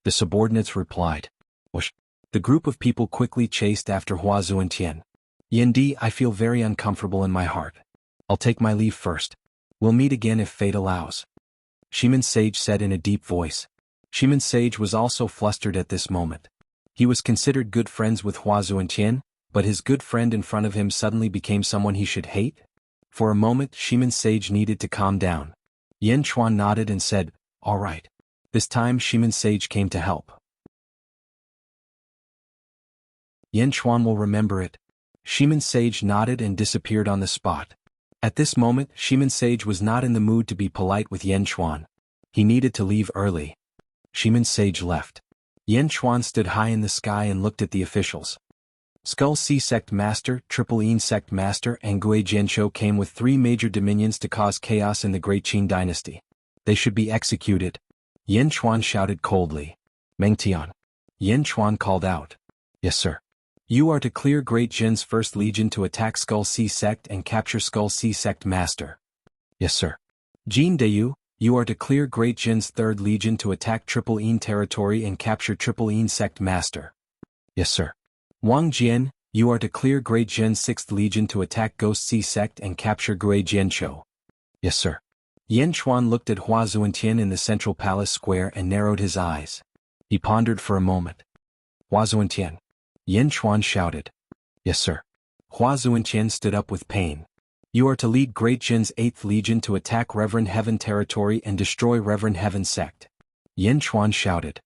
The subordinates replied. Whoosh. The group of people quickly chased after Hua Zuentian. Yendi, I feel very uncomfortable in my heart. I'll take my leave first. We'll meet again if fate allows. Shiman Sage said in a deep voice. Shiman Sage was also flustered at this moment. He was considered good friends with Hua Zuentian, but his good friend in front of him suddenly became someone he should hate? For a moment, Shiman Sage needed to calm down. Yan Chuan nodded and said, all right. This time Shiman Sage came to help. Yan Chuan will remember it. Shiman Sage nodded and disappeared on the spot. At this moment, Shiman Sage was not in the mood to be polite with Yan Chuan. He needed to leave early. Shiman Sage left. Yan Chuan stood high in the sky and looked at the officials. Skull Sea Sect Master, Triple Yin Sect Master, and Gui Jianshou came with 3 major dominions to cause chaos in the Great Qin dynasty. They should be executed. Yan Chuan shouted coldly. Meng Tian. Yan Chuan called out. Yes, sir. You are to clear Great Jin's First Legion to attack Skull Sea Sect and capture Skull Sea Sect Master. Yes, sir. Jin Deyu, you are to clear Great Jin's Third Legion to attack Triple Yin territory and capture Triple Yin Sect Master. Yes, sir. Wang Jian, you are to clear Great Jin's Sixth Legion to attack Ghost Sea Sect and capture Gui Jianshou. Yes, sir. Yin Chuan looked at Hua Zuentian in the central palace square and narrowed his eyes. He pondered for a moment. Hua Zuentian. Yin Chuan shouted. Yes, sir. Hua Zuentian stood up with pain. You are to lead Great Jin's 8th Legion to attack Reverend Heaven territory and destroy Reverend Heaven sect. Yin Chuan shouted.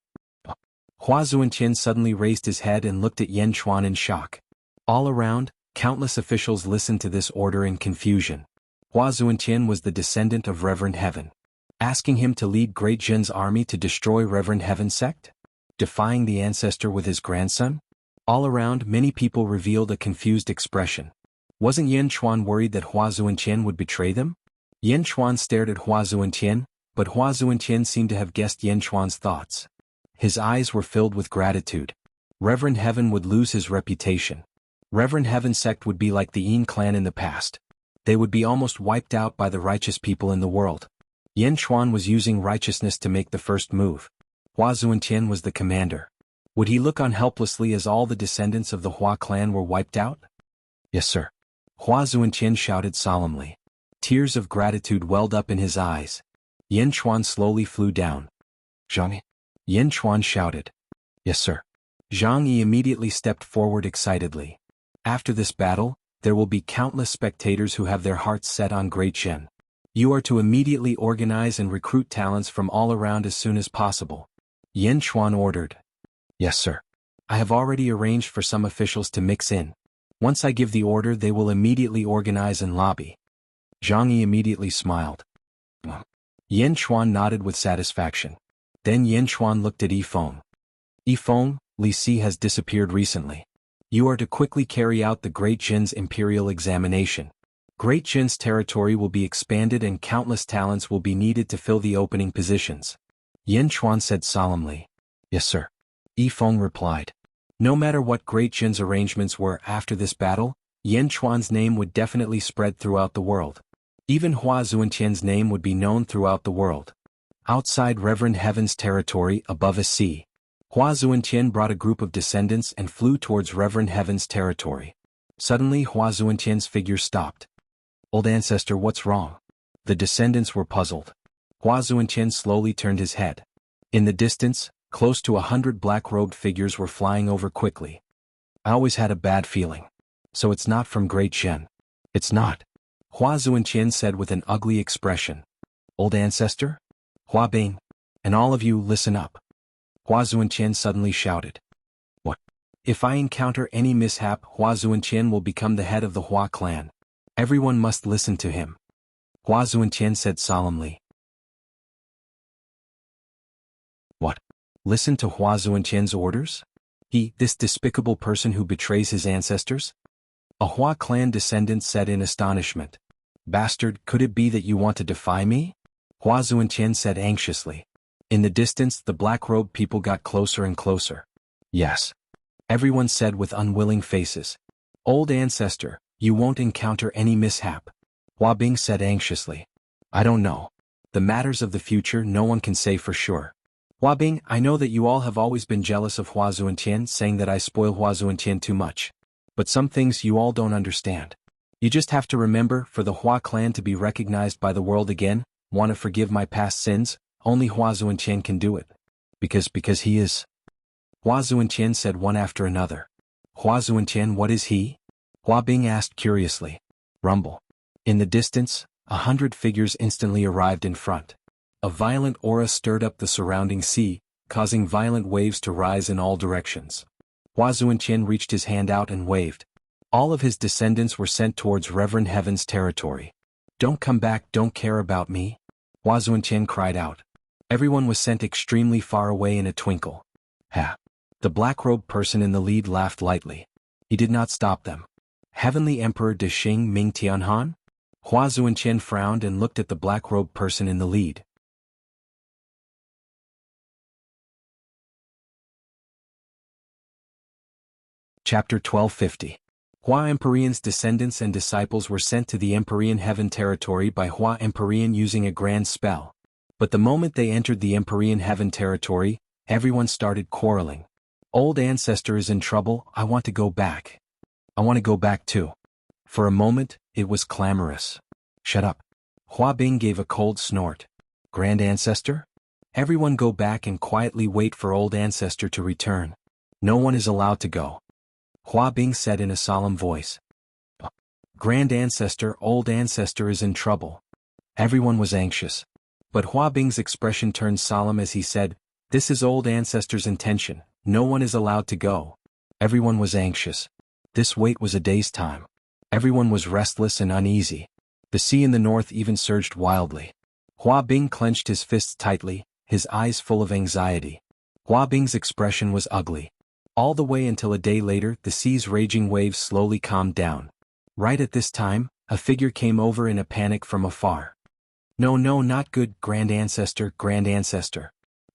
Hua Zuentian suddenly raised his head and looked at Yin Chuan in shock. All around, countless officials listened to this order in confusion. Hua Zuentian was the descendant of Reverend Heaven. Asking him to lead Great Jin's army to destroy Reverend Heaven sect? Defying the ancestor with his grandson? All around, many people revealed a confused expression. Wasn't Yin Chuan worried that Hua Zuentian would betray them? Yin Chuan stared at Hua Zuentian, but Hua Zuentian seemed to have guessed Yin Chuan's thoughts. His eyes were filled with gratitude. Reverend Heaven would lose his reputation. Reverend Heaven sect would be like the Yin clan in the past. They would be almost wiped out by the righteous people in the world. Yin Chuan was using righteousness to make the first move. Hua Zuentian was the commander. Would he look on helplessly as all the descendants of the Hua clan were wiped out? Yes, sir. Hua Zuentian shouted solemnly. Tears of gratitude welled up in his eyes. Yin Chuan slowly flew down. Zhang Yi. Yin Chuan shouted. Yes, sir. Zhang Yi immediately stepped forward excitedly. After this battle, there will be countless spectators who have their hearts set on Great Jin. You are to immediately organize and recruit talents from all around as soon as possible. Yin Chuan ordered. Yes, sir. I have already arranged for some officials to mix in. Once I give the order, they will immediately organize and lobby. Zhang Yi immediately smiled. Yin Chuan nodded with satisfaction. Then Yin Chuan looked at Yifeng. Yifeng, Li Si has disappeared recently. You are to quickly carry out the Great Jin's imperial examination. Great Jin's territory will be expanded and countless talents will be needed to fill the opening positions. Yin Chuan said solemnly. Yes, sir. Yifeng replied. No matter what Great Jin's arrangements were after this battle, Yin Chuan's name would definitely spread throughout the world. Even Hua Zuentian's name would be known throughout the world. Outside Reverend Heaven's territory above a sea, Hua Zuentian brought a group of descendants and flew towards Reverend Heaven's territory. Suddenly Hua Zuentian's figure stopped. Old ancestor, what's wrong? The descendants were puzzled. Hua Zuentian slowly turned his head. In the distance, close to 100 black-robed figures were flying over quickly. I always had a bad feeling. So it's not from Great Jin. It's not. Hua Zuentian said with an ugly expression. Old ancestor? Hua Bing. And all of you listen up. Hua Zuentian suddenly shouted. What? If I encounter any mishap, Hua Zuentian will become the head of the Hua clan. Everyone must listen to him. Hua Zuentian said solemnly. What? Listen to Hua Zuentian's orders? He, this despicable person who betrays his ancestors? A Hua clan descendant said in astonishment. Bastard, could it be that you want to defy me? Hua Zuentian said anxiously. In the distance, the black-robed people got closer and closer. Yes. Everyone said with unwilling faces. Old ancestor, you won't encounter any mishap. Hua Bing said anxiously. I don't know. The matters of the future no one can say for sure. Hua Bing, I know that you all have always been jealous of Hua Zuentian, saying that I spoil Hua Zuentian too much. But some things you all don't understand. You just have to remember, for the Hua clan to be recognized by the world again, want to forgive my past sins, only Hua Zuentian can do it. Because he is. Hua Zuentian said one after another. Hua Zuentian, what is he? Hua Bing asked curiously. Rumble. In the distance, 100 figures instantly arrived in front. A violent aura stirred up the surrounding sea, causing violent waves to rise in all directions. Hua Zuentian reached his hand out and waved. All of his descendants were sent towards Reverend Heaven's territory. Don't come back, don't care about me. Hua Zuentian cried out. Everyone was sent extremely far away in a twinkle. Ha! The black-robed person in the lead laughed lightly. He did not stop them. Heavenly Emperor de Xing Ming Tianhan? Hua Zuentian frowned and looked at the black-robed person in the lead. Chapter 1250. Hua Empyrean's descendants and disciples were sent to the Empyrean Heaven territory by Hua Empyrean using a grand spell. But the moment they entered the Empyrean Heaven territory, everyone started quarreling. Old ancestor is in trouble, I want to go back. I want to go back too. For a moment, it was clamorous. Shut up. Hua Bing gave a cold snort. Grand Ancestor? Everyone go back and quietly wait for Old Ancestor to return. No one is allowed to go. Hua Bing said in a solemn voice. Grand Ancestor, Old Ancestor is in trouble. Everyone was anxious. But Hua Bing's expression turned solemn as he said, This is Old Ancestor's intention, no one is allowed to go. Everyone was anxious. This wait was a day's time. Everyone was restless and uneasy. The sea in the north even surged wildly. Hua Bing clenched his fists tightly, his eyes full of anxiety. Hua Bing's expression was ugly. All the way until a day later, the sea's raging waves slowly calmed down. Right at this time, a figure came over in a panic from afar. No, no, not good, Grand Ancestor, Grand Ancestor.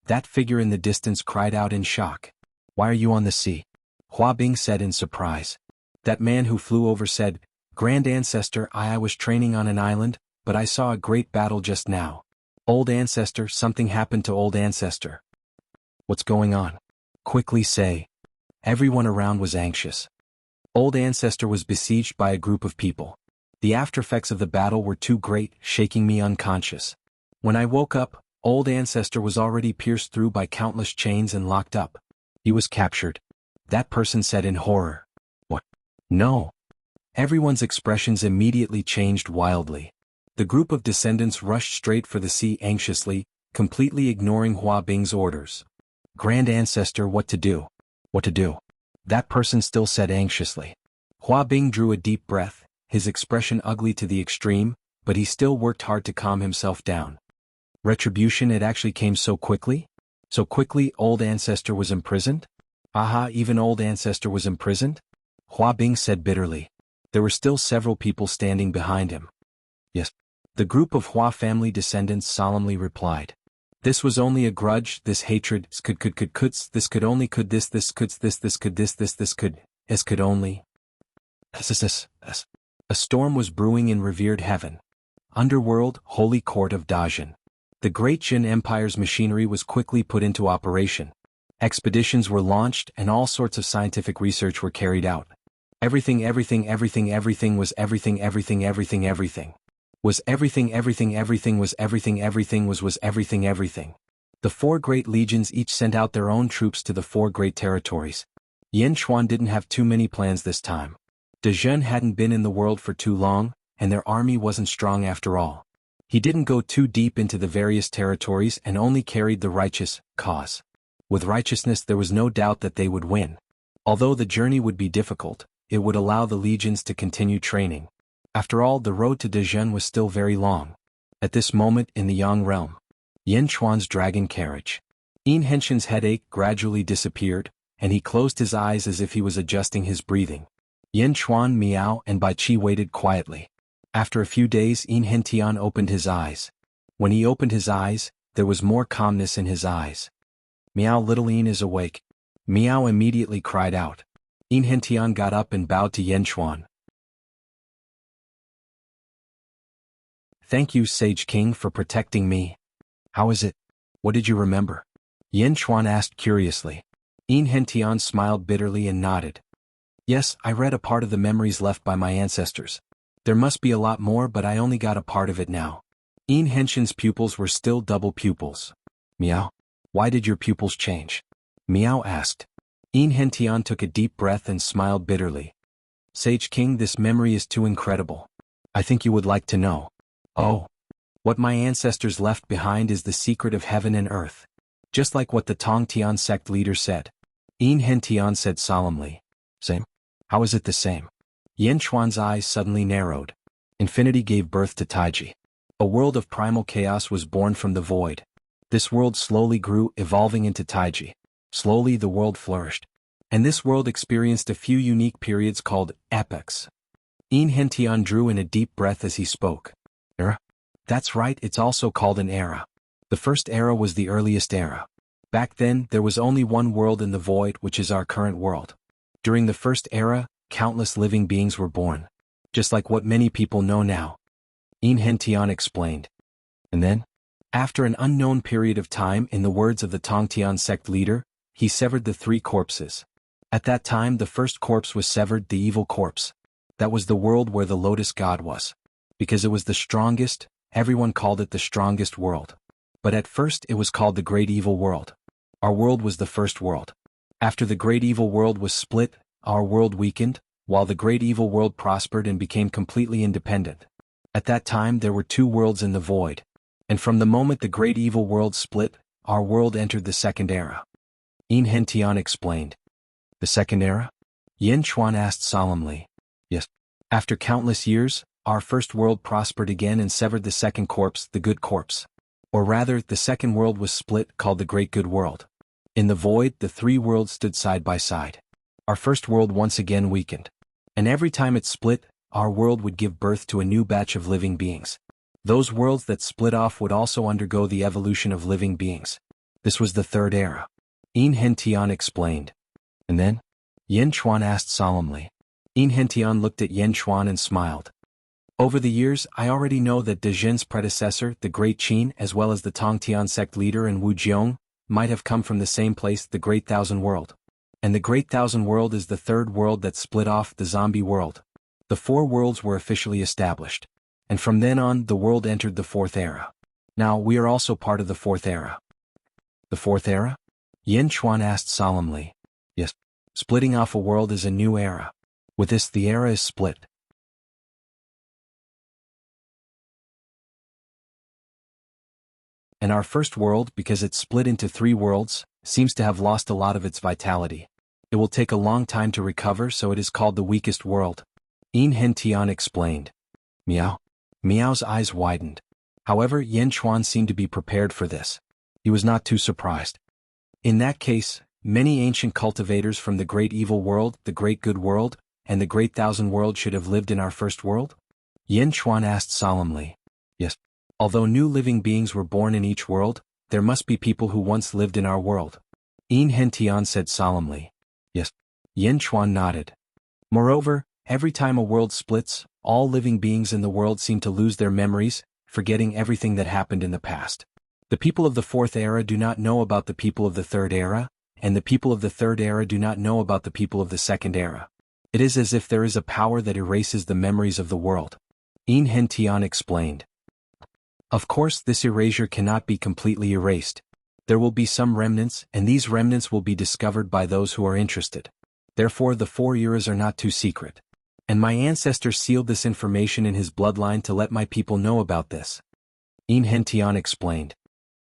That figure in the distance cried out in shock. Why are you on the sea? Hua Bing said in surprise. That man who flew over said, Grand Ancestor, I was training on an island, but I saw a great battle just now. Old Ancestor, something happened to Old Ancestor. What's going on? Quickly say. Everyone around was anxious. Old Ancestor was besieged by a group of people. The aftereffects of the battle were too great, shaking me unconscious. When I woke up, Old Ancestor was already pierced through by countless chains and locked up. He was captured. That person said in horror. What? No. Everyone's expressions immediately changed wildly. The group of descendants rushed straight for the sea anxiously, completely ignoring Hua Bing's orders. Grand Ancestor, what to do? What to do? That person still said anxiously. Hua Bing drew a deep breath, his expression ugly to the extreme, but he still worked hard to calm himself down. Retribution, it actually came so quickly? So quickly Old Ancestor was imprisoned? Aha, even Old Ancestor was imprisoned? Hua Bing said bitterly. There were still several people standing behind him. Yes. The group of Hua family descendants solemnly replied. This was only a grudge, this hatred, this could only A storm was brewing in revered heaven. Underworld, holy court of Dajin. The great Jin Empire's machinery was quickly put into operation. Expeditions were launched and all sorts of scientific research were carried out. Everything was everything was everything everything. The four great legions each sent out their own troops to the four great territories. Yin Chuan didn't have too many plans this time. Dezhen hadn't been in the world for too long, and their army wasn't strong after all. He didn't go too deep into the various territories and only carried the righteous cause. With righteousness there was no doubt that they would win. Although the journey would be difficult, it would allow the legions to continue training. After all, the road to Dezhen was still very long. At this moment in the Yang realm, Yin Chuan's dragon carriage. Yin Henshin's headache gradually disappeared, and he closed his eyes as if he was adjusting his breathing. Yin Chuan, Miao, and Bai Qi waited quietly. After a few days, Yin Hentian opened his eyes. When he opened his eyes, there was more calmness in his eyes. Miao, little Yin is awake. Miao immediately cried out. Yin Hentian got up and bowed to Yin Chuan. Thank you, Sage King, for protecting me. How is it? What did you remember? Yin Chuan asked curiously. Yin Hentian smiled bitterly and nodded. Yes, I read a part of the memories left by my ancestors. There must be a lot more, but I only got a part of it now. Yin Henshin's pupils were still double pupils. Miao, why did your pupils change? Miao asked. Yin Hentian took a deep breath and smiled bitterly. Sage King, this memory is too incredible. I think you would like to know. Oh. What my ancestors left behind is the secret of heaven and earth. Just like what the Tongtian sect leader said. Yin Hentian said solemnly. Same? How is it the same? Yin Chuan's eyes suddenly narrowed. Infinity gave birth to Taiji. A world of primal chaos was born from the void. This world slowly grew, evolving into Taiji. Slowly the world flourished. And this world experienced a few unique periods called epochs. Yin Hentian drew in a deep breath as he spoke. Era? That's right, it's also called an era. The first era was the earliest era. Back then, there was only one world in the void, which is our current world. During the first era, countless living beings were born. Just like what many people know now. Yin Hentian explained. And then? After an unknown period of time, in the words of the Tongtian sect leader, he severed the three corpses. At that time the first corpse was severed, the evil corpse. That was the world where the Lotus God was. Because it was the strongest, everyone called it the strongest world. But at first it was called the Great Evil World. Our world was the first world. After the Great Evil World was split, our world weakened, while the Great Evil World prospered and became completely independent. At that time there were two worlds in the void. And from the moment the Great Evil World split, our world entered the Second Era. Enrich explained. The Second Era? Yin Chuan asked solemnly. Yes. After countless years, our first world prospered again and severed the second corpse, the good corpse. Or rather, the second world was split, called the Great Good World. In the void, the three worlds stood side by side. Our first world once again weakened. And every time it split, our world would give birth to a new batch of living beings. Those worlds that split off would also undergo the evolution of living beings. This was the Third Era. Enrich explained. And then? Yin Chuan asked solemnly. Enrich looked at Yin Chuan and smiled. Over the years, I already know that De Zhen's predecessor, the Great Qin, as well as the Tongtian sect leader and Wu Jiong, might have come from the same place, the Great Thousand World. And the Great Thousand World is the third world that split off, the zombie world. The four worlds were officially established. And from then on, the world entered the Fourth Era. Now, we are also part of the Fourth Era. The Fourth Era? Yin Chuan asked solemnly. Yes. Splitting off a world is a new era. With this, the era is split. And our first world, because it split into three worlds, seems to have lost a lot of its vitality. It will take a long time to recover, so it is called the weakest world. Enrich explained. Meow. Meow's eyes widened. However, Yin Chuan seemed to be prepared for this. He was not too surprised. In that case, many ancient cultivators from the Great Evil World, the Great Good World, and the Great Thousand World should have lived in our first world? Yin Chuan asked solemnly. Yes. Although new living beings were born in each world, there must be people who once lived in our world. Enrich said solemnly. Yes. Yin Chuan nodded. Moreover, every time a world splits, all living beings in the world seem to lose their memories, forgetting everything that happened in the past. The people of the Fourth Era do not know about the people of the Third Era, and the people of the Third Era do not know about the people of the Second Era. It is as if there is a power that erases the memories of the world. Enrich explained. Of course, this erasure cannot be completely erased. There will be some remnants, and these remnants will be discovered by those who are interested. Therefore, the four eras are not too secret. And my ancestor sealed this information in his bloodline to let my people know about this. Enrich explained.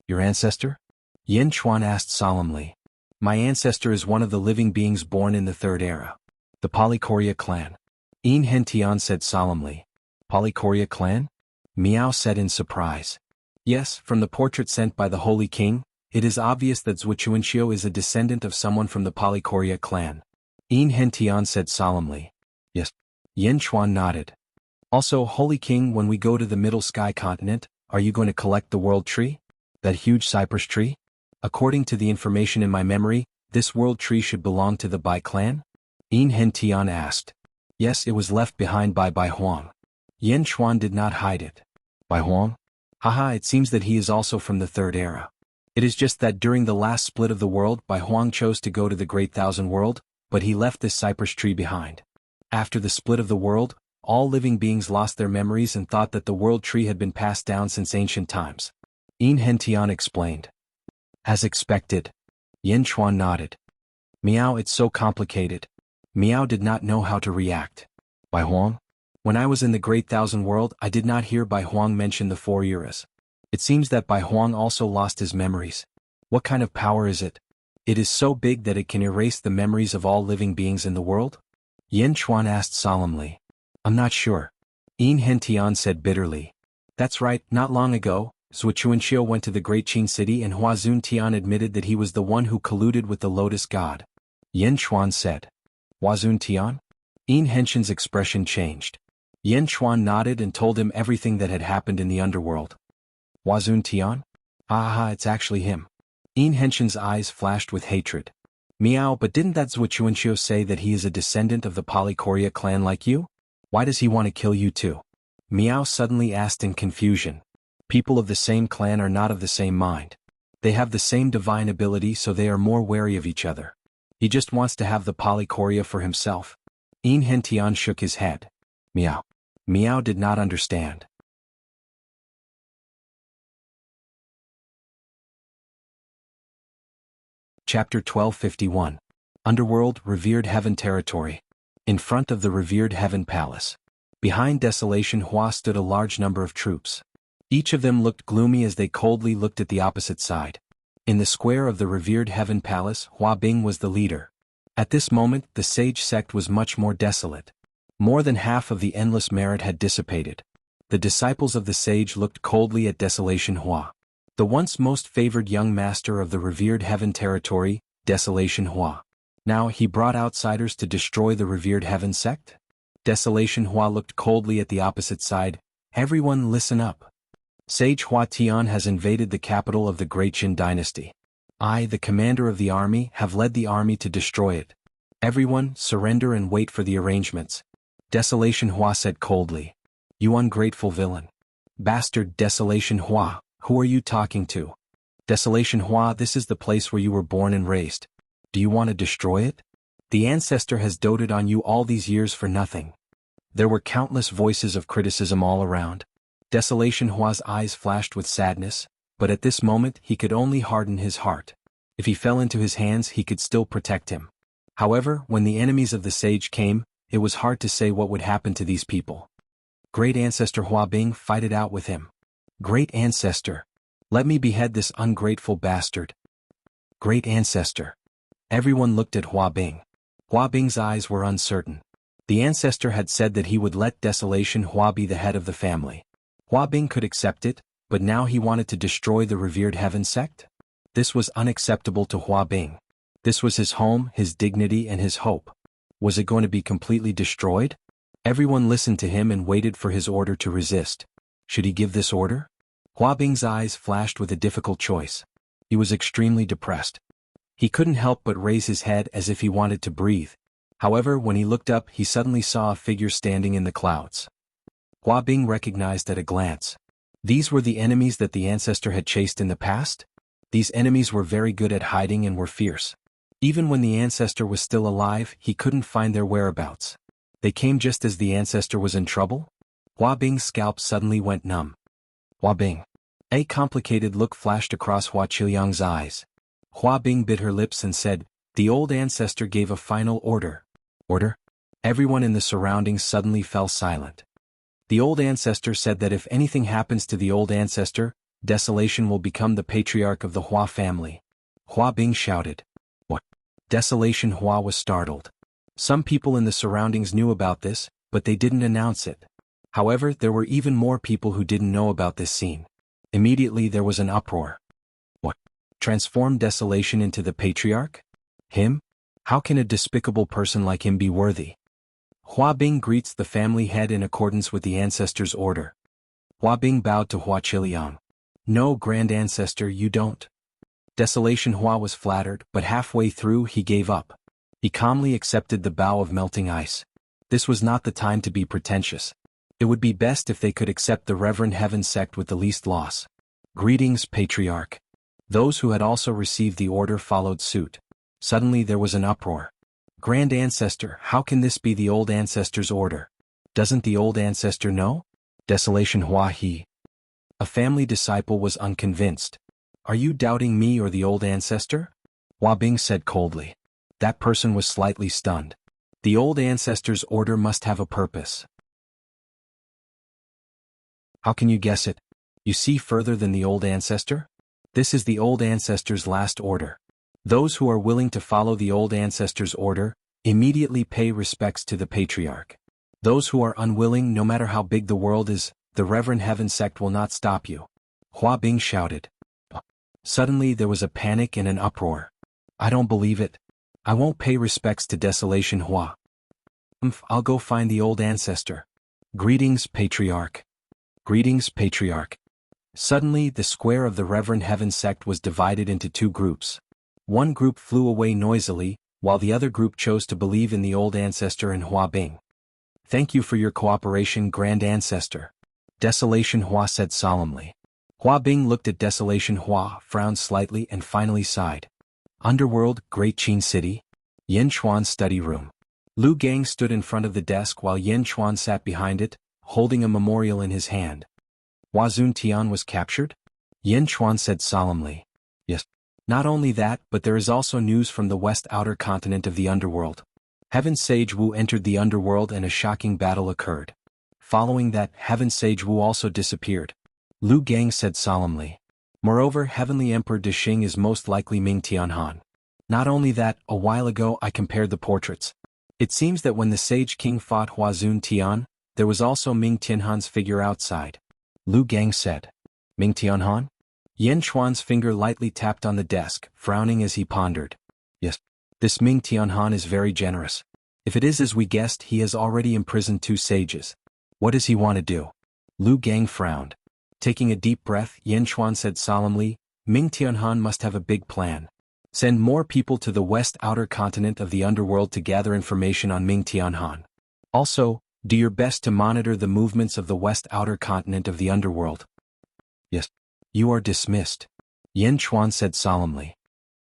Your ancestor? Yin Chuan asked solemnly. My ancestor is one of the living beings born in the Third Era. The Polychoria clan. Enrich said solemnly. Polychoria clan? Meow said in surprise. Yes, from the portrait sent by the Holy King, it is obvious that Zhuchuanxiu is a descendant of someone from the Polychoria clan. Enrich said solemnly. Yes. Yin Chuan nodded. Also, Holy King, when we go to the Middle Sky continent, are you going to collect the world tree? That huge cypress tree? According to the information in my memory, this world tree should belong to the Bai clan? Enrich asked. Yes, it was left behind by Bai Huang. Yin Chuan did not hide it. Bai Huang? Haha, it seems that he is also from the Third Era. It is just that during the last split of the world, Bai Huang chose to go to the Great Thousand World, but he left this cypress tree behind. After the split of the world, all living beings lost their memories and thought that the world tree had been passed down since ancient times. Enrich explained. As expected. Yin Chuan nodded. Meow, it's so complicated. Meow did not know how to react. Bai Huang? When I was in the Great Thousand World, I did not hear Bai Huang mention the four eras. It seems that Bai Huang also lost his memories. What kind of power is it? It is so big that it can erase the memories of all living beings in the world? Yin Chuan asked solemnly. I'm not sure. Enrich said bitterly. That's right, not long ago, Zhuchuanxiu went to the Great Qin city and Huazun Tian admitted that he was the one who colluded with the Lotus God. Yin Chuan said. Huazun Tian? Enrich's expression changed. Yin Chuan nodded and told him everything that had happened in the underworld. Huazun Tian? Aha, it's actually him. Enrich's eyes flashed with hatred. Meow, but didn't that Zhuchuanxiu say that he is a descendant of the Polychoria clan like you? Why does he want to kill you too? Meow suddenly asked in confusion. People of the same clan are not of the same mind. They have the same divine ability, so they are more wary of each other. He just wants to have the Polychoria for himself. Enrich shook his head. Meow. Meow did not understand. Chapter 1251. Underworld, Revered Heaven Territory. In front of the Revered Heaven Palace. Behind Desolation Hua stood a large number of troops. Each of them looked gloomy as they coldly looked at the opposite side. In the square of the Revered Heaven Palace, Hua Bing was the leader. At this moment, the sage sect was much more desolate. More than half of the endless merit had dissipated. The disciples of the sage looked coldly at Desolation Hua. The once most favored young master of the Revered Heaven Territory, Desolation Hua. Now he brought outsiders to destroy the Revered Heaven sect? Desolation Hua looked coldly at the opposite side. Everyone listen up. Sage Hua Tian has invaded the capital of the Great Qin dynasty. I, the commander of the army, have led the army to destroy it. Everyone, surrender and wait for the arrangements. Desolation Hua said coldly. You ungrateful villain. Bastard Desolation Hua, who are you talking to? Desolation Hua, this is the place where you were born and raised. Do you want to destroy it? The ancestor has doted on you all these years for nothing. There were countless voices of criticism all around. Desolation Hua's eyes flashed with sadness, but at this moment he could only harden his heart. If he fell into his hands he could still protect him. However, when the enemies of the sage came, it was hard to say what would happen to these people. Great Ancestor Hua Bing, fight it out with him. Great Ancestor. Let me behead this ungrateful bastard. Great Ancestor. Everyone looked at Hua Bing. Hua Bing's eyes were uncertain. The ancestor had said that he would let Desolation Hua be the head of the family. Hua Bing could accept it, but now he wanted to destroy the Revered Heaven sect? This was unacceptable to Hua Bing. This was his home, his dignity and his hope. Was it going to be completely destroyed? Everyone listened to him and waited for his order to resist. Should he give this order? Hua Bing's eyes flashed with a difficult choice. He was extremely depressed. He couldn't help but raise his head as if he wanted to breathe. However, when he looked up, he suddenly saw a figure standing in the clouds. Hua Bing recognized at a glance. These were the enemies that the ancestor had chased in the past? These enemies were very good at hiding and were fierce. Even when the ancestor was still alive, he couldn't find their whereabouts. They came just as the ancestor was in trouble? Hua Bing's scalp suddenly went numb. Hua Bing. A complicated look flashed across Hua Qiliang's eyes. Hua Bing bit her lips and said, the old ancestor gave a final order. Order? Everyone in the surroundings suddenly fell silent. The old ancestor said that if anything happens to the old ancestor, Desolation will become the patriarch of the Hua family. Hua Bing shouted. What? Desolation Hua was startled. Some people in the surroundings knew about this, but they didn't announce it. However, there were even more people who didn't know about this scene. Immediately there was an uproar. What? Transform Desolation into the patriarch? Him? How can a despicable person like him be worthy? Hua Bing greets the family head in accordance with the ancestor's order. Hua Bing bowed to Hua Qiliang. No, Grand Ancestor, you don't. Desolation Hua was flattered, but halfway through he gave up. He calmly accepted the bow of melting ice. This was not the time to be pretentious. It would be best if they could accept the Reverend Heaven sect with the least loss. Greetings, Patriarch. Those who had also received the order followed suit. Suddenly there was an uproar. Grand Ancestor, how can this be the old ancestor's order? Doesn't the old ancestor know? Desolation Hua He. A family disciple was unconvinced. Are you doubting me or the old ancestor? Hua Bing said coldly. That person was slightly stunned. The old ancestor's order must have a purpose. How can you guess it? You see further than the old ancestor? This is the old ancestor's last order. Those who are willing to follow the old ancestor's order, immediately pay respects to the patriarch. Those who are unwilling, no matter how big the world is, the Reverend Heaven sect will not stop you. Hua Bing shouted. Suddenly there was a panic and an uproar. I don't believe it. I won't pay respects to Desolation Hua. I'll go find the old ancestor. Greetings, Patriarch. Greetings, Patriarch. Suddenly the square of the Reverend Heaven sect was divided into two groups. One group flew away noisily, while the other group chose to believe in the old ancestor and Hua Bing. Thank you for your cooperation, Grand Ancestor. Desolation Hua said solemnly. Hua Bing looked at Desolation Hua, frowned slightly and finally sighed. Underworld, Great Qin City. Yin Chuan's study room. Lu Gang stood in front of the desk while Yin Chuan sat behind it, holding a memorial in his hand. Hua Zun Tian was captured? Yin Chuan said solemnly. Yes. Not only that, but there is also news from the west outer continent of the underworld. Heaven Sage Wu entered the underworld and a shocking battle occurred. Following that, Heaven Sage Wu also disappeared. Lu Gang said solemnly. Moreover, Heavenly Emperor Dexing is most likely Ming Tianhan. Not only that, a while ago I compared the portraits. It seems that when the Sage King fought Huazun Tian, there was also Ming Tianhan's figure outside. Lu Gang said. Ming Tianhan? Yen Chuan's finger lightly tapped on the desk, frowning as he pondered. Yes. This Ming Tianhan is very generous. If it is as we guessed, he has already imprisoned 2 sages. What does he want to do? Lu Gang frowned. Taking a deep breath, Yen Chuan said solemnly, Ming Tianhan must have a big plan. Send more people to the west outer continent of the underworld to gather information on Ming Tianhan. Also, do your best to monitor the movements of the west outer continent of the underworld. Yes. You are dismissed. Yen Chuan said solemnly.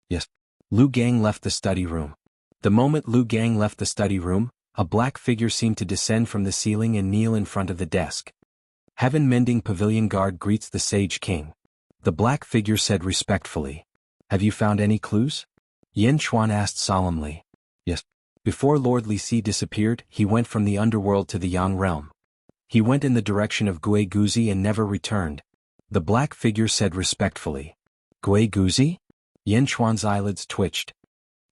Yes. Lu Gang left the study room. The moment Lu Gang left the study room, a black figure seemed to descend from the ceiling and kneel in front of the desk. Heaven Mending Pavilion Guard greets the Sage King. The black figure said respectfully. Have you found any clues? Yen Chuan asked solemnly. Yes. Before Lord Li Si disappeared, he went from the underworld to the Yang realm. He went in the direction of Gui Guzi and never returned. The black figure said respectfully. Gui Guzi? Yen Chuan's eyelids twitched.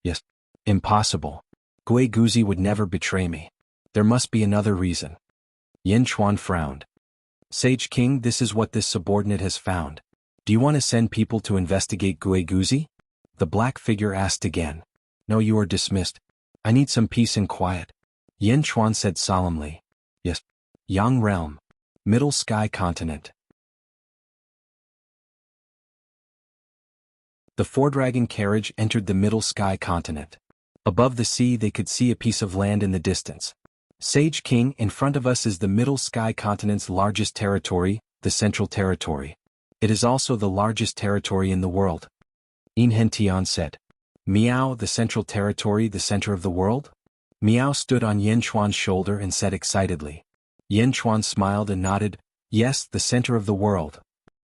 Yes. Impossible. Gui Guzi would never betray me. There must be another reason. Yen Chuan frowned. Sage King, this is what this subordinate has found. Do you want to send people to investigate Gui Guzi? The black figure asked again. No, you are dismissed. I need some peace and quiet. Yen Chuan said solemnly. Yes. Yang Realm. Middle Sky Continent. The 4-dragon carriage entered the Middle Sky Continent. Above the sea they could see a piece of land in the distance. Sage King, in front of us is the Middle Sky Continent's largest territory, the Central Territory. It is also the largest territory in the world. Inhen Tian said. Miao, the Central Territory, the center of the world? Miao stood on Yen Chuan's shoulder and said excitedly. Yen Chuan smiled and nodded. Yes, the center of the world.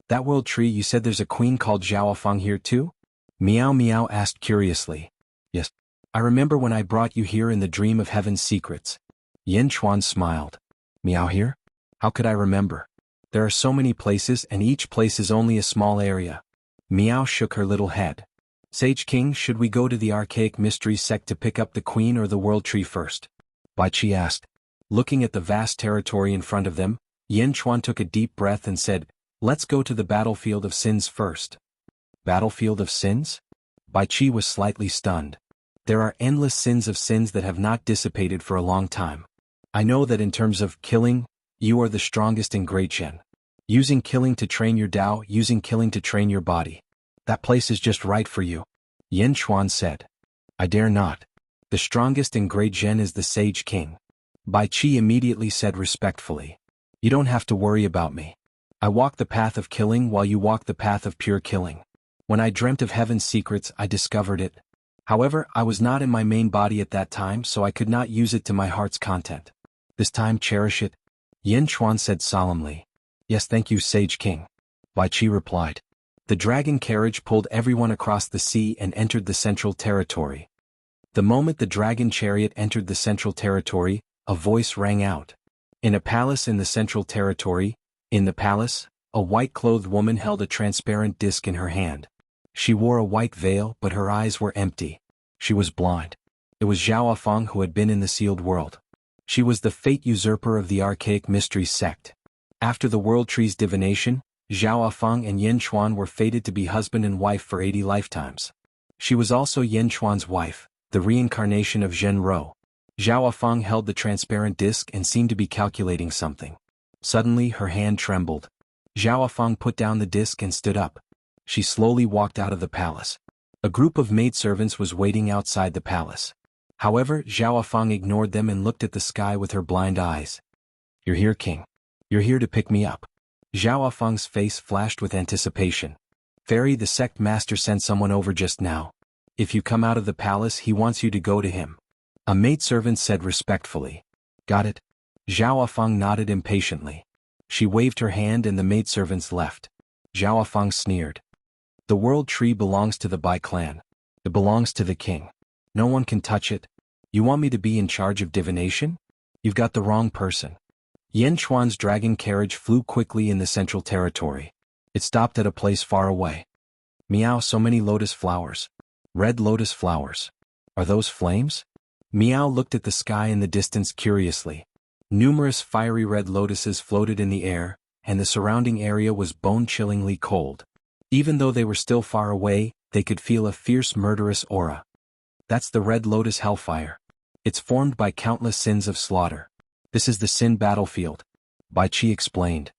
That world tree, you said there's a queen called Zhaofeng here too? Miao Miao asked curiously. Yes. I remember when I brought you here in the dream of heaven's secrets. Yen Chuan smiled. Miao here? How could I remember? There are so many places and each place is only a small area. Miao shook her little head. Sage King, should we go to the archaic mystery sect to pick up the queen or the world tree first? Bai Qi asked. Looking at the vast territory in front of them, Yen Chuan took a deep breath and said, let's go to the battlefield of sins first. Battlefield of sins? Bai Qi was slightly stunned. There are endless sins that have not dissipated for a long time. I know that in terms of killing, you are the strongest in Great Zhen. Using killing to train your Tao, using killing to train your body. That place is just right for you. Yen Chuan said. I dare not. The strongest in Great Zhen is the Sage King. Bai Qi immediately said respectfully. You don't have to worry about me. I walk the path of killing while you walk the path of pure killing. When I dreamt of heaven's secrets, I discovered it. However, I was not in my main body at that time, so I could not use it to my heart's content. This time cherish it. Yen Chuan said solemnly. Yes, thank you, Sage King. Bai Qi replied. The dragon carriage pulled everyone across the sea and entered the Central Territory. The moment the dragon chariot entered the Central Territory, a voice rang out. In a palace in the Central Territory, in the palace, a white-clothed woman held a transparent disc in her hand. She wore a white veil, but her eyes were empty. She was blind. It was Zhaofeng who had been in the sealed world. She was the fate usurper of the archaic mysteries sect. After the world tree's divination, Zhaofeng and Yen Chuan were fated to be husband and wife for 80 lifetimes. She was also Yen Chuan's wife, the reincarnation of Zhen Ro. Zhaofeng held the transparent disc and seemed to be calculating something. Suddenly her hand trembled. Zhaofeng put down the disc and stood up. She slowly walked out of the palace. A group of maidservants was waiting outside the palace. However, Zhaofeng ignored them and looked at the sky with her blind eyes. You're here, King. You're here to pick me up. Zhaofeng's face flashed with anticipation. Fairy, the sect master sent someone over just now. If you come out of the palace, he wants you to go to him. A maidservant said respectfully. Got it? Zhaofeng nodded impatiently. She waved her hand and the maidservants left. Zhaofeng sneered. The world tree belongs to the Bai clan. It belongs to the king. No one can touch it. You want me to be in charge of divination? You've got the wrong person. Yen Chuan's dragon carriage flew quickly in the central territory. It stopped at a place far away. Meow, so many lotus flowers. Red lotus flowers. Are those flames? Meow looked at the sky in the distance curiously. Numerous fiery red lotuses floated in the air, and the surrounding area was bone-chillingly cold. Even though they were still far away, they could feel a fierce murderous aura. That's the red lotus hellfire. It's formed by countless sins of slaughter. This is the sin battlefield. Bai Qi explained.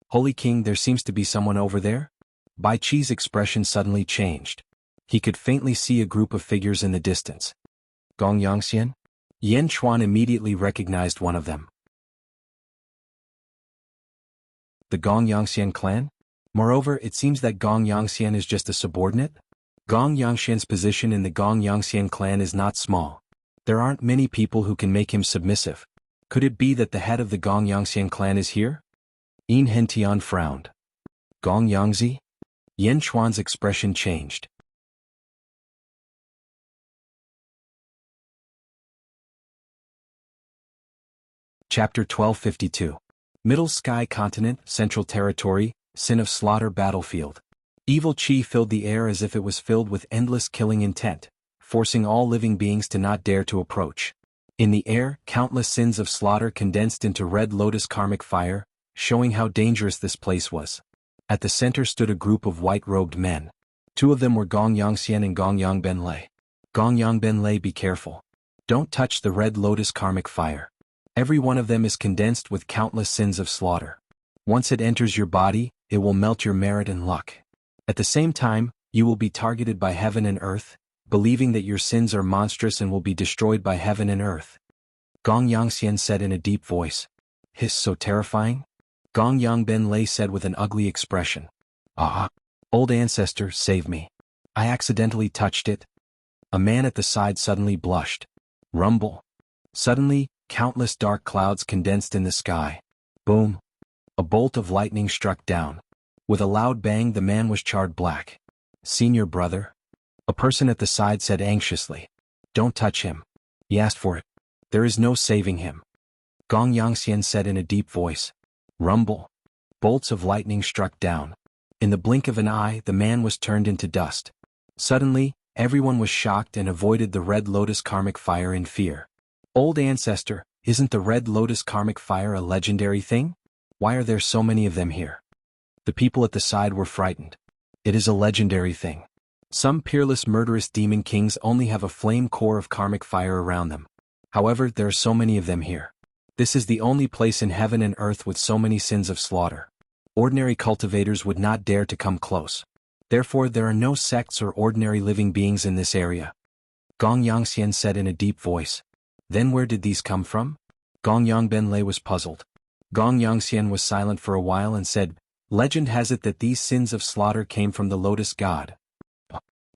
Holy King, there seems to be someone over there? Bai Qi's expression suddenly changed. He could faintly see a group of figures in the distance. Gong Yangxian? Yen Chuan immediately recognized one of them. The Gong Yangxian clan? Moreover, it seems that Gong Yangxian is just a subordinate? Gong Yangxian's position in the Gong Yangxian clan is not small. There aren't many people who can make him submissive. Could it be that the head of the Gong Yangxian clan is here? Yin Hentian frowned. Gong Yangzi? Yen Chuan's expression changed. Chapter 1252. Middle Sky Continent, Central Territory, Sin of Slaughter Battlefield. Evil Qi filled the air as if it was filled with endless killing intent, forcing all living beings to not dare to approach. In the air, countless sins of slaughter condensed into red lotus karmic fire, showing how dangerous this place was. At the center stood a group of white-robed men. Two of them were Gong Yangxian and Gong Yangbenlei. Gong Yangbenlei, be careful. Don't touch the red lotus karmic fire. Every one of them is condensed with countless sins of slaughter. Once it enters your body, it will melt your merit and luck. At the same time, you will be targeted by heaven and earth, believing that your sins are monstrous and will be destroyed by heaven and earth. Gong Yangxian said in a deep voice. Hiss, so terrifying? Gong Yangbenlei said with an ugly expression. Ah, old ancestor, save me. I accidentally touched it. A man at the side suddenly blushed. Rumble. Suddenly, countless dark clouds condensed in the sky. Boom. A bolt of lightning struck down. With a loud bang, the man was charred black. Senior brother? A person at the side said anxiously. Don't touch him. He asked for it. There is no saving him. Gong Yangxian said in a deep voice. Rumble. Bolts of lightning struck down. In the blink of an eye, the man was turned into dust. Suddenly, everyone was shocked and avoided the red lotus karmic fire in fear. Old ancestor, isn't the red lotus karmic fire a legendary thing? Why are there so many of them here? The people at the side were frightened. It is a legendary thing. Some peerless murderous demon kings only have a flame core of karmic fire around them. However, there are so many of them here. This is the only place in heaven and earth with so many sins of slaughter. Ordinary cultivators would not dare to come close. Therefore, there are no sects or ordinary living beings in this area. Gong Yangxian said in a deep voice. Then where did these come from? Gong Yangbenlei was puzzled. Gong Yangxian was silent for a while and said, Legend has it that these sins of slaughter came from the Lotus God.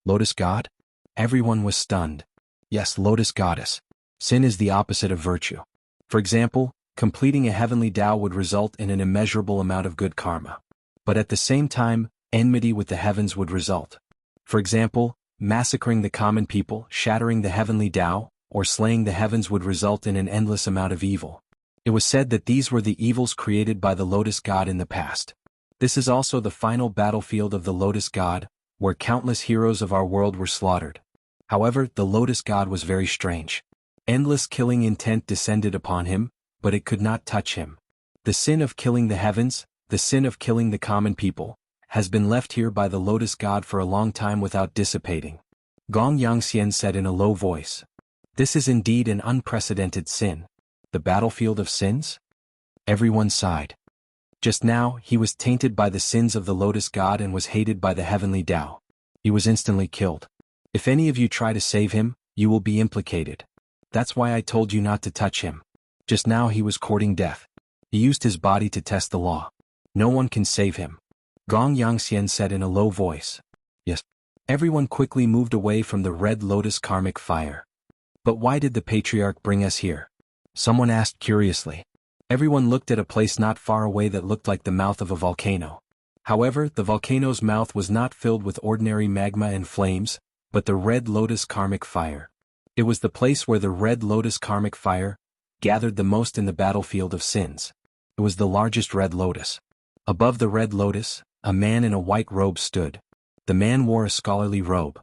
Lotus God? Everyone was stunned. Yes, Lotus Goddess. Sin is the opposite of virtue. For example, completing a heavenly Tao would result in an immeasurable amount of good karma. But at the same time, enmity with the heavens would result. For example, massacring the common people, shattering the heavenly Tao, or slaying the heavens would result in an endless amount of evil. It was said that these were the evils created by the Lotus God in the past. This is also the final battlefield of the Lotus God, where countless heroes of our world were slaughtered. However, the Lotus God was very strange. Endless killing intent descended upon him, but it could not touch him. The sin of killing the heavens, the sin of killing the common people, has been left here by the Lotus God for a long time without dissipating. Gong Yangxian said in a low voice. This is indeed an unprecedented sin. The battlefield of sins? Everyone sighed. Just now, he was tainted by the sins of the Lotus God and was hated by the heavenly Tao. He was instantly killed. If any of you try to save him, you will be implicated. That's why I told you not to touch him. Just now he was courting death. He used his body to test the law. No one can save him. Gong Yangxian said in a low voice. Yes. Everyone quickly moved away from the red lotus karmic fire. But why did the patriarch bring us here? Someone asked curiously. Everyone looked at a place not far away that looked like the mouth of a volcano. However, the volcano's mouth was not filled with ordinary magma and flames, but the Red Lotus karmic fire. It was the place where the Red Lotus karmic fire gathered the most in the battlefield of sins. It was the largest Red Lotus. Above the Red Lotus, a man in a white robe stood. The man wore a scholarly robe.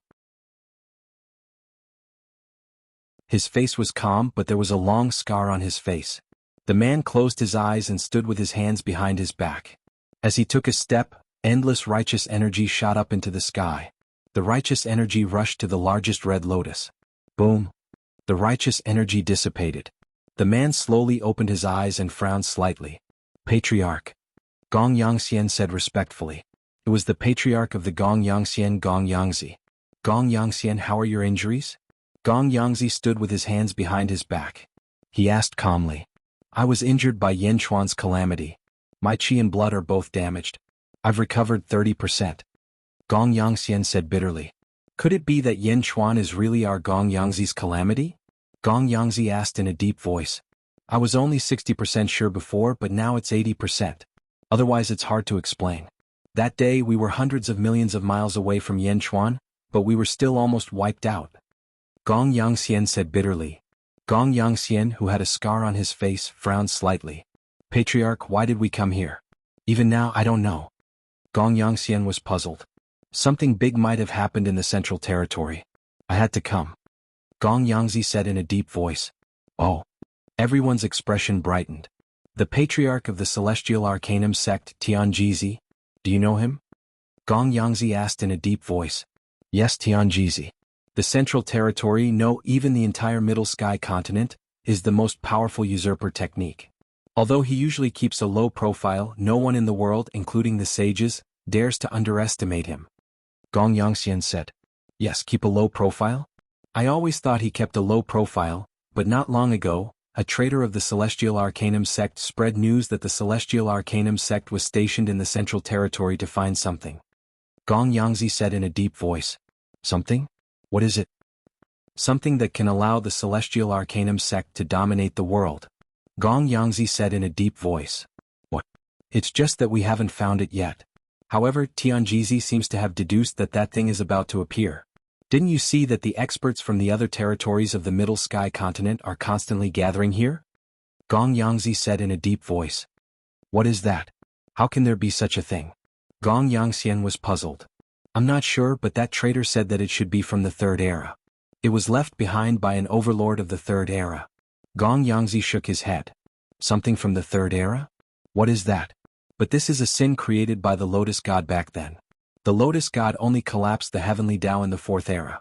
His face was calm, but there was a long scar on his face. The man closed his eyes and stood with his hands behind his back. As he took a step, endless righteous energy shot up into the sky. The righteous energy rushed to the largest Red Lotus. Boom! The righteous energy dissipated. The man slowly opened his eyes and frowned slightly. Patriarch. Gong Yangxian said respectfully. It was the patriarch of the Gong Yangxian, Gong Yangzi. Gong Yangxian, how are your injuries? Gong Yangzi stood with his hands behind his back. He asked calmly. I was injured by Yin Chuan's calamity. My qi and blood are both damaged. I've recovered 30%. Gong Yangxian said bitterly. Could it be that Yin Chuan is really our Gong Yangzi's calamity? Gong Yangzi asked in a deep voice. I was only 60% sure before, but now it's 80%. Otherwise it's hard to explain. That day we were hundreds of millions of miles away from Yin Chuan, but we were still almost wiped out. Gong Yangxian said bitterly. Gong Yangxian, who had a scar on his face, frowned slightly. Patriarch, why did we come here? Even now I don't know. Gong Yangxian was puzzled. Something big might have happened in the Central Territory. I had to come. Gong Yangzi said in a deep voice. Oh. Everyone's expression brightened. The patriarch of the Celestial Arcanum sect, Tianjizi. Do you know him? Gong Yangzi asked in a deep voice. Yes, Tianjizi. The Central Territory, no, even the entire Middle Sky continent, is the most powerful usurper technique. Although he usually keeps a low profile, no one in the world, including the sages, dares to underestimate him. Gong Yangxian said. Yes, keep a low profile? I always thought he kept a low profile, but not long ago, a traitor of the Celestial Arcanum sect spread news that the Celestial Arcanum sect was stationed in the Central Territory to find something. Gong Yangzi said in a deep voice. Something? What is it? Something that can allow the Celestial Arcanum sect to dominate the world. Gong Yangzi said in a deep voice. What? It's just that we haven't found it yet. However, Tianjizi seems to have deduced that that thing is about to appear. Didn't you see that the experts from the other territories of the Middle Sky continent are constantly gathering here? Gong Yangzi said in a deep voice. What is that? How can there be such a thing? Gong Yangxian was puzzled. I'm not sure, but that traitor said that it should be from the Third Era. It was left behind by an overlord of the Third Era. Gong Yangzi shook his head. Something from the Third Era? What is that? But this is a sin created by the Lotus God back then. The Lotus God only collapsed the heavenly Tao in the Fourth Era.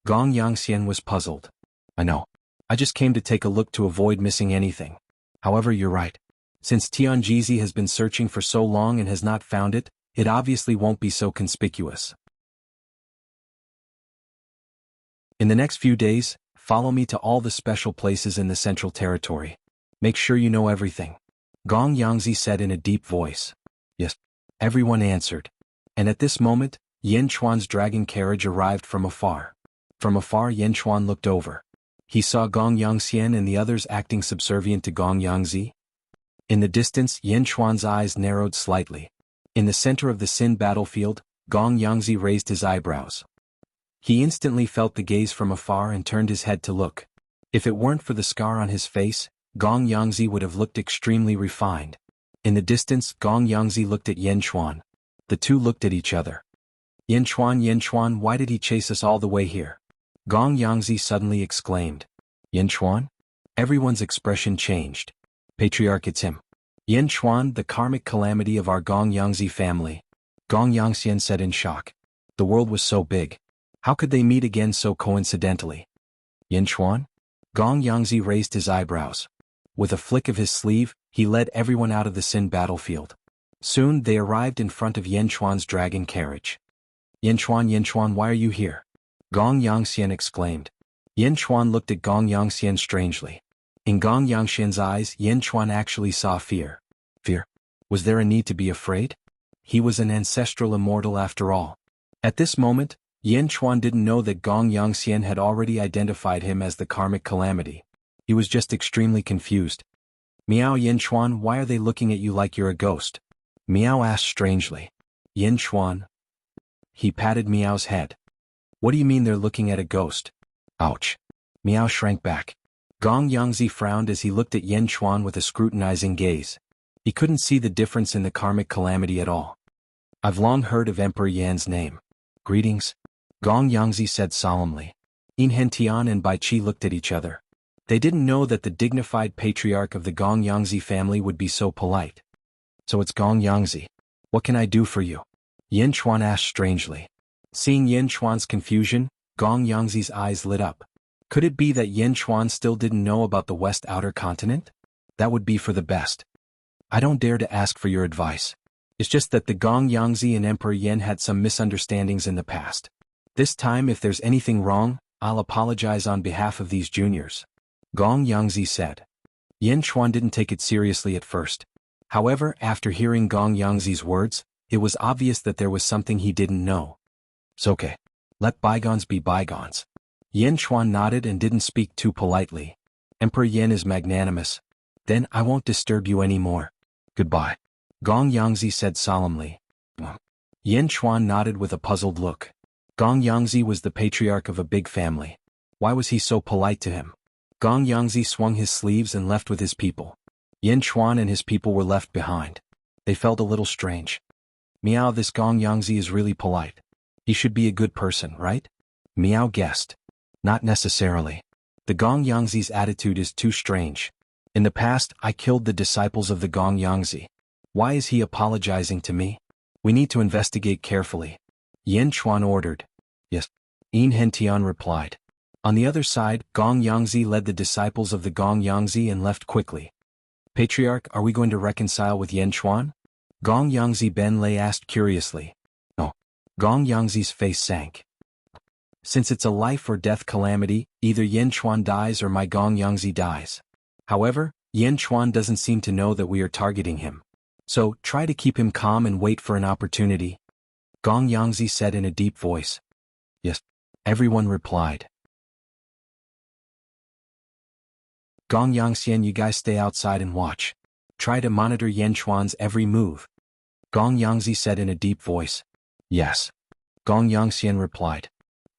Gong Yangxian was puzzled. I know. I just came to take a look to avoid missing anything. However, you're right. Since Tianjizi has been searching for so long and has not found it, it obviously won't be so conspicuous. In the next few days, follow me to all the special places in the Central Territory. Make sure you know everything. Gong Yangzi said in a deep voice. Yes. Everyone answered. And at this moment, Yin Chuan's dragon carriage arrived from afar. From afar, Yin Chuan looked over. He saw Gong Yangxian and the others acting subservient to Gong Yangzi. In the distance, Yin Chuan's eyes narrowed slightly. In the center of the Sin battlefield, Gong Yangzi raised his eyebrows. He instantly felt the gaze from afar and turned his head to look. If it weren't for the scar on his face, Gong Yangzi would have looked extremely refined. In the distance, Gong Yangzi looked at Yin Chuan. The two looked at each other. Yin Chuan, why did he chase us all the way here? Gong Yangzi suddenly exclaimed. Yin Chuan? Everyone's expression changed. Patriarch, it's him. Yin Chuan, the karmic calamity of our Gong Yangzi family. Gong Yangxian said in shock. The world was so big. How could they meet again so coincidentally? Yin Chuan? Gong Yangzi raised his eyebrows. With a flick of his sleeve, he led everyone out of the Sin battlefield. Soon they arrived in front of Yin Chuan's dragon carriage. Yin Chuan, why are you here? Gong Yangxian exclaimed. Yin Chuan looked at Gong Yangxian strangely. In Gong Yangxian's eyes, Yin Chuan actually saw fear. Fear? Was there a need to be afraid? He was an ancestral immortal after all. At this moment, Yin Chuan didn't know that Gong Yangxian had already identified him as the karmic calamity. He was just extremely confused. Meow, Yin Chuan, why are they looking at you like you're a ghost? Meow asked strangely. Yin Chuan. He patted Meow's head. What do you mean they're looking at a ghost? Ouch. Meow shrank back. Gong Yangzi frowned as he looked at Yin Chuan with a scrutinizing gaze. He couldn't see the difference in the karmic calamity at all. I've long heard of Emperor Yan's name. Greetings. Gong Yangzi said solemnly. Hentian and Bai Qi looked at each other. They didn't know that the dignified patriarch of the Gong Yangzi family would be so polite. So it's Gong Yangzi. What can I do for you? Yin Chuan asked strangely. Seeing Yin Chuan's confusion, Gong Yangzi's eyes lit up. Could it be that Yin Chuan still didn't know about the West Outer Continent? That would be for the best. I don't dare to ask for your advice. It's just that the Gong Yangzi and Emperor Yin had some misunderstandings in the past. This time if there's anything wrong, I'll apologize on behalf of these juniors. Gong Yangzi said. Yin Chuan didn't take it seriously at first. However, after hearing Gong Yangzi's words, it was obvious that there was something he didn't know. It's okay. Let bygones be bygones. Yin Chuan nodded and didn't speak too politely. Emperor Yin is magnanimous. Then I won't disturb you anymore. Goodbye. Gong Yangzi said solemnly. Yin Chuan nodded with a puzzled look. Gong Yangzi was the patriarch of a big family. Why was he so polite to him? Gong Yangzi swung his sleeves and left with his people. Yin Chuan and his people were left behind. They felt a little strange. Meow, this Gong Yangzi is really polite. He should be a good person, right? Meow guessed. Not necessarily. The Gong Yangzi's attitude is too strange. In the past, I killed the disciples of the Gong Yangzi. Why is he apologizing to me? We need to investigate carefully. Yin Chuan ordered. Yes. Hentian replied. On the other side, Gong Yangzi led the disciples of the Gong Yangzi and left quickly. Patriarch, are we going to reconcile with Yin Chuan? Gong Yangzi Ben Lei asked curiously. No. Gong Yangzi's face sank. Since it's a life or death calamity, either Yin Chuan dies or my Gong Yangzi dies. However, Yin Chuan doesn't seem to know that we are targeting him. So, try to keep him calm and wait for an opportunity. Gong Yangzi said in a deep voice. Yes. Everyone replied. Gong Yangxian, you guys stay outside and watch. Try to monitor Yin Chuan's every move. Gong Yangzi said in a deep voice. Yes. Gong Yangxian replied.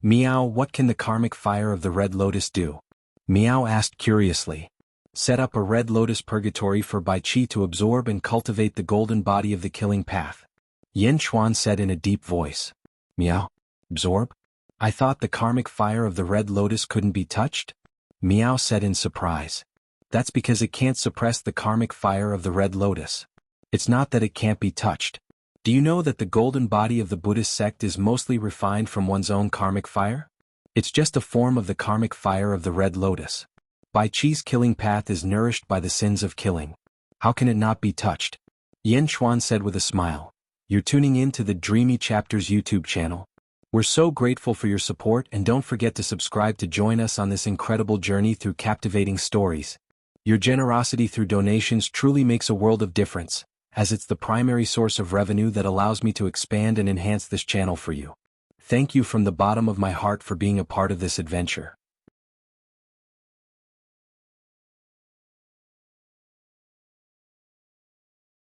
Meow, what can the karmic fire of the Red Lotus do? Meow asked curiously. Set up a Red Lotus purgatory for Bai Qi to absorb and cultivate the golden body of the killing path. Yin Chuan said in a deep voice. Meow. Absorb? I thought the karmic fire of the Red Lotus couldn't be touched? Meow said in surprise. That's because it can't suppress the karmic fire of the Red Lotus. It's not that it can't be touched. Do you know that the golden body of the Buddhist sect is mostly refined from one's own karmic fire? It's just a form of the karmic fire of the Red Lotus. Bai Qi's killing path is nourished by the sins of killing. How can it not be touched? Yin Chuan said with a smile. You're tuning in to the Dreamy Chapters YouTube channel. We're so grateful for your support, and don't forget to subscribe to join us on this incredible journey through captivating stories. Your generosity through donations truly makes a world of difference, as it's the primary source of revenue that allows me to expand and enhance this channel for you. Thank you from the bottom of my heart for being a part of this adventure.